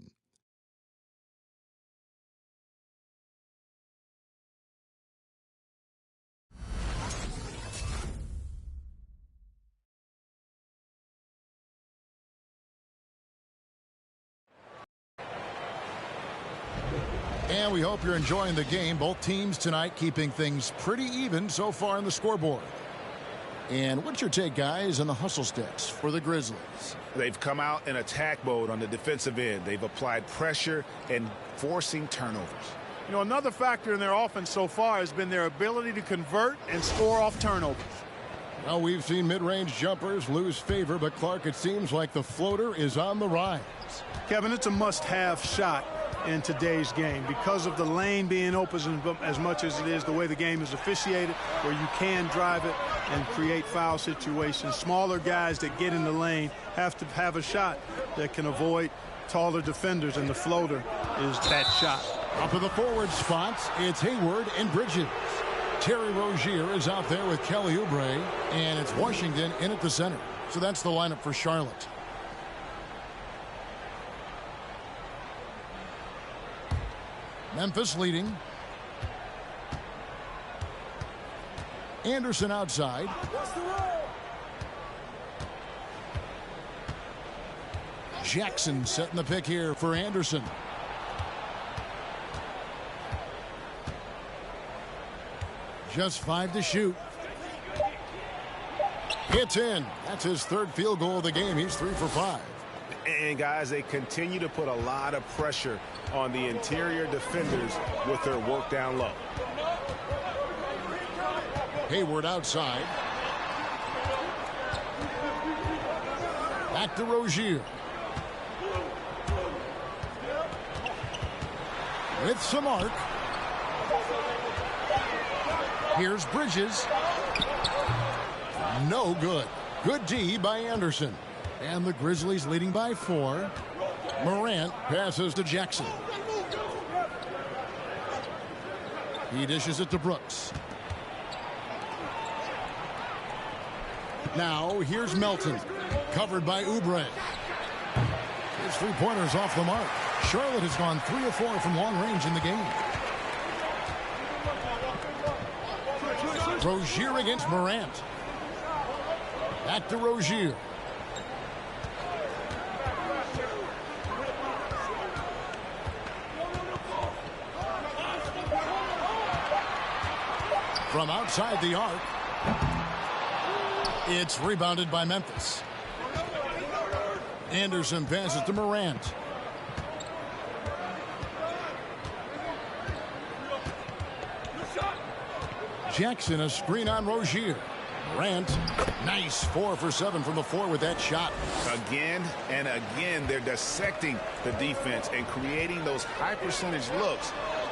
And we hope you're enjoying the game. Both teams tonight keeping things pretty even so far on the scoreboard. And what's your take, guys, on the hustle stats for the Grizzlies? They've come out in attack mode on the defensive end. They've applied pressure and forcing turnovers. You know, another factor in their offense so far has been their ability to convert and score off turnovers. Well, we've seen mid-range jumpers lose favor, but Clark, it seems like the floater is on the rise. Kevin, it's a must-have shot in today's game because of the lane being open as much as it is, the way the game is officiated, where you can drive it and create foul situations. Smaller guys that get in the lane have to have a shot that can avoid taller defenders, and the floater is that shot. Up in the forward spots, it's Hayward and Bridges. Terry Rozier is out there with Kelly Oubre, and it's Washington in at the center. So that's the lineup for Charlotte. Memphis leading. Anderson outside. Jackson setting the pick here for Anderson. Just 5 to shoot. It's in. That's his 3rd field goal of the game. He's 3 for 5. And, guys, they continue to put a lot of pressure on the interior defenders with their work down low. Hayward outside. Back to Rozier. With some arc. Here's Bridges. No good. Good D by Anderson. And the Grizzlies leading by 4. Morant passes to Jackson. He dishes it to Brooks. Now here's Melton. Covered by Oubre. His 3-pointers off the mark. Charlotte has gone 3 of 4 from long range in the game. Rozier against Morant. Back to Rozier. From outside the arc. It's rebounded by Memphis. Anderson passes to Morant. Jackson a screen on Rozier. Morant, nice 4 for 7 from the floor with that shot. Again and again, they're dissecting the defense and creating those high percentage looks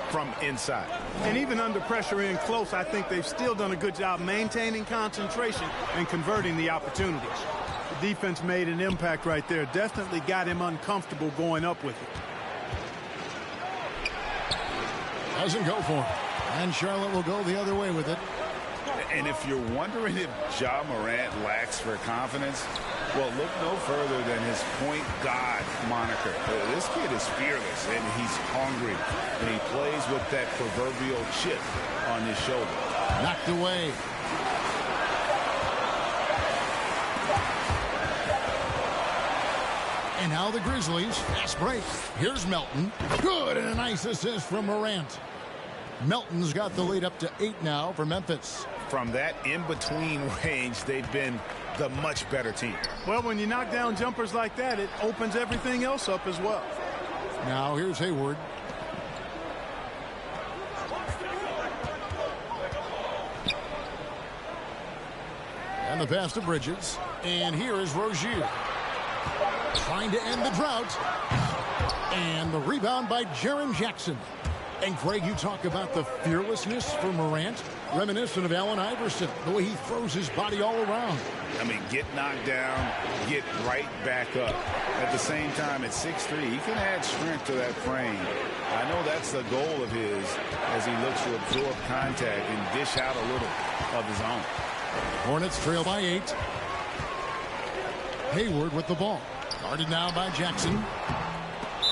from inside. And even under pressure in close, I think they've still done a good job maintaining concentration and converting the opportunities. The defense made an impact right there. Definitely got him uncomfortable going up with it. Doesn't go for him. And Charlotte will go the other way with it. And if you're wondering if Ja Morant lacks for confidence, well, look no further than his point guard moniker. This kid is fearless, and he's hungry, and he plays with that proverbial chip on his shoulder. Knocked away. And now the Grizzlies. Fast break. Here's Melton. Good, and a nice assist from Morant. Melton's got the lead up to 8 now for Memphis. From that in-between range, they've been the much better team. Well, when you knock down jumpers like that, it opens everything else up as well. Now here's Hayward. And the pass to Bridges. And here is Rozier. Trying to end the drought. And the rebound by Jaron Jackson. And Greg, you talk about the fearlessness for Morant, reminiscent of Allen Iverson, the way he throws his body all around. I mean, get knocked down, get right back up. At the same time, at 6'3", he can add strength to that frame. I know that's the goal of his as he looks to absorb contact and dish out a little of his own. Hornets trail by 8. Hayward with the ball. Guarded now by Jackson.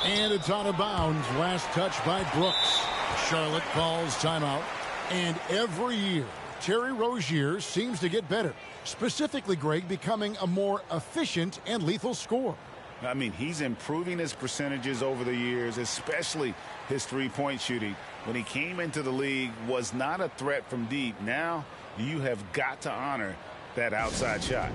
And it's out of bounds. Last touch by Brooks. Charlotte calls timeout. And every year, Terry Rozier seems to get better. Specifically, Greg, becoming a more efficient and lethal scorer. I mean, he's improving his percentages over the years, especially his three-point shooting. When he came into the league, was not a threat from deep. Now, you have got to honor that outside shot.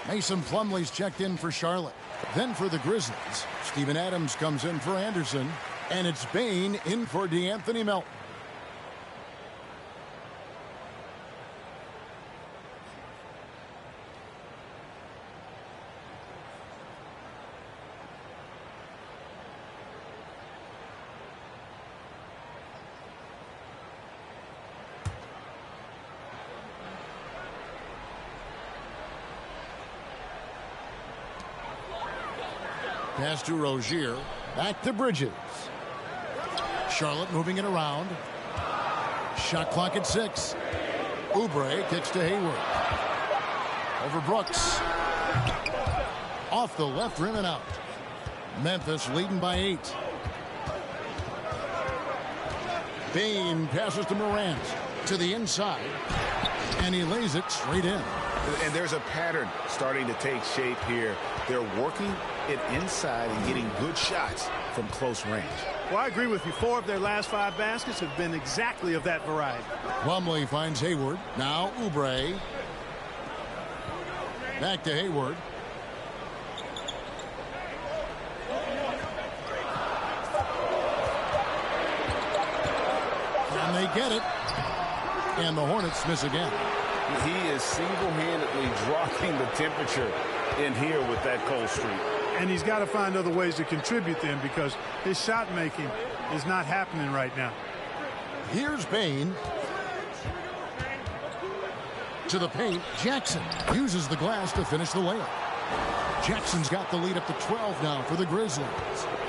Mason Plumlee's checked in for Charlotte. Then for the Grizzlies, Steven Adams comes in for Anderson. And it's Bane in for DeAnthony Melton. Pass to Rozier. Back to Bridges. Charlotte moving it around. Shot clock at 6. Oubre kicks to Hayward. Over Brooks. Off the left rim and out. Memphis leading by 8. Bane passes to Morant. To the inside. And he lays it straight in. And there's a pattern starting to take shape here. They're working it inside and getting good shots from close range. Well, I agree with you. 4 of their last 5 baskets have been exactly of that variety. Plumlee finds Hayward. Now Oubre. Back to Hayward. And they get it. And the Hornets miss again. He is single-handedly dropping the temperature in here with that cold streak. And he's got to find other ways to contribute then, because his shot making is not happening right now. Here's Bane. To the paint. Jackson uses the glass to finish the layup. Jackson's got the lead up to 12 now for the Grizzlies.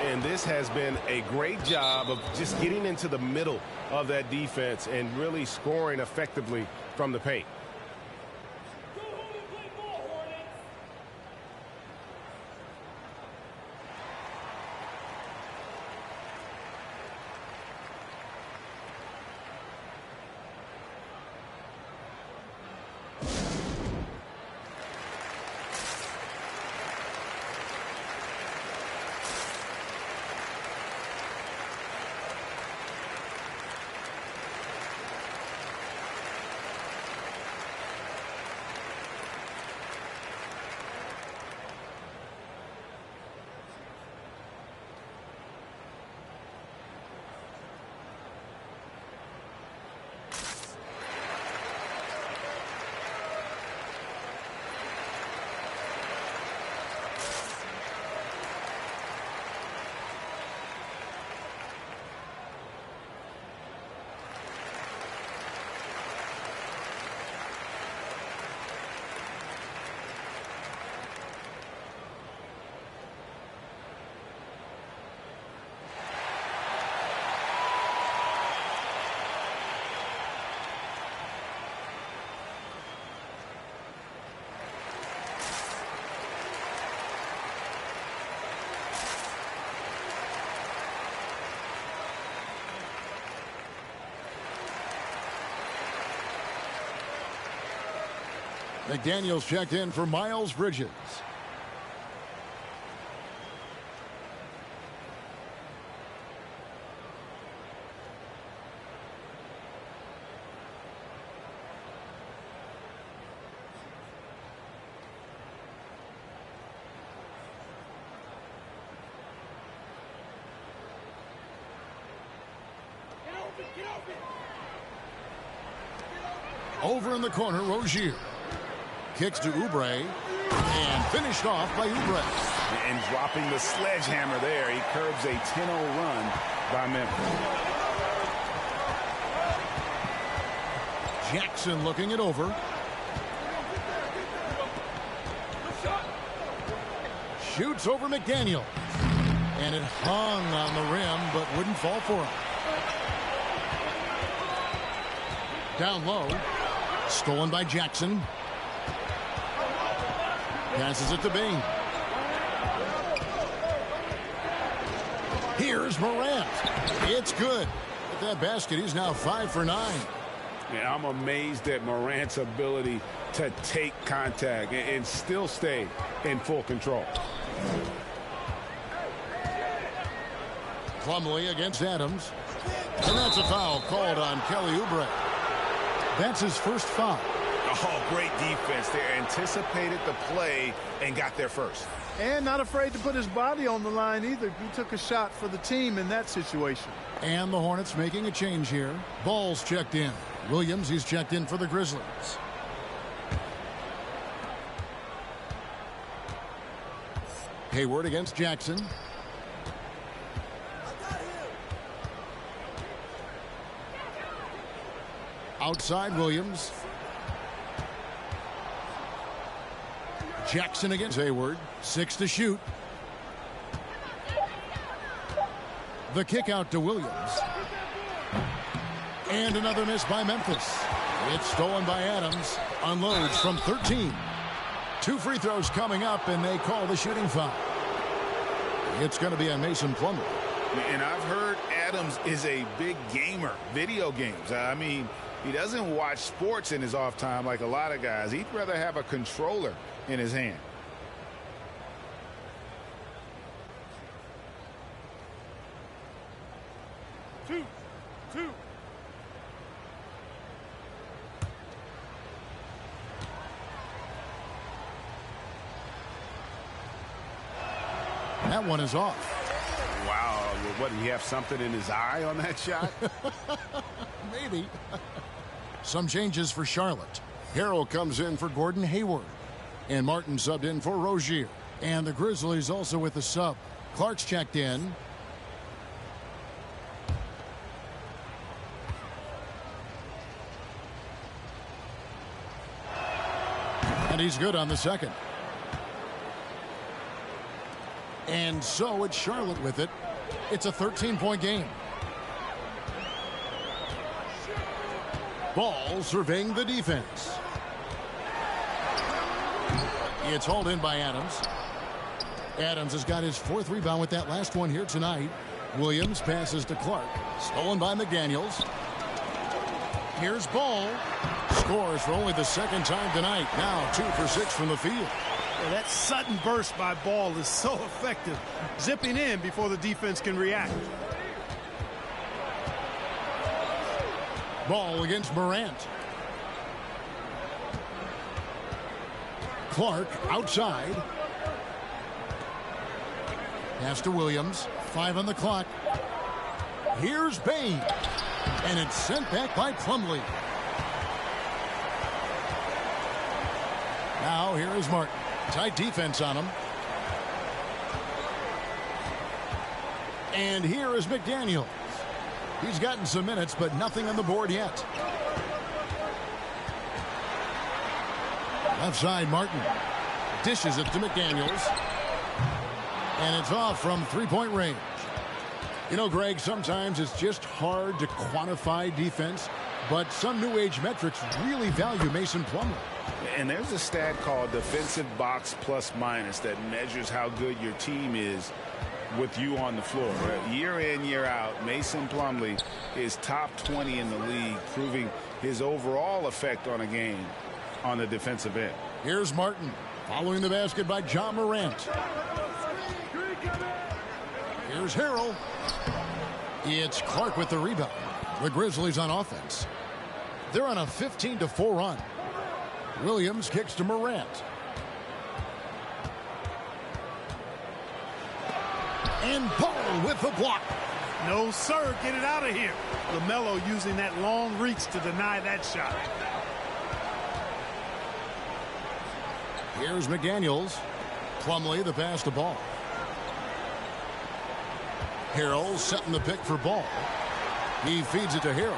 And this has been a great job of just getting into the middle of that defense and really scoring effectively from the paint. McDaniels checked in for Miles Bridges. Over in the corner, Rozier. Kicks to Oubre, and finished off by Oubre. And dropping the sledgehammer there, he curbs a 10-0 run by Memphis. Jackson looking it over. Shoots over McDaniel. And it hung on the rim, but wouldn't fall for him. Down low. Stolen by Jackson. Passes it to Bing. Here's Morant. It's good. With that basket, he's now 5 for 9. Yeah, I'm amazed at Morant's ability to take contact and still stay in full control. Plumlee against Adams. And that's a foul called on Kelly Oubre. That's his first foul. Oh, great defense there. Anticipated the play and got there first. And not afraid to put his body on the line either. He took a shot for the team in that situation. And the Hornets making a change here. Ball's checked in. Williams, he's checked in for the Grizzlies. Hayward against Jackson. Outside Williams. Jackson against Hayward. 6 to shoot. The kick out to Williams. And another miss by Memphis. It's stolen by Adams. Unloads from 13. 2 free throws coming up, and they call the shooting foul. It's going to be on Mason Plumlee. And I've heard Adams is a big gamer. Video games. I mean, he doesn't watch sports in his off time like a lot of guys. He'd rather have a controller in his hand. Two. That one is off. Wow. What, did he have something in his eye on that shot? Maybe. Some changes for Charlotte. Harrell comes in for Gordon Hayward. And Martin subbed in for Rozier. And the Grizzlies also with the sub. Clark's checked in. And he's good on the second. And so it's Charlotte with it. It's a 13-point game. Ball surveying the defense. It's hauled in by Adams. Adams has got his 4th rebound with that last one here tonight. Williams passes to Clark. Stolen by McDaniels. Here's Ball. Scores for only the 2nd time tonight. Now 2 for 6 from the field. Yeah, that sudden burst by Ball is so effective. Zipping in before the defense can react. Ball against Morant. Clark outside. Pass to Williams. 5 on the clock. Here's Bain. And it's sent back by Plumlee. Now here is Martin. Tight defense on him. And here is McDaniels. He's gotten some minutes, but nothing on the board yet. Left side, Martin. Dishes it to McDaniels. And it's off from 3-point range. You know, Greg, sometimes it's just hard to quantify defense, but some new age metrics really value Mason Plumlee. And there's a stat called defensive box plus minus that measures how good your team is with you on the floor. Year in, year out, Mason Plumlee is top 20 in the league, proving his overall effect on a game on the defensive end. Here's Martin following the basket by John Morant. Here's Harrell. It's Clark with the rebound. The Grizzlies on offense. They're on a 15-4 run. Williams kicks to Morant. And Paul with the block. No, sir. Get it out of here. LaMelo using that long reach to deny that shot. Here's McDaniels. Plumlee the pass to Ball. Harrell setting the pick for Ball. He feeds it to Harrell.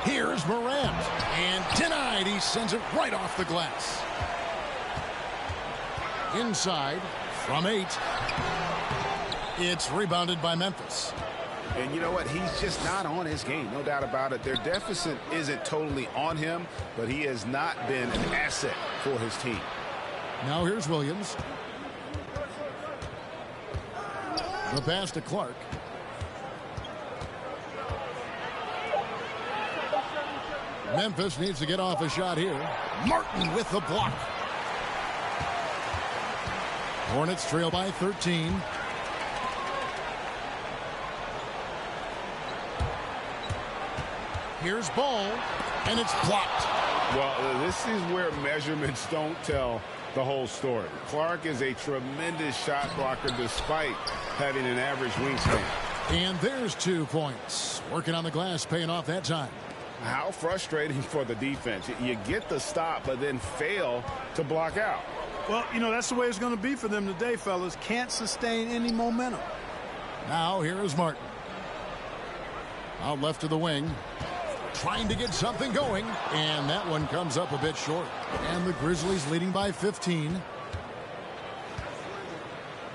Here's Morant. And denied. He sends it right off the glass. Inside from 8. It's rebounded by Memphis. And you know what? He's just not on his game. No doubt about it. Their deficit isn't totally on him, but he has not been an asset for his team. Now here's Williams. The pass to Clark. Memphis needs to get off a shot here. Martin with the block. Hornets trail by 13. Here's Ball, and it's blocked. Well, this is where measurements don't tell the whole story. Clark is a tremendous shot blocker despite having an average wingspan. And there's 2 points. Working on the glass, paying off that time. How frustrating for the defense. You get the stop, but then fail to block out. Well, you know, that's the way it's going to be for them today, fellas. Can't sustain any momentum. Now here is Martin. Out left to the wing. Trying to get something going. And that one comes up a bit short. And the Grizzlies leading by 15.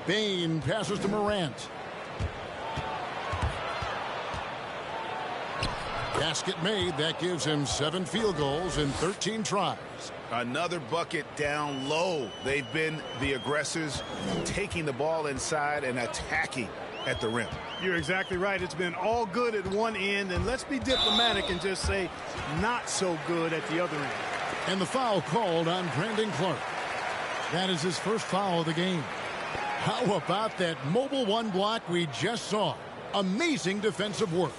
Bain passes to Morant. Basket made. That gives him 7 field goals in 13 tries. Another bucket down low. They've been the aggressors, taking the ball inside and attacking at the rim. You're exactly right. It's been all good at one end, and let's be diplomatic and just say not so good at the other end. And the foul called on Brandon Clark. That is his first foul of the game. How about that mobile 1 block we just saw? Amazing defensive work.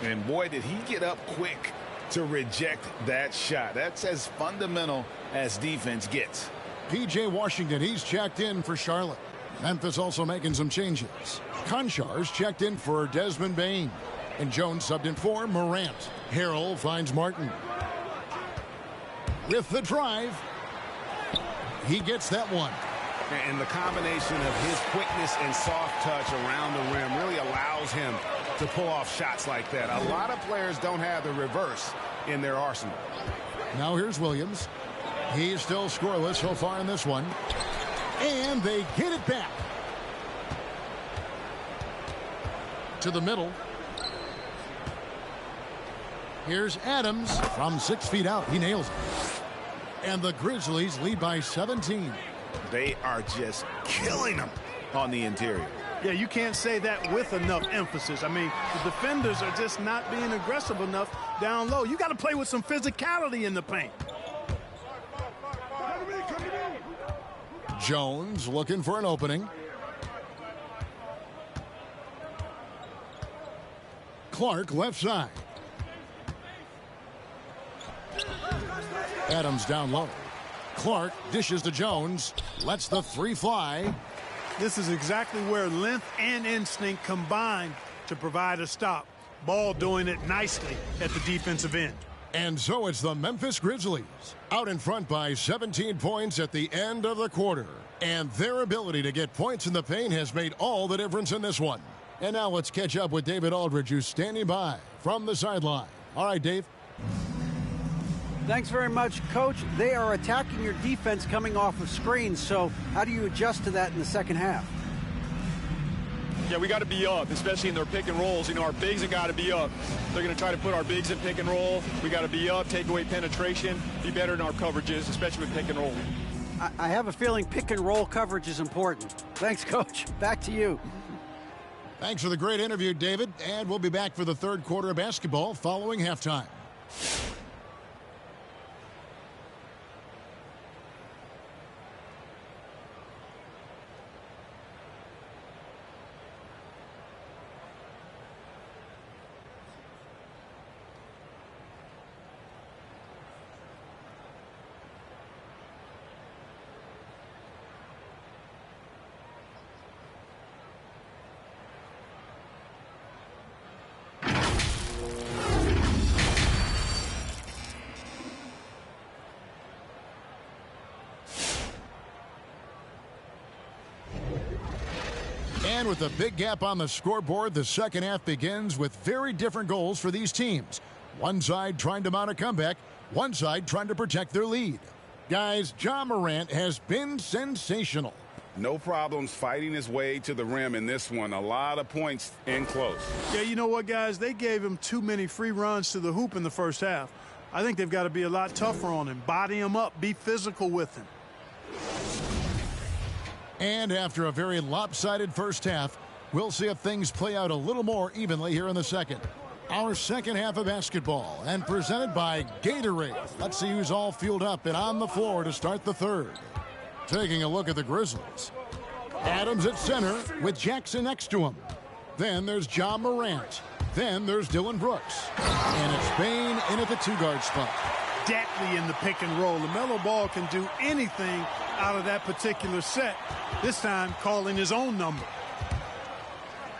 And boy, did he get up quick to reject that shot. That's as fundamental as defense gets. P.J. Washington, he's checked in for Charlotte. Memphis also making some changes. Konchar's checked in for Desmond Bain. And Jones subbed in for Morant. Harrell finds Martin. With the drive. He gets that one. And the combination of his quickness and soft touch around the rim really allows him to pull off shots like that. A lot of players don't have the reverse in their arsenal. Now here's Williams. He's still scoreless so far in this one. And they get it back. To the middle. Here's Adams from 6 feet out. He nails it. And the Grizzlies lead by 17. They are just killing them on the interior. Yeah, you can't say that with enough emphasis. I mean, the defenders are just not being aggressive enough down low. You got to play with some physicality in the paint. Jones looking for an opening. Clark left side. Adams down low. Clark dishes to Jones. Lets the three fly. This is exactly where length and instinct combine to provide a stop. Ball doing it nicely at the defensive end. And so it's the Memphis Grizzlies out in front by 17 points at the end of the quarter. And their ability to get points in the paint has made all the difference in this one. And now let's catch up with David Aldridge, who's standing by from the sideline. All right, Dave. Thanks very much, Coach. They are attacking your defense coming off of screens, so how do you adjust to that in the second half? Yeah, we got to be up, especially in their pick and rolls. You know, our bigs have got to be up. They're going to try to put our bigs in pick and roll. We got to be up, take away penetration, be better in our coverages, especially with pick and roll. I have a feeling pick and roll coverage is important. Thanks, Coach. Back to you. Thanks for the great interview, David. And we'll be back for the third quarter of basketball following halftime. And with a big gap on the scoreboard, the second half begins with very different goals for these teams. One side trying to mount a comeback, one side trying to protect their lead. Guys, Ja Morant has been sensational. No problems fighting his way to the rim in this one. A lot of points in close. Yeah, you know what, guys? They gave him too many free runs to the hoop in the first half. I think they've got to be a lot tougher on him. Body him up. Be physical with him. And after a very lopsided first half, we'll see if things play out a little more evenly here in the second. Our second half of basketball, and presented by Gatorade. Let's see who's all fueled up and on the floor to start the third. Taking a look at the Grizzlies. Adams at center with Jackson next to him. Then there's Ja Morant. Then there's Dylan Brooks. And it's Bain in at the two-guard spot. Deadly in the pick and roll. LaMelo Ball can do anything out of that particular set. This time calling his own number.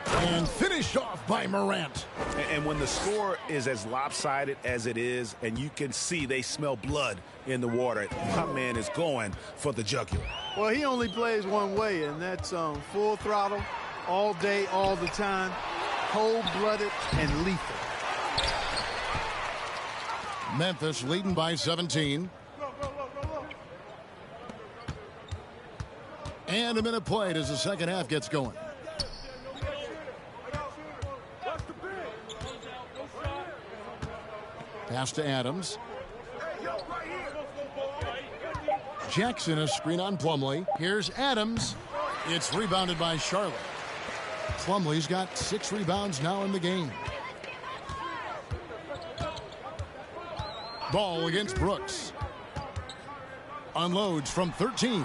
And finished off by Morant. And when the score is as lopsided as it is, and you can see they smell blood in the water, my man is going for the jugular. Well, he only plays one way, and that's full throttle, all day, all the time, cold-blooded and lethal. Memphis leading by 17. And a minute played as the second half gets going. Pass to Adams. Jackson, a screen on Plumlee. Here's Adams. It's rebounded by Charlotte. Plumlee's got 6 rebounds now in the game. Ball against Brooks. Unloads from 13.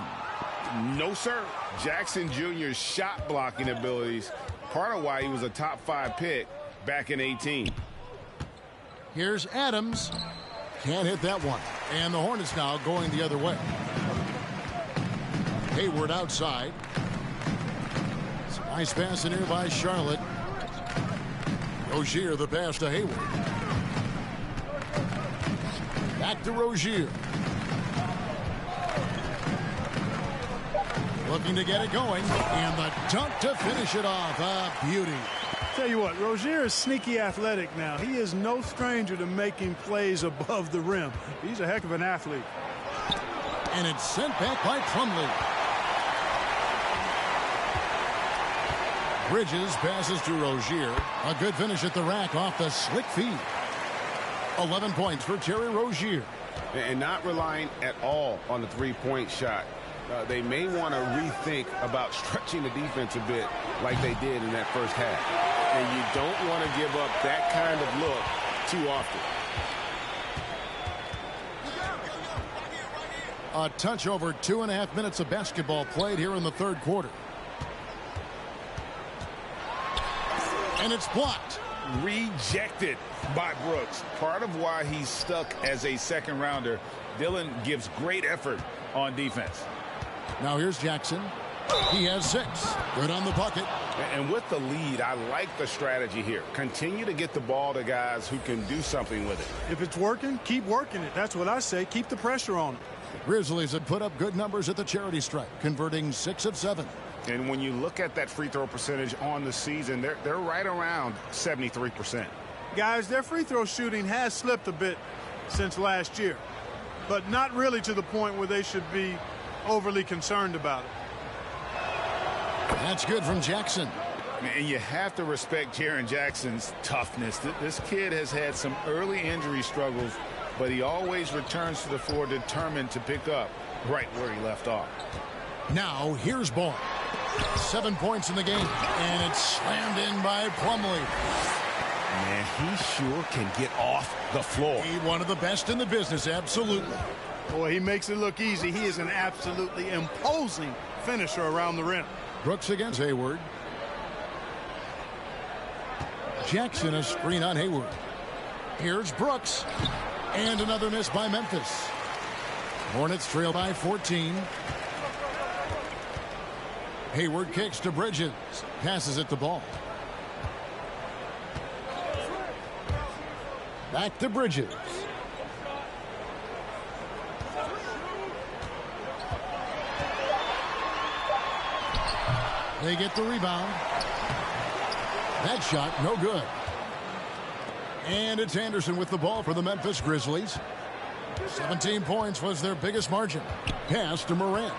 No, sir. Jackson Jr.'s shot blocking abilities, part of why he was a top 5 pick back in 18. Here's Adams. Can't hit that one. And the Hornets now going the other way. Hayward outside. Some nice pass in here by Charlotte. Rozier the pass to Hayward. Back to Rozier. Looking to get it going. And the dunk to finish it off. A beauty. Tell you what, Rozier is sneaky athletic now. He is no stranger to making plays above the rim. He's a heck of an athlete. And it's sent back by Plumlee. Bridges passes to Rozier. A good finish at the rack off the slick feed. 11 points for Terry Rozier. And not relying at all on the three-point shot. They may want to rethink about stretching the defense a bit like they did in that first half. And you don't want to give up that kind of look too often. A touch over 2.5 minutes of basketball played here in the third quarter. And it's blocked. Rejected by Brooks. Part of why he's stuck as a second rounder. Dillon gives great effort on defense. Now here's Jackson. He has 6. Good on the bucket. And with the lead, I like the strategy here. Continue to get the ball to guys who can do something with it. If it's working, keep working it. That's what I say. Keep the pressure on it. The Grizzlies have put up good numbers at the charity stripe, converting 6 of 7. And when you look at that free throw percentage on the season, they're right around 73%. Guys, their free throw shooting has slipped a bit since last year, but not really to the point where they should be overly concerned about it. That's good from Jackson. And you have to respect Jaron Jackson's toughness. This kid has had some early injury struggles, but he always returns to the floor determined to pick up right where he left off. Now here's Ball. 7 points in the game, and it's slammed in by Plumlee. Man, he sure can get off the floor. He's one of the best in the business, absolutely. Boy, he makes it look easy. He is an absolutely imposing finisher around the rim. Brooks against Hayward. Jackson, a screen on Hayward. Here's Brooks. And another miss by Memphis. Hornets trail by 14. Hayward kicks to Bridges. Passes it to Ball. Back to Bridges. They get the rebound. That shot, no good. And it's Anderson with the ball for the Memphis Grizzlies. 17 points was their biggest margin. Pass to Morant.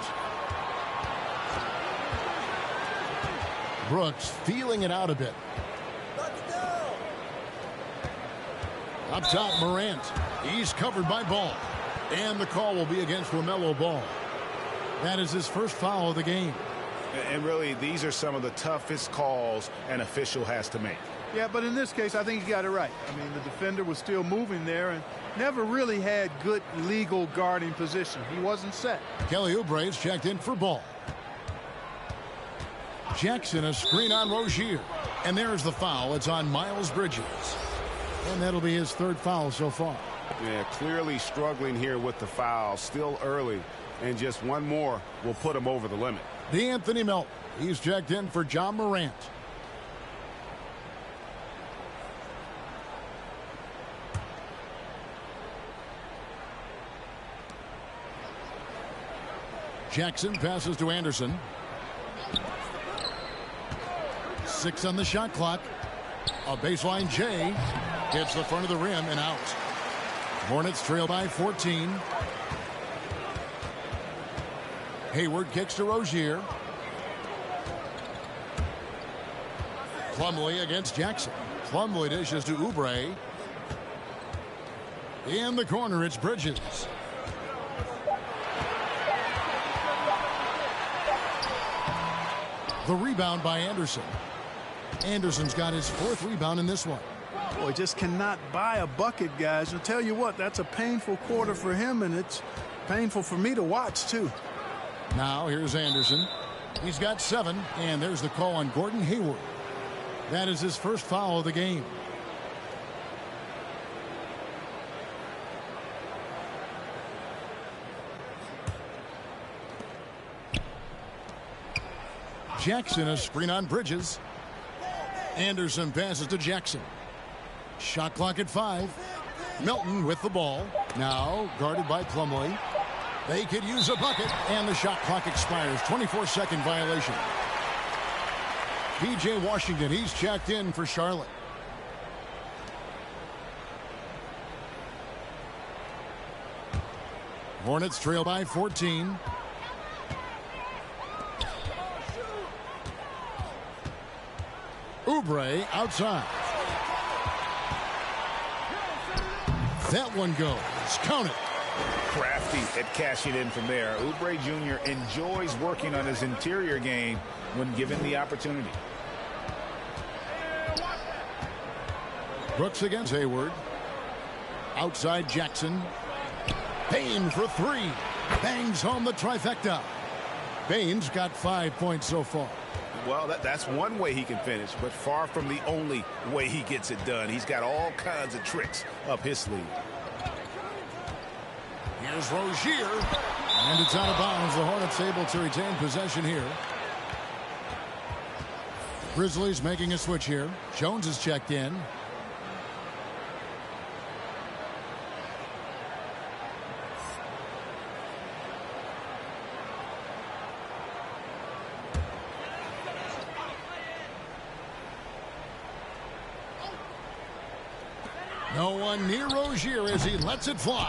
Brooks feeling it out a bit. Up top, Morant. He's covered by Ball. And the call will be against LaMelo Ball. That is his first foul of the game. And really, these are some of the toughest calls an official has to make. Yeah, but in this case, I think he got it right. I mean, the defender was still moving there and never really had good legal guarding position. He wasn't set. Kelly Oubre's checked in for Ball. Jackson, a screen on Rozier. And there's the foul. It's on Miles Bridges. And that'll be his third foul so far. Yeah, clearly struggling here with the foul. Still early. And just one more will put him over the limit. D'Anthony Melton. He's checked in for John Morant. Jackson passes to Anderson. 6 on the shot clock. A baseline J hits the front of the rim and out. Hornets trail by 14. Hayward kicks to Rozier. Plumlee against Jackson. Plumlee dishes to Oubre. In the corner, it's Bridges. The rebound by Anderson. Anderson's got his 4th rebound in this one. Boy, just cannot buy a bucket, guys. I'll tell you what, that's a painful quarter for him, and it's painful for me to watch, too. Now, here's Anderson. He's got 7, and there's the call on Gordon Hayward. That is his first foul of the game. Jackson, a screen on Bridges. Anderson passes to Jackson. Shot clock at 5. Melton with the ball. Now guarded by Plumlee. They could use a bucket, and the shot clock expires. 24-second violation. P.J. Washington, he's checked in for Charlotte. Hornets trail by 14. Oubre outside. That one goes. Count it. Crafty at cashing in from there. Oubre Jr. enjoys working on his interior game when given the opportunity. Brooks against Hayward. Outside Jackson. Payne for three. Bangs home the trifecta. Payne's got 5 points so far. Well, that's one way he can finish, but far from the only way he gets it done. He's got all kinds of tricks up his sleeve. Here's Rozier. And it's out of bounds. The Hornets able to retain possession here. Grizzlies making a switch here. Jones is checked in. No one near Rozier as he lets it fly.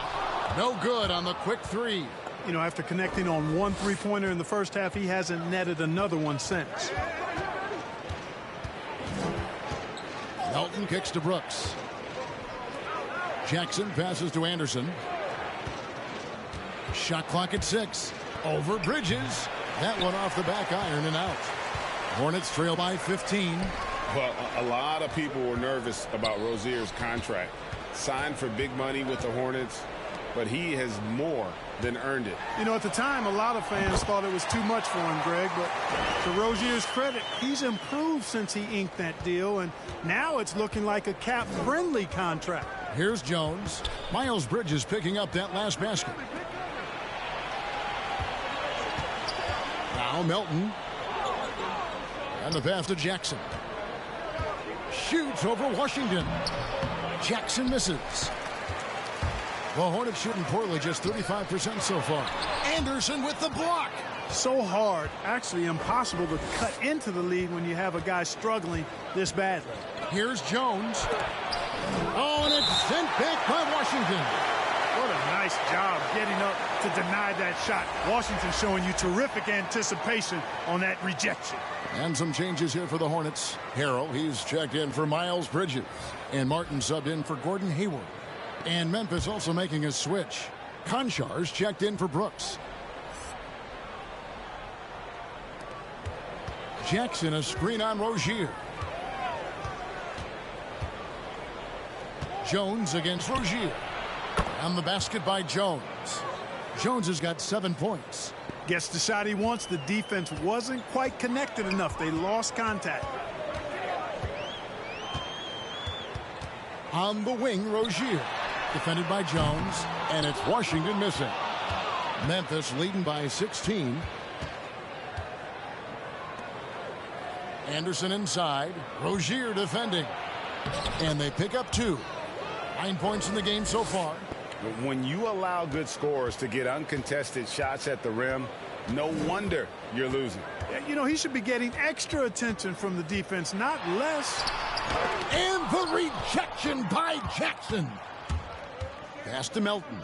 No good on the quick three. You know, after connecting on one three-pointer in the first half, he hasn't netted another one since. Melton kicks to Brooks. Jackson passes to Anderson. Shot clock at 6. Over Bridges. That one off the back iron and out. Hornets trail by 15. Well, a lot of people were nervous about Rozier's contract. Signed for big money with the Hornets, but he has more than earned it. You know, at the time, a lot of fans thought it was too much for him, Greg, but to Rozier's credit, he's improved since he inked that deal, and now it's looking like a cap-friendly contract. Here's Jones. Miles Bridges picking up that last basket. Now Melton. And the pass to Jackson. Shoots over Washington. Jackson misses. The Hornets shooting poorly, just 35% so far. Anderson with the block. So hard, actually impossible to cut into the lead when you have a guy struggling this badly. Here's Jones. Oh, and it's sent back by Washington. What a nice job getting up to deny that shot. Washington showing you terrific anticipation on that rejection. And some changes here for the Hornets. Harrell, he's checked in for Miles Bridges. And Martin subbed in for Gordon Hayward. And Memphis also making a switch. Konchar's checked in for Brooks. Jackson a screen on Rozier. Jones against Rozier. And the basket by Jones. Jones has got 7 points. Gets the shot he wants. The defense wasn't quite connected enough. They lost contact. On the wing, Rozier. Defended by Jones. And it's Washington missing. Memphis leading by 16. Anderson inside. Rozier defending. And they pick up 2. 9 points in the game so far. When you allow good scorers to get uncontested shots at the rim, no wonder you're losing. You know, he should be getting extra attention from the defense, not less. And the rejection by Jackson. Pass to Melton.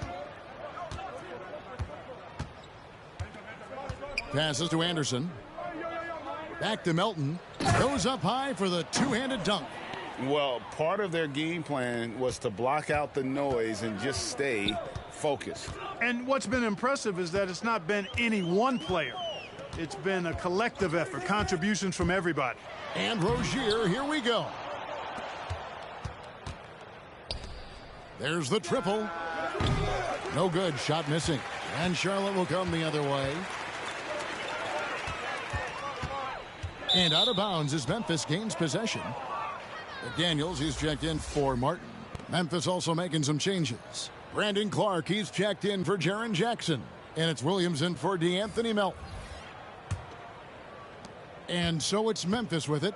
Passes to Anderson. Back to Melton. Goes up high for the two-handed dunk. Well, part of their game plan was to block out the noise and just stay focused. And what's been impressive is that it's not been any one player. It's been a collective effort, contributions from everybody. And Rozier, here we go. There's the triple. No good, shot missing. And Charlotte will come the other way. And out of bounds as Memphis gains possession. McDaniels, he's checked in for Martin. Memphis also making some changes. Brandon Clark, he's checked in for Jaron Jackson. And it's Williamson for DeAnthony Melton. And so it's Memphis with it.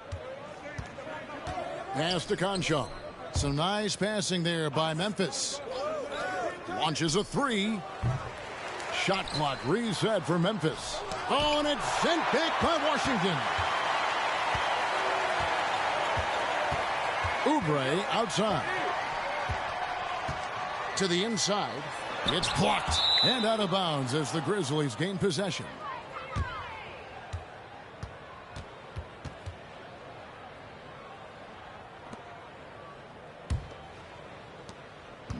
Pass to Conchar. Some nice passing there by Memphis. Launches a 3. Shot clock reset for Memphis. Oh, and it's sent back by Washington. Oubre outside. To the inside. It's blocked. And out of bounds as the Grizzlies gain possession.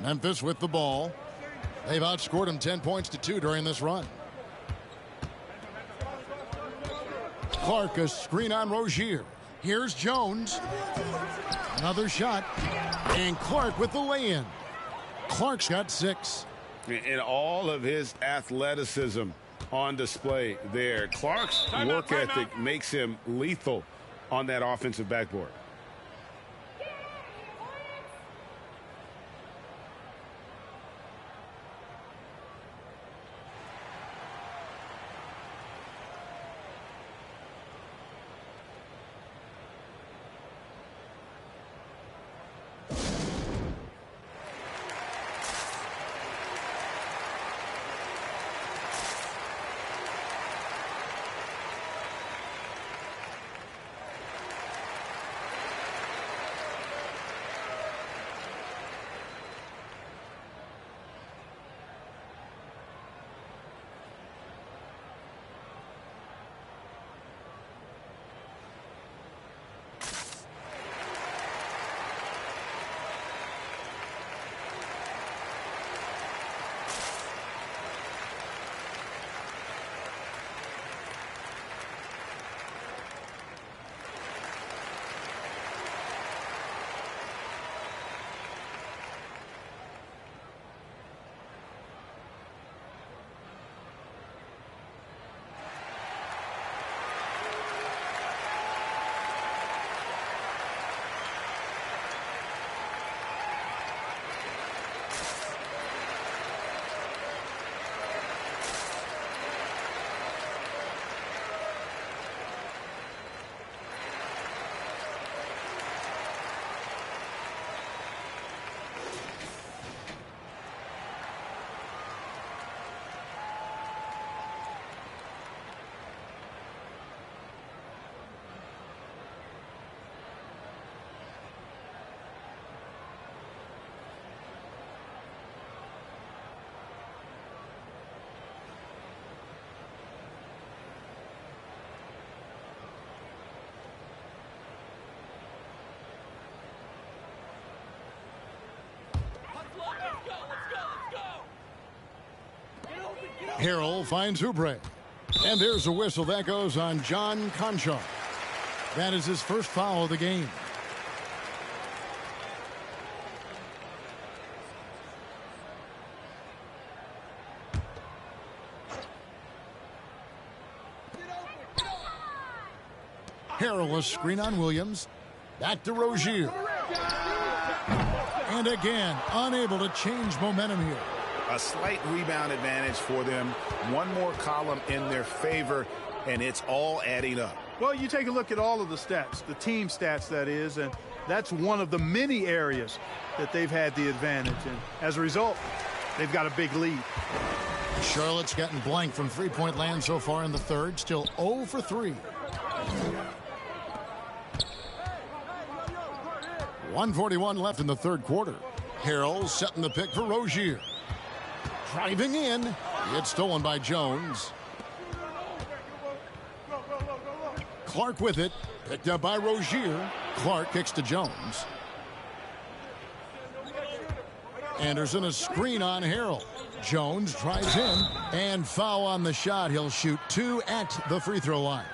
Memphis with the ball. They've outscored them 10 points to 2 during this run. Clark, a screen on Rozier. Here's Jones. Another shot. And Clark with the lay-in. Clark's got 6. And all of his athleticism on display there. Clark's work ethic makes him lethal on that offensive backboard. Harrell finds Zubac. And there's a whistle that goes on John Conchar. That is his first foul of the game. Harrell, a screen on Williams. Back to Rozier. And again, unable to change momentum here. A slight rebound advantage for them. One more column in their favor, and it's all adding up. Well, you take a look at all of the stats, the team stats, that is, and that's one of the many areas that they've had the advantage. And as a result, they've got a big lead. Charlotte's gotten blank from three-point land so far in the third. Still 0 for 3. 1:41 left in the third quarter. Harrell setting the pick for Rozier. Driving in. It's stolen by Jones. Clark with it. Picked up by Rozier. Clark kicks to Jones. Anderson, a screen on Harrell. Jones drives in. And foul on the shot. He'll shoot 2 at the free throw line.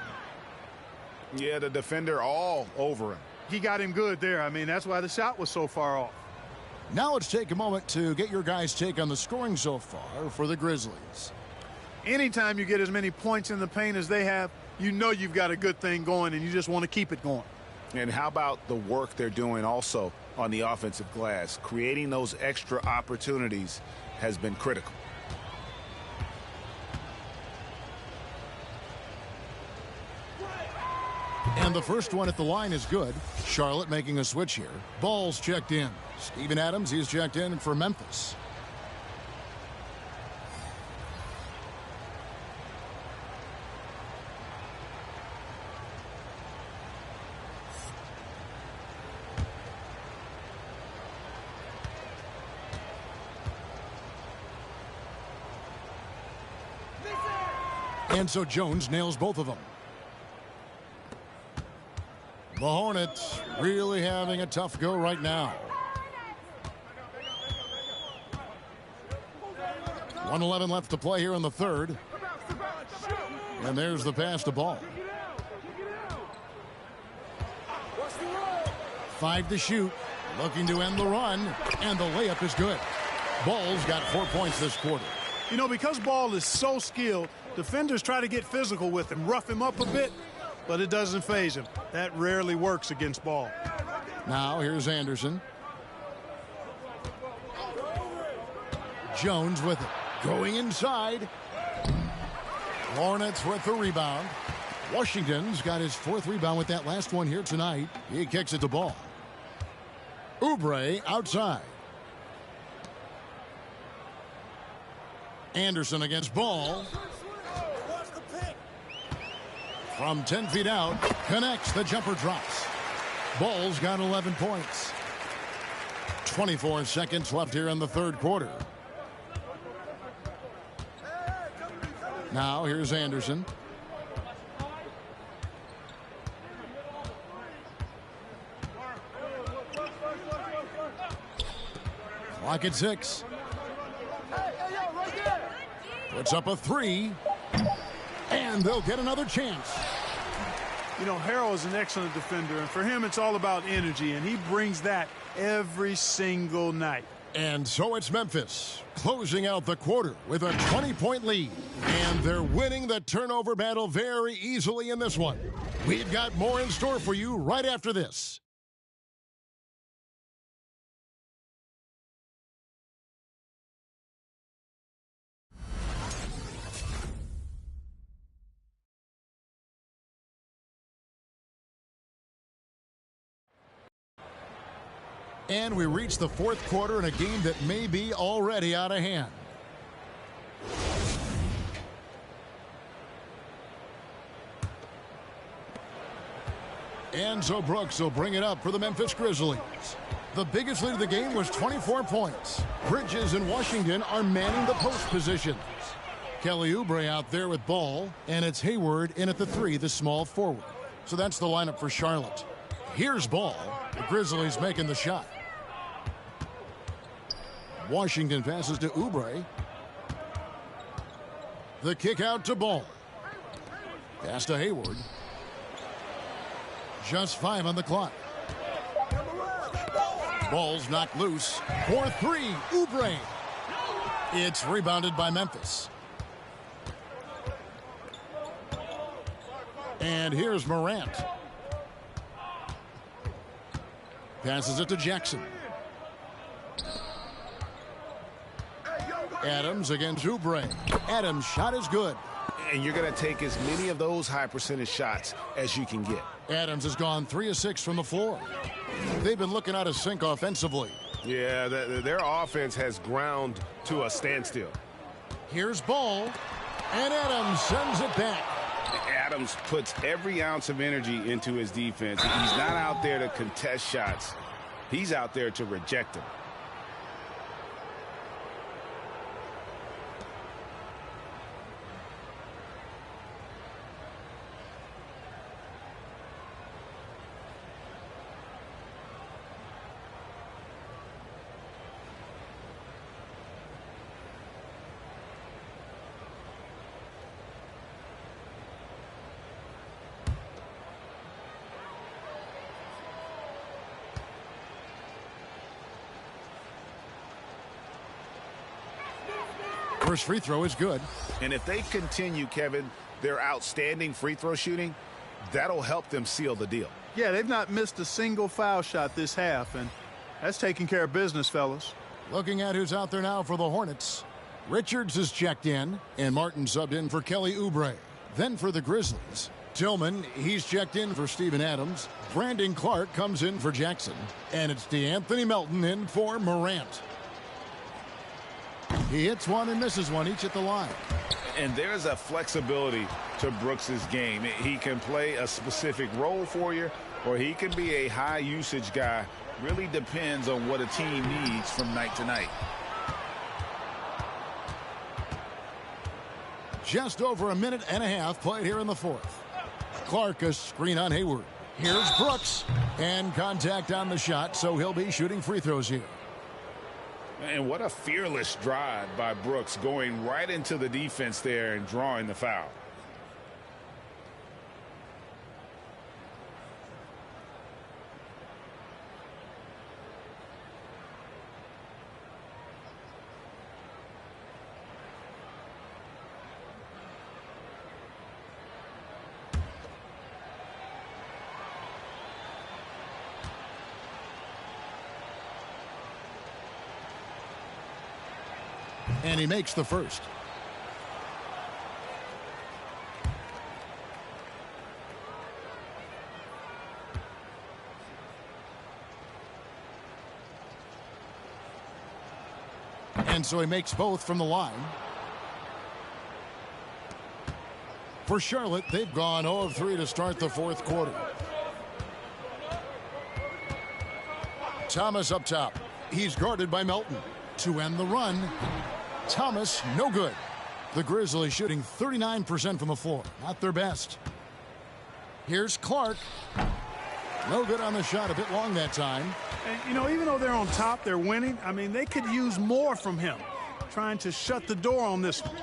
Yeah, the defender all over him. He got him good there. I mean, that's why the shot was so far off. Now let's take a moment to get your guys' take on the scoring so far for the Grizzlies. Anytime you get as many points in the paint as they have, you know you've got a good thing going, and you just want to keep it going. And how about the work they're doing also on the offensive glass? Creating those extra opportunities has been critical. And the first one at the line is good. Charlotte making a switch here. Ball's checked in. Steven Adams, he's checked in for Memphis. And so Jones nails both of them. The Hornets really having a tough go right now. 1:11 left to play here in the third. And there's the pass to Ball. 5 to shoot. Looking to end the run. And the layup is good. Ball's got 4 points this quarter. You know, because Ball is so skilled, defenders try to get physical with him, rough him up a bit, but it doesn't faze him. That rarely works against Ball. Now here's Anderson. Jones with it. Going inside. Hornets with the rebound. Washington's got his 4th rebound with that last one here tonight. He kicks it to Ball. Oubre outside. Anderson against Ball. From 10 feet out, connects, the jumper drops. Ball's got 11 points. 24 seconds left here in the third quarter. Now here's Anderson. Clock at 6. Puts up a 3. And they'll get another chance. You know, Harrell is an excellent defender, and for him it's all about energy, and he brings that every single night. And so it's Memphis closing out the quarter with a 20-point lead. And they're winning the turnover battle very easily in this one. We've got more in store for you right after this. And we reach the fourth quarter in a game that may be already out of hand. And so Brooks will bring it up for the Memphis Grizzlies. The biggest lead of the game was 24 points. Bridges and Washington are manning the post positions. Kelly Oubre out there with Ball, and it's Hayward in at the 3, the small forward. So that's the lineup for Charlotte. Here's Ball. The Grizzlies making the shot. Washington passes to Oubre. The kick out to Ball. Pass to Hayward. Just 5 on the clock. Ball's knocked loose. For 3, Oubre. It's rebounded by Memphis. And here's Morant. Passes it to Jackson. Adams against Oubre. Adams' shot is good. And you're going to take as many of those high percentage shots as you can get. Adams has gone 3 of 6 from the floor. They've been looking out of sync offensively. Yeah, their offense has ground to a standstill. Here's Ball. And Adams sends it back. Adams puts every ounce of energy into his defense. He's not out there to contest shots. He's out there to reject them. First free throw is good. And if they continue, Kevin, their outstanding free throw shooting, that'll help them seal the deal. Yeah, they've not missed a single foul shot this half, and that's taking care of business, fellas. Looking at who's out there now for the Hornets. Richards is checked in, and Martin subbed in for Kelly Oubre. Then for the Grizzlies, Tillman, he's checked in for Steven Adams. Brandon Clark comes in for Jackson. And it's DeAnthony Melton in for Morant. He hits one and misses one, each at the line. And there's a flexibility to Brooks's game. He can play a specific role for you, or he can be a high usage guy. Really depends on what a team needs from night to night. Just over a minute and a half played here in the fourth. Clark, a screen on Hayward. Here's Brooks. And contact on the shot, so he'll be shooting free throws here. And what a fearless drive by Brooks, going right into the defense there and drawing the foul. And he makes the first. And so he makes both from the line. For Charlotte, they've gone 0 of 3 to start the fourth quarter. Thomas up top. He's guarded by Melton. To end the run, Thomas, no good. The Grizzlies shooting 39% from the floor. Not their best. Here's Clark. No good on the shot. A bit long that time. And, you know, even though they're on top, they're winning. I mean, they could use more from him. Trying to shut the door on this one.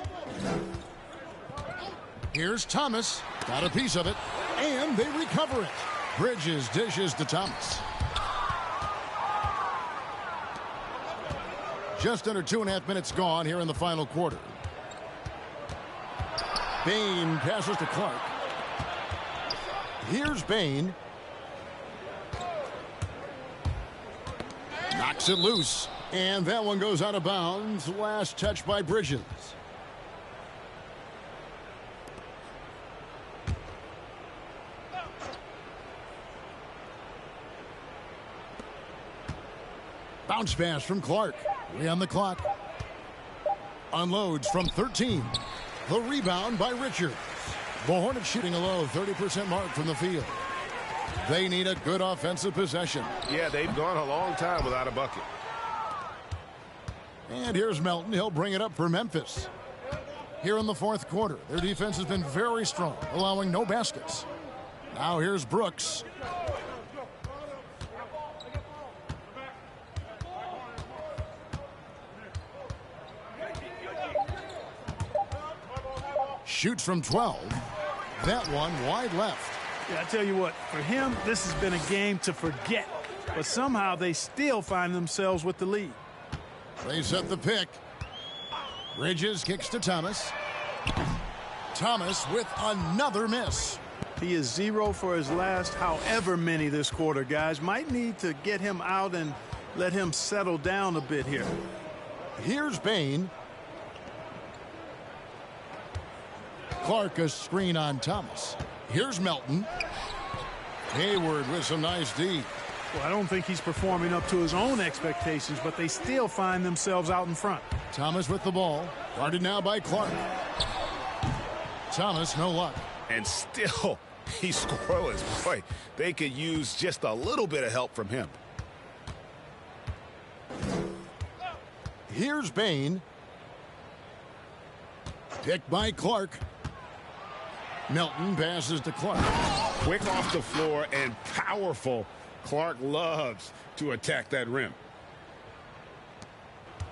Here's Thomas. Got a piece of it. And they recover it. Bridges dishes to Thomas. Just under 2.5 minutes gone here in the final quarter. Bain passes to Clark. Here's Bain. Knocks it loose. And that one goes out of bounds. Last touch by Bridges. Bounce pass from Clark. 3 on the clock. Unloads from 13. The rebound by Richards. The Hornets shooting a low 30% mark from the field. They need a good offensive possession. Yeah, they've gone a long time without a bucket. And here's Melton. He'll bring it up for Memphis. Here in the fourth quarter, their defense has been very strong, allowing no baskets. Now here's Brooks. Shoots from 12. That one wide left. Yeah, I tell you what, for him, this has been a game to forget. But somehow they still find themselves with the lead. They set the pick. Bridges kicks to Thomas. Thomas with another miss. He is 0 for his last however many this quarter, guys. Might need to get him out and let him settle down a bit here. Here's Bain. Clark a screen on Thomas. Here's Melton. Hayward with some nice D. Well, I don't think he's performing up to his own expectations, but they still find themselves out in front. Thomas with the ball. Guarded now by Clark. Thomas, no luck. And still, he's scoreless. Boy, they could use just a little bit of help from him. Here's Bain. Picked by Clark. Melton passes to Clark. Quick off the floor and powerful. Clark loves to attack that rim.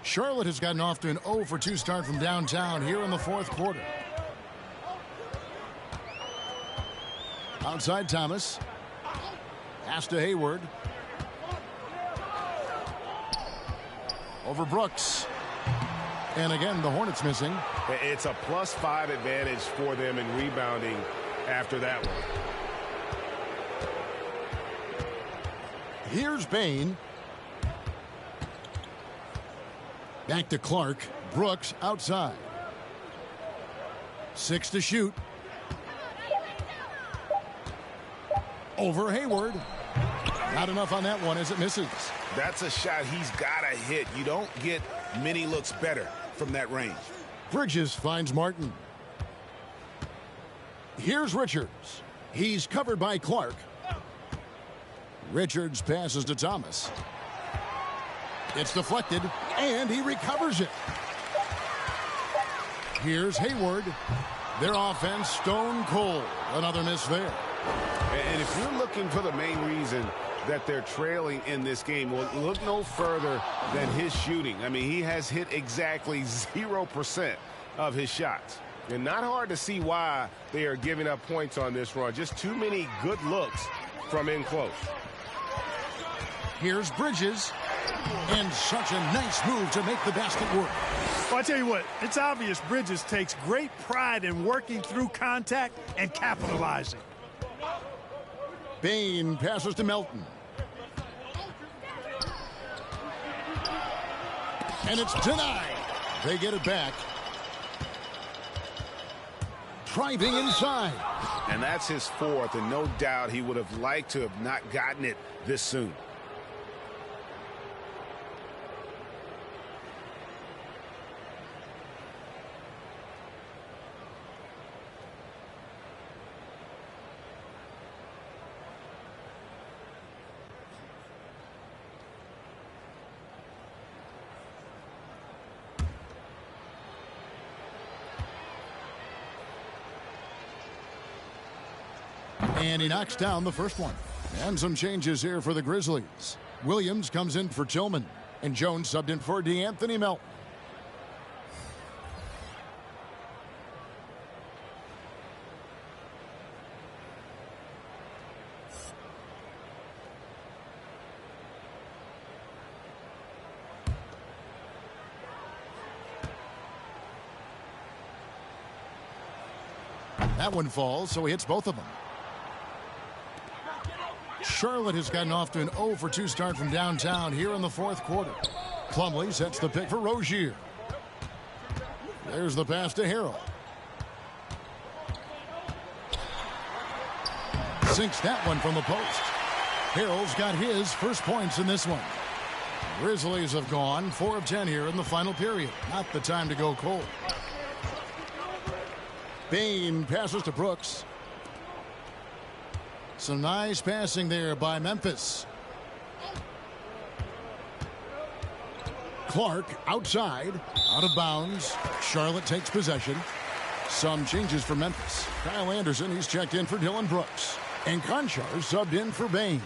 Charlotte has gotten off to an 0 for 2 start from downtown here in the fourth quarter. Outside Thomas. Pass to Hayward. Over Brooks. And again, the Hornets missing. It's a +5 advantage for them in rebounding after that one. Here's Bain. Back to Clark. Brooks outside. 6 to shoot. Over Hayward. Not enough on that one as it misses. That's a shot he's got to hit. You don't get many looks better from that range. Bridges finds Martin. Here's Richards. He's covered by Clark. Richards passes to Thomas. It's deflected, and he recovers it. Here's Hayward. Their offense stone cold. Another miss there. And if you're looking for the main reason that they're trailing in this game. Well, look no further than his shooting. I mean, he has hit exactly 0% of his shots. And not hard to see why they are giving up points on this run. Just too many good looks from in close. Here's Bridges. And such a nice move to make the basket work. Well, I tell you what, it's obvious Bridges takes great pride in working through contact and capitalizing. Bain passes to Melton. And it's denied. They get it back. Driving inside. And that's his fourth, and no doubt he would have liked to have not gotten it this soon. And he knocks down the first one. And some changes here for the Grizzlies. Williams comes in for Tillman. And Jones subbed in for DeAnthony Melton. That one falls, so he hits both of them. Charlotte has gotten off to an 0 for 2 start from downtown here in the fourth quarter. Plumlee sets the pick for Rozier. There's the pass to Harrell. Sinks that one from the post. Harrell's got his first points in this one. Grizzlies have gone 4 of 10 here in the final period. Not the time to go cold. Bain passes to Brooks. Some nice passing there by Memphis. Clark outside, out of bounds. Charlotte takes possession. Some changes for Memphis. Kyle Anderson, he's checked in for Dylan Brooks. And Conchar subbed in for Bain.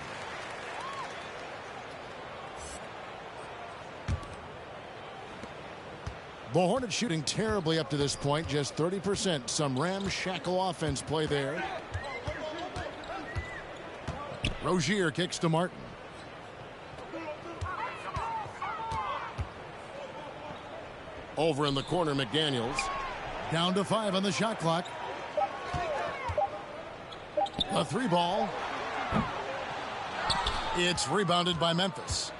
The Hornets shooting terribly up to this point, just 30%. Some ramshackle offense play there. Rozier kicks to Martin. Over in the corner, McDaniels. Down to 5 on the shot clock. A 3 ball. It's rebounded by Memphis.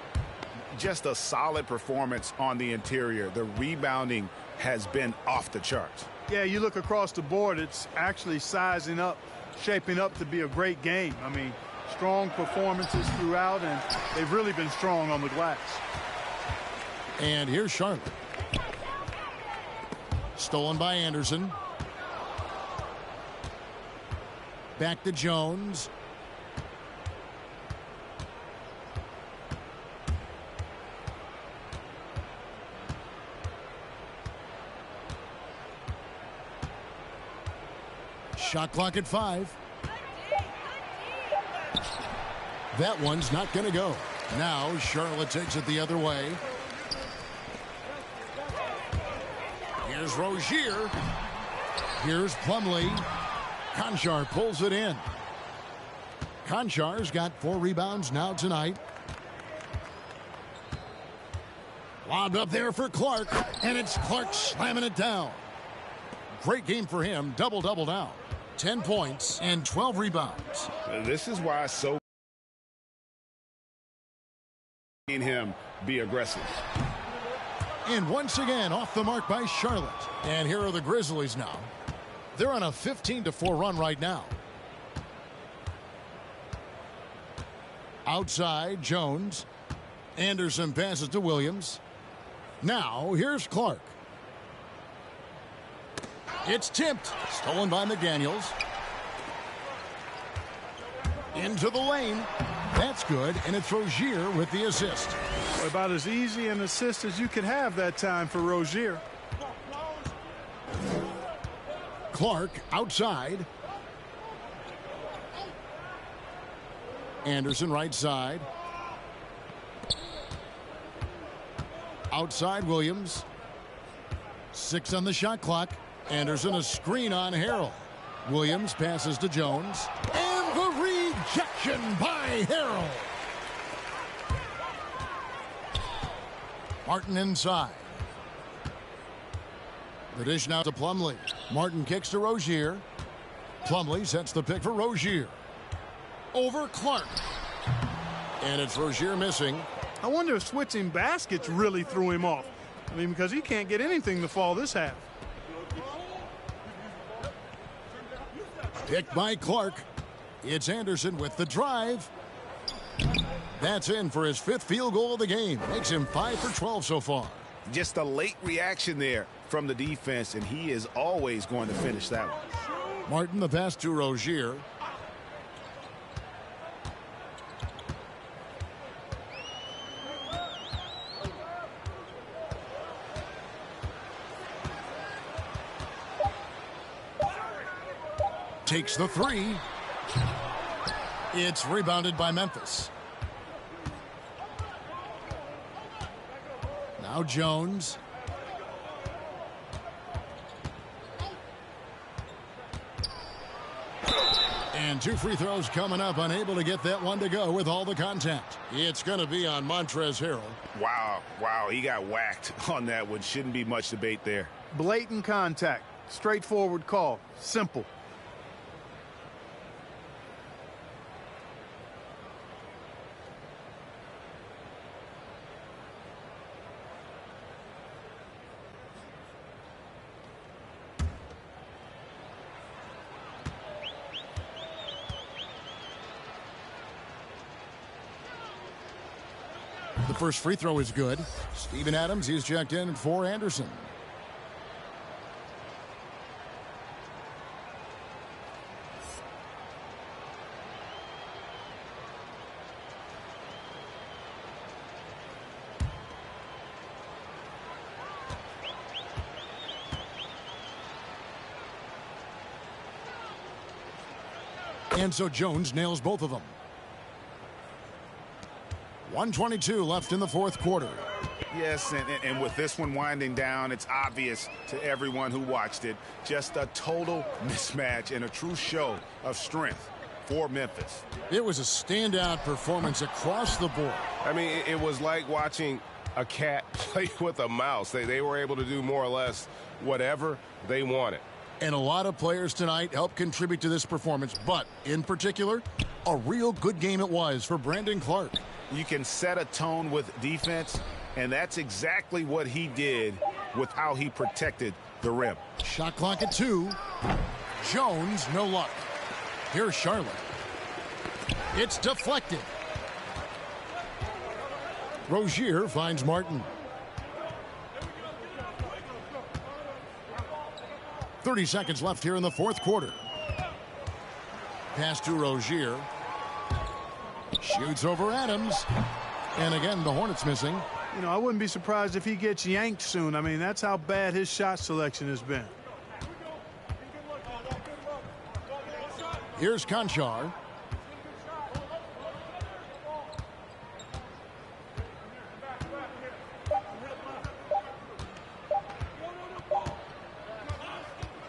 Just a solid performance on the interior. The rebounding has been off the charts. Yeah, you look across the board, it's actually sizing up, shaping up to be a great game. I mean, strong performances throughout, and they've really been strong on the glass. And here's Charlotte. Stolen by Anderson. Back to Jones. Shot clock at 5. That one's not going to go. Now Charlotte takes it the other way. Here's Rozier. Here's Plumlee. Conchar pulls it in. Conchar's got 4 rebounds now tonight. Lobbed up there for Clark, and it's Clark slamming it down. Great game for him. Double-double now. 10 points and 12 rebounds. This is why so in him be aggressive. And once again off the mark by Charlotte. And here are the Grizzlies now. They're on a 15-4 run right now. Outside, Jones. Anderson passes to Williams. Now here's Clark. It's tipped. Stolen by McDaniels. Into the lane. That's good, and it's Rozier with the assist. About as easy an assist as you could have that time for Rozier. Clark outside. Anderson right side. Outside Williams. 6 on the shot clock. Anderson a screen on Harrell. Williams passes to Jones. And the rejection by Harrell. Martin inside. The dish now to Plumlee. Martin kicks to Rozier. Plumlee sets the pick for Rozier. Over Clark. And it's Rozier missing. I wonder if switching baskets really threw him off. I mean, because he can't get anything to fall this half. Picked by Clark. It's Anderson with the drive. That's in for his 5th field goal of the game. Makes him 5 for 12 so far. Just a late reaction there from the defense, and he is always going to finish that one. Martin the pass to Rozier. Takes the 3. It's rebounded by Memphis. Now Jones. And 2 free throws coming up. Unable to get that one to go with all the contact. It's going to be on Montrezl Harrell. Wow, he got whacked on that one. Shouldn't be much debate there. Blatant contact. Straightforward call. Simple. The first free throw is good. Steven Adams, he's checked in for Anderson. And so Jones nails both of them. 1:22 left in the 4th quarter. Yes, and with this one winding down, it's obvious to everyone who watched it. Just a total mismatch and a true show of strength for Memphis. It was a standout performance across the board. I mean, it was like watching a cat play with a mouse. They were able to do more or less whatever they wanted. And a lot of players tonight helped contribute to this performance, but in particular, a real good game it was for Brandon Clark. You can set a tone with defense, and that's exactly what he did with how he protected the rim. Shot clock at 2. Jones, no luck. Here's Charlotte. It's deflected. Rozier finds Martin. 30 seconds left here in the 4th quarter. Pass to Rozier. Shoots over Adams. And again, the Hornets missing. You know, I wouldn't be surprised if he gets yanked soon. I mean, that's how bad his shot selection has been. Here's Conchar.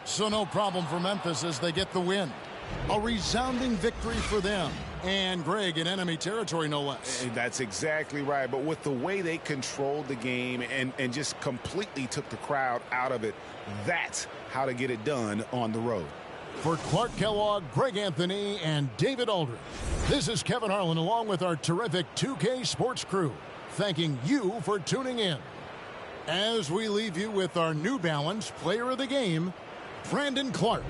So no problem for Memphis as they get the win. A resounding victory for them. And Greg in enemy territory, no less. That's exactly right. But with the way they controlled the game and just completely took the crowd out of it, that's how to get it done on the road. For Clark Kellogg, Greg Anthony, and David Aldridge, this is Kevin Harlan along with our terrific 2K Sports crew, thanking you for tuning in. As we leave you with our New Balance Player of the Game, Brandon Clark.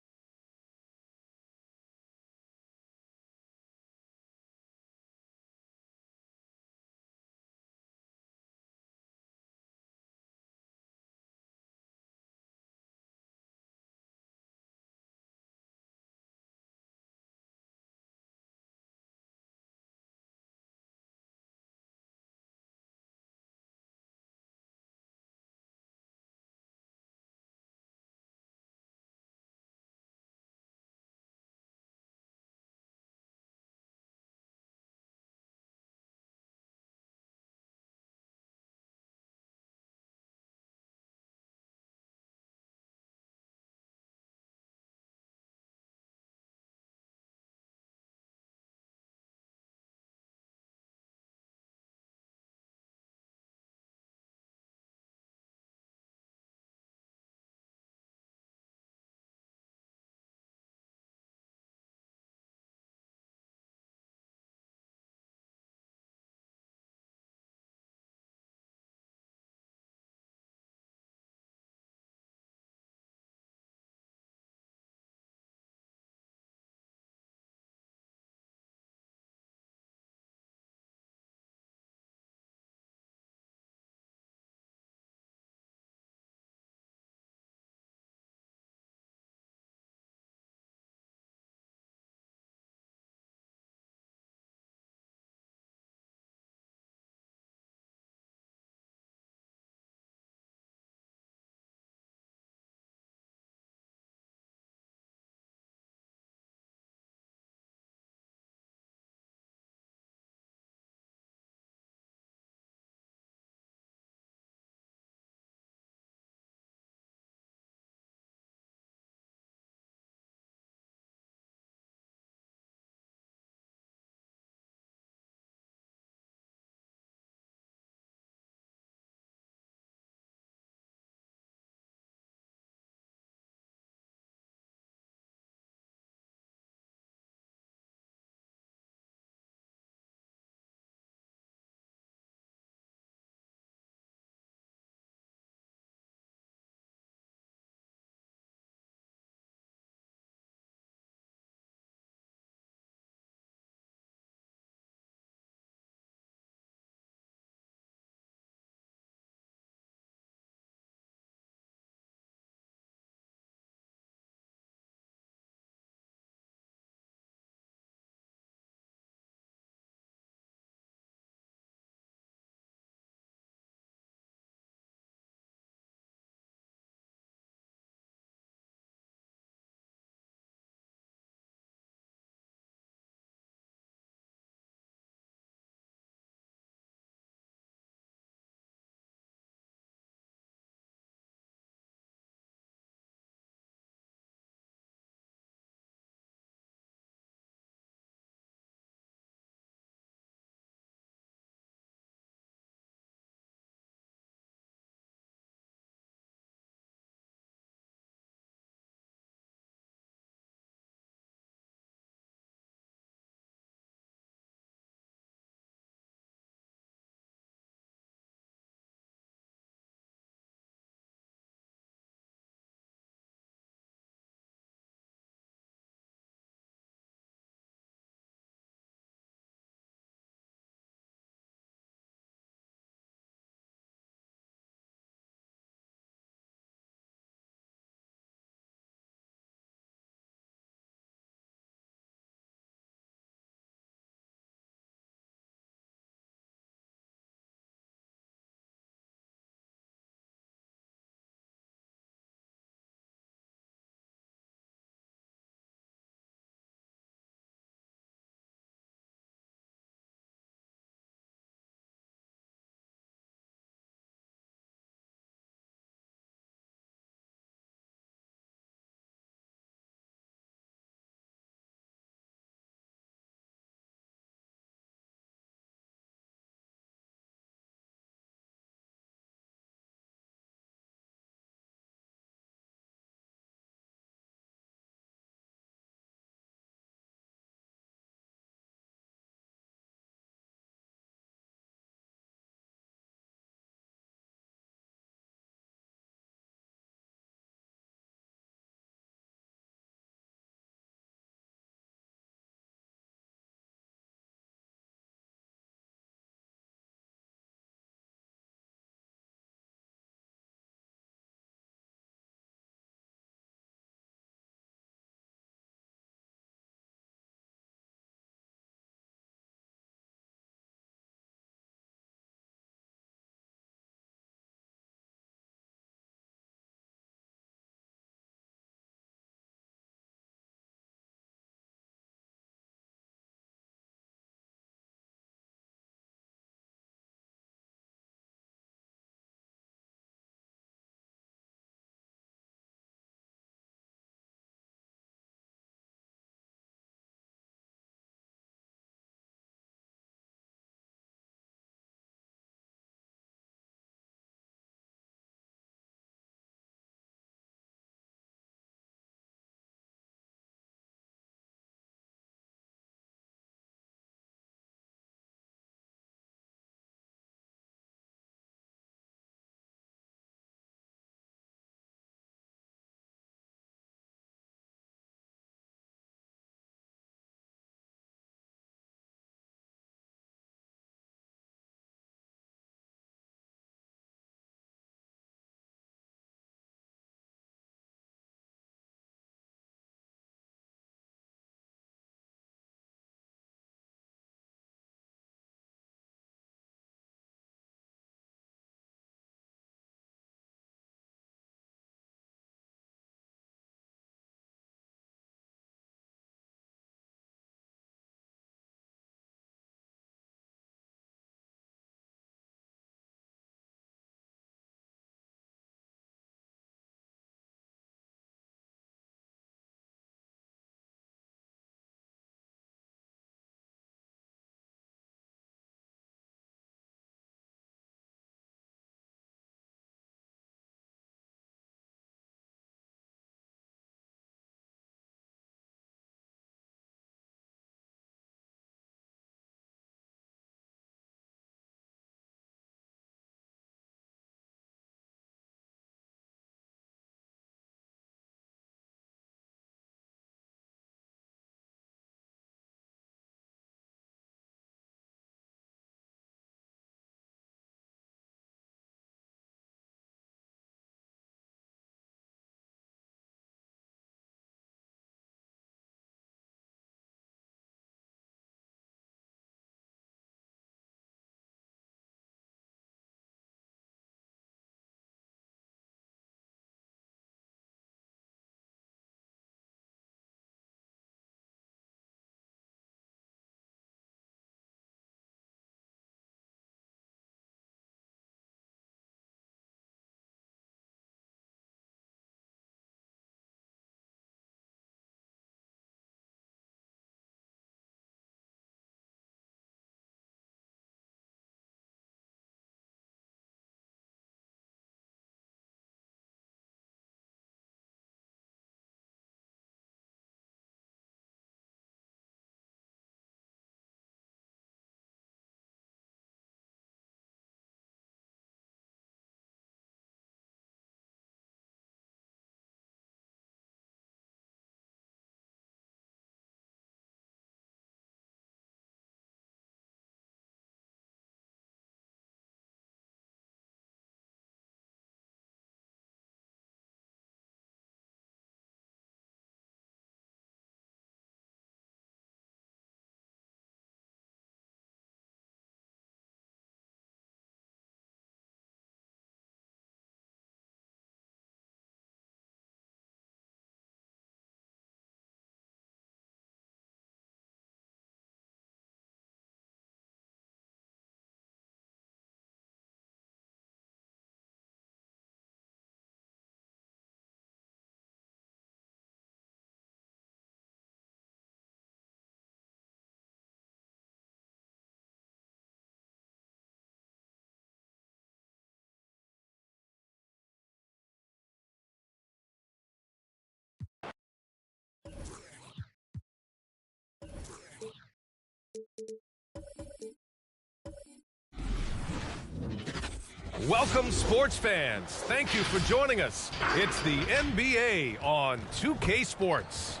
Welcome, sports fans. Thank you for joining us. It's the NBA on 2K Sports.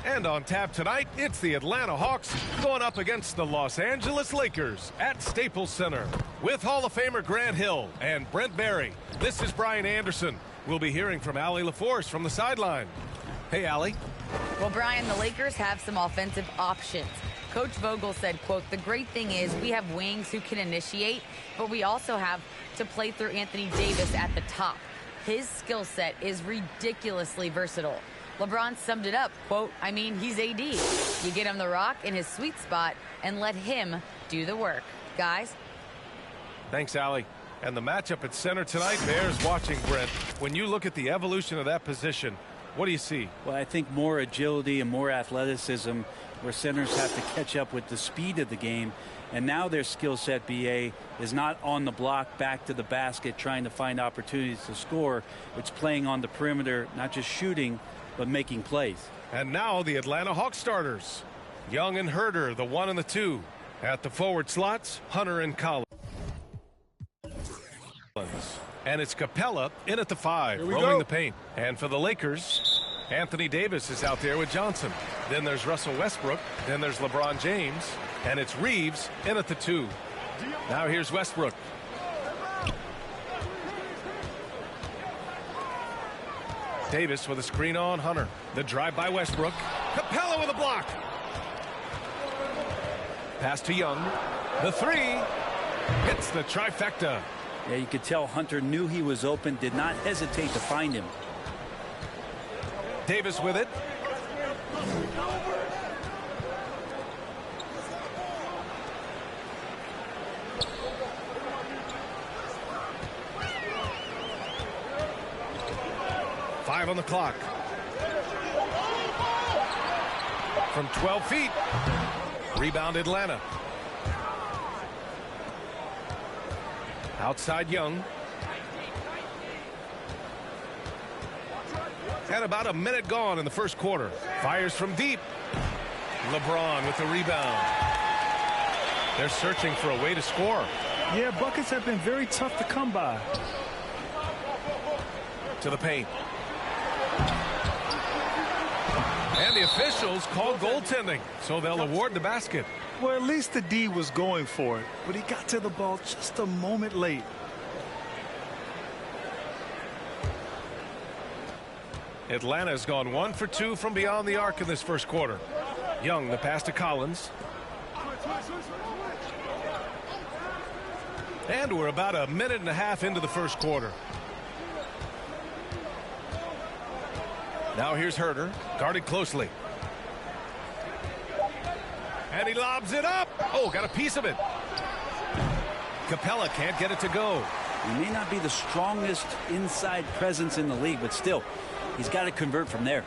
And on tap tonight, it's the Atlanta Hawks going up against the Los Angeles Lakers at Staples Center. With Hall of Famer Grant Hill and Brent Barry, this is Brian Anderson. We'll be hearing from Allie LaForce from the sideline. Hey, Allie. Well, Brian, the Lakers have some offensive options. Coach Vogel said, quote, the great thing is we have wings who can initiate, but we also have to play through Anthony Davis at the top. His skill set is ridiculously versatile. LeBron summed it up, quote, I mean, he's AD. You get him the rock in his sweet spot and let him do the work. Guys? Thanks, Allie. And the matchup at center tonight bears watching, Brent. When you look at the evolution of that position, what do you see? Well, I think more agility and more athleticism where centers have to catch up with the speed of the game. And now their skill set, BA, is not on the block back to the basket trying to find opportunities to score. It's playing on the perimeter, not just shooting, but making plays. And now the Atlanta Hawks starters. Young and Herder, the 1 and the 2. At the forward slots, Hunter and Collins. And it's Capella in at the 5, roaming the paint. And for the Lakers, Anthony Davis is out there with Johnson. Then there's Russell Westbrook. Then there's LeBron James. And it's Reeves in at the 2. Now here's Westbrook. Davis with a screen on Hunter. The drive by Westbrook. Capella with a block. Pass to Young. The 3 hits the trifecta. Yeah, you could tell Hunter knew he was open, did not hesitate to find him. Davis with it. Five on the clock. From 12 feet. Rebound Atlanta. Outside Young. And about a minute gone in the first quarter. Fires from deep. LeBron with the rebound. They're searching for a way to score. Yeah, buckets have been very tough to come by. To the paint. And the officials called goaltending, so they'll award the basket. Well, at least the D was going for it, but he got to the ball just a moment late. Atlanta has gone 1 for 2 from beyond the arc in this first quarter. Young, the pass to Collins. And we're about a minute and a half into the first quarter. Now here's Herder, guarded closely. And he lobs it up. Oh, got a piece of it. Capella can't get it to go. He may not be the strongest inside presence in the league, but still, he's got to convert from there.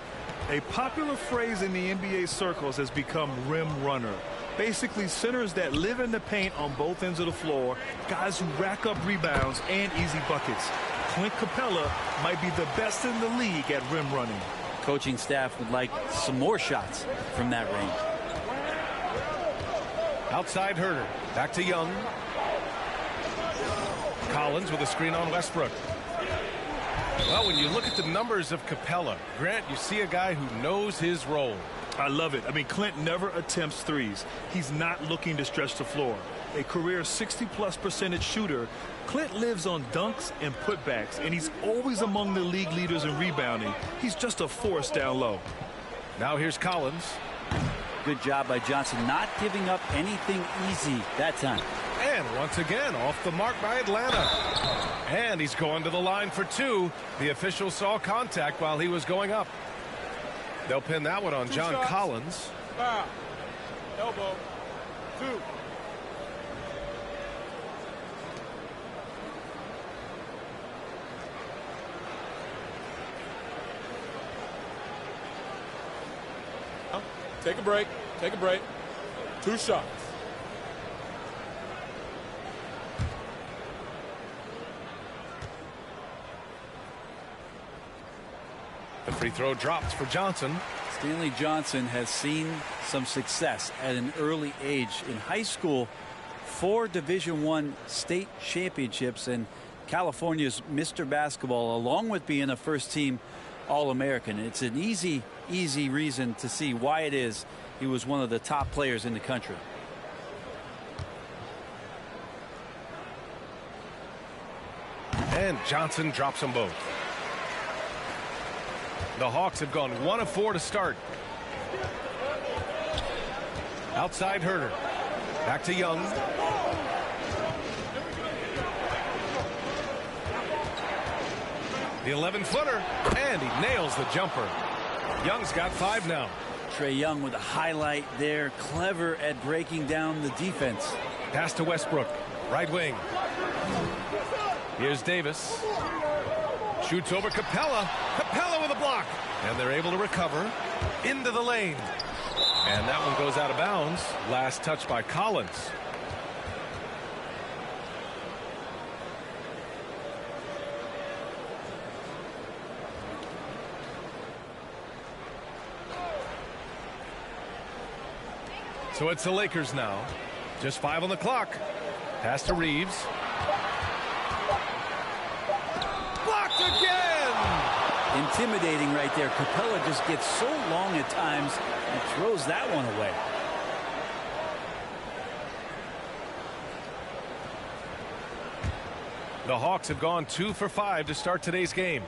A popular phrase in the NBA circles has become rim runner. Basically, centers that live in the paint on both ends of the floor, guys who rack up rebounds and easy buckets. Clint Capella might be the best in the league at rim running. Coaching staff would like some more shots from that range. Outside Herder. Back to Young. Collins with a screen on Westbrook. Well, when you look at the numbers of Capella, Grant, you see a guy who knows his role. I love it. I mean, Clint never attempts threes. He's not looking to stretch the floor. A career 60+% shooter, Clint lives on dunks and putbacks, and he's always among the league leaders in rebounding. He's just a force down low. Now here's Collins. Good job by Johnson, not giving up anything easy that time. And once again, off the mark by Atlanta. And he's going to the line for 2. The official saw contact while he was going up. They'll pin that one on John Collins. Foul. Elbow. 2. Take a break. Take a break. 2 shots. The free throw drops for Johnson. Stanley Johnson has seen some success at an early age. In high school, 4 Division I state championships, and California's Mr. Basketball, along with being a first-team All-American. It's an easy reason to see why it is he was one of the top players in the country. And Johnson drops them both. The Hawks have gone 1 of 4 to start. Outside Herter. Back to Young. The 11-footer, and he nails the jumper. Young's got 5 now. Trae Young with a highlight there, clever at breaking down the defense. Pass to Westbrook, right wing. Here's Davis. Shoots over Capella. Capella with a block. And they're able to recover into the lane. And that one goes out of bounds. Last touch by Collins. So it's the Lakers now. Just 5 on the clock. Pass to Reeves. Blocked again! Intimidating right there. Capella just gets so long at times and throws that one away. The Hawks have gone 2 for 5 to start today's game.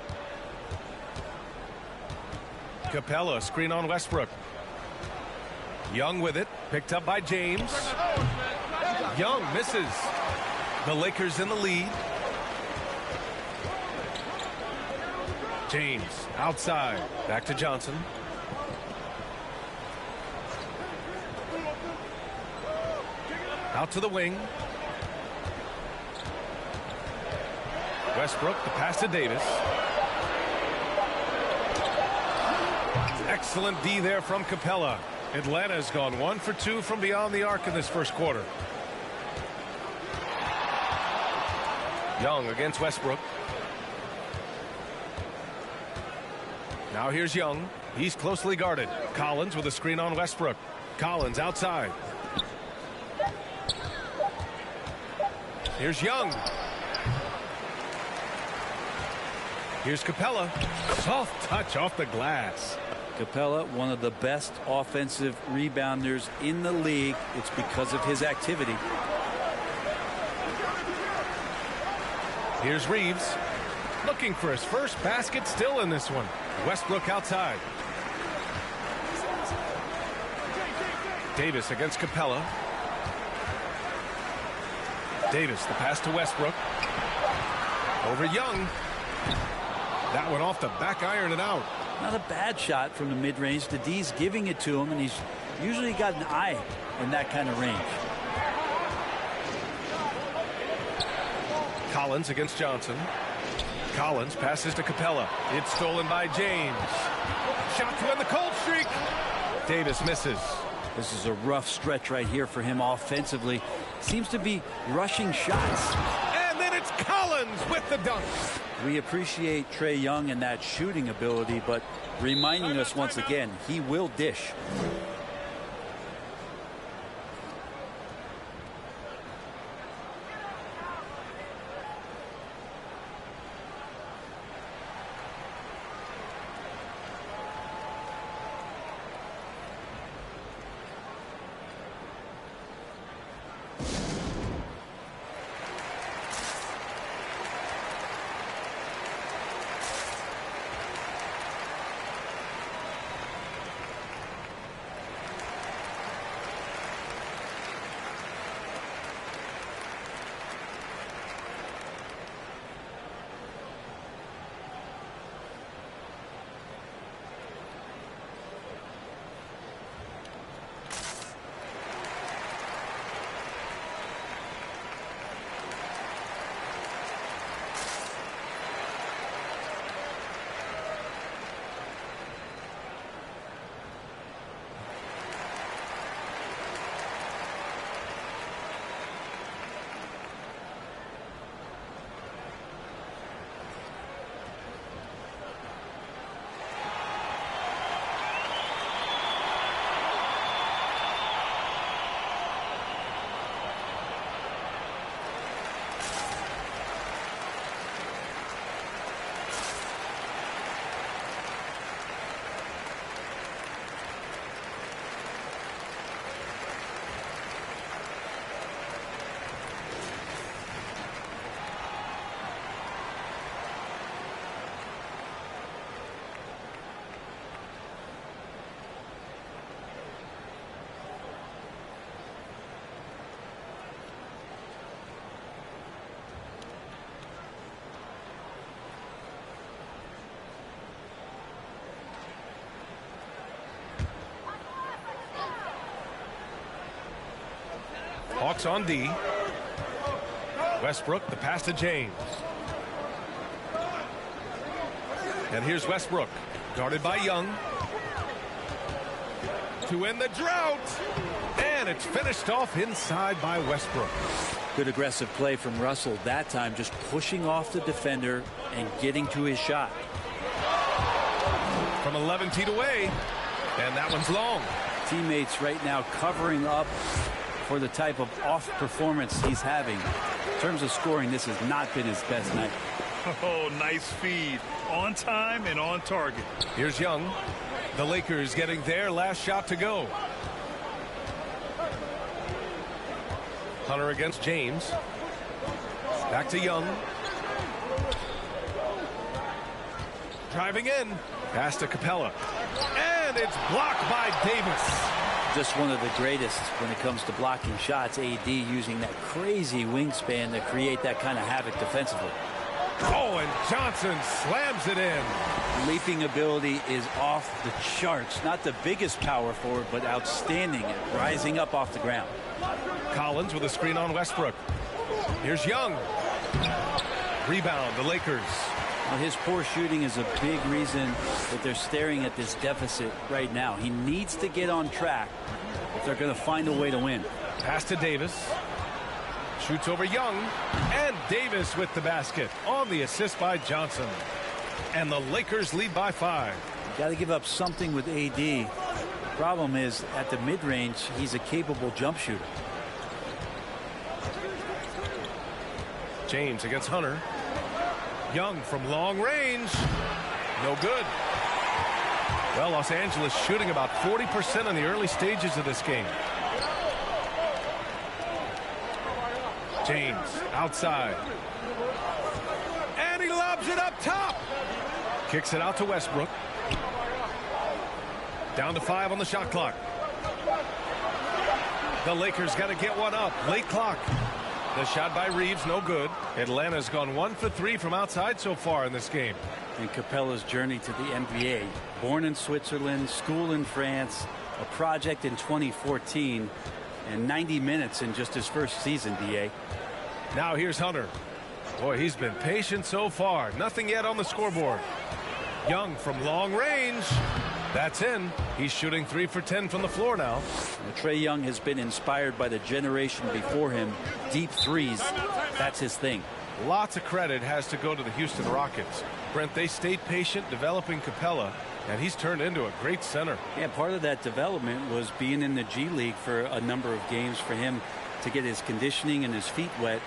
Capella, screen on Westbrook. Young with it, picked up by James. Young misses. The Lakers in the lead. James outside, back to Johnson. Out to the wing. Westbrook, the pass to Davis. Excellent D there from Capella. Atlanta's gone 1 for 2 from beyond the arc in this first quarter. Young against Westbrook. Now here's Young. He's closely guarded. Collins with a screen on Westbrook. Collins outside. Here's Young. Here's Capella. Soft touch off the glass. Capella, one of the best offensive rebounders in the league. It's because of his activity. Here's Reeves. Looking for his first basket, still in this one. Westbrook outside. Davis against Capella. Davis, the pass to Westbrook. Over Young. That one off the back iron and out. Not a bad shot from the mid-range. The D's giving it to him, and he's usually got an eye in that kind of range. Collins against Johnson. Collins passes to Capella. It's stolen by James. Shot to end the cold streak. Davis misses. This is a rough stretch right here for him offensively. Seems to be rushing shots. And then it's Collins with the dunk. We appreciate Trae Young and that shooting ability, but reminding us once again, he will dish. Hawks on D. Westbrook, the pass to James. And here's Westbrook, guarded by Young. To end the drought. And it's finished off inside by Westbrook. Good aggressive play from Russell that time, just pushing off the defender and getting to his shot. From 11 feet away, and that one's long. Teammates right now covering up for the type of off performance he's having. In terms of scoring, this has not been his best night. Oh, nice feed. On time and on target. Here's Young. The Lakers getting their last shot to go. Hunter against James. Back to Young. Driving in. Pass to Capella. And it's blocked by Davis. Just one of the greatest when it comes to blocking shots. AD using that crazy wingspan to create that kind of havoc defensively. Oh, and Johnson slams it in. Leaping ability is off the charts. Not the biggest power forward, but outstanding at rising up off the ground. Collins with a screen on Westbrook. Here's Young. Rebound, the Lakers. Well, his poor shooting is a big reason that they're staring at this deficit right now. He needs to get on track if they're going to find a way to win. Pass to Davis. Shoots over Young. And Davis with the basket on the assist by Johnson. And the Lakers lead by 5. Got to give up something with AD. Problem is, at the mid-range, he's a capable jump shooter. James against Hunter. Young from long range. No good. Well, Los Angeles shooting about 40% in the early stages of this game. James outside. And he lobs it up top. Kicks it out to Westbrook. Down to 5 on the shot clock. The Lakers got to get one up. Late clock. The shot by Reeves, no good. Atlanta's gone 1 for 3 from outside so far in this game. And Capella's journey to the NBA. Born in Switzerland, school in France, a project in 2014, and 90 minutes in just his first season, DA. Now here's Hunter. Boy, he's been patient so far. Nothing yet on the scoreboard. Young from long range. That's in. He's shooting 3 for 10 from the floor now. Trae Young has been inspired by the generation before him. Deep threes, that's his thing. Lots of credit has to go to the Houston Rockets. Brent, they stayed patient developing Capella, and he's turned into a great center. Yeah, part of that development was being in the G League for a number of games for him to get his conditioning and his feet wet.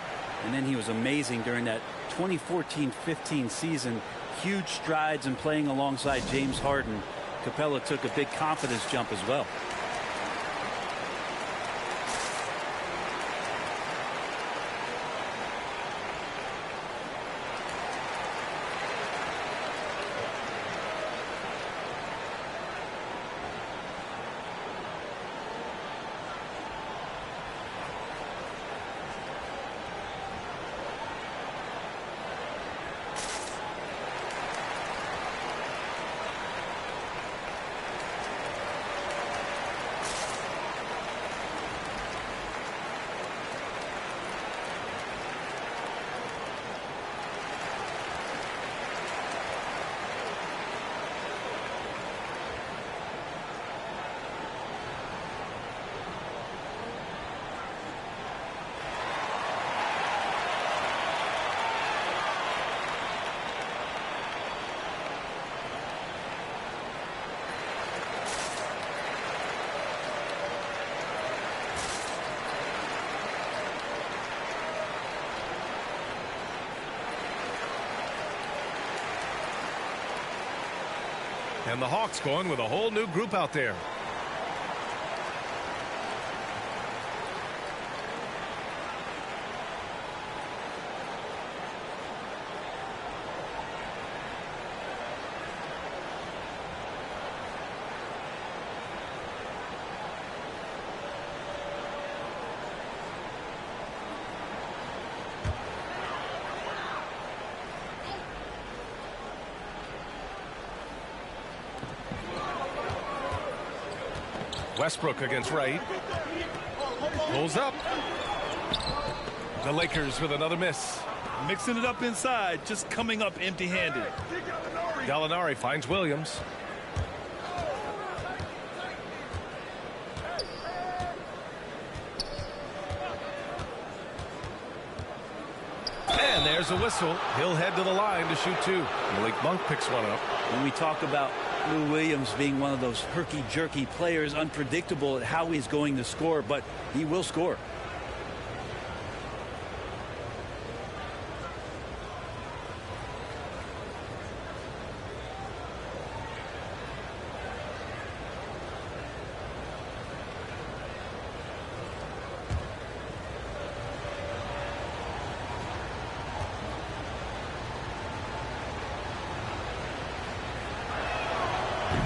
And then he was amazing during that 2014-15 season. Huge strides in playing alongside James Harden. Capella took a big confidence jump as well. And the Hawks going with a whole new group out there. Westbrook against Wright. Pulls up. The Lakers with another miss. Mixing it up inside, just coming up empty-handed. Gallinari finds Williams. And there's a whistle. He'll head to the line to shoot two. Malik Monk picks one up. When we talk about Lou Williams being one of those herky-jerky players, unpredictable at how he's going to score, but he will score.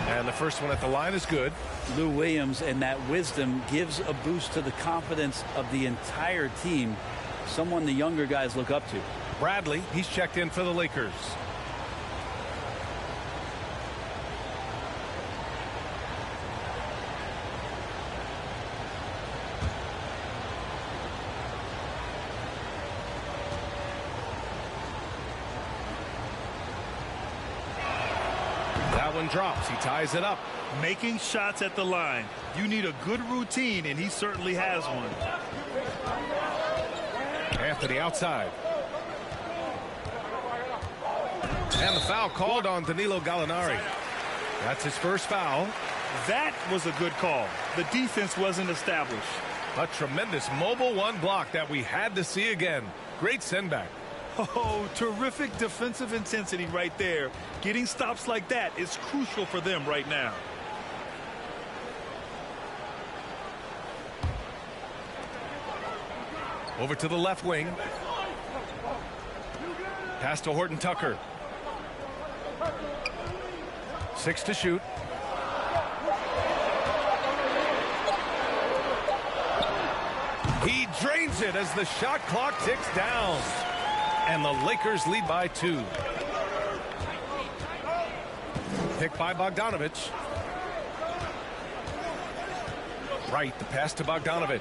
And the first one at the line is good. Lou Williams and that wisdom gives a boost to the confidence of the entire team. Someone the younger guys look up to. Bradley, he's checked in for the Lakers. One drops. He ties it up. Making shots at the line. You need a good routine, and he certainly has one. Anthony outside. And the foul called on Danilo Gallinari. That's his first foul. That was a good call. The defense wasn't established. A tremendous mobile one block that we had to see again. Great send back. Oh, terrific defensive intensity right there. Getting stops like that is crucial for them right now. Over to the left wing. Pass to Horton Tucker. 6 to shoot. He drains it as the shot clock ticks down. And the Lakers lead by 2. Pick by Bogdanovich. Right, the pass to Bogdanovich.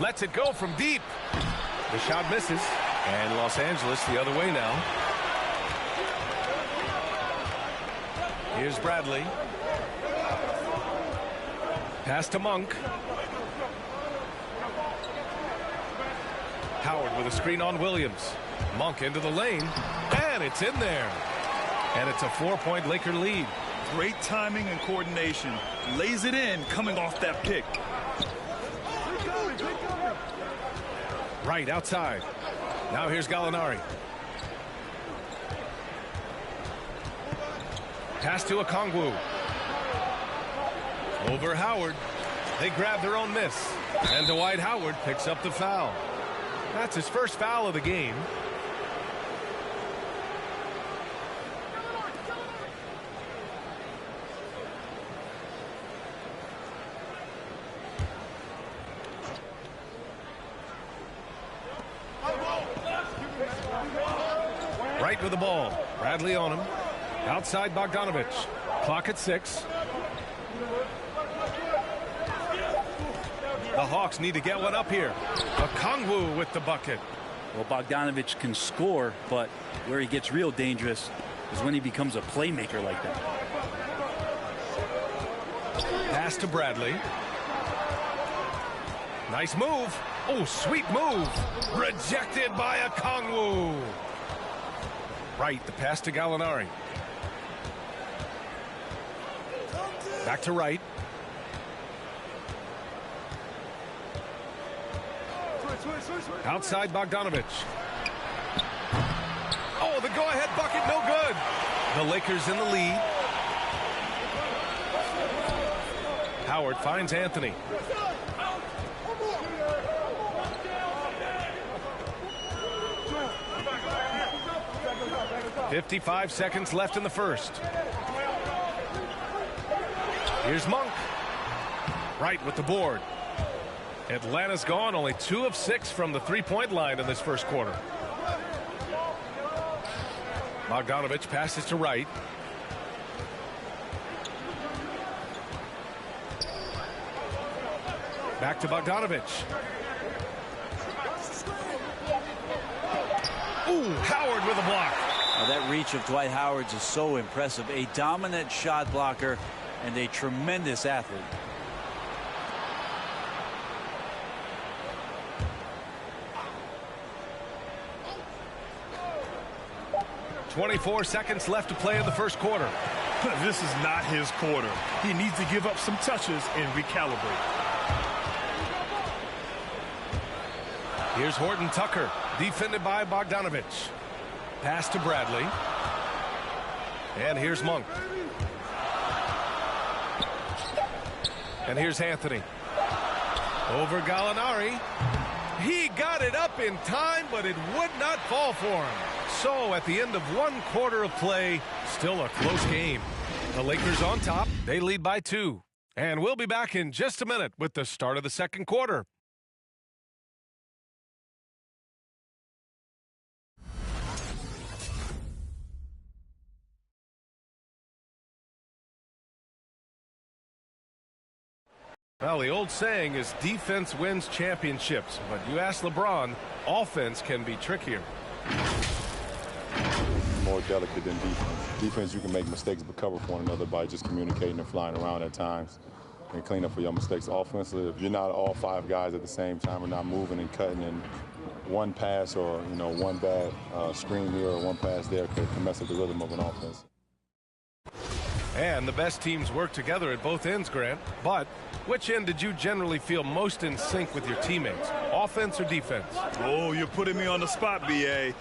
Lets it go from deep. The shot misses. And Los Angeles the other way now. Here's Bradley. Pass to Monk. Howard with a screen on Williams. Monk into the lane. And it's in there. And it's a 4-point Laker lead. Great timing and coordination. Lays it in coming off that pick. Right outside. Now here's Gallinari. Pass to Okongwu. Over Howard. They grab their own miss. And Dwight Howard picks up the foul. That's his first foul of the game. Right with the ball. Bradley on him. Outside Bogdanovich. Clock at 6. The Hawks need to get one up here. Okongwu with the bucket. Well, Bogdanovich can score, but where he gets real dangerous is when he becomes a playmaker like that. Pass to Bradley. Nice move. Oh, sweet move. Rejected by Okongwu. Right, the pass to Gallinari. Back to Wright. Outside Bogdanovich. Oh, the go-ahead bucket, no good. The Lakers in the lead. Howard finds Anthony. .55 seconds left in the first. Here's Monk. Right with the board. Atlanta's gone only 2 of 6 from the three-point line in this first quarter. Bogdanovich passes to Wright. Back to Bogdanovich. Ooh, Howard with a block. Now that reach of Dwight Howard's is so impressive. A dominant shot blocker and a tremendous athlete. .24 seconds left to play in the first quarter. This is not his quarter. He needs to give up some touches and recalibrate. Here's Horton Tucker, defended by Bogdanovich. Pass to Bradley. And here's Monk. And here's Anthony. Over Gallinari. He got it up in time, but it would not fall for him. So at the end of one quarter of play, still a close game. The Lakers on top. They lead by 2. And we'll be back in just a minute with the start of the second quarter. Well, the old saying is defense wins championships, but you ask LeBron, offense can be trickier. More delicate than defense. Defense, you can make mistakes but cover for one another by just communicating and flying around at times and clean up for your mistakes. Offensively, if you're not all 5 guys at the same time or not moving and cutting, and one pass or one bad screen here or one pass there can mess up the rhythm of an offense. And the best teams work together at both ends, Grant. But which end did you generally feel most in sync with your teammates, offense or defense? Oh, you're putting me on the spot, B.A.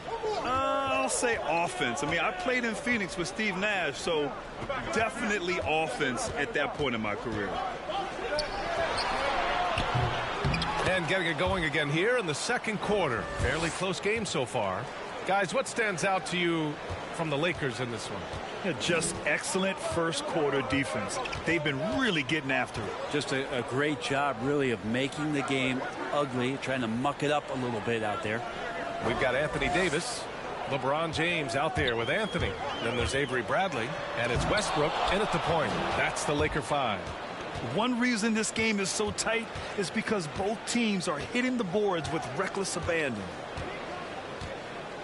I'll say offense. I mean, I played in Phoenix with Steve Nash, so definitely offense at that point in my career. And getting it going again here in the second quarter. Fairly close game so far. Guys, what stands out to you from the Lakers in this one? Yeah, just excellent first quarter defense. They've been really getting after it. Just a great job, really, of making the game ugly, trying to muck it up a little bit out there. We've got Anthony Davis, LeBron James out there with Anthony. Then there's Avery Bradley, and it's Westbrook in at the point. That's the Laker 5. One reason this game is so tight is because both teams are hitting the boards with reckless abandon.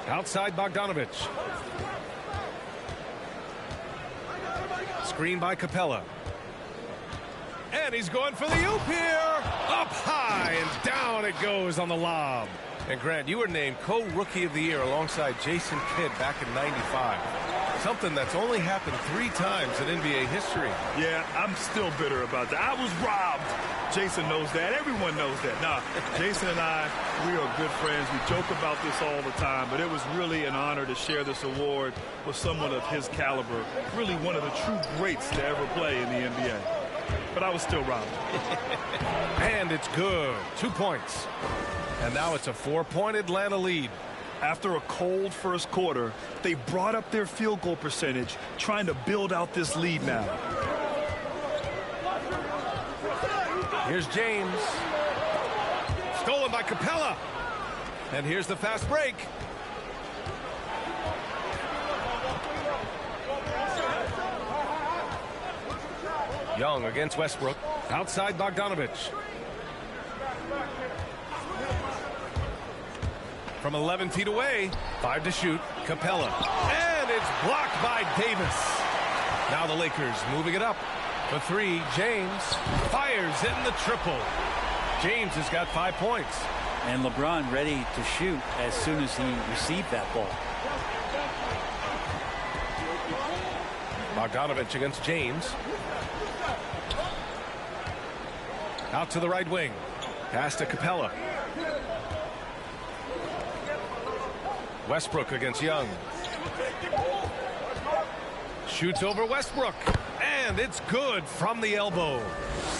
Outside Bogdanovich. Screen by Capella. And he's going for the oop here. Up high and down it goes on the lob. And Grant, you were named co-rookie of the year alongside Jason Kidd back in '95. Something that's only happened 3 times in NBA history. Yeah, I'm still bitter about that. I was robbed. Jason knows that. Everyone knows that. Nah, Jason and I, we are good friends. We joke about this all the time, but it was really an honor to share this award with someone of his caliber. Really one of the true greats to ever play in the NBA. But I was still robbed. And it's good. 2 points. And now it's a 4-point Atlanta lead. After a cold first quarter, they brought up their field goal percentage, trying to build out this lead now. Here's James. Stolen by Capella. And here's the fast break. Young against Westbrook. Outside Bogdanovich. From 11 feet away, 5 to shoot, Capella. And it's blocked by Davis. Now the Lakers moving it up. For 3, James fires in the triple. James has got 5 points. And LeBron ready to shoot as soon as he received that ball. Bogdanovich against James. Out to the right wing. Pass to Capella. Westbrook against Young. Shoots over Westbrook. And it's good from the elbow.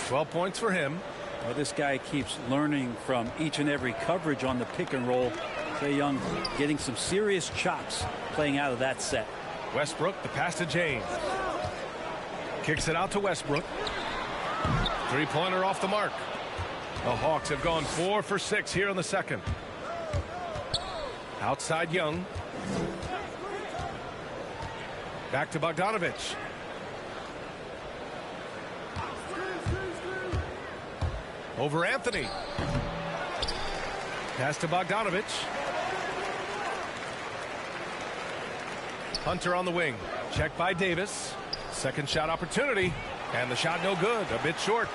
12 points for him. Well, this guy keeps learning from each and every coverage on the pick and roll. Trae Young getting some serious chops playing out of that set. Westbrook, the pass to James. Kicks it out to Westbrook. 3-pointer off the mark. The Hawks have gone 4 for 6 here in the second. Outside Young. Back to Bogdanovich. Over Anthony. Pass to Bogdanovich. Hunter on the wing. Checked by Davis. Second shot opportunity. And the shot no good. A bit short.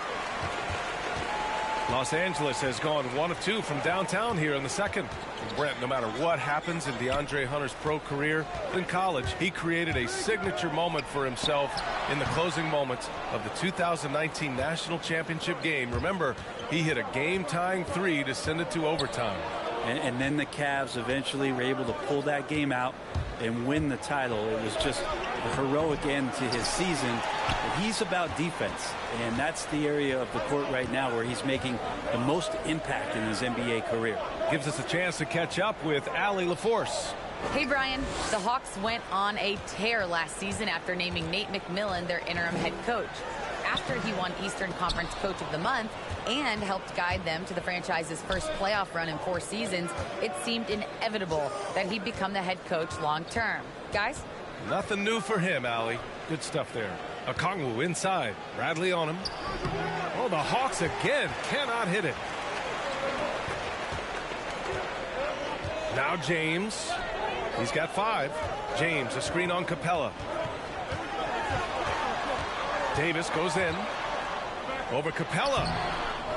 Los Angeles has gone 1 of 2 from downtown here in the second. Brent, no matter what happens in DeAndre Hunter's pro career, in college, he created a signature moment for himself in the closing moments of the 2019 National Championship game. Remember, he hit a game-tying 3 to send it to overtime. And then the Cavs eventually were able to pull that game out and win the title. It was just a heroic end to his season. But he's about defense, and that's the area of the court right now where he's making the most impact in his NBA career. Gives us a chance to catch up with Allie LaForce. Hey, Brian. The Hawks went on a tear last season after naming Nate McMillan their interim head coach. After he won Eastern Conference Coach of the Month and helped guide them to the franchise's first playoff run in 4 seasons, it seemed inevitable that he'd become the head coach long term. Guys? Nothing new for him, Allie. Good stuff there. Okongwu inside. Bradley on him. Oh, the Hawks again cannot hit it. Now James. He's got 5. James, a screen on Capella. Davis goes in. Over Capella.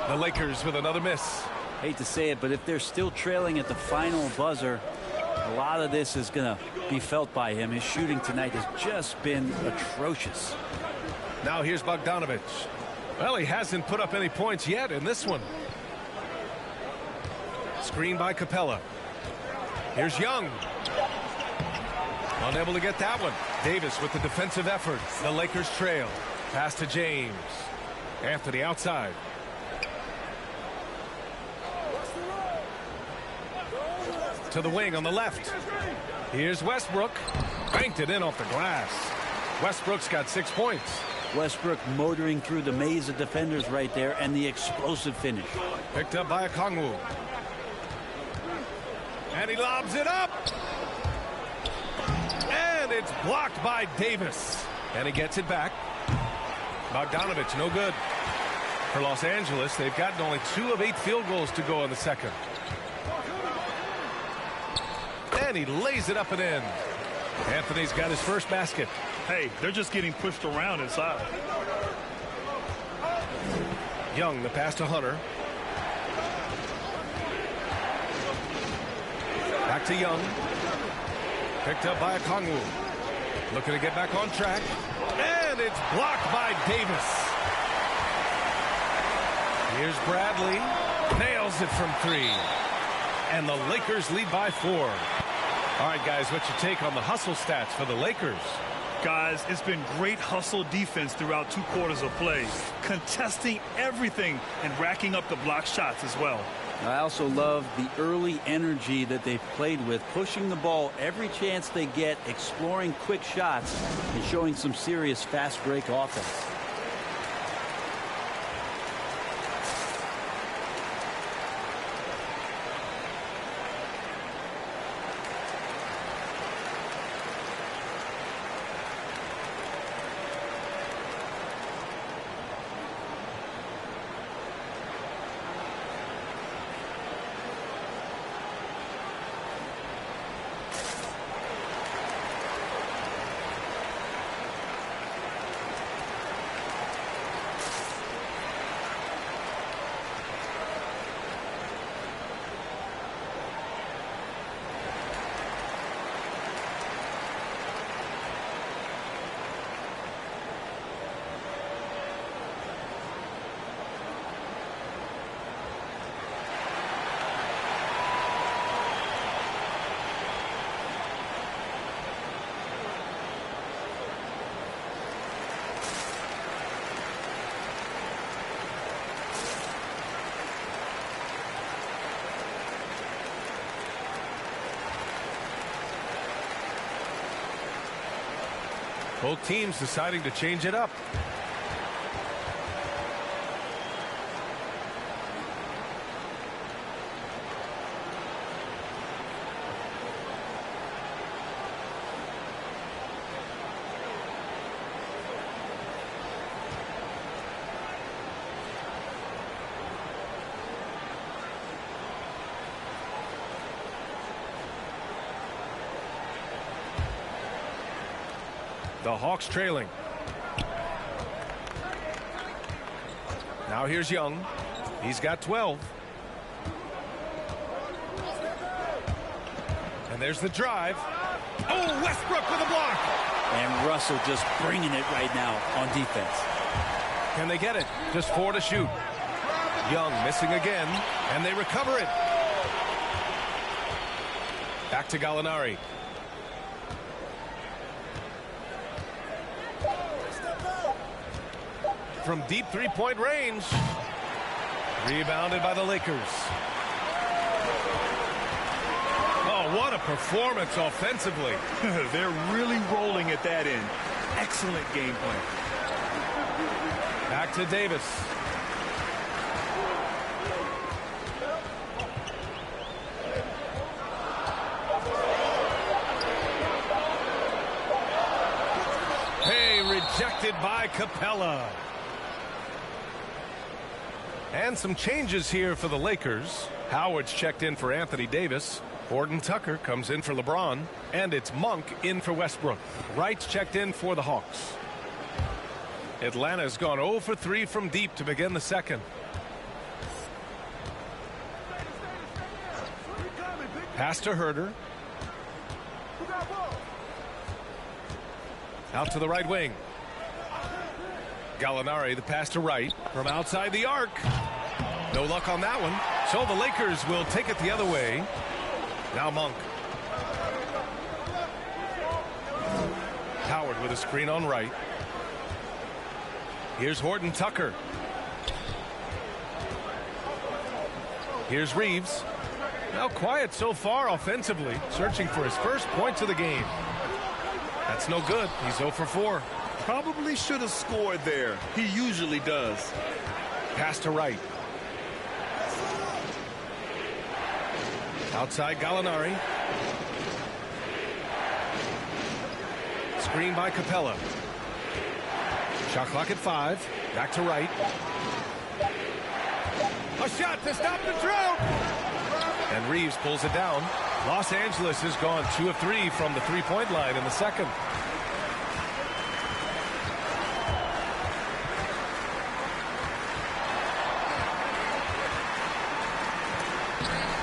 The Lakers with another miss. Hate to say it, but if they're still trailing at the final buzzer, a lot of this is going to be felt by him. His shooting tonight has just been atrocious. Now here's Bogdanovich. Well, he hasn't put up any points yet in this one. Screen by Capella. Here's Young. Unable to get that one. Davis with the defensive effort. The Lakers trail. Pass to James. Anthony outside. To the wing on the left. Here's Westbrook. Banked it in off the glass. Westbrook's got 6 points. Westbrook motoring through the maze of defenders right there, and the explosive finish. Picked up by Okongwu. And he lobs it up. And it's blocked by Davis. And he gets it back. Bogdanovich, no good. For Los Angeles, they've gotten only 2 of 8 field goals to go in the second. And he lays it up and in. Anthony's got his first basket. Hey, they're just getting pushed around inside. Young, the pass to Hunter. Back to Young. Picked up by Okongwu. Looking to get back on track. And it's blocked by Davis. Here's Bradley. Nails it from 3. And the Lakers lead by 4. All right, guys, what's your take on the hustle stats for the Lakers? Guys, it's been great hustle defense throughout 2 quarters of play. Contesting everything and racking up the block shots as well. I also love the early energy that they've played with, pushing the ball every chance they get, exploring quick shots, and showing some serious fast break offense. Both teams deciding to change it up. The Hawks trailing. Now here's Young. He's got 12. And there's the drive. Oh, Westbrook with a block. And Russell just bringing it right now on defense. Can they get it? Just 4 to shoot. Young missing again, and they recover it. Back to Gallinari. From deep three-point range. Rebounded by the Lakers. Oh, what a performance offensively. They're really rolling at that end. Excellent game plan. Back to Davis. Hey, rejected by Capella. And some changes here for the Lakers. Howard's checked in for Anthony Davis. Horton Tucker comes in for LeBron. And it's Monk in for Westbrook. Wright's checked in for the Hawks. Atlanta's gone 0 for 3 from deep to begin the second. Pass to Herter. Out to the right wing. Gallinari, the pass to Wright from outside the arc. No luck on that one. So the Lakers will take it the other way. Now Monk. Howard with a screen on Wright. Here's Horton Tucker. Here's Reeves. Now quiet so far offensively, searching for his first points of the game. That's no good. He's 0 for 4. Probably should have scored there. He usually does. Pass to Wright. Outside Gallinari. Screen by Capella. Shot clock at 5. Back to Wright. A shot to stop the drought. And Reeves pulls it down. Los Angeles has gone 2 of 3 from the three-point line in the second.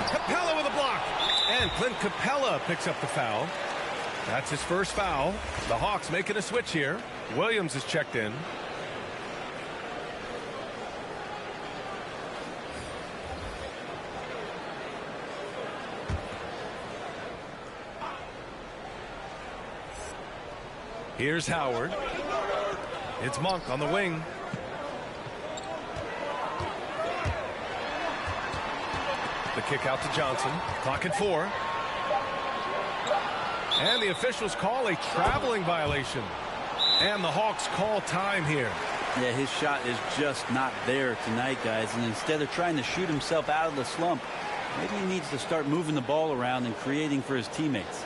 Capella with a block. And Clint Capella picks up the foul. That's his first foul. The Hawks making a switch here. Williams is checked in. Here's Howard. It's Monk on the wing. The kick out to Johnson. Clock at 4. And the officials call a traveling violation. And the Hawks call time here. Yeah, his shot is just not there tonight, guys. And instead of trying to shoot himself out of the slump, maybe he needs to start moving the ball around and creating for his teammates.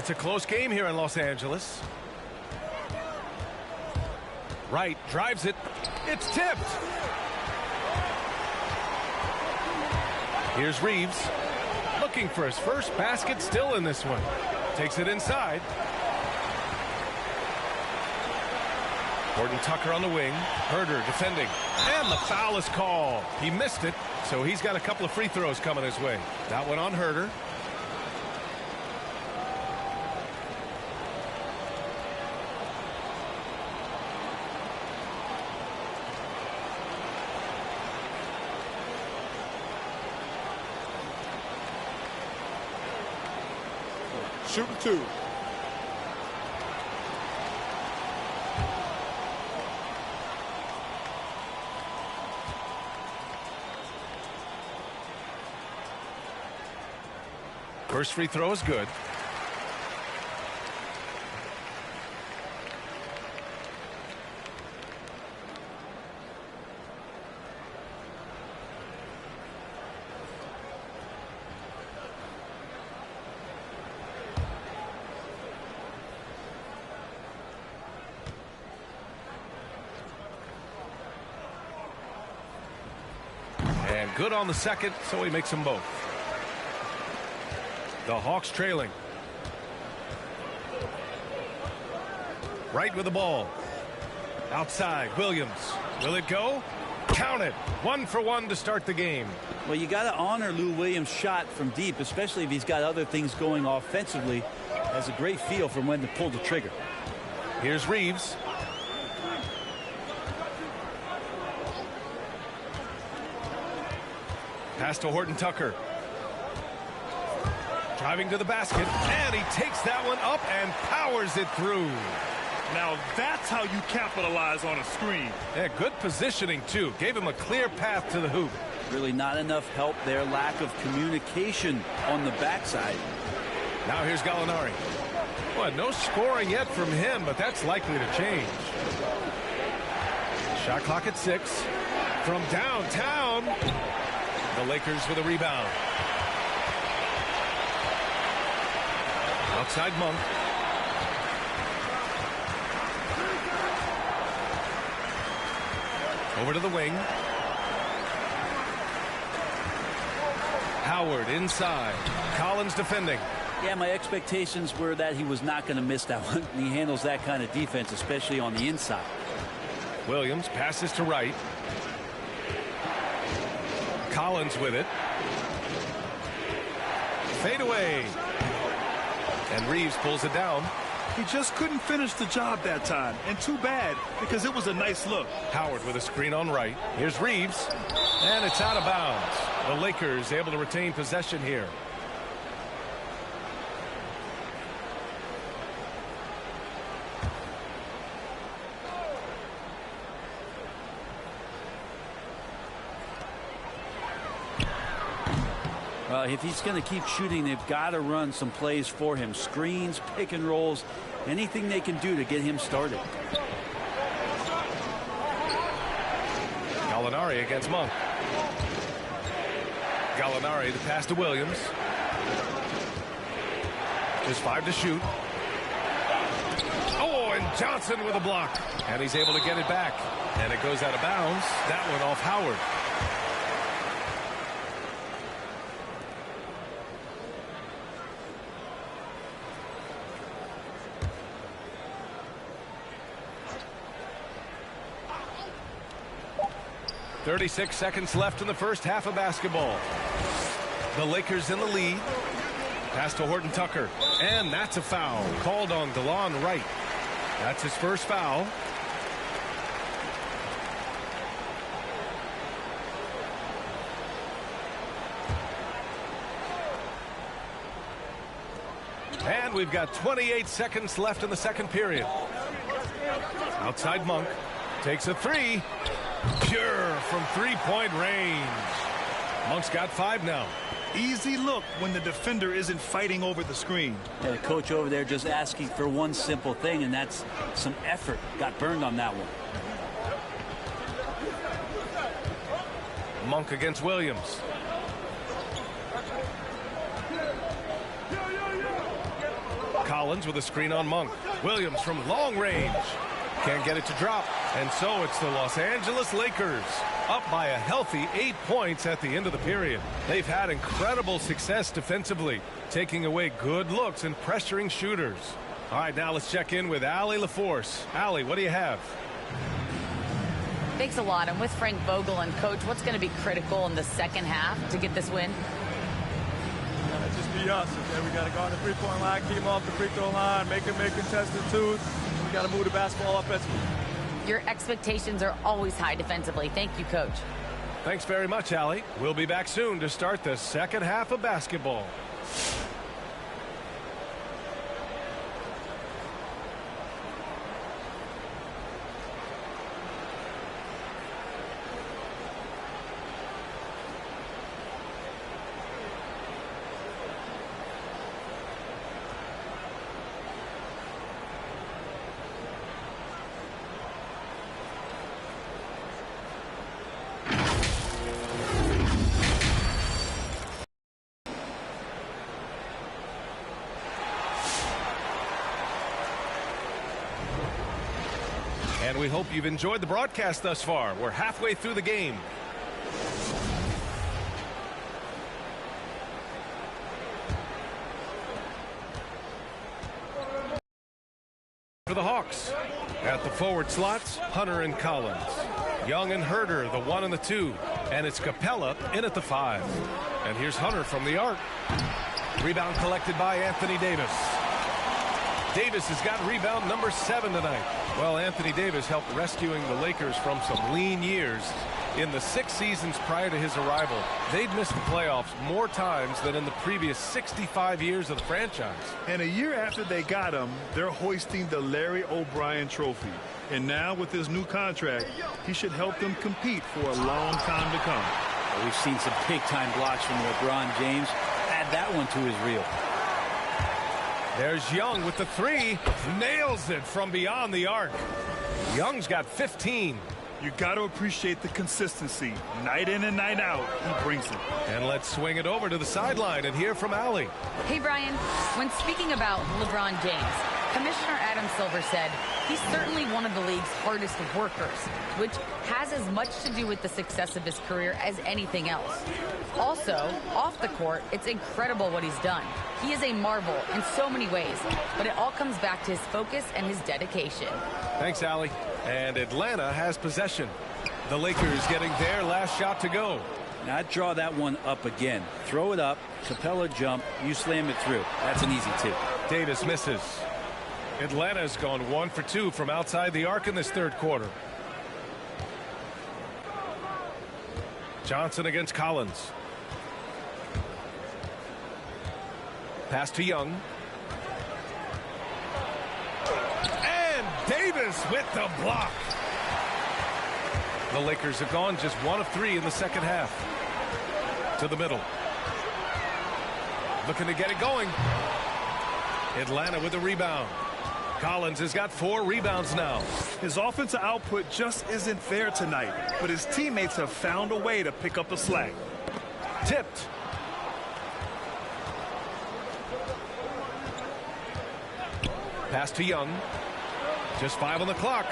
It's a close game here in Los Angeles. Wright drives it. It's tipped. Here's Reeves. Looking for his first basket still in this one. Takes it inside. Horton Tucker on the wing. Herder defending. And the foul is called. He missed it, so he's got a couple of free throws coming his way. That one on Herder. Shooting 2. First free throw is good. And good on the second, so he makes them both. The Hawks trailing. Right with the ball. Outside, Williams. Will it go? Count it. 1 for 1 to start the game. Well, you got to honor Lou Williams' shot from deep, especially if he's got other things going offensively. Has a great feel for when to pull the trigger. Here's Reeves. Pass to Horton Tucker. Driving to the basket, and he takes that one up and powers it through. Now that's how you capitalize on a screen. Yeah, good positioning, too. Gave him a clear path to the hoop. Really not enough help there. Lack of communication on the backside. Now here's Gallinari. Well, no scoring yet from him, but that's likely to change. Shot clock at 6. From downtown, the Lakers with a rebound. Outside Monk. Over to the wing. Howard inside. Collins defending. Yeah, my expectations were that he was not going to miss that one. He handles that kind of defense, especially on the inside. Williams passes to Wright. Collins with it. Fade away. And Reeves pulls it down. He just couldn't finish the job that time. And too bad, because it was a nice look. Howard with a screen on Wright. Here's Reeves. And it's out of bounds. The Lakers able to retain possession here. If he's going to keep shooting, they've got to run some plays for him. Screens, pick and rolls, anything they can do to get him started. Gallinari against Monk. Gallinari, the pass to Williams. Just 5 to shoot. Oh, and Johnson with a block. And he's able to get it back. And it goes out of bounds. That one off Howard. .36 seconds left in the first half of basketball. The Lakers in the lead. Pass to Horton Tucker. And that's a foul called on DeLon Wright. That's his first foul. And we've got 28 seconds left in the second period. Outside Monk. Takes a 3. Pure from three-point range. Monk's got 5 now. Easy look when the defender isn't fighting over the screen. Yeah, the coach over there just asking for one simple thing, and that's some effort. Got burned on that one. Monk against Williams. Collins with a screen on Monk. Williams from long range. Can't get it to drop. And so it's the Los Angeles Lakers up by a healthy 8 points at the end of the period. They've had incredible success defensively, taking away good looks and pressuring shooters. All right, now let's check in with Allie LaForce. Allie, what do you have? Thanks a lot. I'm with Frank Vogel. And, Coach, what's going to be critical in the second half to get this win? Just be us, okay? We got to go on the three-point line, keep them off the free throw line, make them make contested twos. We got to move the basketball offensively. Your expectations are always high defensively. Thank you, Coach. Thanks very much, Allie. We'll be back soon to start the second half of basketball. And we hope you've enjoyed the broadcast thus far. We're halfway through the game. For the Hawks, at the forward slots, Hunter and Collins. Young and Herder, the 1 and the 2. And it's Capella in at the 5. And here's Hunter from the arc. Rebound collected by Anthony Davis. Davis has got rebound number 7 tonight. Well, Anthony Davis helped rescuing the Lakers from some lean years. In the 6 seasons prior to his arrival, they'd missed the playoffs more times than in the previous 65 years of the franchise. And a year after they got him, they're hoisting the Larry O'Brien Trophy. And now with his new contract, he should help them compete for a long time to come. Well, we've seen some big-time blocks from LeBron James. Add that one to his reel. There's Young with the 3. Nails it from beyond the arc. Young's got 15. You got to appreciate the consistency. Night in and night out, he brings it. And let's swing it over to the sideline and hear from Allie. Hey, Brian, when speaking about LeBron James, Commissioner Adam Silver said he's certainly one of the league's hardest workers, which has as much to do with the success of his career as anything else. Also, off the court, it's incredible what he's done. He is a marvel in so many ways, but it all comes back to his focus and his dedication. Thanks, Allie. And Atlanta has possession. The Lakers getting their last shot to go. Now, I'd draw that one up again. Throw it up, Capella jump, you slam it through. That's an easy 2. Davis misses. Atlanta's gone 1 for 2 from outside the arc in this third quarter. Johnson against Collins. Pass to Young. And Davis with the block. The Lakers have gone just 1 of 3 in the second half. To the middle. Looking to get it going. Atlanta with the rebound. Collins has got 4 rebounds now. His offensive output just isn't there tonight, but his teammates have found a way to pick up the slack. Tipped. Pass to Young. Just 5 on the clock.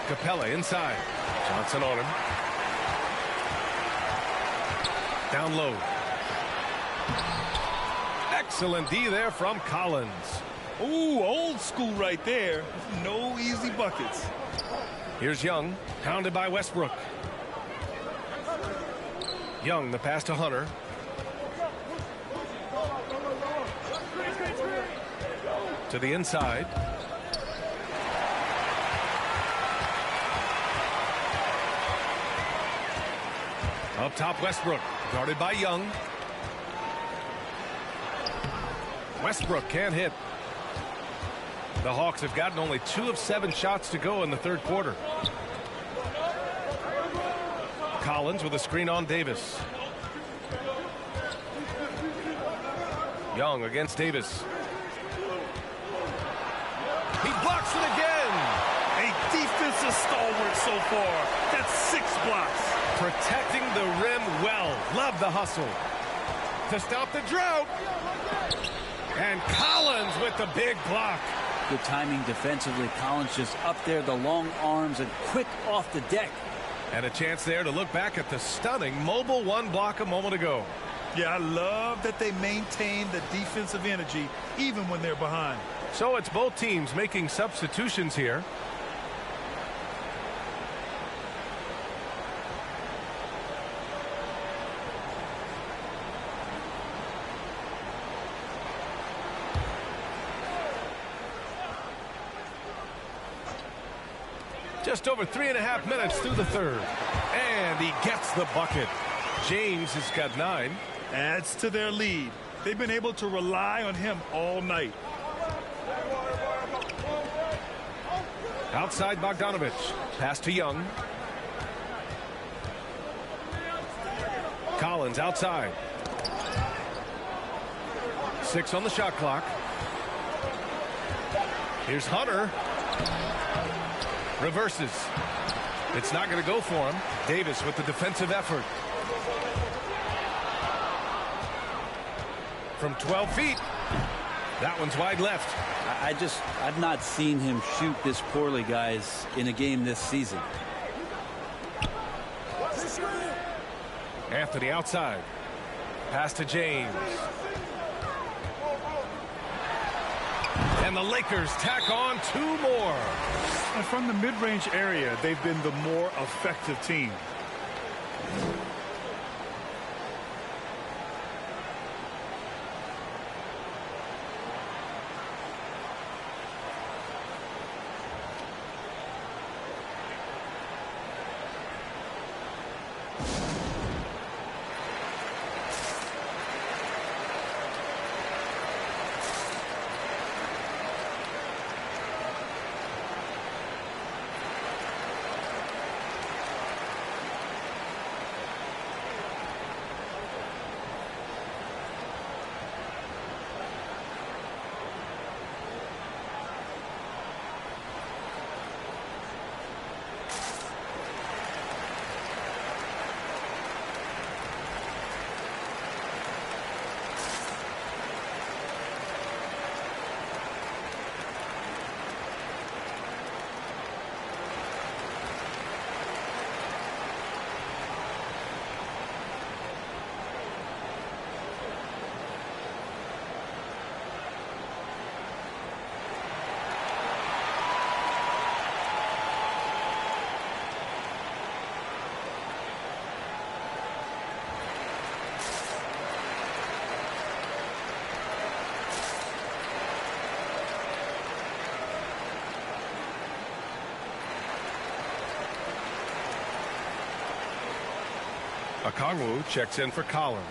Capella inside. Johnson on him. Down low. Excellent D there from Collins. Ooh, old school right there. No easy buckets. Here's Young, pounded by Westbrook. Young, the pass to Hunter. To the inside. Up top, Westbrook, guarded by Young. Westbrook can't hit. The Hawks have gotten only 2 of 7 shots to go in the third quarter. Collins with a screen on Davis. Young against Davis. He blocks it again. A defensive stalwart so far. That's 6 blocks. Protecting the rim well. Love the hustle. to stop the drought. And Collins with the big block. Good timing defensively. Collins just up there, the long arms, and quick off the deck. And a chance there to look back at the stunning mobile one block a moment ago. Yeah, I love that they maintain the defensive energy even when they're behind. So it's both teams making substitutions here. Just over 3.5 minutes through the third. And he gets the bucket. James has got 9. Adds to their lead. They've been able to rely on him all night. Outside Bogdanovich. Pass to Young. Collins outside. 6 on the shot clock. Here's Hunter. Reverses. It's not going to go for him. Davis with the defensive effort. From 12 feet. That one's wide left. I've not seen him shoot this poorly, guys, in a game this season. Anthony outside. Pass to James. And the Lakers tack on 2 more. And from the mid-range area, they've been the more effective team. Okongwu checks in for Collins.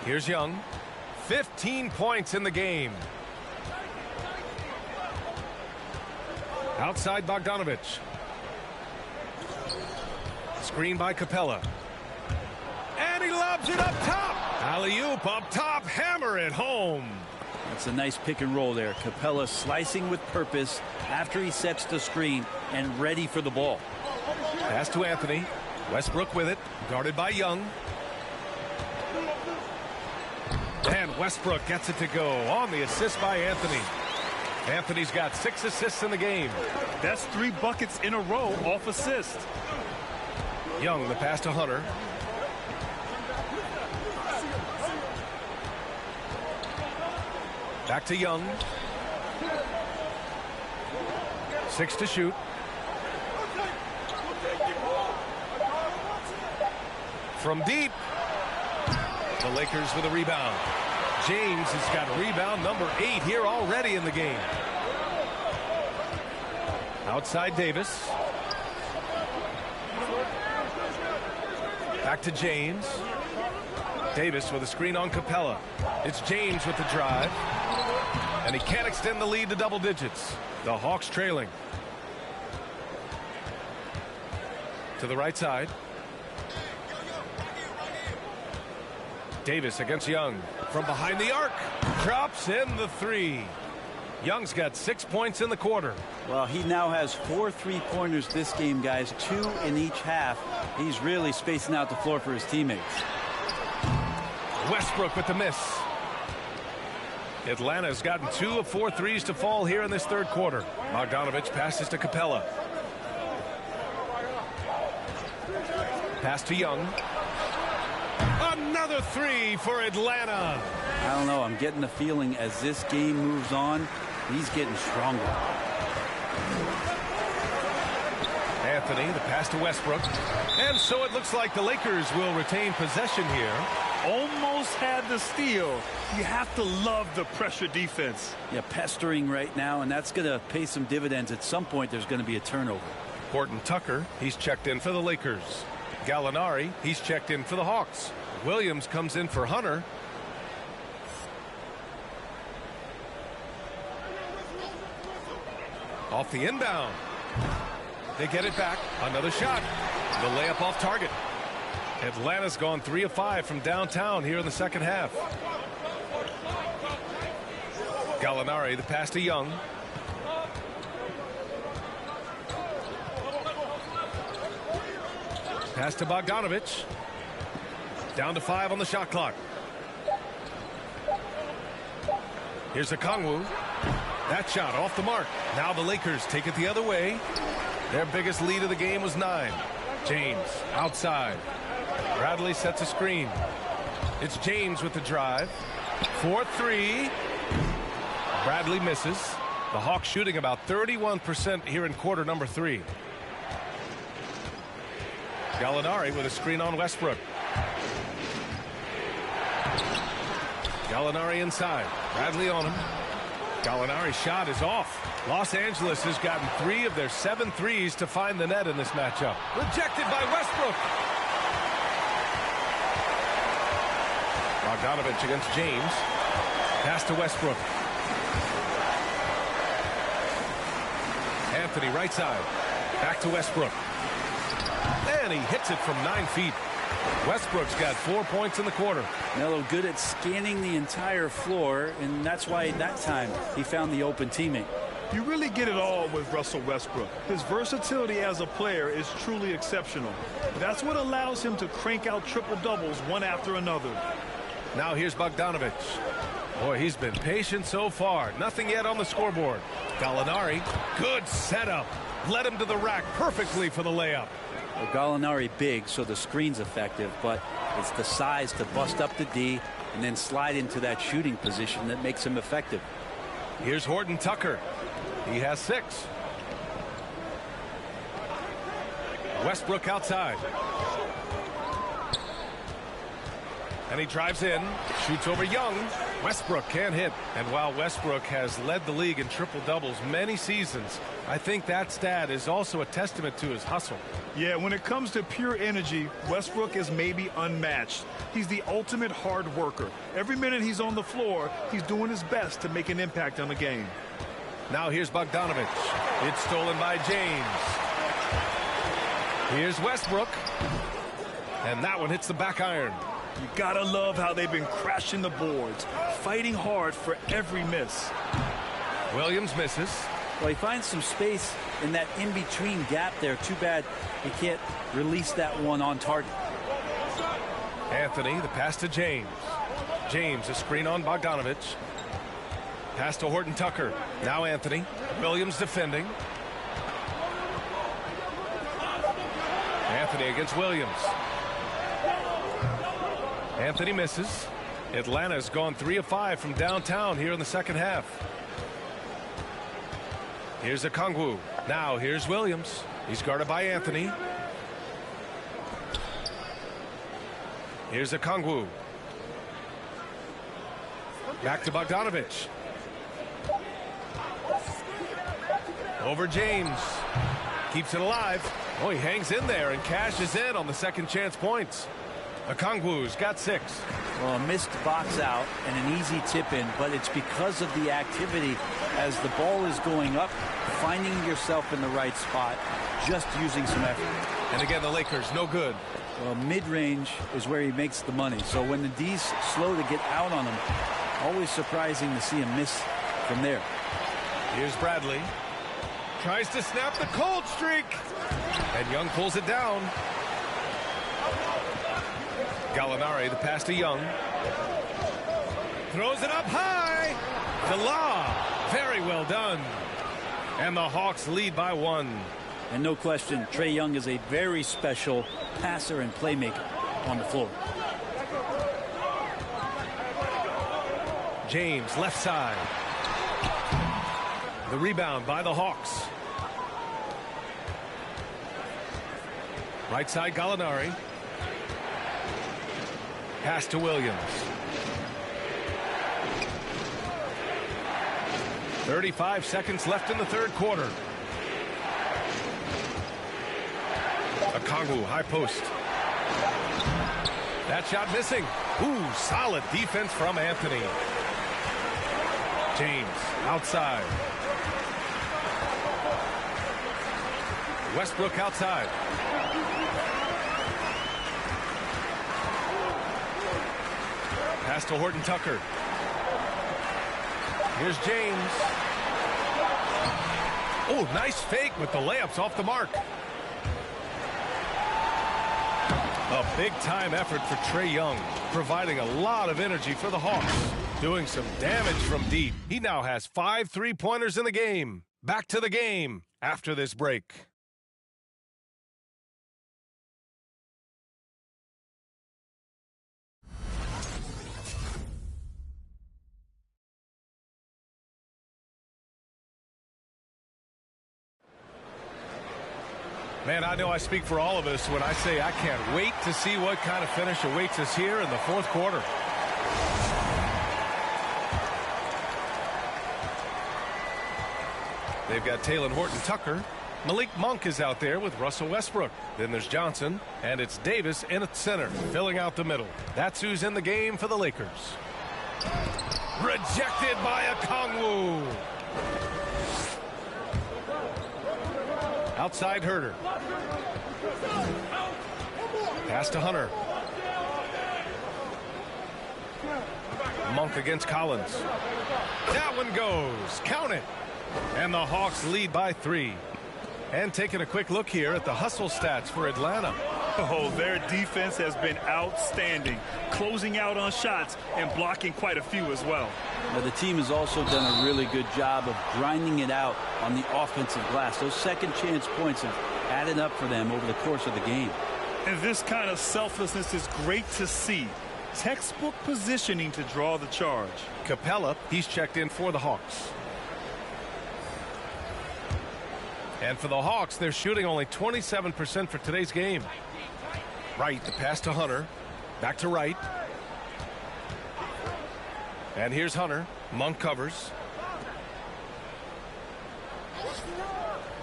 Here's Young. 15 points in the game. Outside Bogdanovich. Screen by Capella. And he lobs it up top. Alley-oop up top. Hammer it home. That's a nice pick and roll there. Capella slicing with purpose after he sets the screen and ready for the ball. Pass to Anthony. Westbrook with it. Guarded by Young. And Westbrook gets it to go on the assist by Anthony. Anthony's got 6 assists in the game. That's 3 buckets in a row off assist. Young, the pass to Hunter. Back to Young. 6 to shoot. From deep. The Lakers with a rebound. James has got rebound number 8 here already in the game. Outside Davis. Back to James. Davis with a screen on Capella. It's James with the drive. And he can't extend the lead to double digits. The Hawks trailing. To the right side. Davis against Young. From behind the arc. Drops in the three. Young's got 6 points in the quarter. Well, he now has 4 3-pointers this game, guys. 2 in each half. He's really spacing out the floor for his teammates. Westbrook with the miss. Atlanta's gotten 2 of 4 threes to fall here in this third quarter. Bogdanovich passes to Capella. Pass to Young. Another three for Atlanta. I don't know. I'm getting the feeling as this game moves on, he's getting stronger. Anthony, the pass to Westbrook. And so it looks like the Lakers will retain possession here. Almost had the steal. You have to love the pressure defense. Yeah, pestering right now, and that's going to pay some dividends. At some point, there's going to be a turnover. Horton Tucker, he's checked in for the Lakers. Gallinari, he's checked in for the Hawks. Williams comes in for Hunter. Off the inbound. They get it back. Another shot. The layup off target. Atlanta's gone 3 of 5 from downtown here in the second half. Gallinari, the pass to Young. Pass to Bogdanovich. Down to 5 on the shot clock. Here's Okongwu. That shot off the mark. Now the Lakers take it the other way. Their biggest lead of the game was 9. James outside. Bradley sets a screen. It's James with the drive. 4-3. Bradley misses. The Hawks shooting about 31% here in quarter number 3. Gallinari with a screen on Westbrook. Gallinari inside. Bradley on him. Gallinari's shot is off. Los Angeles has gotten 3 of their 7 threes to find the net in this matchup. Rejected by Westbrook. Bogdanovich against James. Pass to Westbrook. Anthony right side. Back to Westbrook. And he hits it from 9 feet. Westbrook's got 4 points in the quarter. Melo good at scanning the entire floor, and that's why that time he found the open teammate. You really get it all with Russell Westbrook. His versatility as a player is truly exceptional. That's what allows him to crank out triple-doubles one after another. Now here's Bogdanovich. Boy, he's been patient so far. Nothing yet on the scoreboard. Gallinari, good setup. Led him to the rack perfectly for the layup. Well, Gallinari big, so the screen's effective, but it's the size to bust up the D and then slide into that shooting position that makes him effective. Here's Horton Tucker. He has 6. Westbrook outside. And he drives in, shoots over Young. Westbrook can't hit. And while Westbrook has led the league in triple-doubles many seasons, I think that stat is also a testament to his hustle. Yeah, when it comes to pure energy, Westbrook is maybe unmatched. He's the ultimate hard worker. Every minute he's on the floor, he's doing his best to make an impact on the game. Now here's Bogdanovich. It's stolen by James. Here's Westbrook. And that one hits the back iron. You gotta love how they've been crashing the boards, fighting hard for every miss. Williams misses. Well, he finds some space in that in-between gap there. Too bad he can't release that one on target. Anthony, the pass to James. James, a screen on Bogdanovich. Pass to Horton Tucker. Now Anthony. Williams defending. Anthony against Williams. Anthony misses. Atlanta's gone 3 of 5 from downtown here in the second half. Here's Okongwu. Now here's Williams. He's guarded by Anthony. Here's Okongwu. Back to Bogdanovich. Over James. Keeps it alive. Oh, he hangs in there and cashes in on the second chance points. Okongwu's got 6. Well, a missed box out and an easy tip in, but it's because of the activity as the ball is going up, finding yourself in the right spot, just using some effort. And again, the Lakers, no good. Well, mid-range is where he makes the money. So when the D's slow to get out on him, always surprising to see him miss from there. Here's Bradley. Tries to snap the cold streak. And Young pulls it down. Gallinari, the pass to Young. Throws it up high. The lob. Very well done. And the Hawks lead by 1. And no question, Trae Young is a very special passer and playmaker on the floor. James, left side. The rebound by the Hawks. Right side, Gallinari. Pass to Williams. 35 seconds left in the third quarter. Okongwu, high post. That shot missing. Ooh, solid defense from Anthony. James, outside. Westbrook outside. Pass to Horton Tucker. Here's James. Oh, nice fake with the layups off the mark. A big-time effort for Trae Young, providing a lot of energy for the Hawks. Doing some damage from deep. He now has 5 3-pointers in the game. Back to the game after this break. Man, I know I speak for all of us when I say I can't wait to see what kind of finish awaits us here in the fourth quarter. They've got Talen Horton-Tucker. Malik Monk is out there with Russell Westbrook. Then there's Johnson, and it's Davis in at center, filling out the middle. That's who's in the game for the Lakers. Rejected by Okongwu. Outside Herter. Pass to Hunter. Monk against Collins. That one goes. Count it. And the Hawks lead by 3. And taking a quick look here at the hustle stats for Atlanta. Oh, their defense has been outstanding, closing out on shots and blocking quite a few as well. But the team has also done a really good job of grinding it out on the offensive glass. Those second chance points have added up for them over the course of the game. And this kind of selflessness is great to see. Textbook positioning to draw the charge. Capella, he's checked in for the Hawks. And for the Hawks, they're shooting only 27% for today's game. Wright, the pass to Hunter. Back to Wright. And here's Hunter. Monk covers.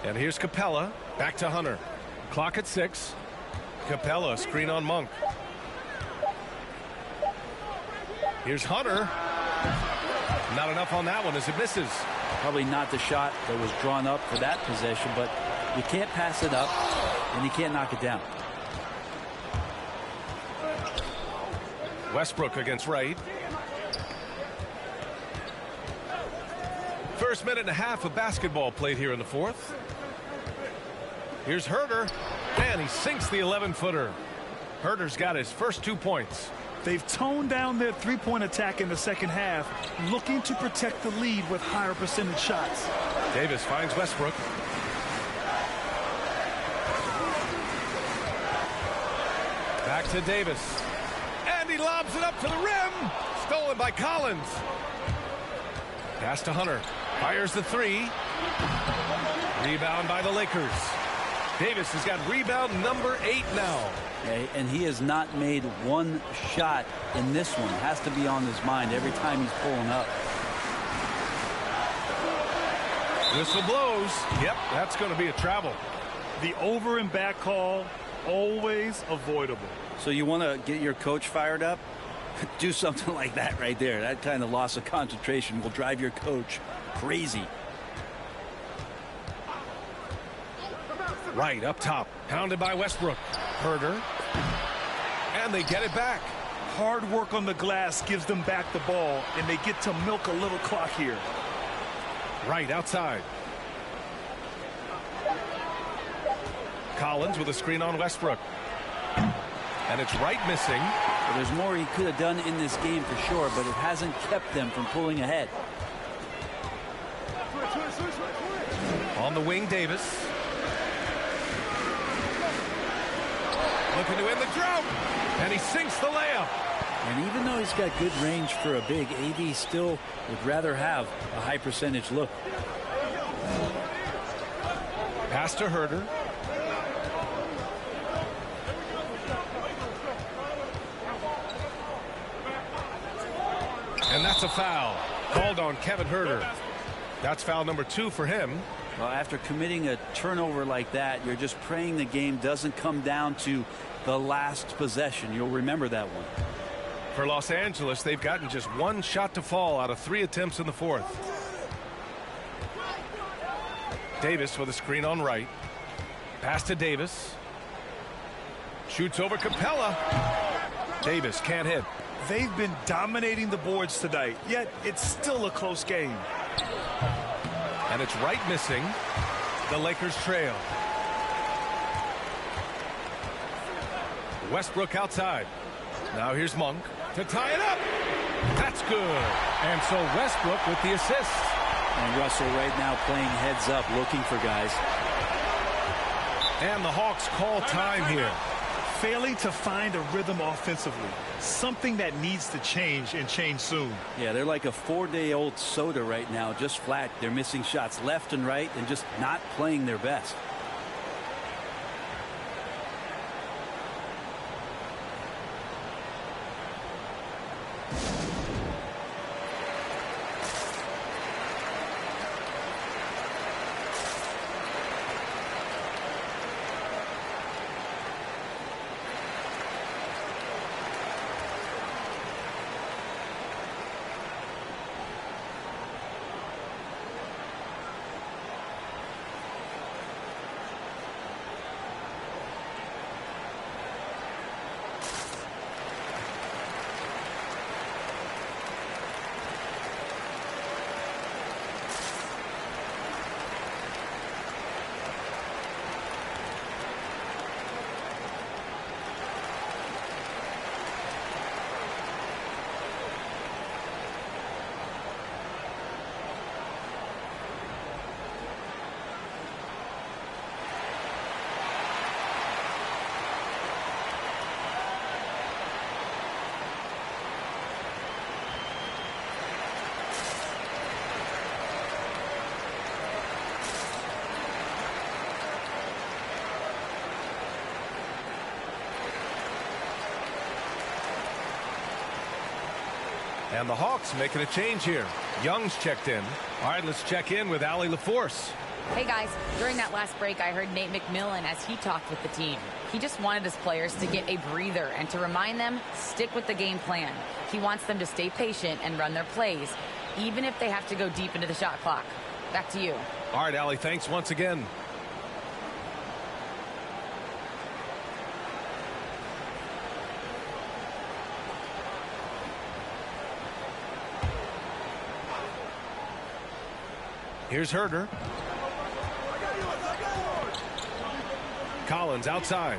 And here's Capella. Back to Hunter. Clock at 6. Capella, screen on Monk. Here's Hunter. Not enough on that one as it misses. Probably not the shot that was drawn up for that possession, but you can't pass it up and you can't knock it down. Westbrook against Wright. First minute and a half of basketball played here in the fourth. Here's Herter, and he sinks the 11-footer. Herter's got his first 2 points. They've toned down their three-point attack in the second half, looking to protect the lead with higher percentage shots. Davis finds Westbrook. Back to Davis. And he lobs it up to the rim. Stolen by Collins. Pass to Hunter. Fires the 3. Rebound by the Lakers. Davis has got rebound number 8 now. Okay, and he has not made one shot in this one. Has to be on his mind every time he's pulling up. Whistle blows. Yep, that's going to be a travel. The over and back call, always avoidable. So you want to get your coach fired up? Do something like that right there. That kind of loss of concentration will drive your coach crazy. Right up top. Pounded by Westbrook. Herder. And they get it back. Hard work on the glass gives them back the ball, and they get to milk a little clock here. Right outside. Collins with a screen on Westbrook. And it's Wright missing. Well, there's more he could have done in this game for sure, but it hasn't kept them from pulling ahead. On the wing, Davis. Looking to end the drought. And he sinks the layup. And even though he's got good range for a big, AD still would rather have a high percentage look. Pass to Herder. And that's a foul called on Kevin Herder. That's foul number 2 for him. Well, after committing a turnover like that, you're just praying the game doesn't come down to the last possession. You'll remember that one. For Los Angeles, they've gotten just 1 shot to fall out of 3 attempts in the 4th. Davis with a screen on Wright. Pass to Davis. Shoots over Capella. Davis can't hit. They've been dominating the boards tonight, yet it's still a close game. And it's Wright missing. The Lakers trail. Westbrook outside. Now here's Monk to tie it up. That's good. And so Westbrook with the assist. And Russell right now playing heads up, looking for guys. And the Hawks call time here. Failing to find a rhythm offensively. Something that needs to change, and change soon. Yeah, they're like a 4-day-old soda right now, just flat. They're missing shots left and right and just not playing their best. And the Hawks making a change here. Young's checked in. All right, let's check in with Allie LaForce. Hey guys, during that last break I heard Nate McMillan as he talked with the team. He just wanted his players to get a breather and to remind them, stick with the game plan. He wants them to stay patient and run their plays, even if they have to go deep into the shot clock. Back to you. All right, Allie, thanks once again. Here's Herder. Collins outside.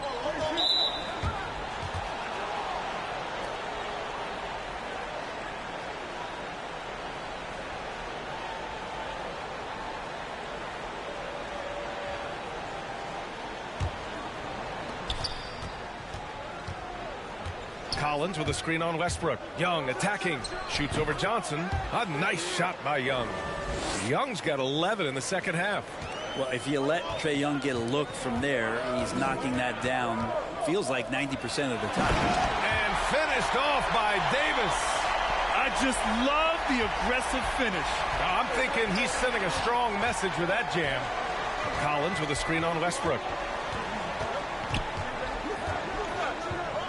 Collins with a screen on Westbrook. Young attacking. Shoots over Johnson. A nice shot by Young. Young's got 11 in the second half. Well, if you let Trae Young get a look from there, he's knocking that down. Feels like 90% of the time. And finished off by Davis. I just love the aggressive finish. Now, I'm thinking he's sending a strong message with that jam. Collins with a screen on Westbrook.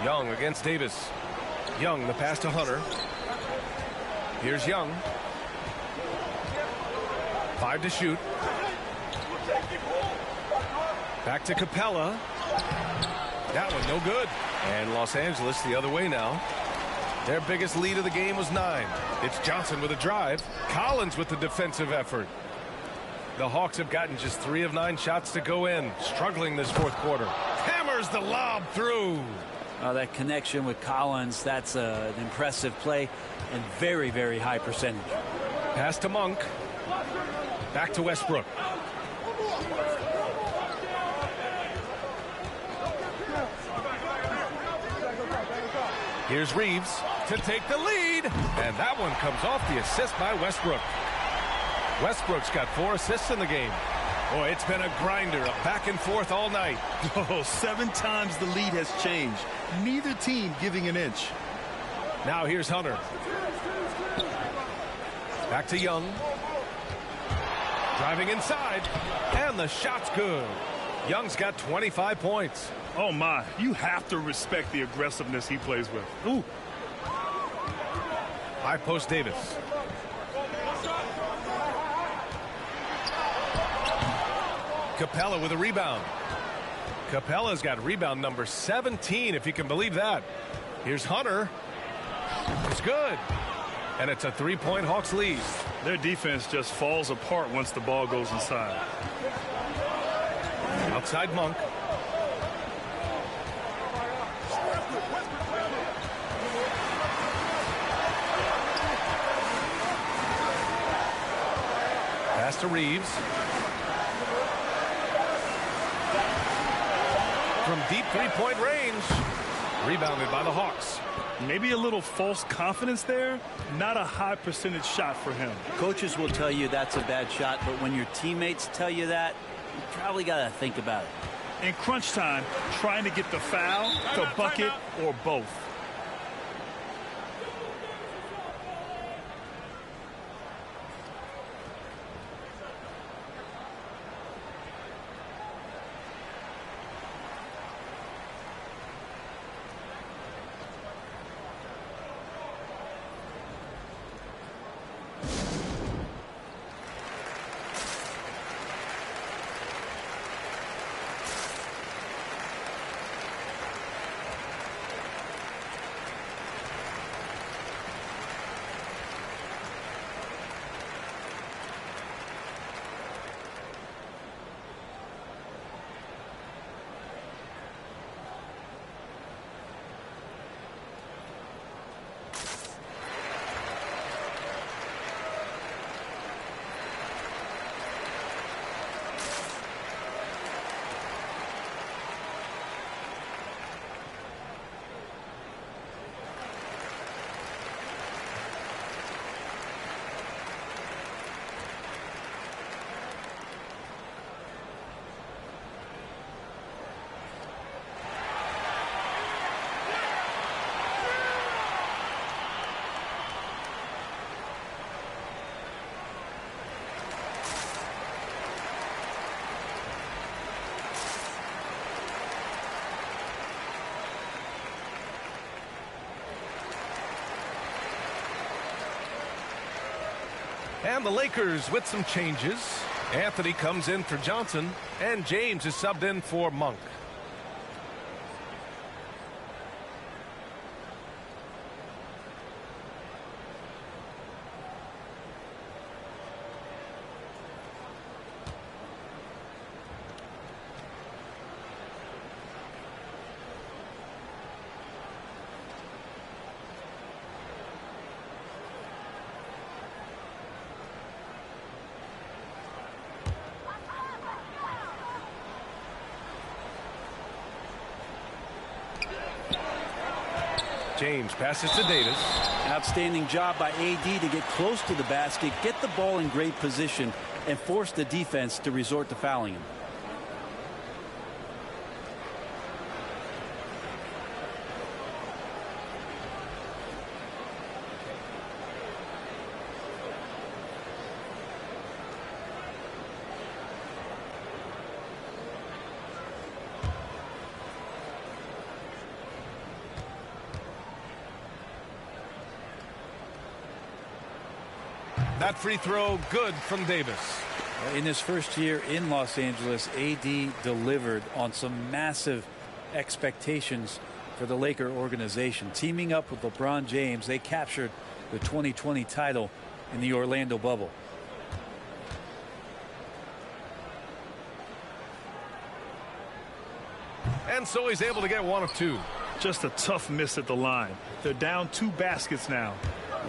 Young against Davis. Young, the pass to Hunter. Here's Young. 5 to shoot. Back to Capella. That one no good. And Los Angeles the other way now. Their biggest lead of the game was 9. It's Johnson with a drive. Collins with the defensive effort. The Hawks have gotten just 3 of 9 shots to go in. Struggling this fourth quarter. Hammers the lob through. That connection with Collins, that's an impressive play and very, very high percentage. Pass to Monk. Back to Westbrook. Here's Reeves to take the lead. And that one comes off the assist by Westbrook. Westbrook's got 4 assists in the game. Boy, it's been a grinder, a back and forth all night. Oh, 7 times the lead has changed. Neither team giving an inch. Now here's Hunter. Back to Young. Driving inside. And the shot's good. Young's got 25 points. Oh, my. You have to respect the aggressiveness he plays with. Ooh. High post Davis. Capella with a rebound. Capella's got rebound number 17, if you can believe that. Here's Hunter. It's good. And it's a 3-point Hawks lead. Their defense just falls apart once the ball goes inside. Outside Monk. Pass to Reeves. From deep 3-point range. Rebounded by the Hawks. Maybe a little false confidence there. Not a high percentage shot for him. Coaches will tell you that's a bad shot, but when your teammates tell you that, you probably got to think about it. In crunch time, trying to get the foul, the bucket, or both. And the Lakers with some changes. Anthony comes in for Johnson, and James is subbed in for Monk. James passes to Davis. Outstanding job by AD to get close to the basket, get the ball in great position, and force the defense to resort to fouling him. That free throw good from Davis. In his first year in Los Angeles, AD delivered on some massive expectations for the Laker organization. Teaming up with LeBron James, they captured the 2020 title in the Orlando bubble. And so he's able to get one of two. Just a tough miss at the line. They're down 2 baskets now.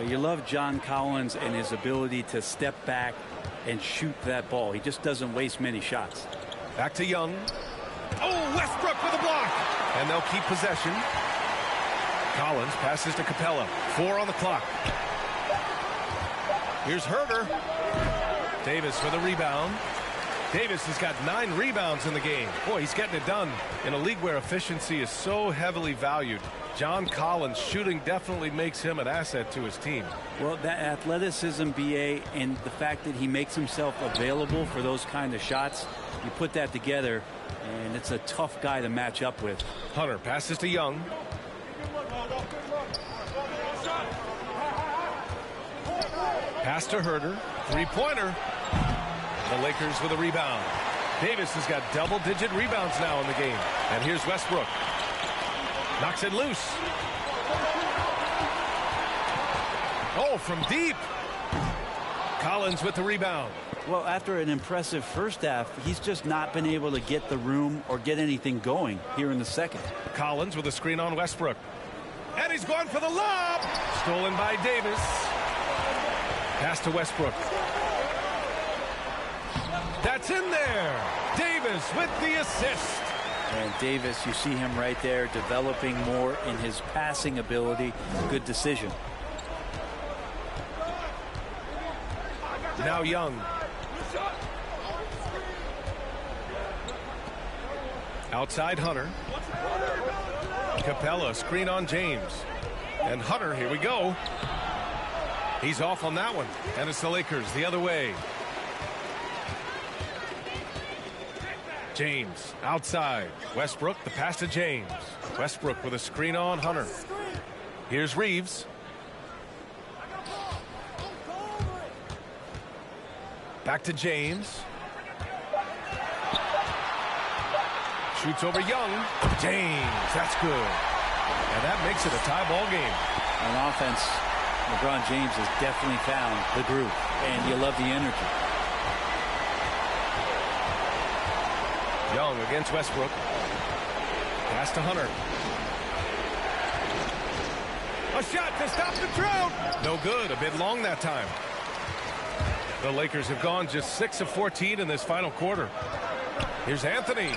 You love John Collins and his ability to step back and shoot that ball. He just doesn't waste many shots. Back to Young. Oh, Westbrook with a block. And they'll keep possession. Collins passes to Capella. 4 on the clock. Here's Herter. Davis for the rebound. Davis has got 9 rebounds in the game. Boy, he's getting it done in a league where efficiency is so heavily valued. John Collins shooting definitely makes him an asset to his team. Well, that athleticism, BA, and the fact that he makes himself available for those kind of shots, you put that together, and it's a tough guy to match up with. Hunter passes to Young. Pass to Herter. 3-pointer. The Lakers with a rebound. Davis has got double-digit rebounds now in the game. And here's Westbrook. Knocks it loose. Oh, from deep. Collins with the rebound. Well, after an impressive first half, he's just not been able to get the room or get anything going here in the second. Collins with a screen on Westbrook. And he's going for the lob. Stolen by Davis. Pass to Westbrook. That's in there. Davis with the assist. And Davis, you see him right there developing more in his passing ability. Good decision. Now Young. Outside Hunter. Capella, screen on James. And Hunter, here we go. He's off on that one. And it's the Lakers the other way. James outside. Westbrook, the pass to James. Westbrook with a screen on Hunter. Here's Reeves. Back to James. Shoots over Young. James, that's good. And that makes it a tie ball game. On offense, LeBron James has definitely found the groove, and you love the energy. Young against Westbrook. Pass to Hunter. A shot to stop the drought. No good. A bit long that time. The Lakers have gone just 6 of 14 in this final quarter. Here's Anthony.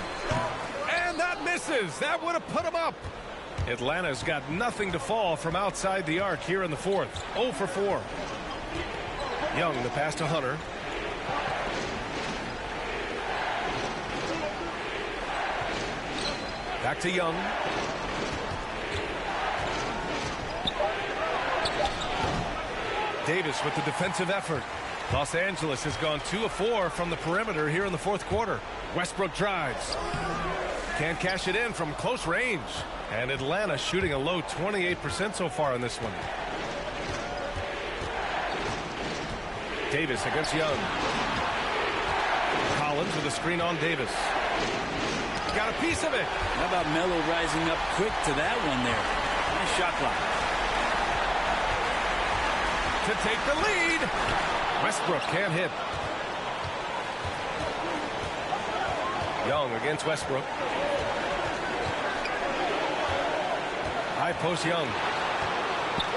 And that misses. That would have put him up. Atlanta's got nothing to fall from outside the arc here in the fourth. 0 for 4. Young, the pass to Hunter. Back to Young. Davis with the defensive effort. Los Angeles has gone 2 of 4 from the perimeter here in the fourth quarter. Westbrook drives. Can't cash it in from close range. And Atlanta shooting a low 28% so far in this one. Davis against Young. Collins with a screen on Davis. Got a piece of it. How about Melo rising up quick to that one there? Nice shot clock. To take the lead. Westbrook can't hit. Young against Westbrook. High post Young.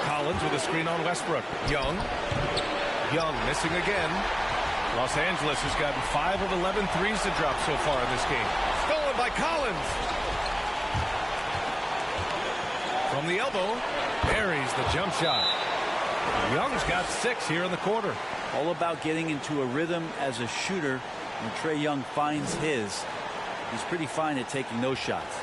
Collins with a screen on Westbrook. Young. Young missing again. Los Angeles has gotten 5 of 11 threes to drop so far in this game. Stolen by Collins. From the elbow, buries the jump shot. Young's got 6 here in the quarter. All about getting into a rhythm as a shooter. When Trae Young finds his, he's pretty fine at taking those shots.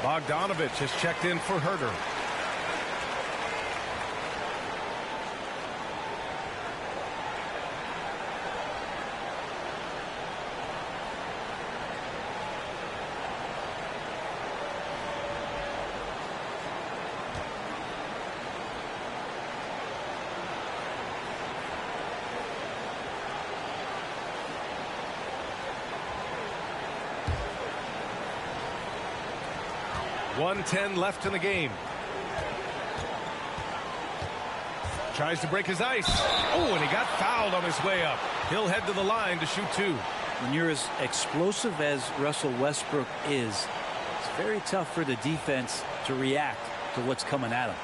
Bogdanovich has checked in for Herter. .110 left in the game. Tries to break his ice. Oh, and he got fouled on his way up. He'll head to the line to shoot 2. When you're as explosive as Russell Westbrook is, it's very tough for the defense to react to what's coming at him.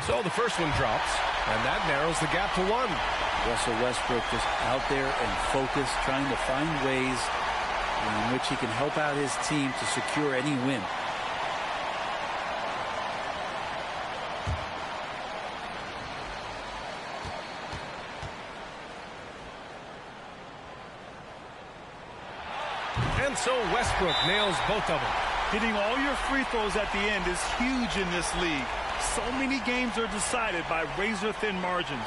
So the first one drops, and that narrows the gap to 1. Russell Westbrook just out there and focused, trying to find ways in which he can help out his team to secure any win. And so Westbrook nails both of them. Hitting all your free throws at the end is huge in this league. So many games are decided by razor-thin margins.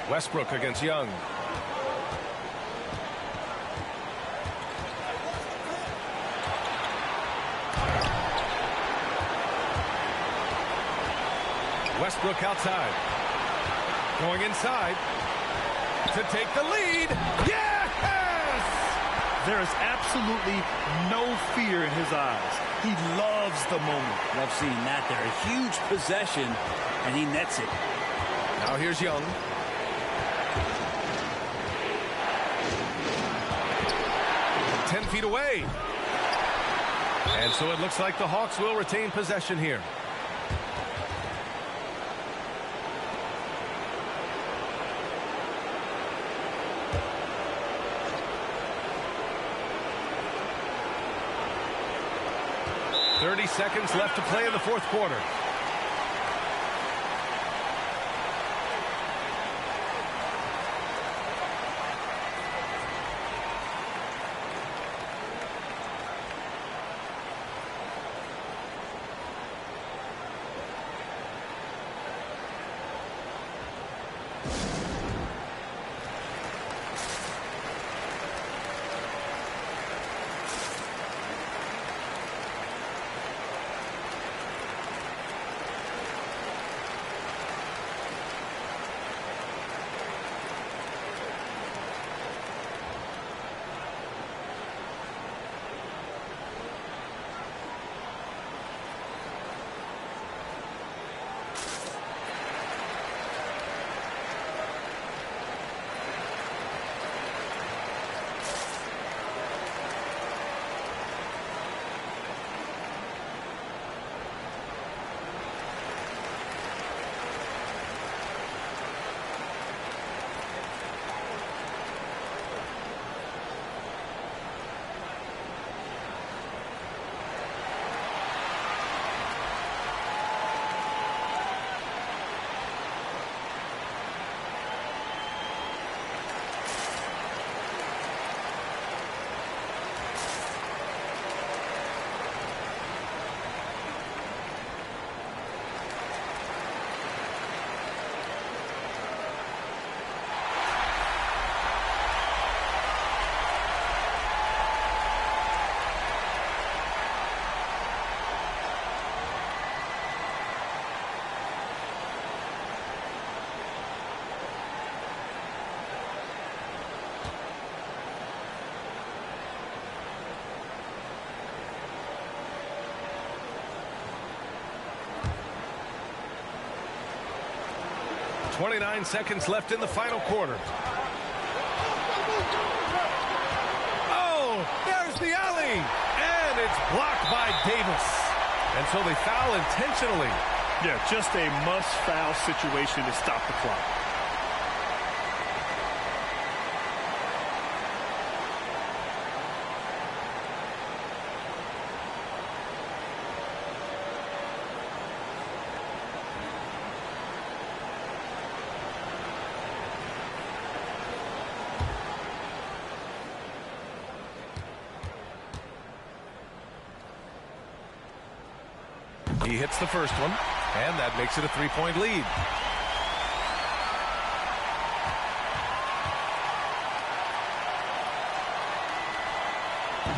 Westbrook against Young. Westbrook outside. Going inside to take the lead. Yes! There is absolutely no fear in his eyes. He loves the moment. Love seeing that there. A huge possession, and he nets it. Now here's Young. Feet away. And so it looks like the Hawks will retain possession here. .30 seconds left to play in the fourth quarter. 29 seconds left in the final quarter. Oh, there's the alley. And it's blocked by Davis. And so they foul intentionally. Yeah, just a must-foul situation to stop the clock. He hits the first one, and that makes it a 3-point lead.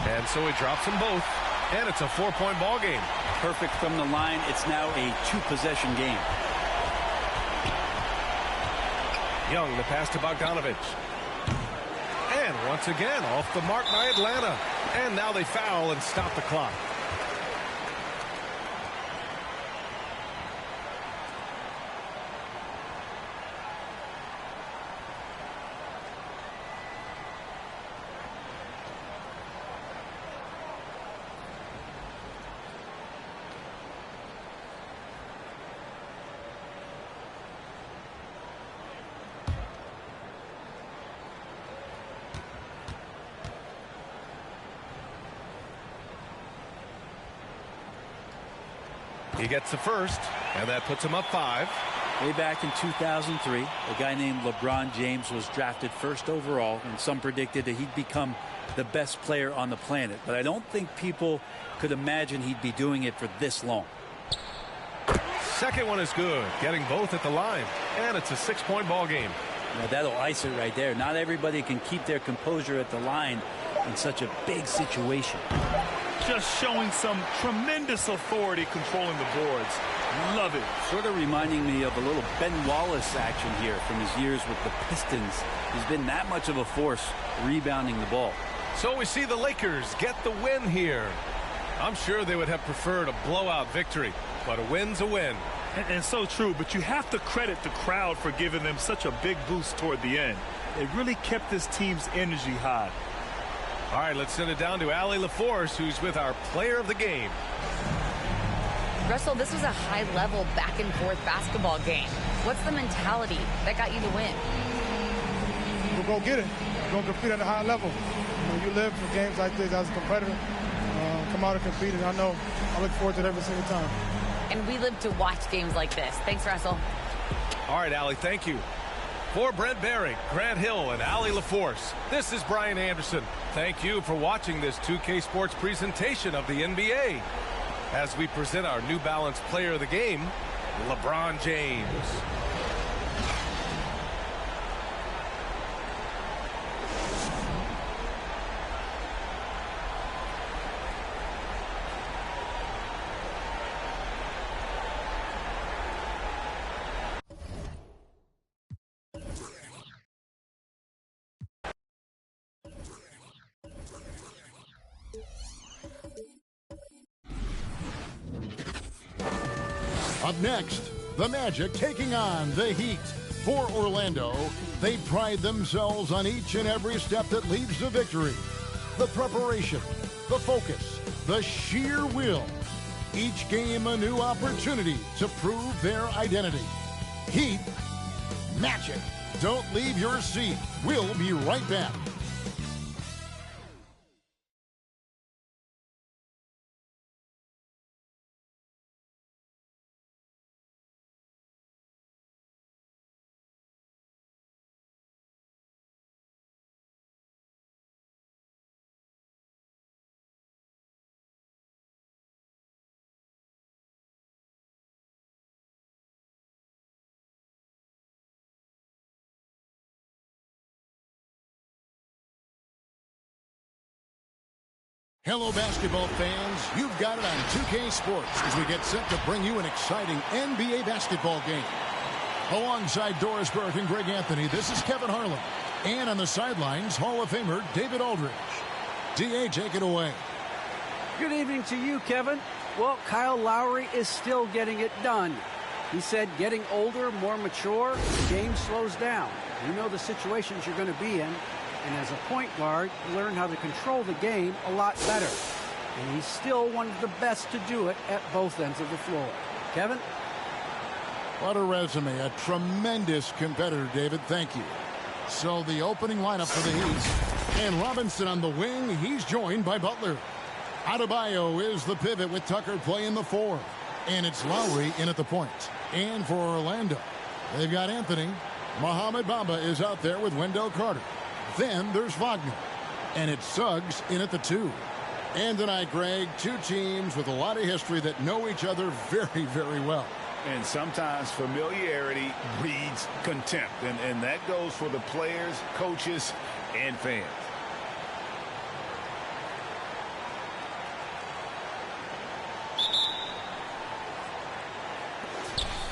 And so he drops them both, and it's a 4-point ball game. Perfect from the line. It's now a 2-possession game. Young, the pass to Bogdanovich. And once again, off the mark by Atlanta. And now they foul and stop the clock. He gets the first, and that puts him up 5. Way back in 2003, a guy named LeBron James was drafted first overall, and some predicted that he'd become the best player on the planet. But I don't think people could imagine he'd be doing it for this long. Second one is good, getting both at the line, and it's a 6-point ball game. Now that'll ice it right there. Not everybody can keep their composure at the line in such a big situation. Just showing some tremendous authority controlling the boards. Love it. Sort of reminding me of a little Ben Wallace action here from his years with the Pistons. He's been that much of a force rebounding the ball. So we see the Lakers get the win here. I'm sure they would have preferred a blowout victory, but a win's a win. And so true, but you have to credit the crowd for giving them such a big boost toward the end. It really kept this team's energy high. All right, let's send it down to Allie LaForce, who's with our player of the game. Russell, this was a high-level back-and-forth basketball game. What's the mentality that got you the win? We'll go get it. We're going to compete at a high level. When you live for games like this as a competitor, come out and compete, and I look forward to it every single time. And we live to watch games like this. Thanks, Russell. All right, Allie, thank you. For Brent Barry, Grant Hill, and Allie LaForce, this is Brian Anderson. Thank you for watching this 2K Sports presentation of the NBA. As we present our New Balance player of the game, LeBron James. Up next, the Magic taking on the Heat. For Orlando, they pride themselves on each and every step that leads to victory. The preparation, the focus, the sheer will. Each game a new opportunity to prove their identity. Heat, Magic. Don't leave your seat. We'll be right back. Hello, basketball fans. You've got it on 2K Sports as we get set to bring you an exciting NBA basketball game. Alongside Doris Burke and Greg Anthony, this is Kevin Harlan. And on the sidelines, Hall of Famer David Aldridge. D.A., take it away. Good evening to you, Kevin. Well, Kyle Lowry is still getting it done. He said getting older, more mature, the game slows down. You know the situations you're going to be in, and as a point guard, you learn how to control the game a lot better. And he's still one of the best to do it at both ends of the floor. Kevin? What a resume. A tremendous competitor, David. Thank you. So the opening lineup for the Heat. And Robinson on the wing. He's joined by Butler. Adebayo is the pivot with Tucker playing the 4. And it's Lowry in at the point. And for Orlando, they've got Anthony. Mohamed Bamba is out there with Wendell Carter. Then there's Wagner. And it's Suggs in at the 2. And tonight, Greg, two teams with a lot of history that know each other very, very well. And sometimes familiarity breeds contempt. And that goes for the players, coaches, and fans.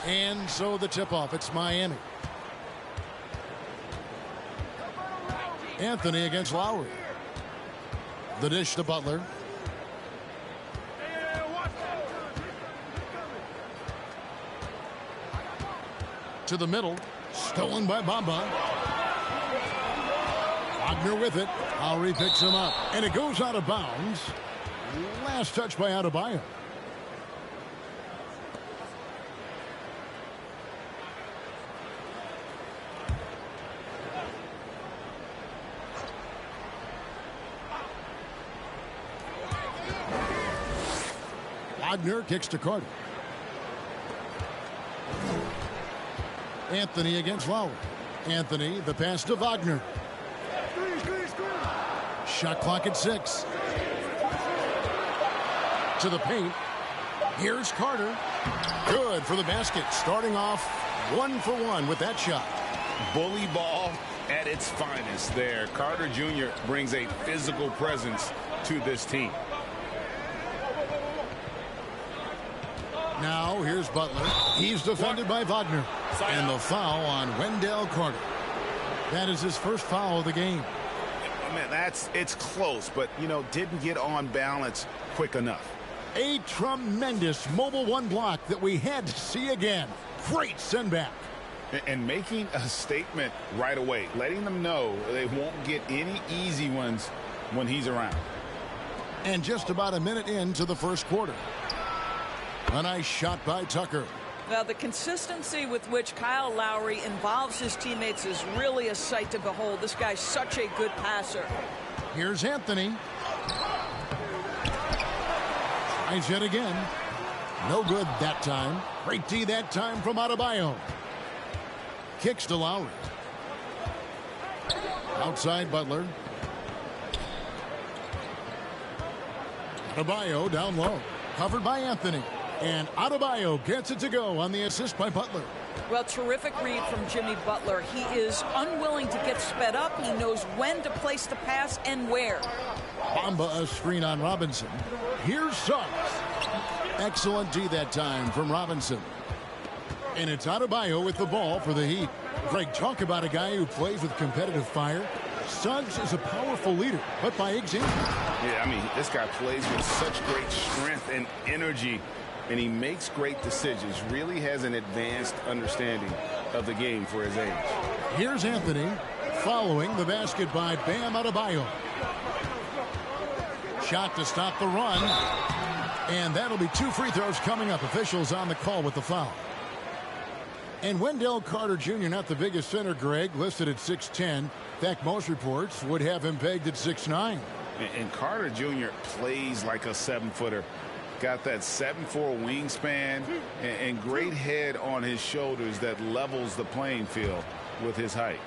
And so the tip-off, it's Miami. Anthony against Lowry. The dish to Butler. To the middle. Stolen by Bamba. Wagner with it. Lowry picks him up. And it goes out of bounds. Last touch by Adebayo. Wagner kicks to Carter. Anthony against Lowry. Anthony, the pass to Wagner. Shot clock at 6. To the paint. Here's Carter. Good for the basket. Starting off 1 for 1 with that shot. Bully ball at its finest there. Carter Jr. brings a physical presence to this team. Now here's Butler. He's defended by Wagner. And the foul on Wendell Carter. That is his first foul of the game. Man, it's close, but, didn't get on balance quick enough. A tremendous mobile 1 block that we had to see again. Great send back. And making a statement right away, letting them know they won't get any easy ones when he's around. And just about a minute into the first quarter. A nice shot by Tucker. Now, the consistency with which Kyle Lowry involves his teammates is really a sight to behold. This guy's such a good passer. Here's Anthony. Tries yet again. No good that time. Great D that time from Adebayo. Kicks to Lowry. Outside Butler. Adebayo down low. Covered by Anthony. And Adebayo gets it to go on the assist by Butler. Well, terrific read from Jimmy Butler. He is unwilling to get sped up. He knows when to place the pass and where. Bamba a screen on Robinson. Here's Suggs. Excellent D that time from Robinson. And it's Adebayo with the ball for the Heat. Greg, talk about a guy who plays with competitive fire. Suggs is a powerful leader, but by example. Yeah, I mean, this guy plays with such great strength and energy. And he makes great decisions, really has an advanced understanding of the game for his age. Here's Anthony following the basket by Bam Adebayo. Shot to stop the run. And that'll be 2 free throws coming up. Officials on the call with the foul. And Wendell Carter Jr., not the biggest center, Greg, listed at 6'10". In fact, most reports would have him pegged at 6'9". And Carter Jr. plays like a 7-footer. Got that 7'4" wingspan and great head on his shoulders that levels the playing field with his height.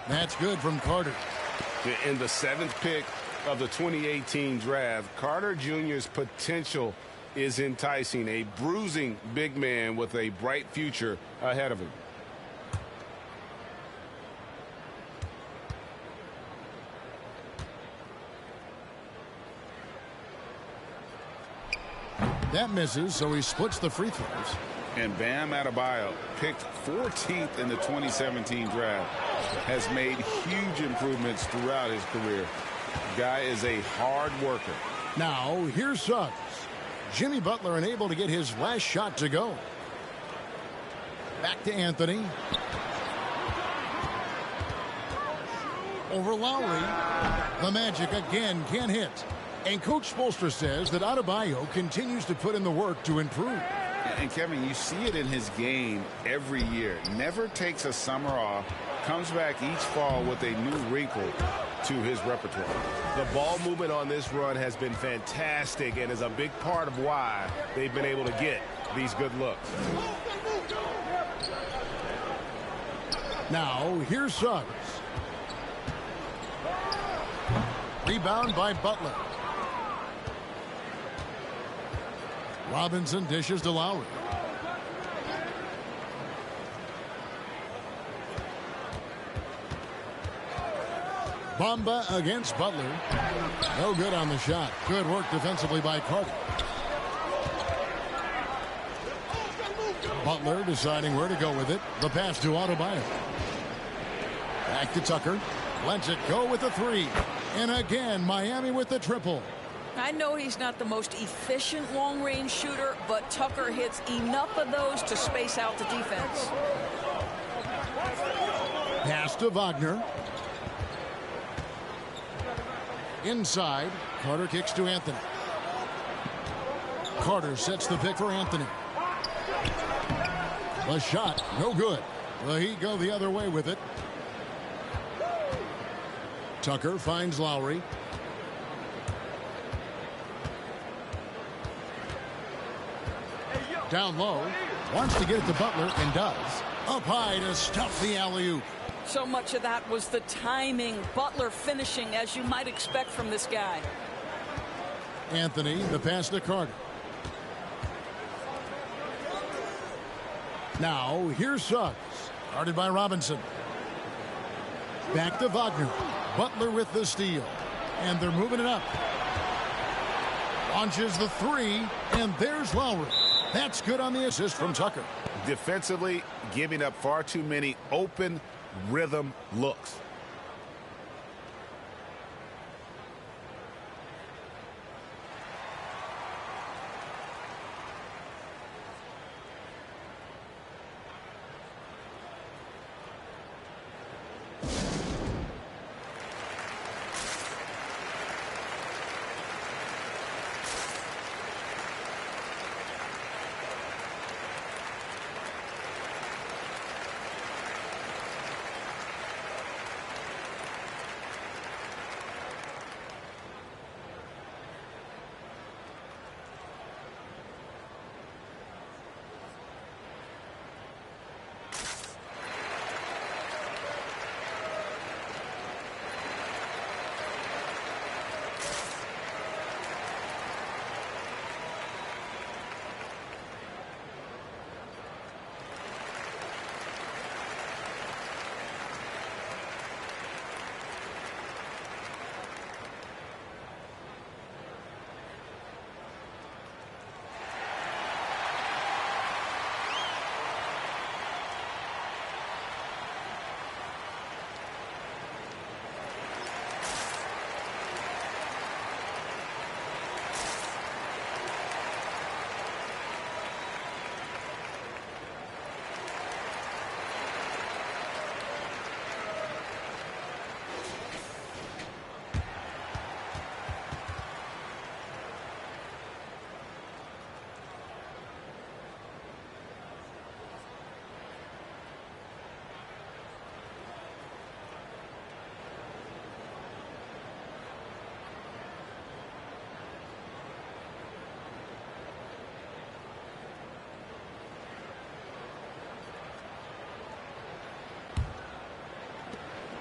That's good from Carter. In the 7th pick of the 2018 draft, Carter Jr.'s potential is enticing. A bruising big man with a bright future ahead of him. That misses, so he splits the free throws. And Bam Adebayo, picked 14th in the 2017 draft, has made huge improvements throughout his career. Guy is a hard worker. Now, here's Suggs. Jimmy Butler unable to get his last shot to go. Back to Anthony. Over Lowry. The Magic again can't hit. And Coach Spoelstra says that Adebayo continues to put in the work to improve. And Kevin, you see it in his game every year. Never takes a summer off. Comes back each fall with a new wrinkle to his repertoire. The ball movement on this run has been fantastic and is a big part of why they've been able to get these good looks. Now, here's Suggs. Rebound by Butler. Robinson dishes to Lowry. Bamba against Butler. No good on the shot. Good work defensively by Carter. Butler deciding where to go with it. The pass to Adebayo. Back to Tucker. Lets it go with the three. And again, Miami with the triple. I know he's not the most efficient long-range shooter, but Tucker hits enough of those to space out the defense. Pass to Wagner. Inside, Carter kicks to Anthony. Carter sets the pick for Anthony. The shot, no good. The Heat go the other way with it. Tucker finds Lowry. Down low, wants to get it to Butler and does. Up high to stuff the alley-oop. So much of that was the timing. Butler finishing as you might expect from this guy. Anthony, the pass to Carter. Now, here's Suggs. Guarded by Robinson. Back to Wagner. Butler with the steal. And they're moving it up. Launches the three, and there's Lowry. That's good on the assist from Tucker. Defensively, giving up far too many open rhythm looks.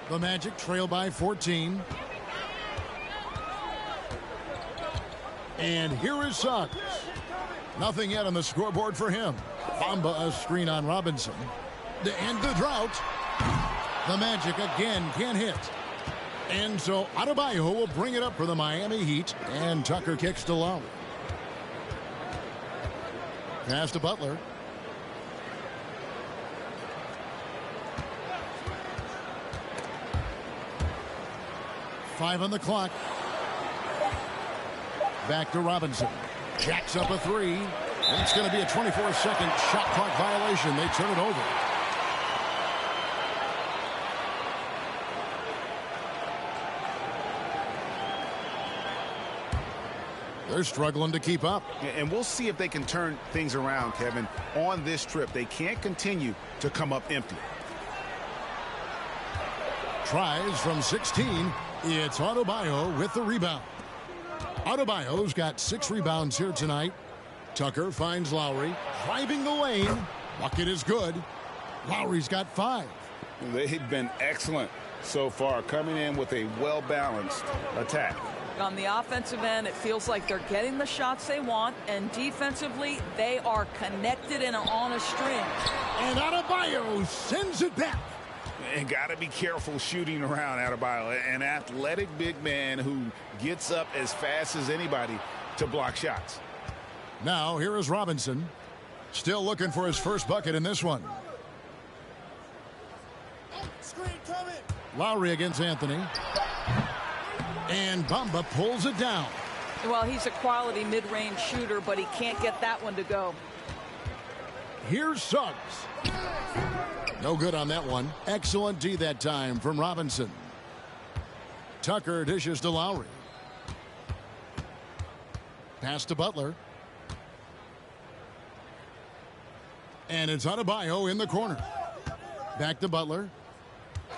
The Magic trail by 14. And here is Suggs. Nothing yet on the scoreboard for him. Bamba a screen on Robinson. To end the drought. The Magic again can't hit. And so Adebayo will bring it up for the Miami Heat. And Tucker kicks to Lowry. Pass to Butler. 5 on the clock. Back to Robinson. Jacks up a 3. And it's going to be a 24-second shot clock violation. They turn it over. They're struggling to keep up. And we'll see if they can turn things around, Kevin, on this trip. They can't continue to come up empty. Tries from 16. It's Adebayo with the rebound. Adebayo's got 6 rebounds here tonight. Tucker finds Lowry. Driving the lane. Bucket is good. Lowry's got 5. They've been excellent so far, coming in with a well-balanced attack. On the offensive end, it feels like they're getting the shots they want, and defensively, they are connected and on a string. And Adebayo sends it back. And got to be careful shooting around Adebayo, an athletic big man who gets up as fast as anybody to block shots. Now, here is Robinson. Still looking for his first bucket in this one. Lowry against Anthony. And Bamba pulls it down. Well, he's a quality mid-range shooter, but he can't get that one to go. Here's Suggs. No good on that one. Excellent D that time from Robinson. Tucker dishes to Lowry. Pass to Butler. And it's Adebayo in the corner. Back to Butler.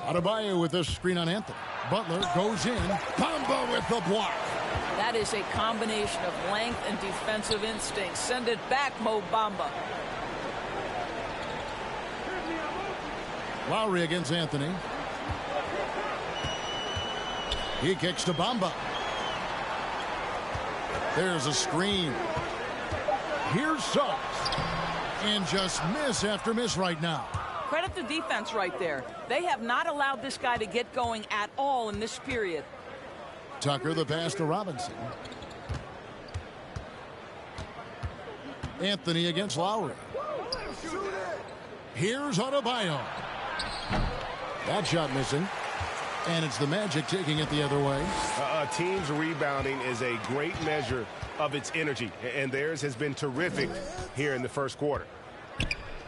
Adebayo with a screen on Anthony. Butler goes in. Bamba with the block. That is a combination of length and defensive instinct. Send it back, Mo Bamba. Lowry against Anthony. He kicks to Bamba. There's a screen. Here's Suggs. And just miss after miss right now. Credit the defense right there. They have not allowed this guy to get going at all in this period. Tucker the pass to Robinson. Anthony against Lowry. Here's Adebayo. That shot missing. And it's the Magic taking it the other way. A team's rebounding is a great measure of its energy, and theirs has been terrific here in the first quarter.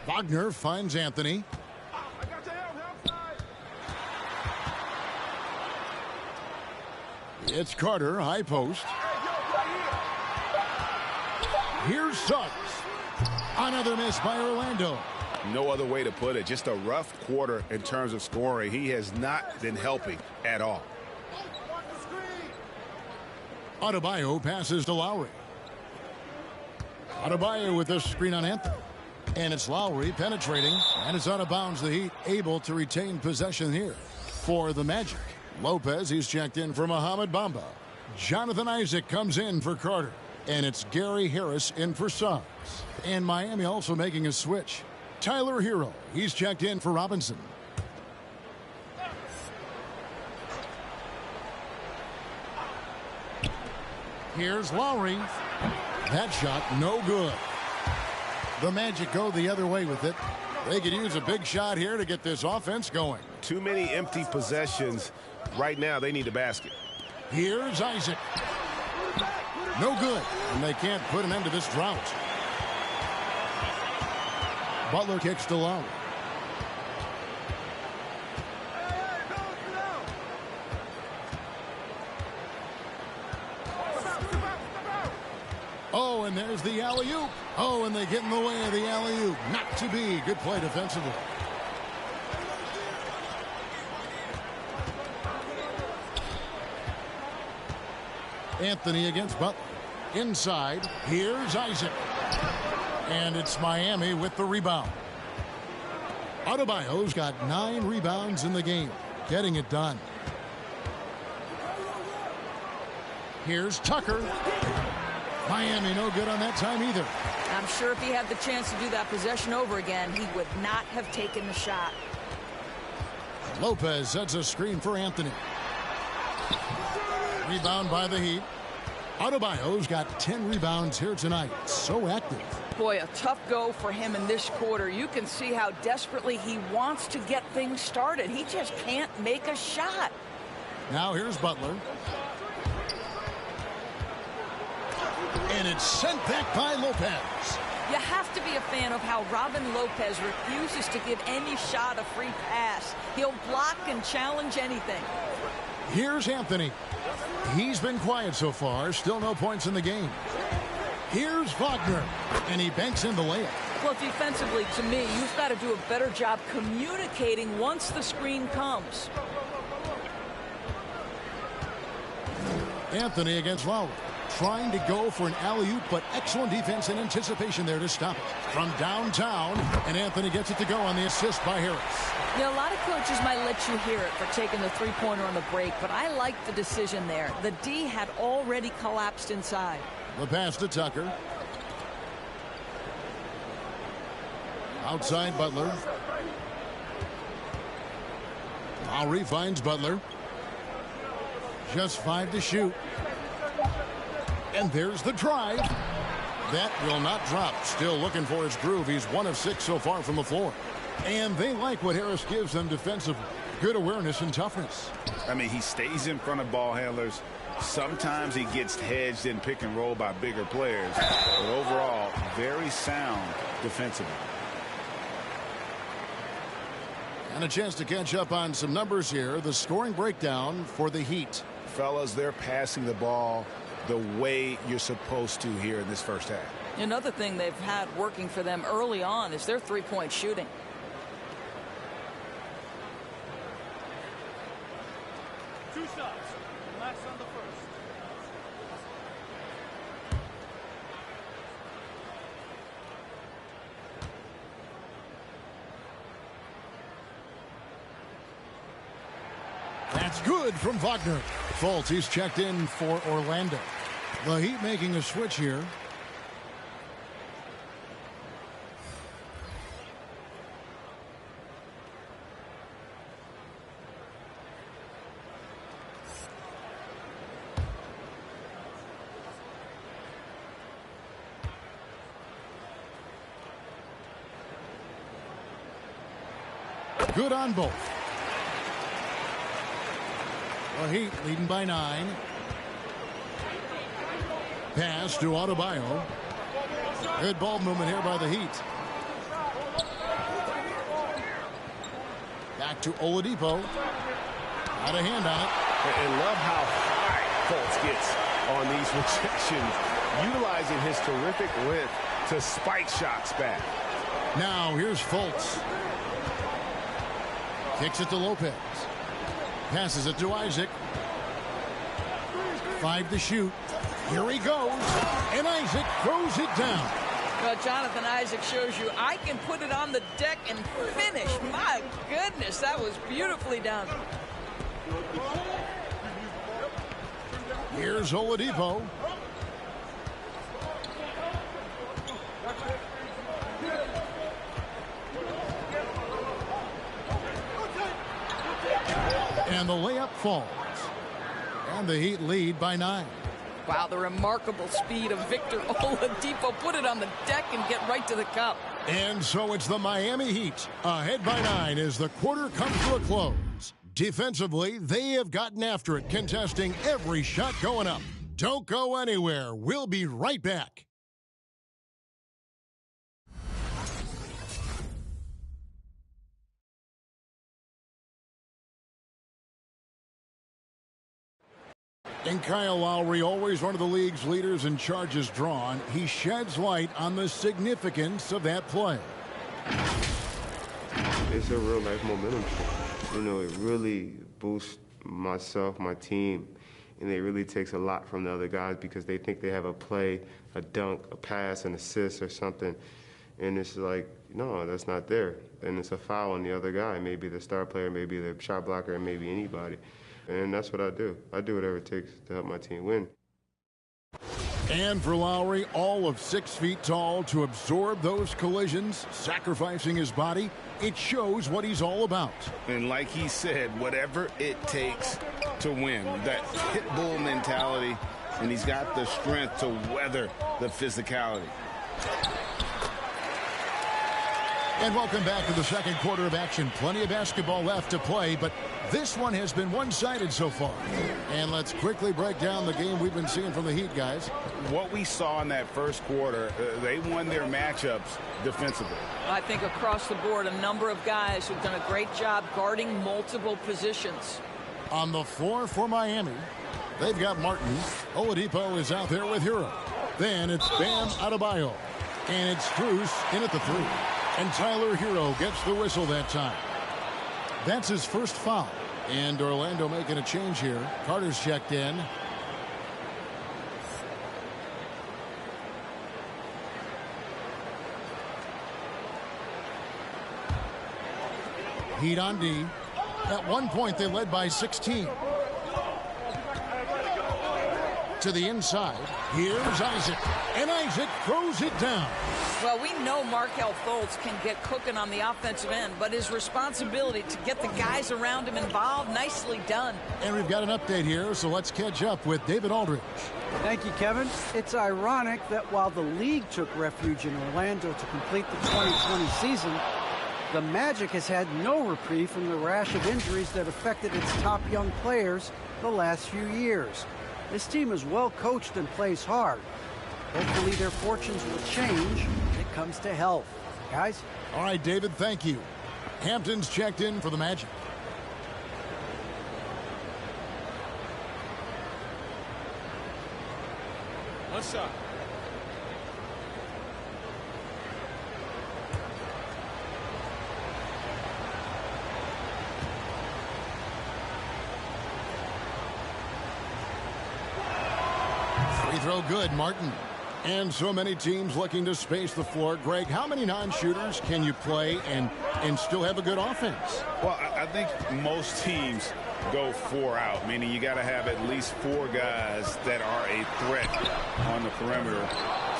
Wagner finds Anthony. It's Carter, high post. Here's Suggs. Another miss by Orlando. No other way to put it. Just a rough quarter in terms of scoring. He has not been helping at all. Adebayo passes to Lowry. Adebayo with this screen on Anthony. And it's Lowry penetrating. And it's out of bounds. The Heat able to retain possession here for the Magic. Lopez, he's checked in for Mohamed Bamba. Jonathan Isaac comes in for Carter. And it's Gary Harris in for Suggs. And Miami also making a switch. Tyler Hero, he's checked in for Robinson. Here's Lowry. That shot no good. The Magic go the other way with it. They could use a big shot here to get this offense going. Too many empty possessions. Right now, they need a basket. Here's Isaac. No good. And they can't put an end to this drought. Butler kicks to Lowry. Oh, and there's the alley-oop. Oh, and they get in the way of the alley-oop. Not to be. Good play defensively. Anthony against Butler. Inside. Here's Isaac. And it's Miami with the rebound. Adebayo's got 9 rebounds in the game. Getting it done. Here's Tucker. Miami no good on that time either. I'm sure if he had the chance to do that possession over again, he would not have taken the shot. Lopez sets a screen for Anthony. Rebound by the Heat. Adebayo's got 10 rebounds here tonight. So active. Boy, a tough go for him in this quarter. You can see how desperately he wants to get things started. He just can't make a shot. Now here's Butler. And it's sent back by Lopez. You have to be a fan of how Robin Lopez refuses to give any shot a free pass. He'll block and challenge anything. Here's Anthony. He's been quiet so far. Still no points in the game. Here's Wagner. And he banks in the layup. Well, defensively, to me, you've got to do a better job communicating once the screen comes. Anthony against Lowry. Trying to go for an alley-oop, but excellent defense and anticipation there to stop it. From downtown, and Anthony gets it to go on the assist by Harris. You know, a lot of coaches might let you hear it for taking the three-pointer on the break, but I like the decision there. The D had already collapsed inside. The pass to Tucker. Outside Butler. Lowry finds Butler. Just 5 to shoot. And there's the drive. That will not drop. Still looking for his groove. He's 1 of 6 so far from the floor. And they like what Harris gives them defensively. Good awareness and toughness. I mean, he stays in front of ball handlers. Sometimes he gets hedged in pick and roll by bigger players. But overall, very sound defensively. And a chance to catch up on some numbers here. The scoring breakdown for the Heat. Fellas, they're passing the ball the way you're supposed to here in this first half. Another thing they've had working for them early on is their three-point shooting. Two shots. Relax on the first. That's good from Wagner. Fultz, he's checked in for Orlando. The Heat making a switch here. Good on both. The Heat leading by 9. Pass to Adebayo. Good ball movement here by the Heat. Back to Oladipo. Got a hand on it. And love how high Fultz gets on these rejections, utilizing his terrific width to spike shots back. Now here's Fultz. Kicks it to Lopez. Passes it to Isaac. 5 to shoot. Here he goes. And Isaac throws it down. Well, Jonathan Isaac shows you I can put it on the deck and finish. My goodness, that was beautifully done. Here's Oladipo. And the layup falls. And the Heat lead by 9. Wow, the remarkable speed of Victor Oladipo. Put it on the deck and get right to the cup. And so it's the Miami Heat. Ahead by 9 as the quarter comes to a close. Defensively, they have gotten after it, contesting every shot going up. Don't go anywhere. We'll be right back. And Kyle Lowry, always one of the league's leaders in charges drawn, he sheds light on the significance of that play. It's a real life momentum shift. You know, it really boosts myself, my team, and it really takes a lot from the other guys because they think they have a play, a dunk, a pass, an assist or something, and it's like, no, that's not there. And it's a foul on the other guy, maybe the star player, maybe the shot blocker, and maybe anybody. And that's what I do. I do whatever it takes to help my team win. And for Lowry, all of 6 feet tall, to absorb those collisions, sacrificing his body, it shows what he's all about. And like he said, whatever it takes to win, that pit bull mentality, and he's got the strength to weather the physicality. And welcome back to the second quarter of action. Plenty of basketball left to play, but this one has been one-sided so far. And let's quickly break down the game we've been seeing from the Heat, guys. What we saw in that first quarter, they won their matchups defensively. I think across the board, a number of guys who've done a great job guarding multiple positions. On the floor for Miami, they've got Martin. Oladipo is out there with Hero. Then it's Bam Adebayo. And it's Strus in at the three. And Tyler Hero gets the whistle that time. That's his first foul. And Orlando making a change here. Carter's checked in. Heat on D. At one point, they led by 16. To the inside. Here's Isaac. And Isaac throws it down. Well, we know Markelle Fultz can get cooking on the offensive end, but his responsibility to get the guys around him involved, nicely done. And we've got an update here, so let's catch up with David Aldridge. Thank you, Kevin. It's ironic that while the league took refuge in Orlando to complete the 2020 season, the Magic has had no reprieve from the rash of injuries that affected its top young players the last few years. This team is well coached and plays hard. Hopefully their fortunes will change when it comes to health. Guys? All right, David, thank you. Hampton's checked in for the Magic. One shot. Free throw good, Martin. And so many teams looking to space the floor. Greg, how many non-shooters can you play and still have a good offense? Well, I think most teams go 4 out, meaning you got to have at least 4 guys that are a threat on the perimeter,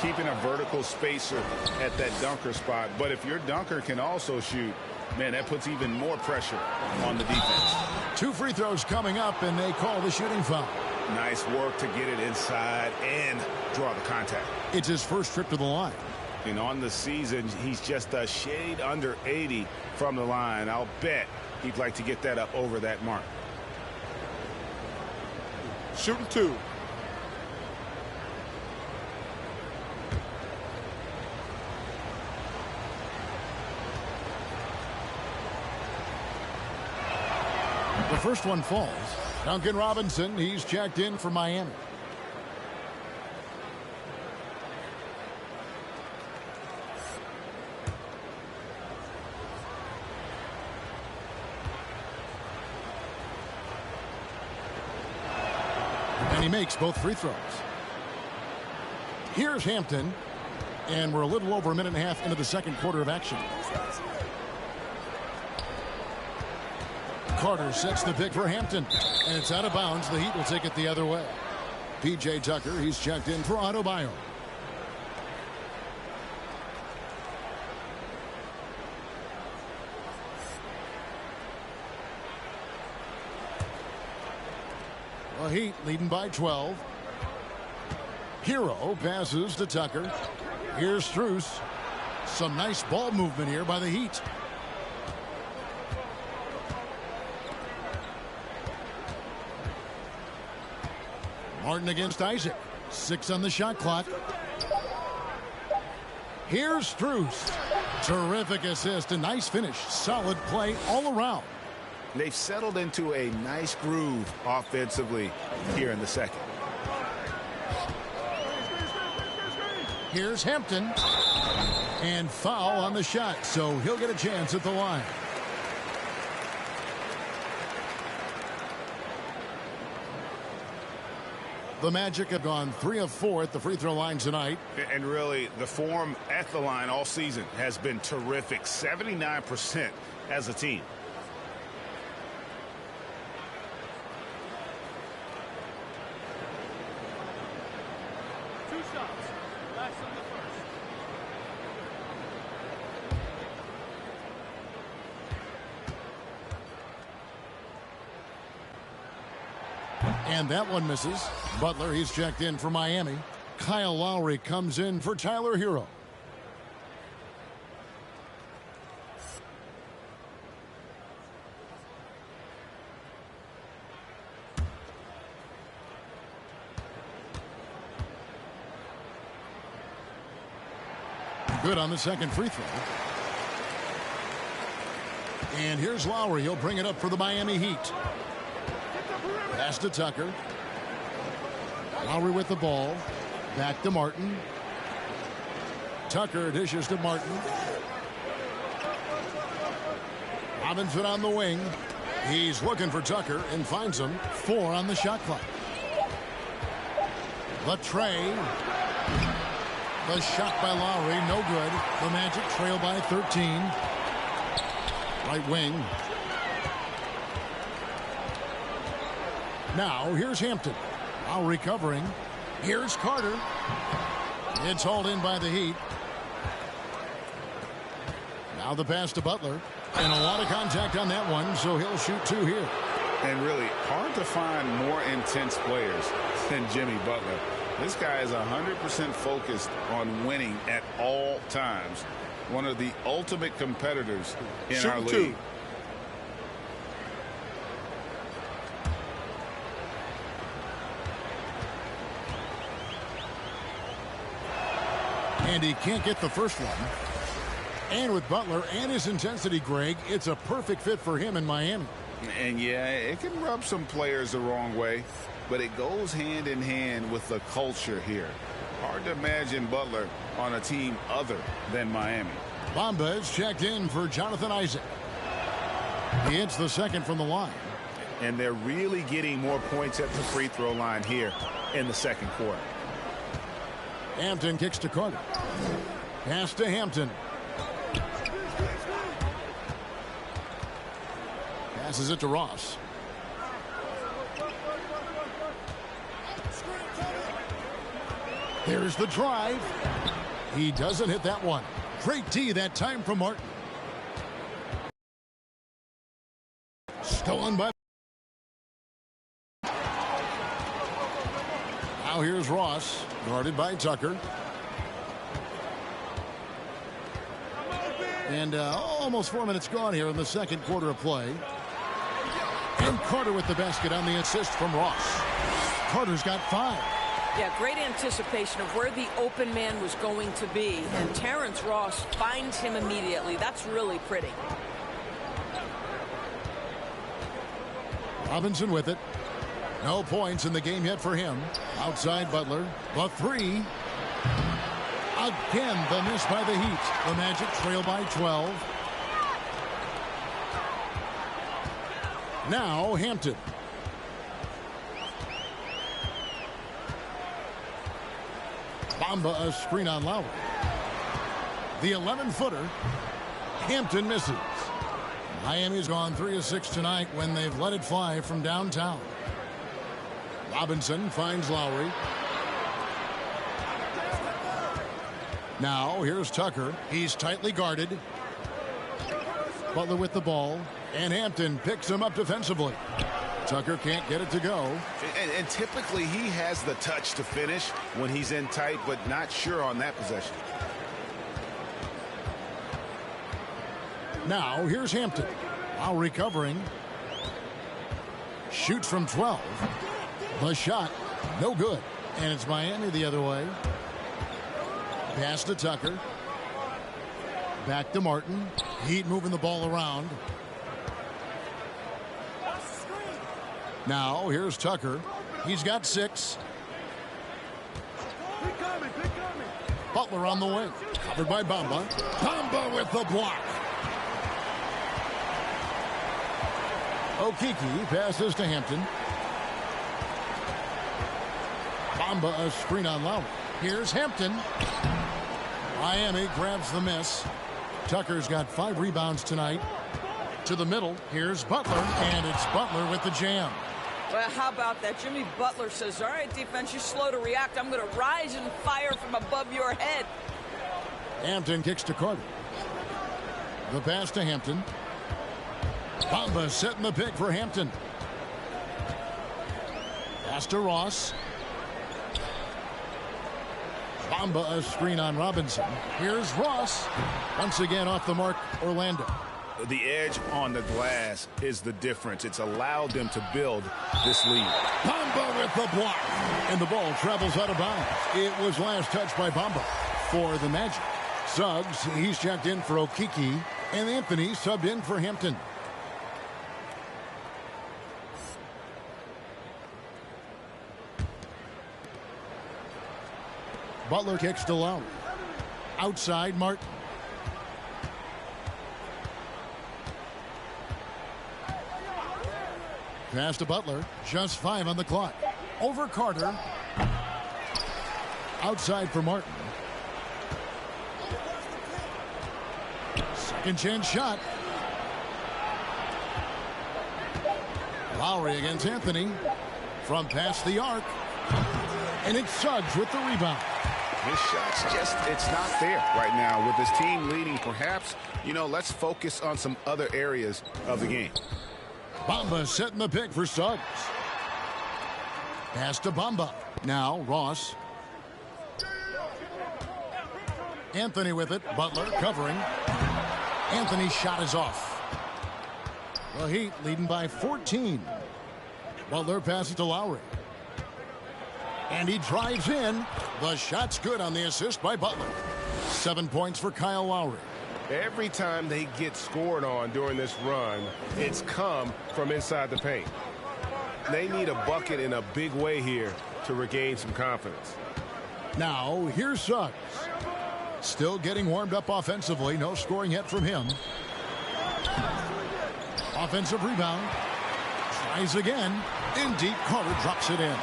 keeping a vertical spacer at that dunker spot. But if your dunker can also shoot, man, that puts even more pressure on the defense. 2 free throws coming up, and they call the shooting foul. Nice work to get it inside and draw the contact. It's his first trip to the line. And on the season, he's just a shade under 80 from the line. I'll bet he'd like to get that up over that mark. Shooting 2. The first one falls. Duncan Robinson, he's checked in for Miami. And he makes both free throws. Here's Hampton. And we're a little over a minute and a half into the second quarter of action. Carter sets the pick for Hampton. And it's out of bounds. The Heat will take it the other way. P.J. Tucker, he's checked in for Adebayo. The Heat leading by 12. Hero passes to Tucker. Here's Strus. Some nice ball movement here by the Heat. Martin against Isaac. 6 on the shot clock. Here's Strus. Terrific assist. A nice finish. Solid play all around. They've settled into a nice groove offensively here in the second. Here's Hampton. And foul on the shot, so he'll get a chance at the line. The Magic have gone 3 of 4 at the free throw line tonight. And really, the form at the line all season has been terrific. 79% as a team. And that one misses. Butler, he's checked in for Miami. Kyle Lowry comes in for Tyler Hero. Good on the second free throw. And here's Lowry. He'll bring it up for the Miami Heat. Pass to Tucker. Lowry with the ball. Back to Martin. Tucker dishes to Martin. Robinson on the wing. He's looking for Tucker and finds him. 4 on the shot clock. The tray. The shot by Lowry, no good. The Magic trail by 13. Right wing. Now here's Hampton. Lowry covering. Here's Carter. It's hauled in by the Heat. Now the pass to Butler. And a lot of contact on that one, so he'll shoot 2 here. And really hard to find more intense players than Jimmy Butler. This guy is 100% focused on winning at all times. One of the ultimate competitors in our league. And he can't get the first one. And with Butler and his intensity, Greg, it's a perfect fit for him in Miami. And yeah, it can rub some players the wrong way, but it goes hand in hand with the culture here. Hard to imagine Butler on a team other than Miami. Bamba is checked in for Jonathan Isaac. He hits the second from the line. And they're really getting more points at the free throw line here in the second quarter. Hampton kicks to Carter. Pass to Hampton. Passes it to Ross. Here's the drive. He doesn't hit that one. Great D that time from Martin. Stolen by. Now here's Ross, guarded by Tucker. And almost 4 minutes gone here in the second quarter of play. And Carter with the basket on the assist from Ross. Carter's got 5. Yeah, great anticipation of where the open man was going to be. And Terrence Ross finds him immediately. That's really pretty. Robinson with it. No points in the game yet for him. Outside Butler. The 3. Again, the miss by the Heat. The Magic trail by 12. Now Hampton. Bamba a screen on Lowry. The 11-footer. Hampton misses. Miami's gone 3 of 6 tonight when they've let it fly from downtown. Robinson finds Lowry. Now here's Tucker. He's tightly guarded. Butler with the ball. And Hampton picks him up defensively. Tucker can't get it to go. And typically he has the touch to finish when he's in tight, but not sure on that possession. Now here's Hampton. Lowry covering. Shoots from 12. The shot, no good. And it's Miami the other way. Pass to Tucker. Back to Martin. Heat moving the ball around. Now here's Tucker. He's got 6. Butler on the wing. Covered by Bamba. Bamba with the block. Okeke passes to Hampton. Bamba a screen on Lowry. Here's Hampton. Miami grabs the miss. Tucker's got 5 rebounds tonight. To the middle. Here's Butler. And it's Butler with the jam. Well, how about that? Jimmy Butler says, all right, defense, you're slow to react. I'm going to rise and fire from above your head. Hampton kicks to Carter. The pass to Hampton. Bamba setting the pick for Hampton. Pass to Ross. Bamba a screen on Robinson. Here's Ross. Once again off the mark, Orlando. The edge on the glass is the difference. It's allowed them to build this lead. Bamba with the block. And the ball travels out of bounds. It was last touched by Bamba for the Magic. Suggs, he's checked in for Okiki, and Anthony subbed in for Hampton. Butler kicks to Lowry. Outside, Martin. Pass to Butler. Just 5 on the clock. Over Carter. Outside for Martin. Second chance shot. Lowry against Anthony. From past the arc. And it's Suggs with the rebound. His shot's just, it's not there right now. With his team leading, perhaps, let's focus on some other areas of the game. Bamba setting the pick for Suggs. Pass to Bamba. Now Ross. Anthony with it. Butler covering. Anthony's shot is off. The Heat leading by 14. Butler passes to Lowry. And he drives in. The shot's good on the assist by Butler. 7 points for Kyle Lowry. Every time they get scored on during this run, it's come from inside the paint. They need a bucket in a big way here to regain some confidence. Now, here's Suggs. Still getting warmed up offensively. No scoring yet from him. Offensive rebound. Tries again. In deep, Carter drops it in.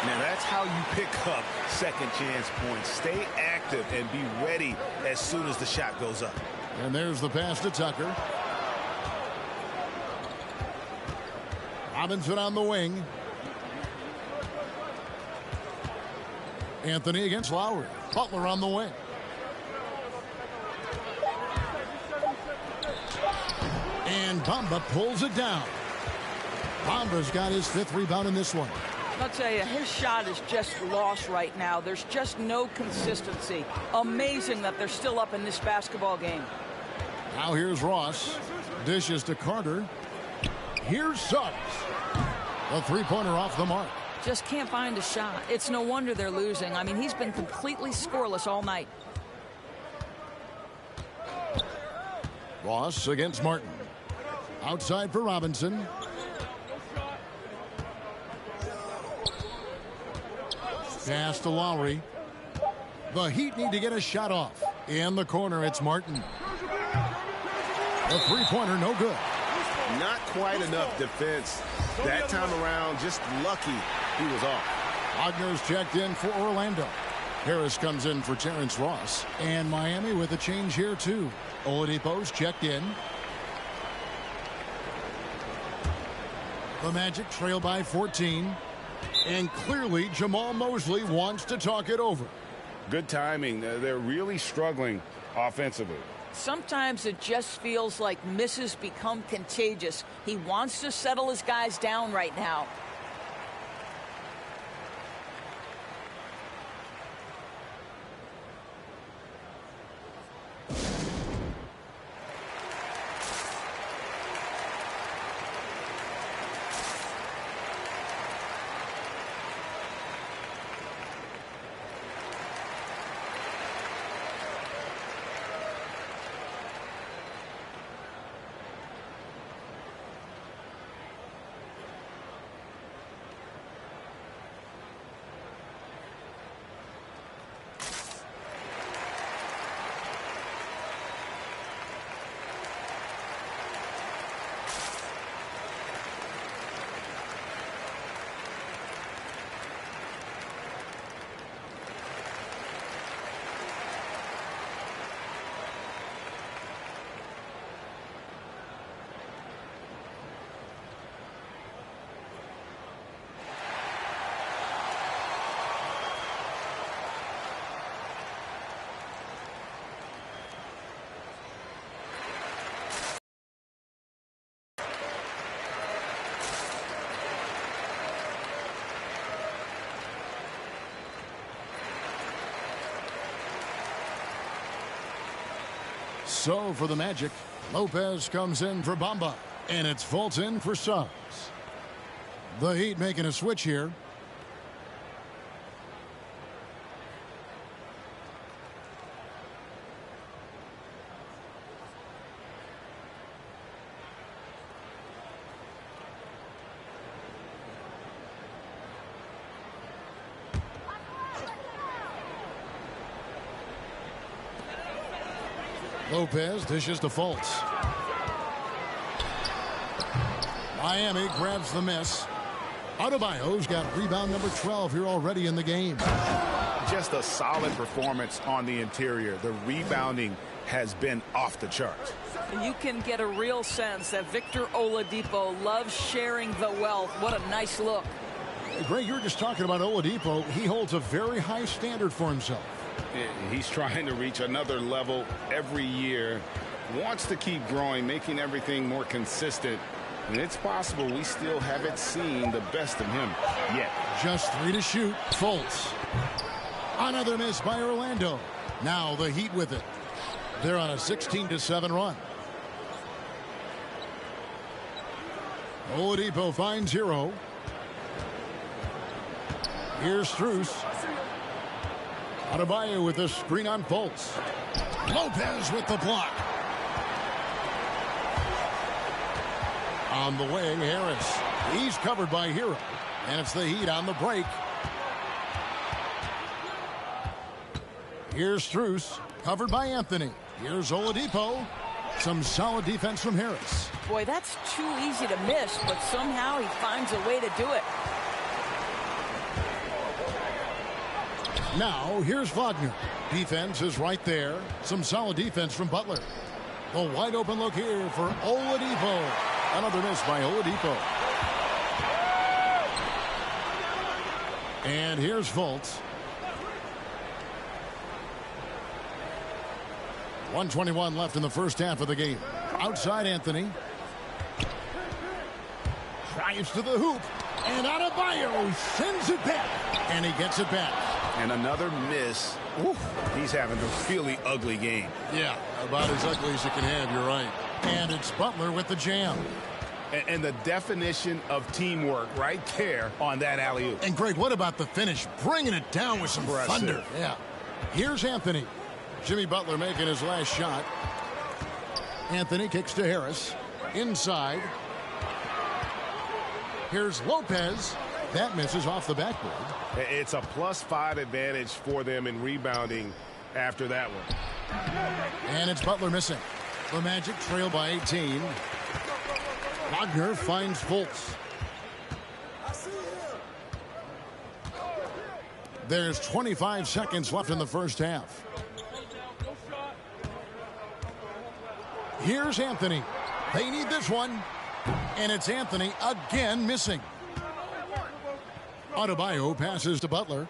Now that's how you pick up second chance points. Stay active and be ready as soon as the shot goes up. And there's the pass to Tucker. Robinson on the wing. Anthony against Lowry. Butler on the wing. And Bamba pulls it down. Bamba's got his 5th rebound in this one. I'll tell you, his shot is just lost right now. There's just no consistency. Amazing that they're still up in this basketball game. Now here's Ross. Dishes to Carter. Here's Suggs. A 3-pointer off the mark. Just can't find a shot. It's no wonder they're losing. I mean, he's been completely scoreless all night. Ross against Martin. Outside for Robinson. Pass to Lowry. The Heat need to get a shot off. In the corner, it's Martin. The 3-pointer, no good. Not quite enough defense. That time around, just lucky he was off. Wagner's checked in for Orlando. Harris comes in for Terrence Ross. And Miami with a change here, too. Oladipo's checked in. The Magic trail by 14. And clearly, Jamal Mosley wants to talk it over. Good timing. They're really struggling offensively. Sometimes it just feels like misses become contagious. He wants to settle his guys down right now. So for the Magic, Lopez comes in for Bamba, and it's Fulton for Suggs. The Heat making a switch here. Lopez dishes to Fultz. Miami grabs the miss. Adebayo's got rebound number 12 here already in the game. Just a solid performance on the interior. The rebounding has been off the charts. And you can get a real sense that Victor Oladipo loves sharing the wealth. What a nice look. Greg, you were just talking about Oladipo. He holds a very high standard for himself. He's trying to reach another level every year. Wants to keep growing, making everything more consistent. And it's possible we still haven't seen the best of him yet. Just 3 to shoot. Fultz. Another miss by Orlando. Now the Heat with it. They're on a 16-7 run. Oladipo finds Hero. Here's Strus. Adebayo with a screen on Fultz. Lopez with the block. On the wing, Harris. He's covered by Hero. And it's the Heat on the break. Here's Strus, covered by Anthony. Here's Oladipo. Some solid defense from Harris. Boy, that's too easy to miss, but somehow he finds a way to do it. Now, here's Wagner. Defense is right there. Some solid defense from Butler. The wide open look here for Oladipo. Another miss by Oladipo. And here's Fultz. 1:21 left in the first half of the game. Outside Anthony. Drives to the hoop. And Adebayo sends it back. And he gets it back. And another miss. Oof. He's having a really ugly game. Yeah, about as ugly as you can have, you're right. And it's Butler with the jam. And the definition of teamwork right there on that alley-oop. And Greg, what about the finish? Bringing it down with some thunder. Yeah. Here's Anthony. Jimmy Butler making his last shot. Anthony kicks to Harris. Inside. Here's Lopez. That misses off the backboard. It's a +5 advantage for them in rebounding after that one. And it's Butler missing. The Magic trail by 18. Wagner finds Fultz. There's 25 seconds left in the first half. Here's Anthony. They need this one. And it's Anthony again missing. Adebayo passes to Butler.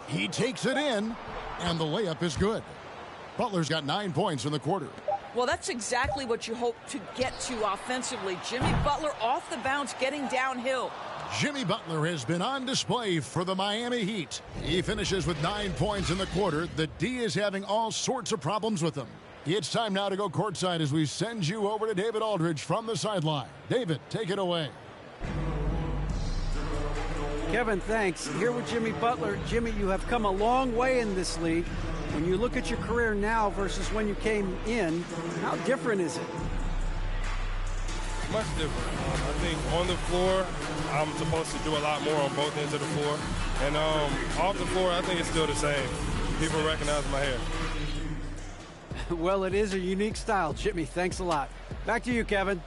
He takes it in, and the layup is good. Butler's got 9 points in the quarter. Well, that's exactly what you hope to get to offensively. Jimmy Butler off the bounce, getting downhill. Jimmy Butler has been on display for the Miami Heat. He finishes with 9 points in the quarter. The D is having all sorts of problems with him. It's time now to go courtside as we send you over to David Aldridge from the sideline. David, take it away. Kevin, thanks. Here with Jimmy Butler. Jimmy, you have come a long way in this league. When you look at your career now versus when you came in, how different is it? Much different. I think on the floor, I'm supposed to do a lot more on both ends of the floor. And off the floor, I think it's still the same. People recognize my hair. Well, it is a unique style, Jimmy. Thanks a lot. Back to you, Kevin.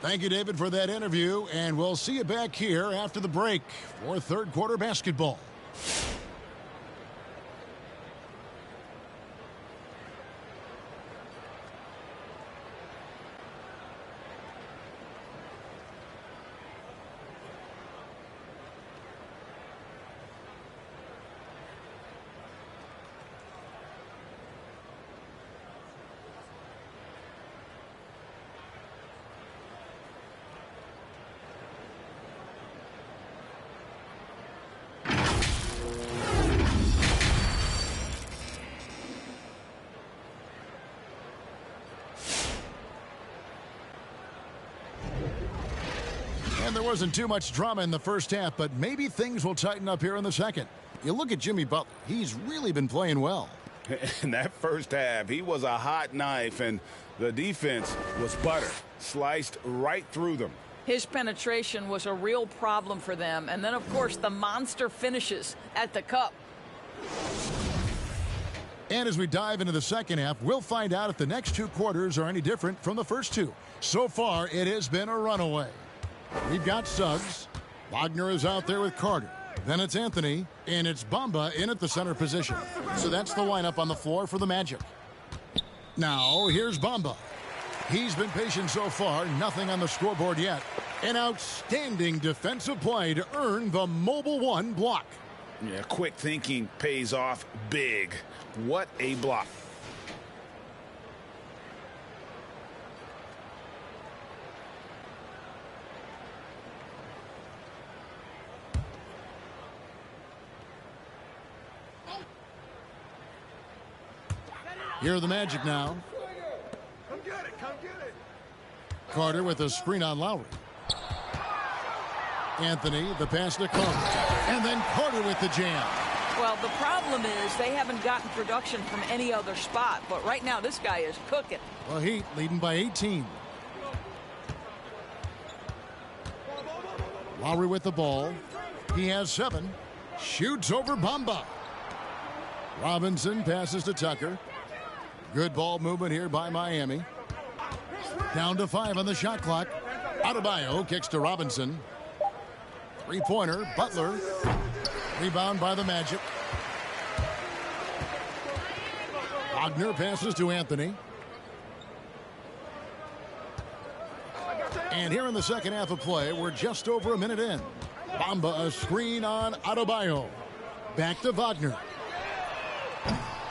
Thank you, David, for that interview. And we'll see you back here after the break for third quarter basketball. And there wasn't too much drama in the first half, but maybe things will tighten up here in the second. You look at Jimmy Butler. He's really been playing well. In that first half, he was a hot knife, and the defense was butter. Sliced right through them. His penetration was a real problem for them. And then, of course, the monster finishes at the cup. And as we dive into the second half, we'll find out if the next two quarters are any different from the first two. So far, it has been a runaway. We've got Suggs. Wagner is out there with Carter. Then it's Anthony, and it's Bamba in at the center position. So that's the lineup on the floor for the Magic. Now, here's Bamba. He's been patient so far, nothing on the scoreboard yet. An outstanding defensive play to earn the mobile one block. Yeah, quick thinking pays off big. What a block. Here are the Magic now. Come get it, come get it. Carter with a screen on Lowry. Anthony, the pass to Carter. And then Carter with the jam. Well, the problem is they haven't gotten production from any other spot. But right now, this guy is cooking. The Heat leading by 18. Lowry with the ball. He has 7. Shoots over Bamba. Robinson passes to Tucker. Good ball movement here by Miami. Down to 5 on the shot clock. Adebayo kicks to Robinson. Three-pointer, Butler. Rebound by the Magic. Wagner passes to Anthony. And here in the second half of play, we're just over a minute in. Bamba a screen on Adebayo. Back to Wagner.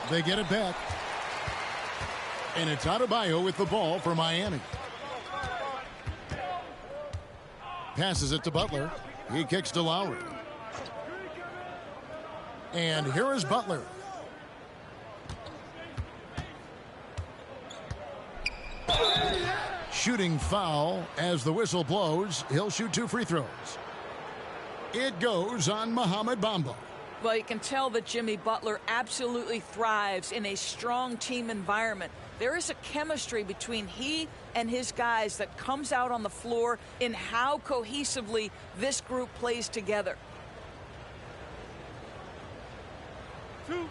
They get it back. And it's Adebayo with the ball for Miami. Passes it to Butler. He kicks to Lowry. And here is Butler. Shooting foul as the whistle blows. He'll shoot 2 free throws. It goes on Mohamed Bamba. Well, you can tell that Jimmy Butler absolutely thrives in a strong team environment. There is a chemistry between he and his guys that comes out on the floor in how cohesively this group plays together. 2.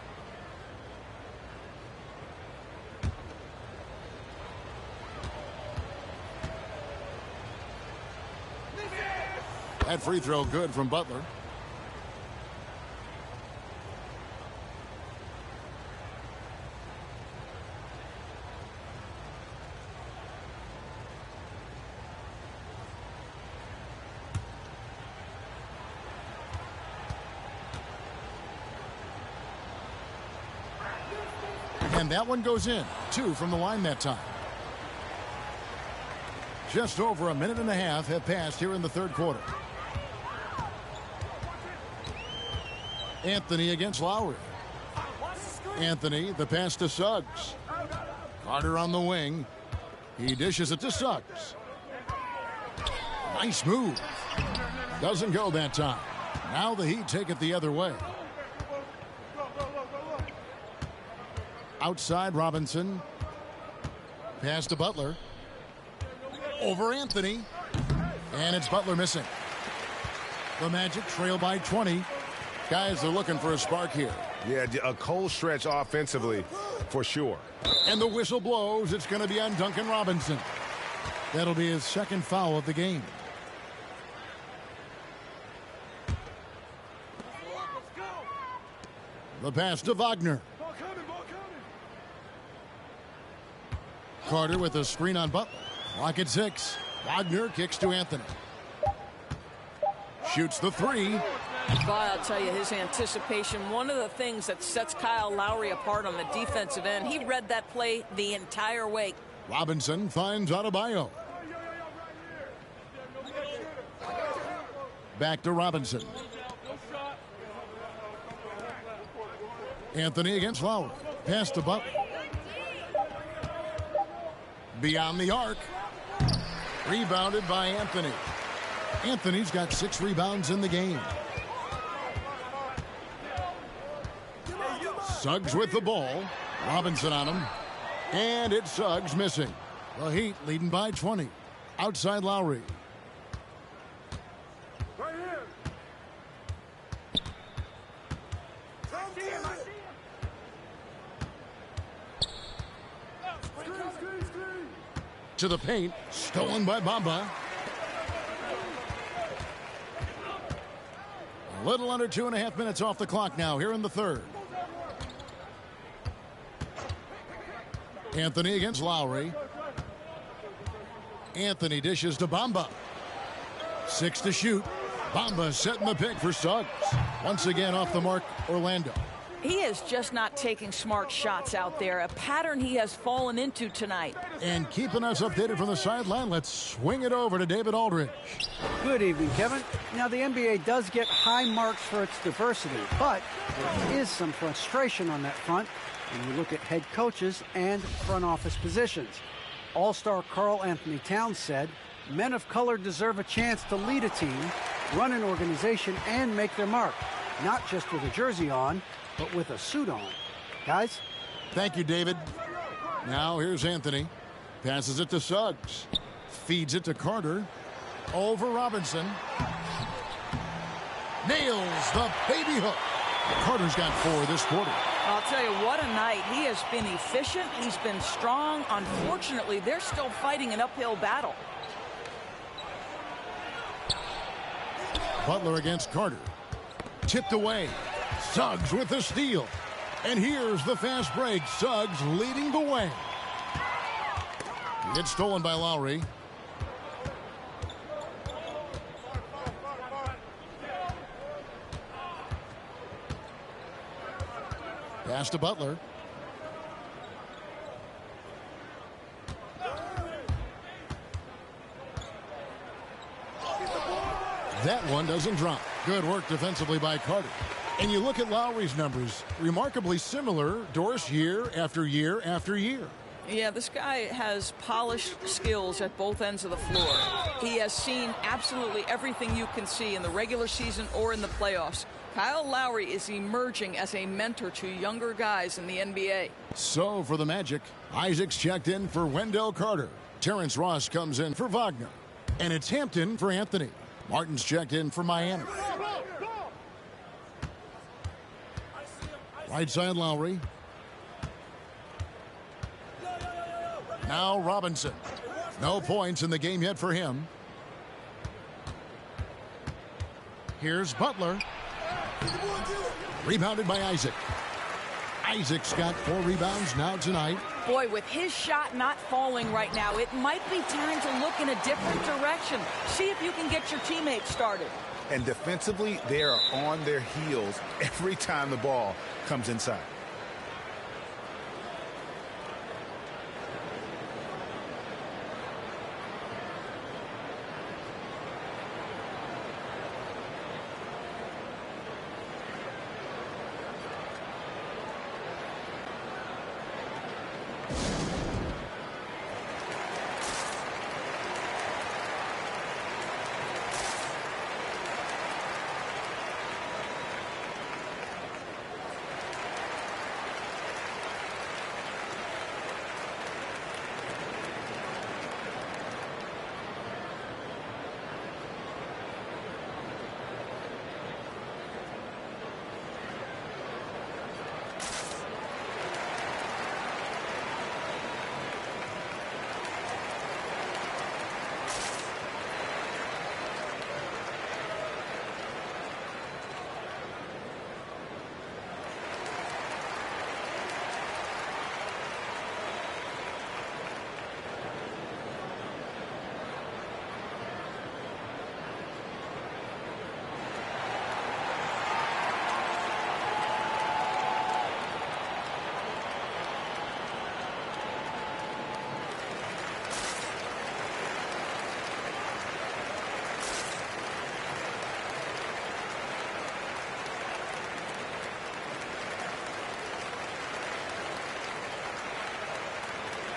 That free throw good from Butler. And that one goes in. 2 from the line that time. Just over a minute and a half have passed here in the third quarter. Anthony against Lowry. Anthony, the pass to Suggs. Carter on the wing. He dishes it to Suggs. Nice move. Doesn't go that time. Now the Heat take it the other way. Outside Robinson. Pass to Butler. Over Anthony. And it's Butler missing. The Magic trail by 20. Guys are looking for a spark here. Yeah, a cold stretch offensively for sure. And the whistle blows. It's going to be on Duncan Robinson. That'll be his second foul of the game. The pass to Wagner. Carter with a screen on Butler. Clock at 6. Wagner kicks to Anthony. Shoots the 3. Boy, I'll tell you, his anticipation, one of the things that sets Kyle Lowry apart on the defensive end, he read that play the entire way. Robinson finds Adebayo. Back to Robinson. Anthony against Lowry. Pass to Butler. Beyond the arc. Rebounded by Anthony. Anthony's got 6 rebounds in the game. Suggs with the ball. Robinson on him. And it's Suggs missing. The Heat leading by 20. Outside Lowry. to the paint. Stolen by Bamba. A little under 2.5 minutes off the clock now here in the third. Anthony against Lowry. Anthony dishes to Bamba. 6 to shoot. Bamba setting the pick for Suggs. Once again off the mark, Orlando. He is just not taking smart shots out there, a pattern he has fallen into tonight. And keeping us updated from the sideline, let's swing it over to David Aldridge. Good evening, Kevin. Now, the NBA does get high marks for its diversity, but there is some frustration on that front when you look at head coaches and front office positions. All-star Karl Anthony Towns said, men of color deserve a chance to lead a team, run an organization, and make their mark, not just with a jersey on, but with a suit on. Guys? Thank you, David. Now here's Anthony. Passes it to Suggs. Feeds it to Carter. Over Robinson. Nails the baby hook. Carter's got 4 this quarter. I'll tell you, what a night. He has been efficient. He's been strong. Unfortunately, they're still fighting an uphill battle. Butler against Carter. Tipped away. Suggs with the steal. And here's the fast break. Suggs leading the way. It's stolen by Lowry. Pass to Butler. That one doesn't drop. Good work defensively by Carter. And you look at Lowry's numbers, remarkably similar, Doris, year after year after year. Yeah, this guy has polished skills at both ends of the floor. He has seen absolutely everything you can see in the regular season or in the playoffs. Kyle Lowry is emerging as a mentor to younger guys in the NBA. So for the Magic, Isaac's checked in for Wendell Carter. Terrence Ross comes in for Wagner. And it's Hampton for Anthony. Martin's checked in for Miami. Right side Lowry. Now Robinson. No points in the game yet for him. Here's Butler. Rebounded by Isaac. Isaac's got 4 rebounds now tonight. Boy, with his shot not falling right now, it might be time to look in a different direction. See if you can get your teammates started. And defensively, they are on their heels every time the ball comes inside.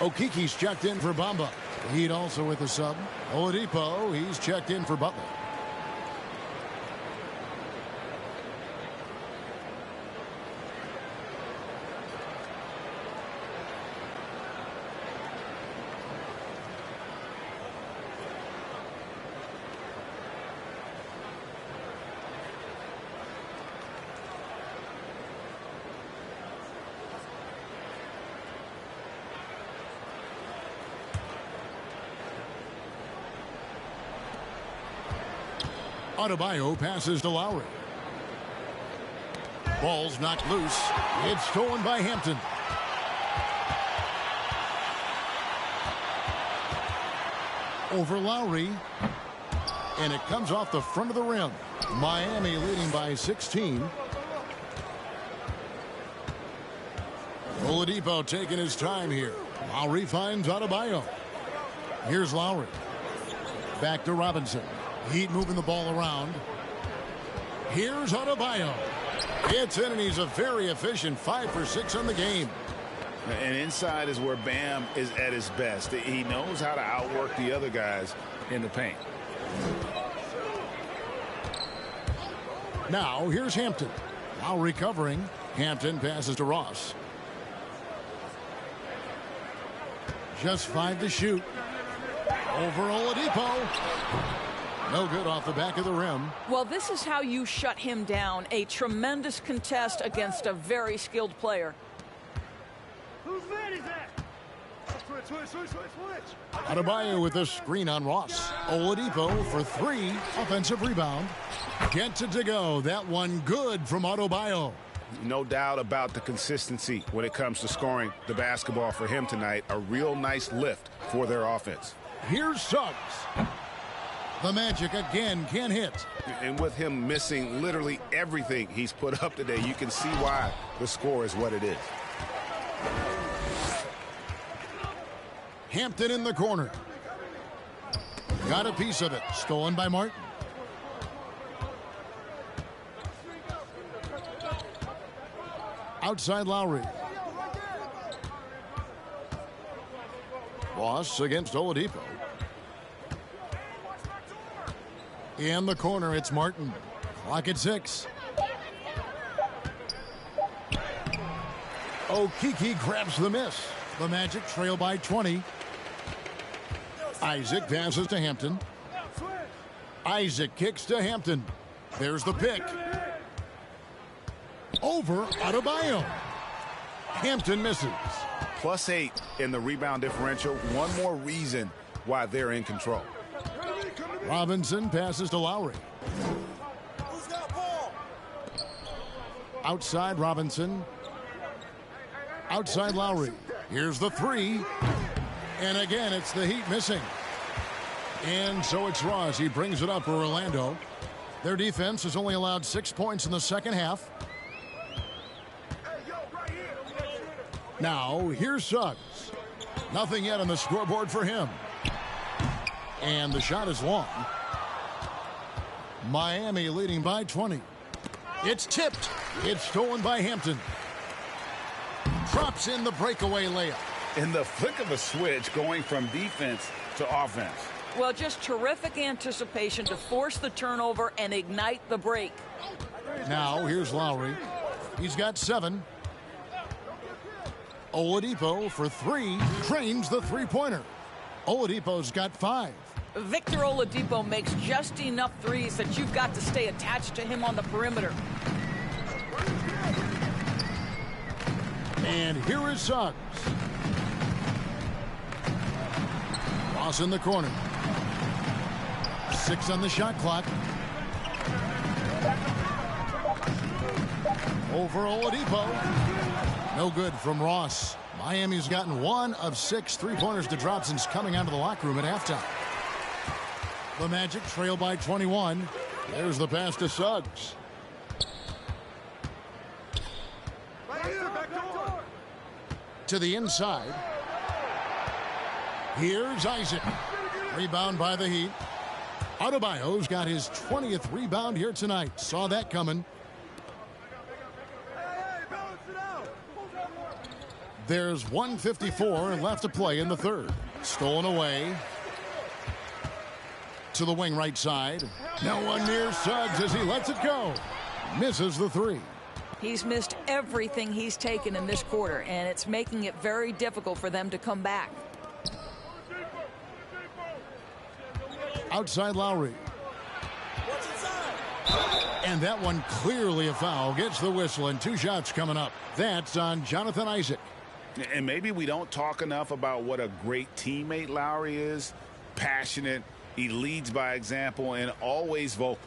Okiki's checked in for Bamba. Heat also with the sub. Oladipo, he's checked in for Butler. Adebayo passes to Lowry. Ball's knocked loose. It's stolen by Hampton. Over Lowry. And it comes off the front of the rim. Miami leading by 16. Oladipo taking his time here. Lowry finds Adebayo. Here's Lowry. Back to Robinson. Heat moving the ball around. Here's Adebayo. It's in, and he's a very efficient 5 for 6 on the game. And inside is where Bam is at his best. He knows how to outwork the other guys in the paint. Now here's Hampton. Lowry covering. Hampton passes to Ross. Just 5 to shoot. Over Oladipo. No good off the back of the rim. Well, this is how you shut him down. A tremendous contest against a very skilled player. Whose man is that? Switch. Adebayo with a screen on Ross. Oladipo for 3. Offensive rebound. Gets it to go. That one good from Adebayo. No doubt about the consistency when it comes to scoring the basketball for him tonight. A real nice lift for their offense. Here's Suggs. The Magic again can't hit. And with him missing literally everything he's put up today, you can see why the score is what it is. Hampton in the corner. Got a piece of it. Stolen by Martin. Outside Lowry. Ross against Oladipo. In the corner, it's Martin. Clock at 6. Okeke grabs the miss. The Magic trail by 20. Isaac passes to Hampton. Isaac kicks to Hampton. There's the pick. Over Adebayo. Hampton misses. +8 in the rebound differential. One more reason why they're in control. Robinson passes to Lowry. Outside Robinson. Outside Lowry. Here's the 3. And again, it's the Heat missing. And so it's Ross. He brings it up for Orlando. Their defense has only allowed 6 points in the second half. Now, here's Suggs. Nothing yet on the scoreboard for him. And the shot is long. Miami leading by 20. It's tipped. It's stolen by Hampton. Drops in the breakaway layup. In the flick of a switch, going from defense to offense. Well, just terrific anticipation to force the turnover and ignite the break. Now, here's Lowry. He's got 7. Oladipo for 3. Drains the three-pointer. Oladipo's got 5. Victor Oladipo makes just enough threes that you've got to stay attached to him on the perimeter. And here is Suggs. Ross in the corner. 6 on the shot clock. Over Oladipo. No good from Ross. Miami's gotten 1 of 6 three-pointers to drop since coming out of the locker room at halftime. The Magic trail by 21. There's the pass to Suggs. To the inside. Here's Isaac. Rebound by the Heat. Adebayo's got his 20th rebound here tonight. Saw that coming. There's 1:54 left to play in the third. Stolen away. To the wing right side. No one near Suggs as he lets it go. Misses the 3. He's missed everything he's taken in this quarter, and it's making it very difficult for them to come back. Outside Lowry. And that one clearly a foul. Gets the whistle, and 2 shots coming up. That's on Jonathan Isaac. And maybe we don't talk enough about what a great teammate Lowry is. Passionate. He leads by example and always vocal.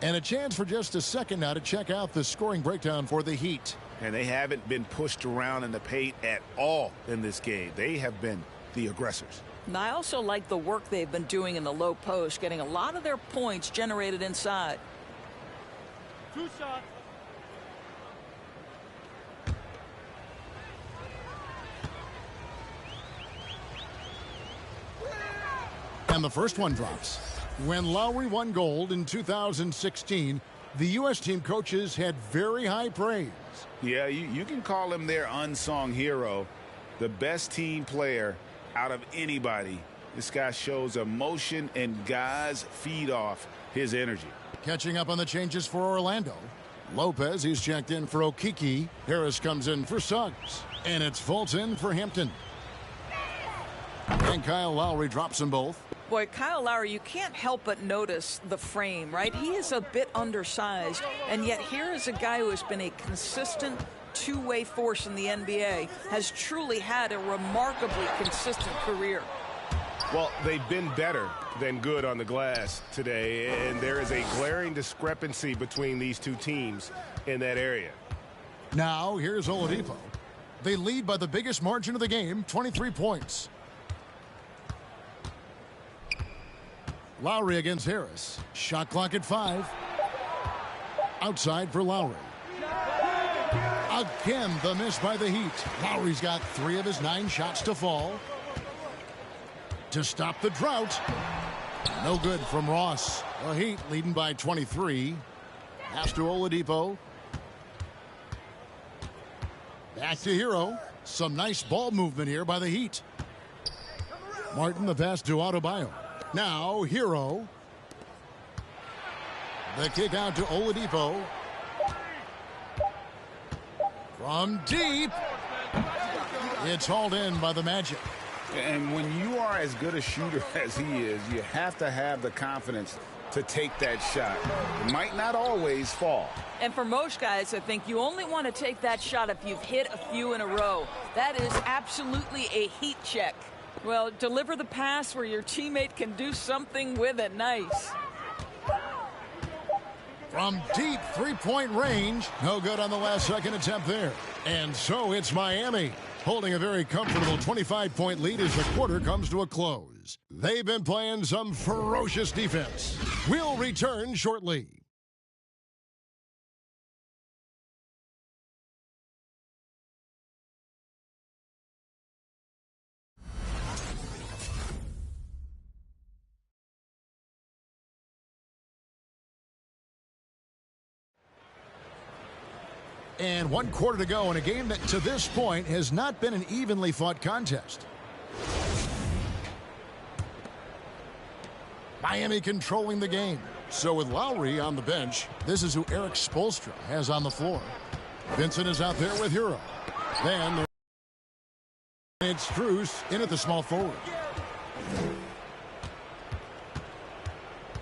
And a chance for just a second now to check out the scoring breakdown for the Heat. And they haven't been pushed around in the paint at all in this game. They have been the aggressors. And I also like the work they've been doing in the low post, getting a lot of their points generated inside. 2 shots. And the first one drops. When Lowry won gold in 2016, the U.S. team coaches had very high praise. Yeah, you can call him their unsung hero, the best team player out of anybody. This guy shows emotion, and guys feed off his energy. Catching up on the changes for Orlando. Lopez, he's checked in for Okeke. Harris comes in for Suggs. And it's Fultz in for Hampton. And Kyle Lowry drops them both. Boy, Kyle Lowry, you can't help but notice the frame, right? He is a bit undersized, and yet here is a guy who has been a consistent two-way force in the NBA, has truly had a remarkably consistent career. Well, they've been better than good on the glass today, and there is a glaring discrepancy between these two teams in that area. Now, here's Oladipo. They lead by the biggest margin of the game, 23 points. Lowry against Harris. Shot clock at 5. Outside for Lowry. Again, the miss by the Heat. Lowry's got 3 of his 9 shots to fall. To stop the drought. No good from Ross. The Heat leading by 23. Pass to Oladipo. Back to Hero. Some nice ball movement here by the Heat. Martin, the pass to Adebayo. Now, Hero. The kick out to Oladipo. From deep. It's hauled in by the Magic. And when you are as good a shooter as he is, you have to have the confidence to take that shot. It might not always fall. And for most guys, I think you only want to take that shot if you've hit a few in a row. That is absolutely a heat check. Well, deliver the pass where your teammate can do something with it. Nice. From deep three-point range. No good on the last second attempt there. And so it's Miami holding a very comfortable 25-point lead as the quarter comes to a close. They've been playing some ferocious defense. We'll return shortly. And 1 quarter to go in a game that to this point has not been an evenly fought contest. Miami controlling the game. So with Lowry on the bench, this is who Eric Spoelstra has on the floor. Vincent is out there with Hero. Then it's Strus in at the small forward.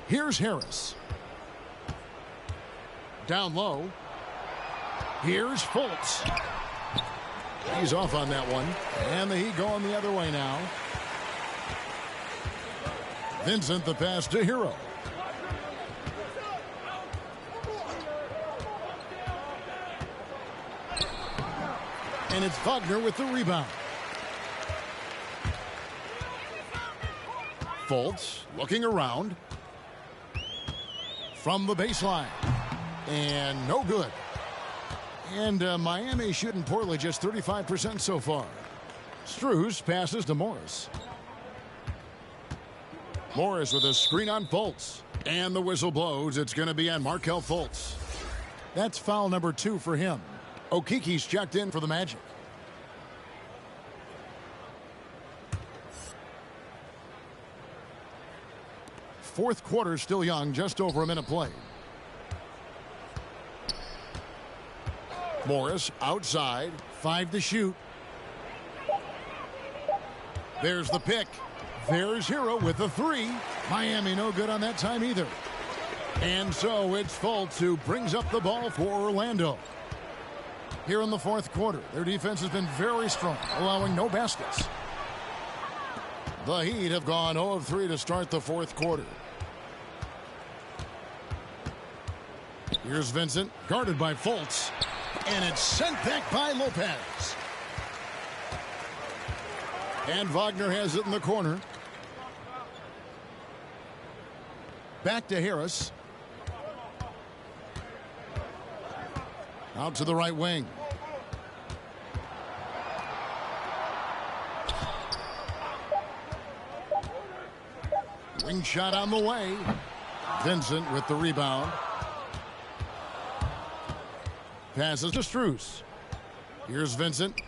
Here's Harris. Down low. Here's Fultz. He's off on that one. And the Heat going the other way now. Vincent the pass to Hero. And it's Wagner with the rebound. Fultz looking around. From the baseline. And no good. And Miami shooting poorly, just 35% so far. Strus passes to Morris. Morris with a screen on Fultz. And the whistle blows. It's going to be on Markelle Fultz. That's foul number 2 for him. Okeke's checked in for the Magic. Fourth quarter still young, just over a minute played. Morris outside, 5 to shoot. There's the pick. There's Hero with the 3. Miami no good on that time either. And so it's Fultz who brings up the ball for Orlando. Here in the fourth quarter, their defense has been very strong, allowing no baskets. The Heat have gone 0 of 3 to start the fourth quarter. Here's Vincent, guarded by Fultz. And it's sent back by Lopez. And Wagner has it in the corner. Back to Harris. Out to the right wing. Wing shot on the way. Vincent with the rebound. Passes to Strus. Here's Vincent.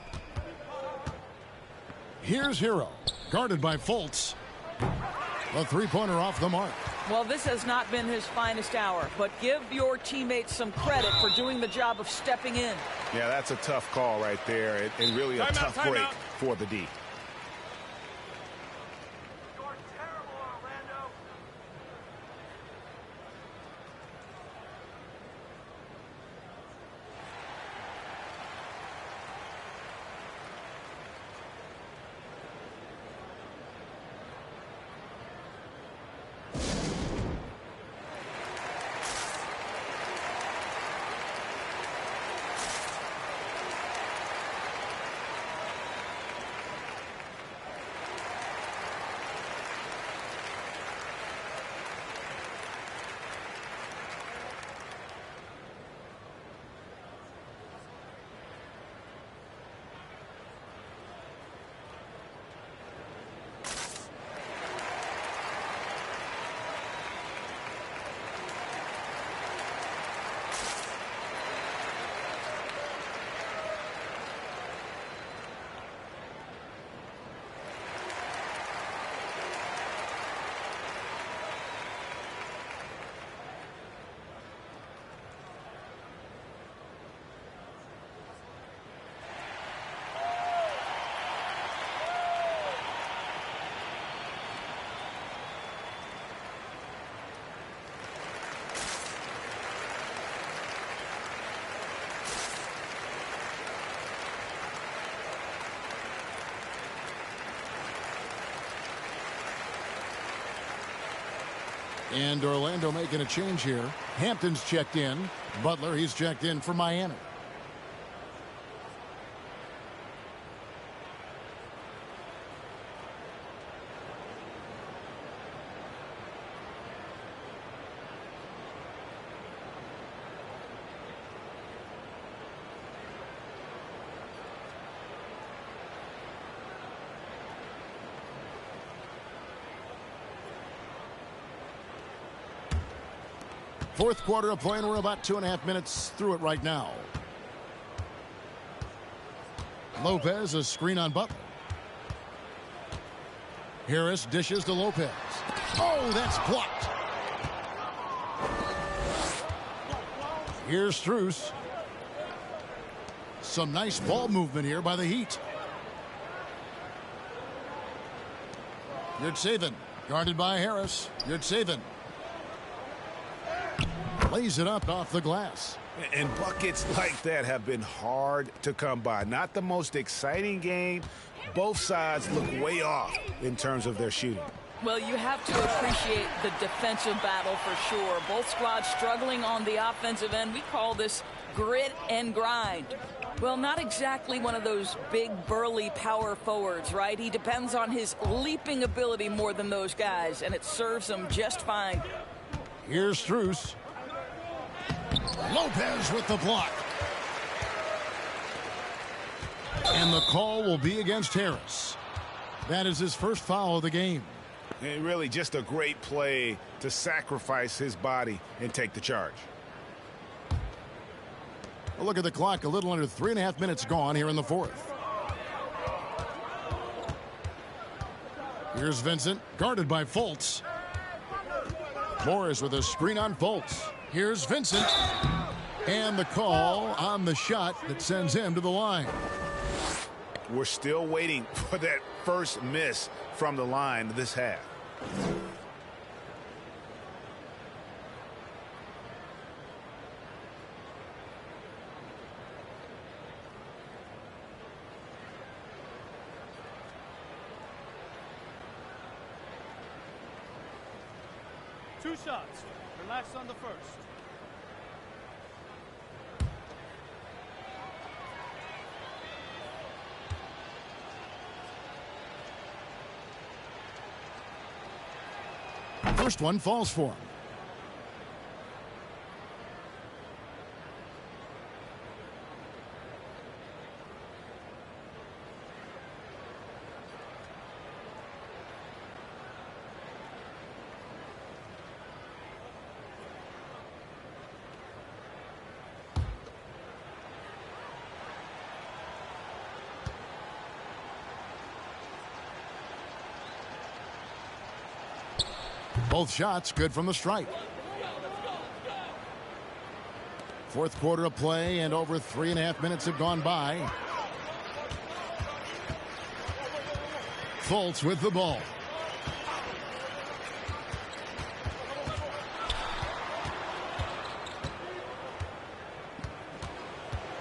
Here's Hero. Guarded by Fultz. A three-pointer off the mark. Well, this has not been his finest hour, but give your teammates some credit for doing the job of stepping in. Yeah, that's a tough call right there, and really a tough break for the D. And Orlando making a change here. Hampton's checked in. Butler, he's checked in for Miami. Fourth quarter of play, and we're about 2.5 minutes through it right now. Lopez, a screen on Butler. Harris dishes to Lopez. Oh, that's blocked. Here's Strus. Some nice ball movement here by the Heat. Yurtseven, guarded by Harris. Yurtseven lays it up off the glass. And buckets like that have been hard to come by. Not the most exciting game. Both sides look way off in terms of their shooting. Well, you have to appreciate the defensive battle for sure. Both squads struggling on the offensive end. We call this grit and grind. Well, not exactly one of those big, burly power forwards, right? He depends on his leaping ability more than those guys, and it serves him just fine. Here's Strus. Lopez with the block. And the call will be against Harris. That is his first foul of the game. And really just a great play to sacrifice his body and take the charge. A look at the clock. A little under 3.5 minutes gone here in the fourth. Here's Vincent, guarded by Fultz. Morris with a screen on Fultz. Here's Vincent. And the call on the shot that sends him to the line. We're still waiting for that first miss from the line this half. Two shots. Relax on the first. first one falls for him. Both shots good from the stripe. Fourth quarter of play, and over 3.5 minutes have gone by. Fultz with the ball.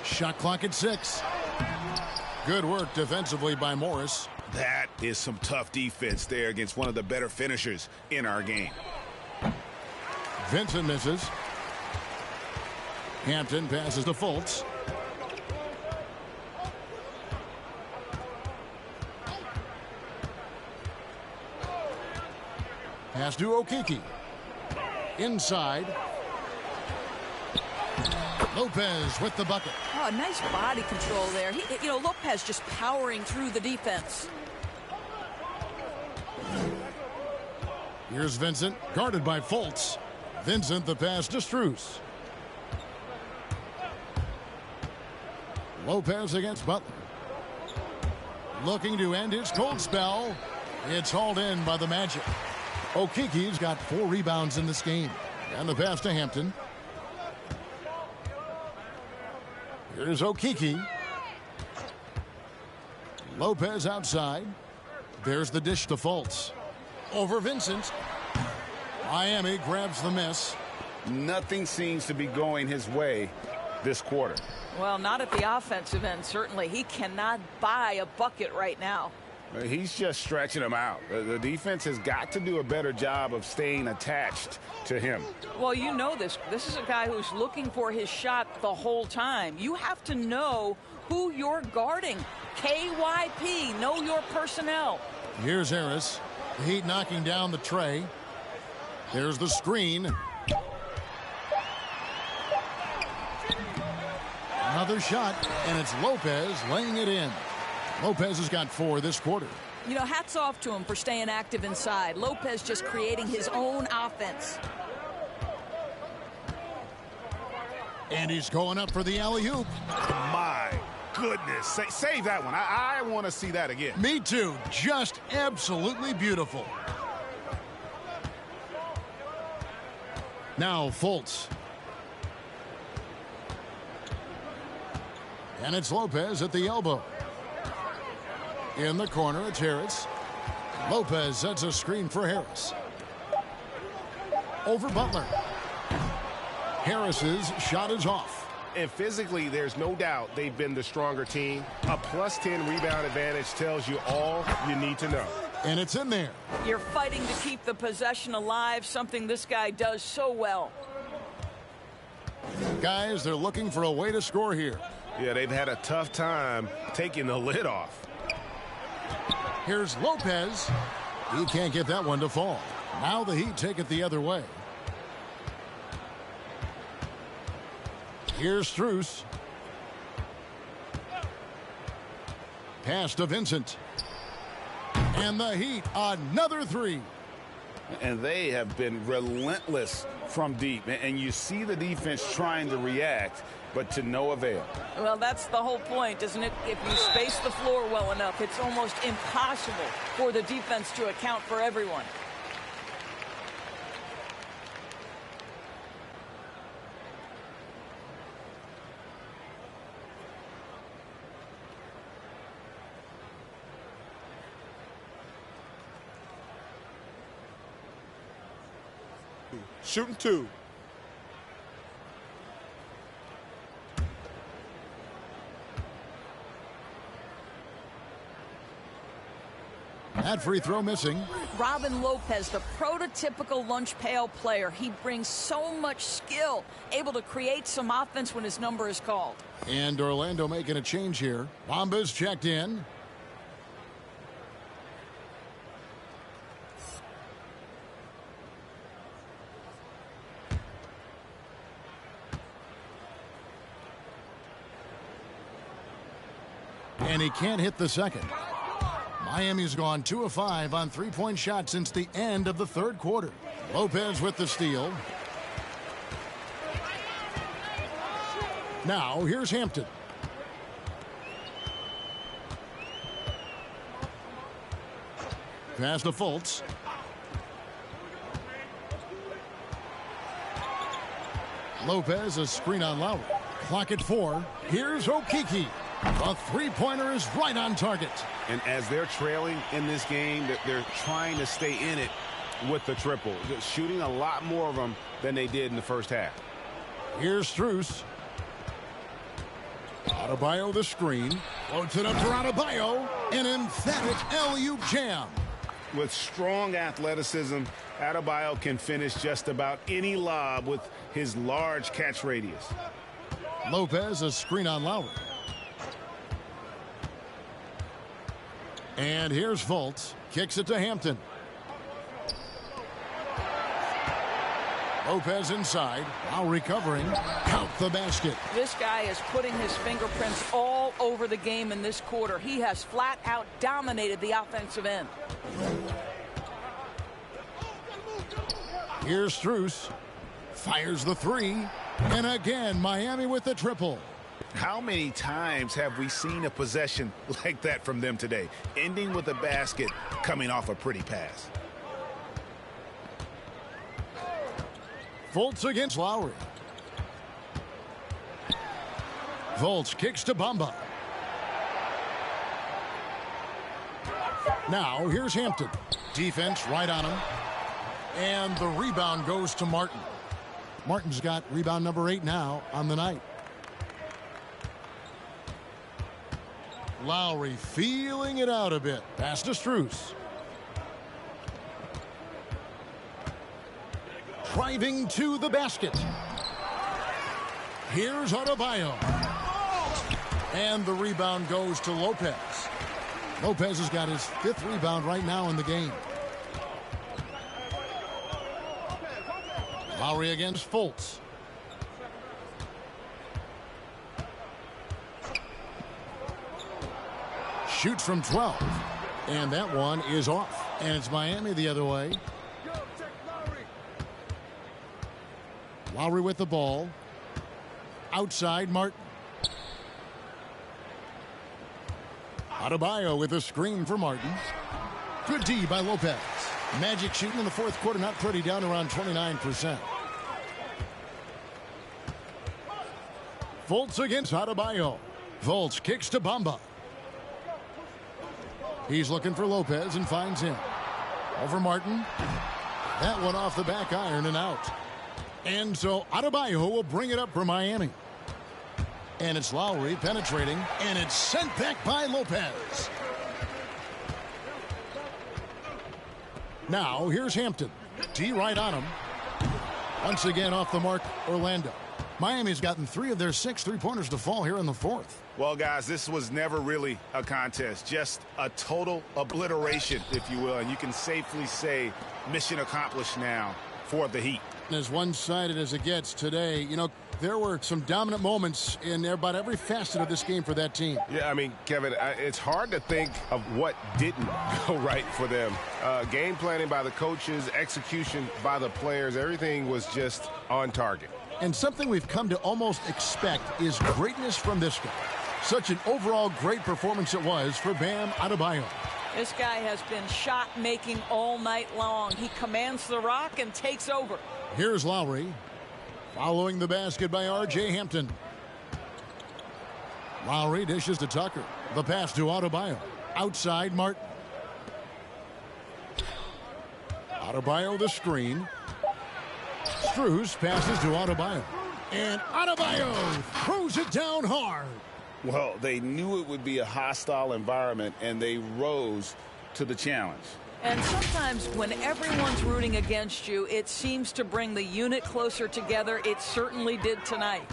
Shot clock at 6. Good work defensively by Morris. That is some tough defense there against one of the better finishers in our game. Vincent misses. Hampton passes to Fultz. Pass to Okeke. Inside. Lopez with the bucket. Oh, nice body control there. Lopez just powering through the defense. Here's Vincent, guarded by Fultz. Vincent, the pass to Strus. Lopez against Butler. Looking to end his cold spell. It's hauled in by the Magic. Okeke's got 4 rebounds in this game. And the pass to Hampton. Here's Okeke. Lopez outside. There's the dish to Fultz. Over Vincent. Miami grabs the miss. Nothing seems to be going his way this quarter. Well, not at the offensive end, certainly. He cannot buy a bucket right now. He's just stretching him out. The defense has got to do a better job of staying attached to him. Well, you know this. This is a guy who's looking for his shot the whole time. You have to know who you're guarding. KYP, know your personnel. Here's Harris. The Heat knocking down the tray. There's the screen. Another shot, and it's Lopez laying it in. Lopez has got 4 this quarter. You know, hats off to him for staying active inside. Lopez just creating his own offense. And he's going up for the alley-oop. My goodness. Save that one. I want to see that again. Me too. Just absolutely beautiful. Now Fultz. And it's Lopez at the elbow. In the corner, it's Harris. Lopez sets a screen for Harris. Over Butler. Harris's shot is off. And physically, there's no doubt they've been the stronger team. A +10 rebound advantage tells you all you need to know. And it's in there. You're fighting to keep the possession alive, something this guy does so well. Guys, they're looking for a way to score here. Yeah, they've had a tough time taking the lid off. Here's Lopez. He can't get that one to fall. Now the Heat take it the other way. Here's Strus. Pass to Vincent. And the Heat, another 3. And they have been relentless from deep. And you see the defense trying to react, but to no avail. Well, that's the whole point, isn't it? If you space the floor well enough, it's almost impossible for the defense to account for everyone. Shooting 2. That free throw missing. Robin Lopez, the prototypical lunch pail player. He brings so much skill, able to create some offense when his number is called. And Orlando making a change here. Bamba's checked in. and he can't hit the second. Miami's gone 2 of 5 on three-point shots since the end of the third quarter. Lopez with the steal. Now here's Hampton. Pass to Fultz. Lopez, a screen on Lowry. Clock at 4. Here's Okeke. The three-pointer is right on target. And as they're trailing in this game, they're trying to stay in it with the triple. They're shooting a lot more of them than they did in the first half. Here's Strus. Adebayo the screen. Floats it up for Adebayo. An emphatic alley-oop jam. With strong athleticism, Adebayo can finish just about any lob with his large catch radius. Lopez, a screen on Lowry. And here's Fultz. Kicks it to Hampton. Lopez inside. Lowry covering. Count the basket. This guy is putting his fingerprints all over the game in this quarter. He has flat out dominated the offensive end. Here's Strus. Fires the three. And again, Miami with the triple. How many times have we seen a possession like that from them today? Ending with a basket, coming off a pretty pass. Fultz against Lowry. Fultz kicks to Bamba. Now here's Hampton. Defense right on him. And the rebound goes to Martin. Martin's got rebound number 8 now on the night. Lowry feeling it out a bit. Pass to Strus. Driving to the basket. Here's Adebayo. And the rebound goes to Lopez. Lopez has got his 5th rebound right now in the game. Lowry against Fultz. Shoots from 12. And that one is off. And it's Miami the other way. Lowry with the ball. Outside, Martin. Adebayo with a screen for Martin. Good D by Lopez. Magic shooting in the fourth quarter, not pretty, down around 29%. Fultz against Adebayo. Fultz kicks to Bamba. He's looking for Lopez and finds him. Over Martin. That one off the back iron and out. And so Adebayo will bring it up for Miami. And it's Lowry penetrating, and it's sent back by Lopez. Now here's Hampton. D right on him. Once again off the mark, Orlando. Miami's gotten 3 of their 6 three-pointers to fall here in the fourth. Well, guys, this was never really a contest. Just a total obliteration, if you will. And you can safely say mission accomplished now for the Heat. As one-sided as it gets today, you know, there were some dominant moments in about every facet of this game for that team. Yeah, I mean, Kevin, it's hard to think of what didn't go right for them. Game planning by the coaches, execution by the players, everything was just on target. And something we've come to almost expect is greatness from this guy. Such an overall great performance it was for Bam Adebayo. This guy has been shot-making all night long. He commands the rock and takes over. Here's Lowry. Following the basket by R.J. Hampton. Lowry dishes to Tucker. The pass to Adebayo. Outside, Martin. Adebayo the screen. Strus passes to Adebayo. And Adebayo throws it down hard. Well, they knew it would be a hostile environment, and they rose to the challenge. And sometimes when everyone's rooting against you, it seems to bring the unit closer together. It certainly did tonight.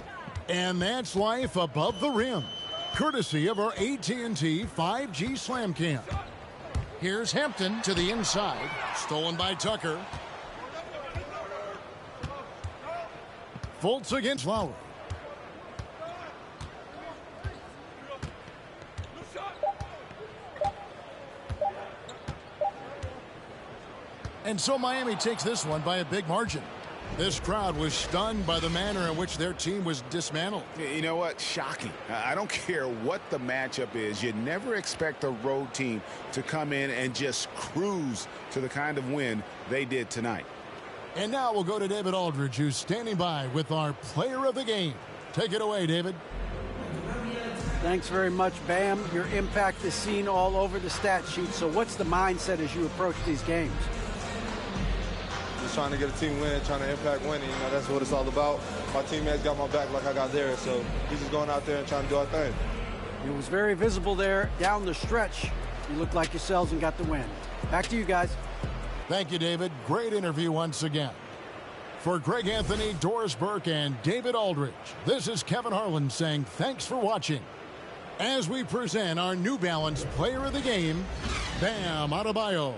And that's life above the rim, courtesy of our AT&T 5G Slam Cam. Here's Hampton to the inside, stolen by Tucker. Fultz against Lowry. And so Miami takes this one by a big margin. This crowd was stunned by the manner in which their team was dismantled. You know what? Shocking. I don't care what the matchup is. You never expect a road team to come in and just cruise to the kind of win they did tonight. And now we'll go to David Aldridge, who's standing by with our player of the game. Take it away, David. Thanks very much, Bam. Your impact is seen all over the stat sheet. So what's the mindset as you approach these games? Just trying to get a team win, trying to impact winning. You know, that's what it's all about. My teammates got my back like I got theirs. So we're just going out there and trying to do our thing. It was very visible there down the stretch. You looked like yourselves and got the win. Back to you guys. Thank you, David. Great interview once again. For Greg Anthony, Doris Burke, and David Aldridge, this is Kevin Harlan saying thanks for watching. As we present our New Balance Player of the Game, Bam Adebayo.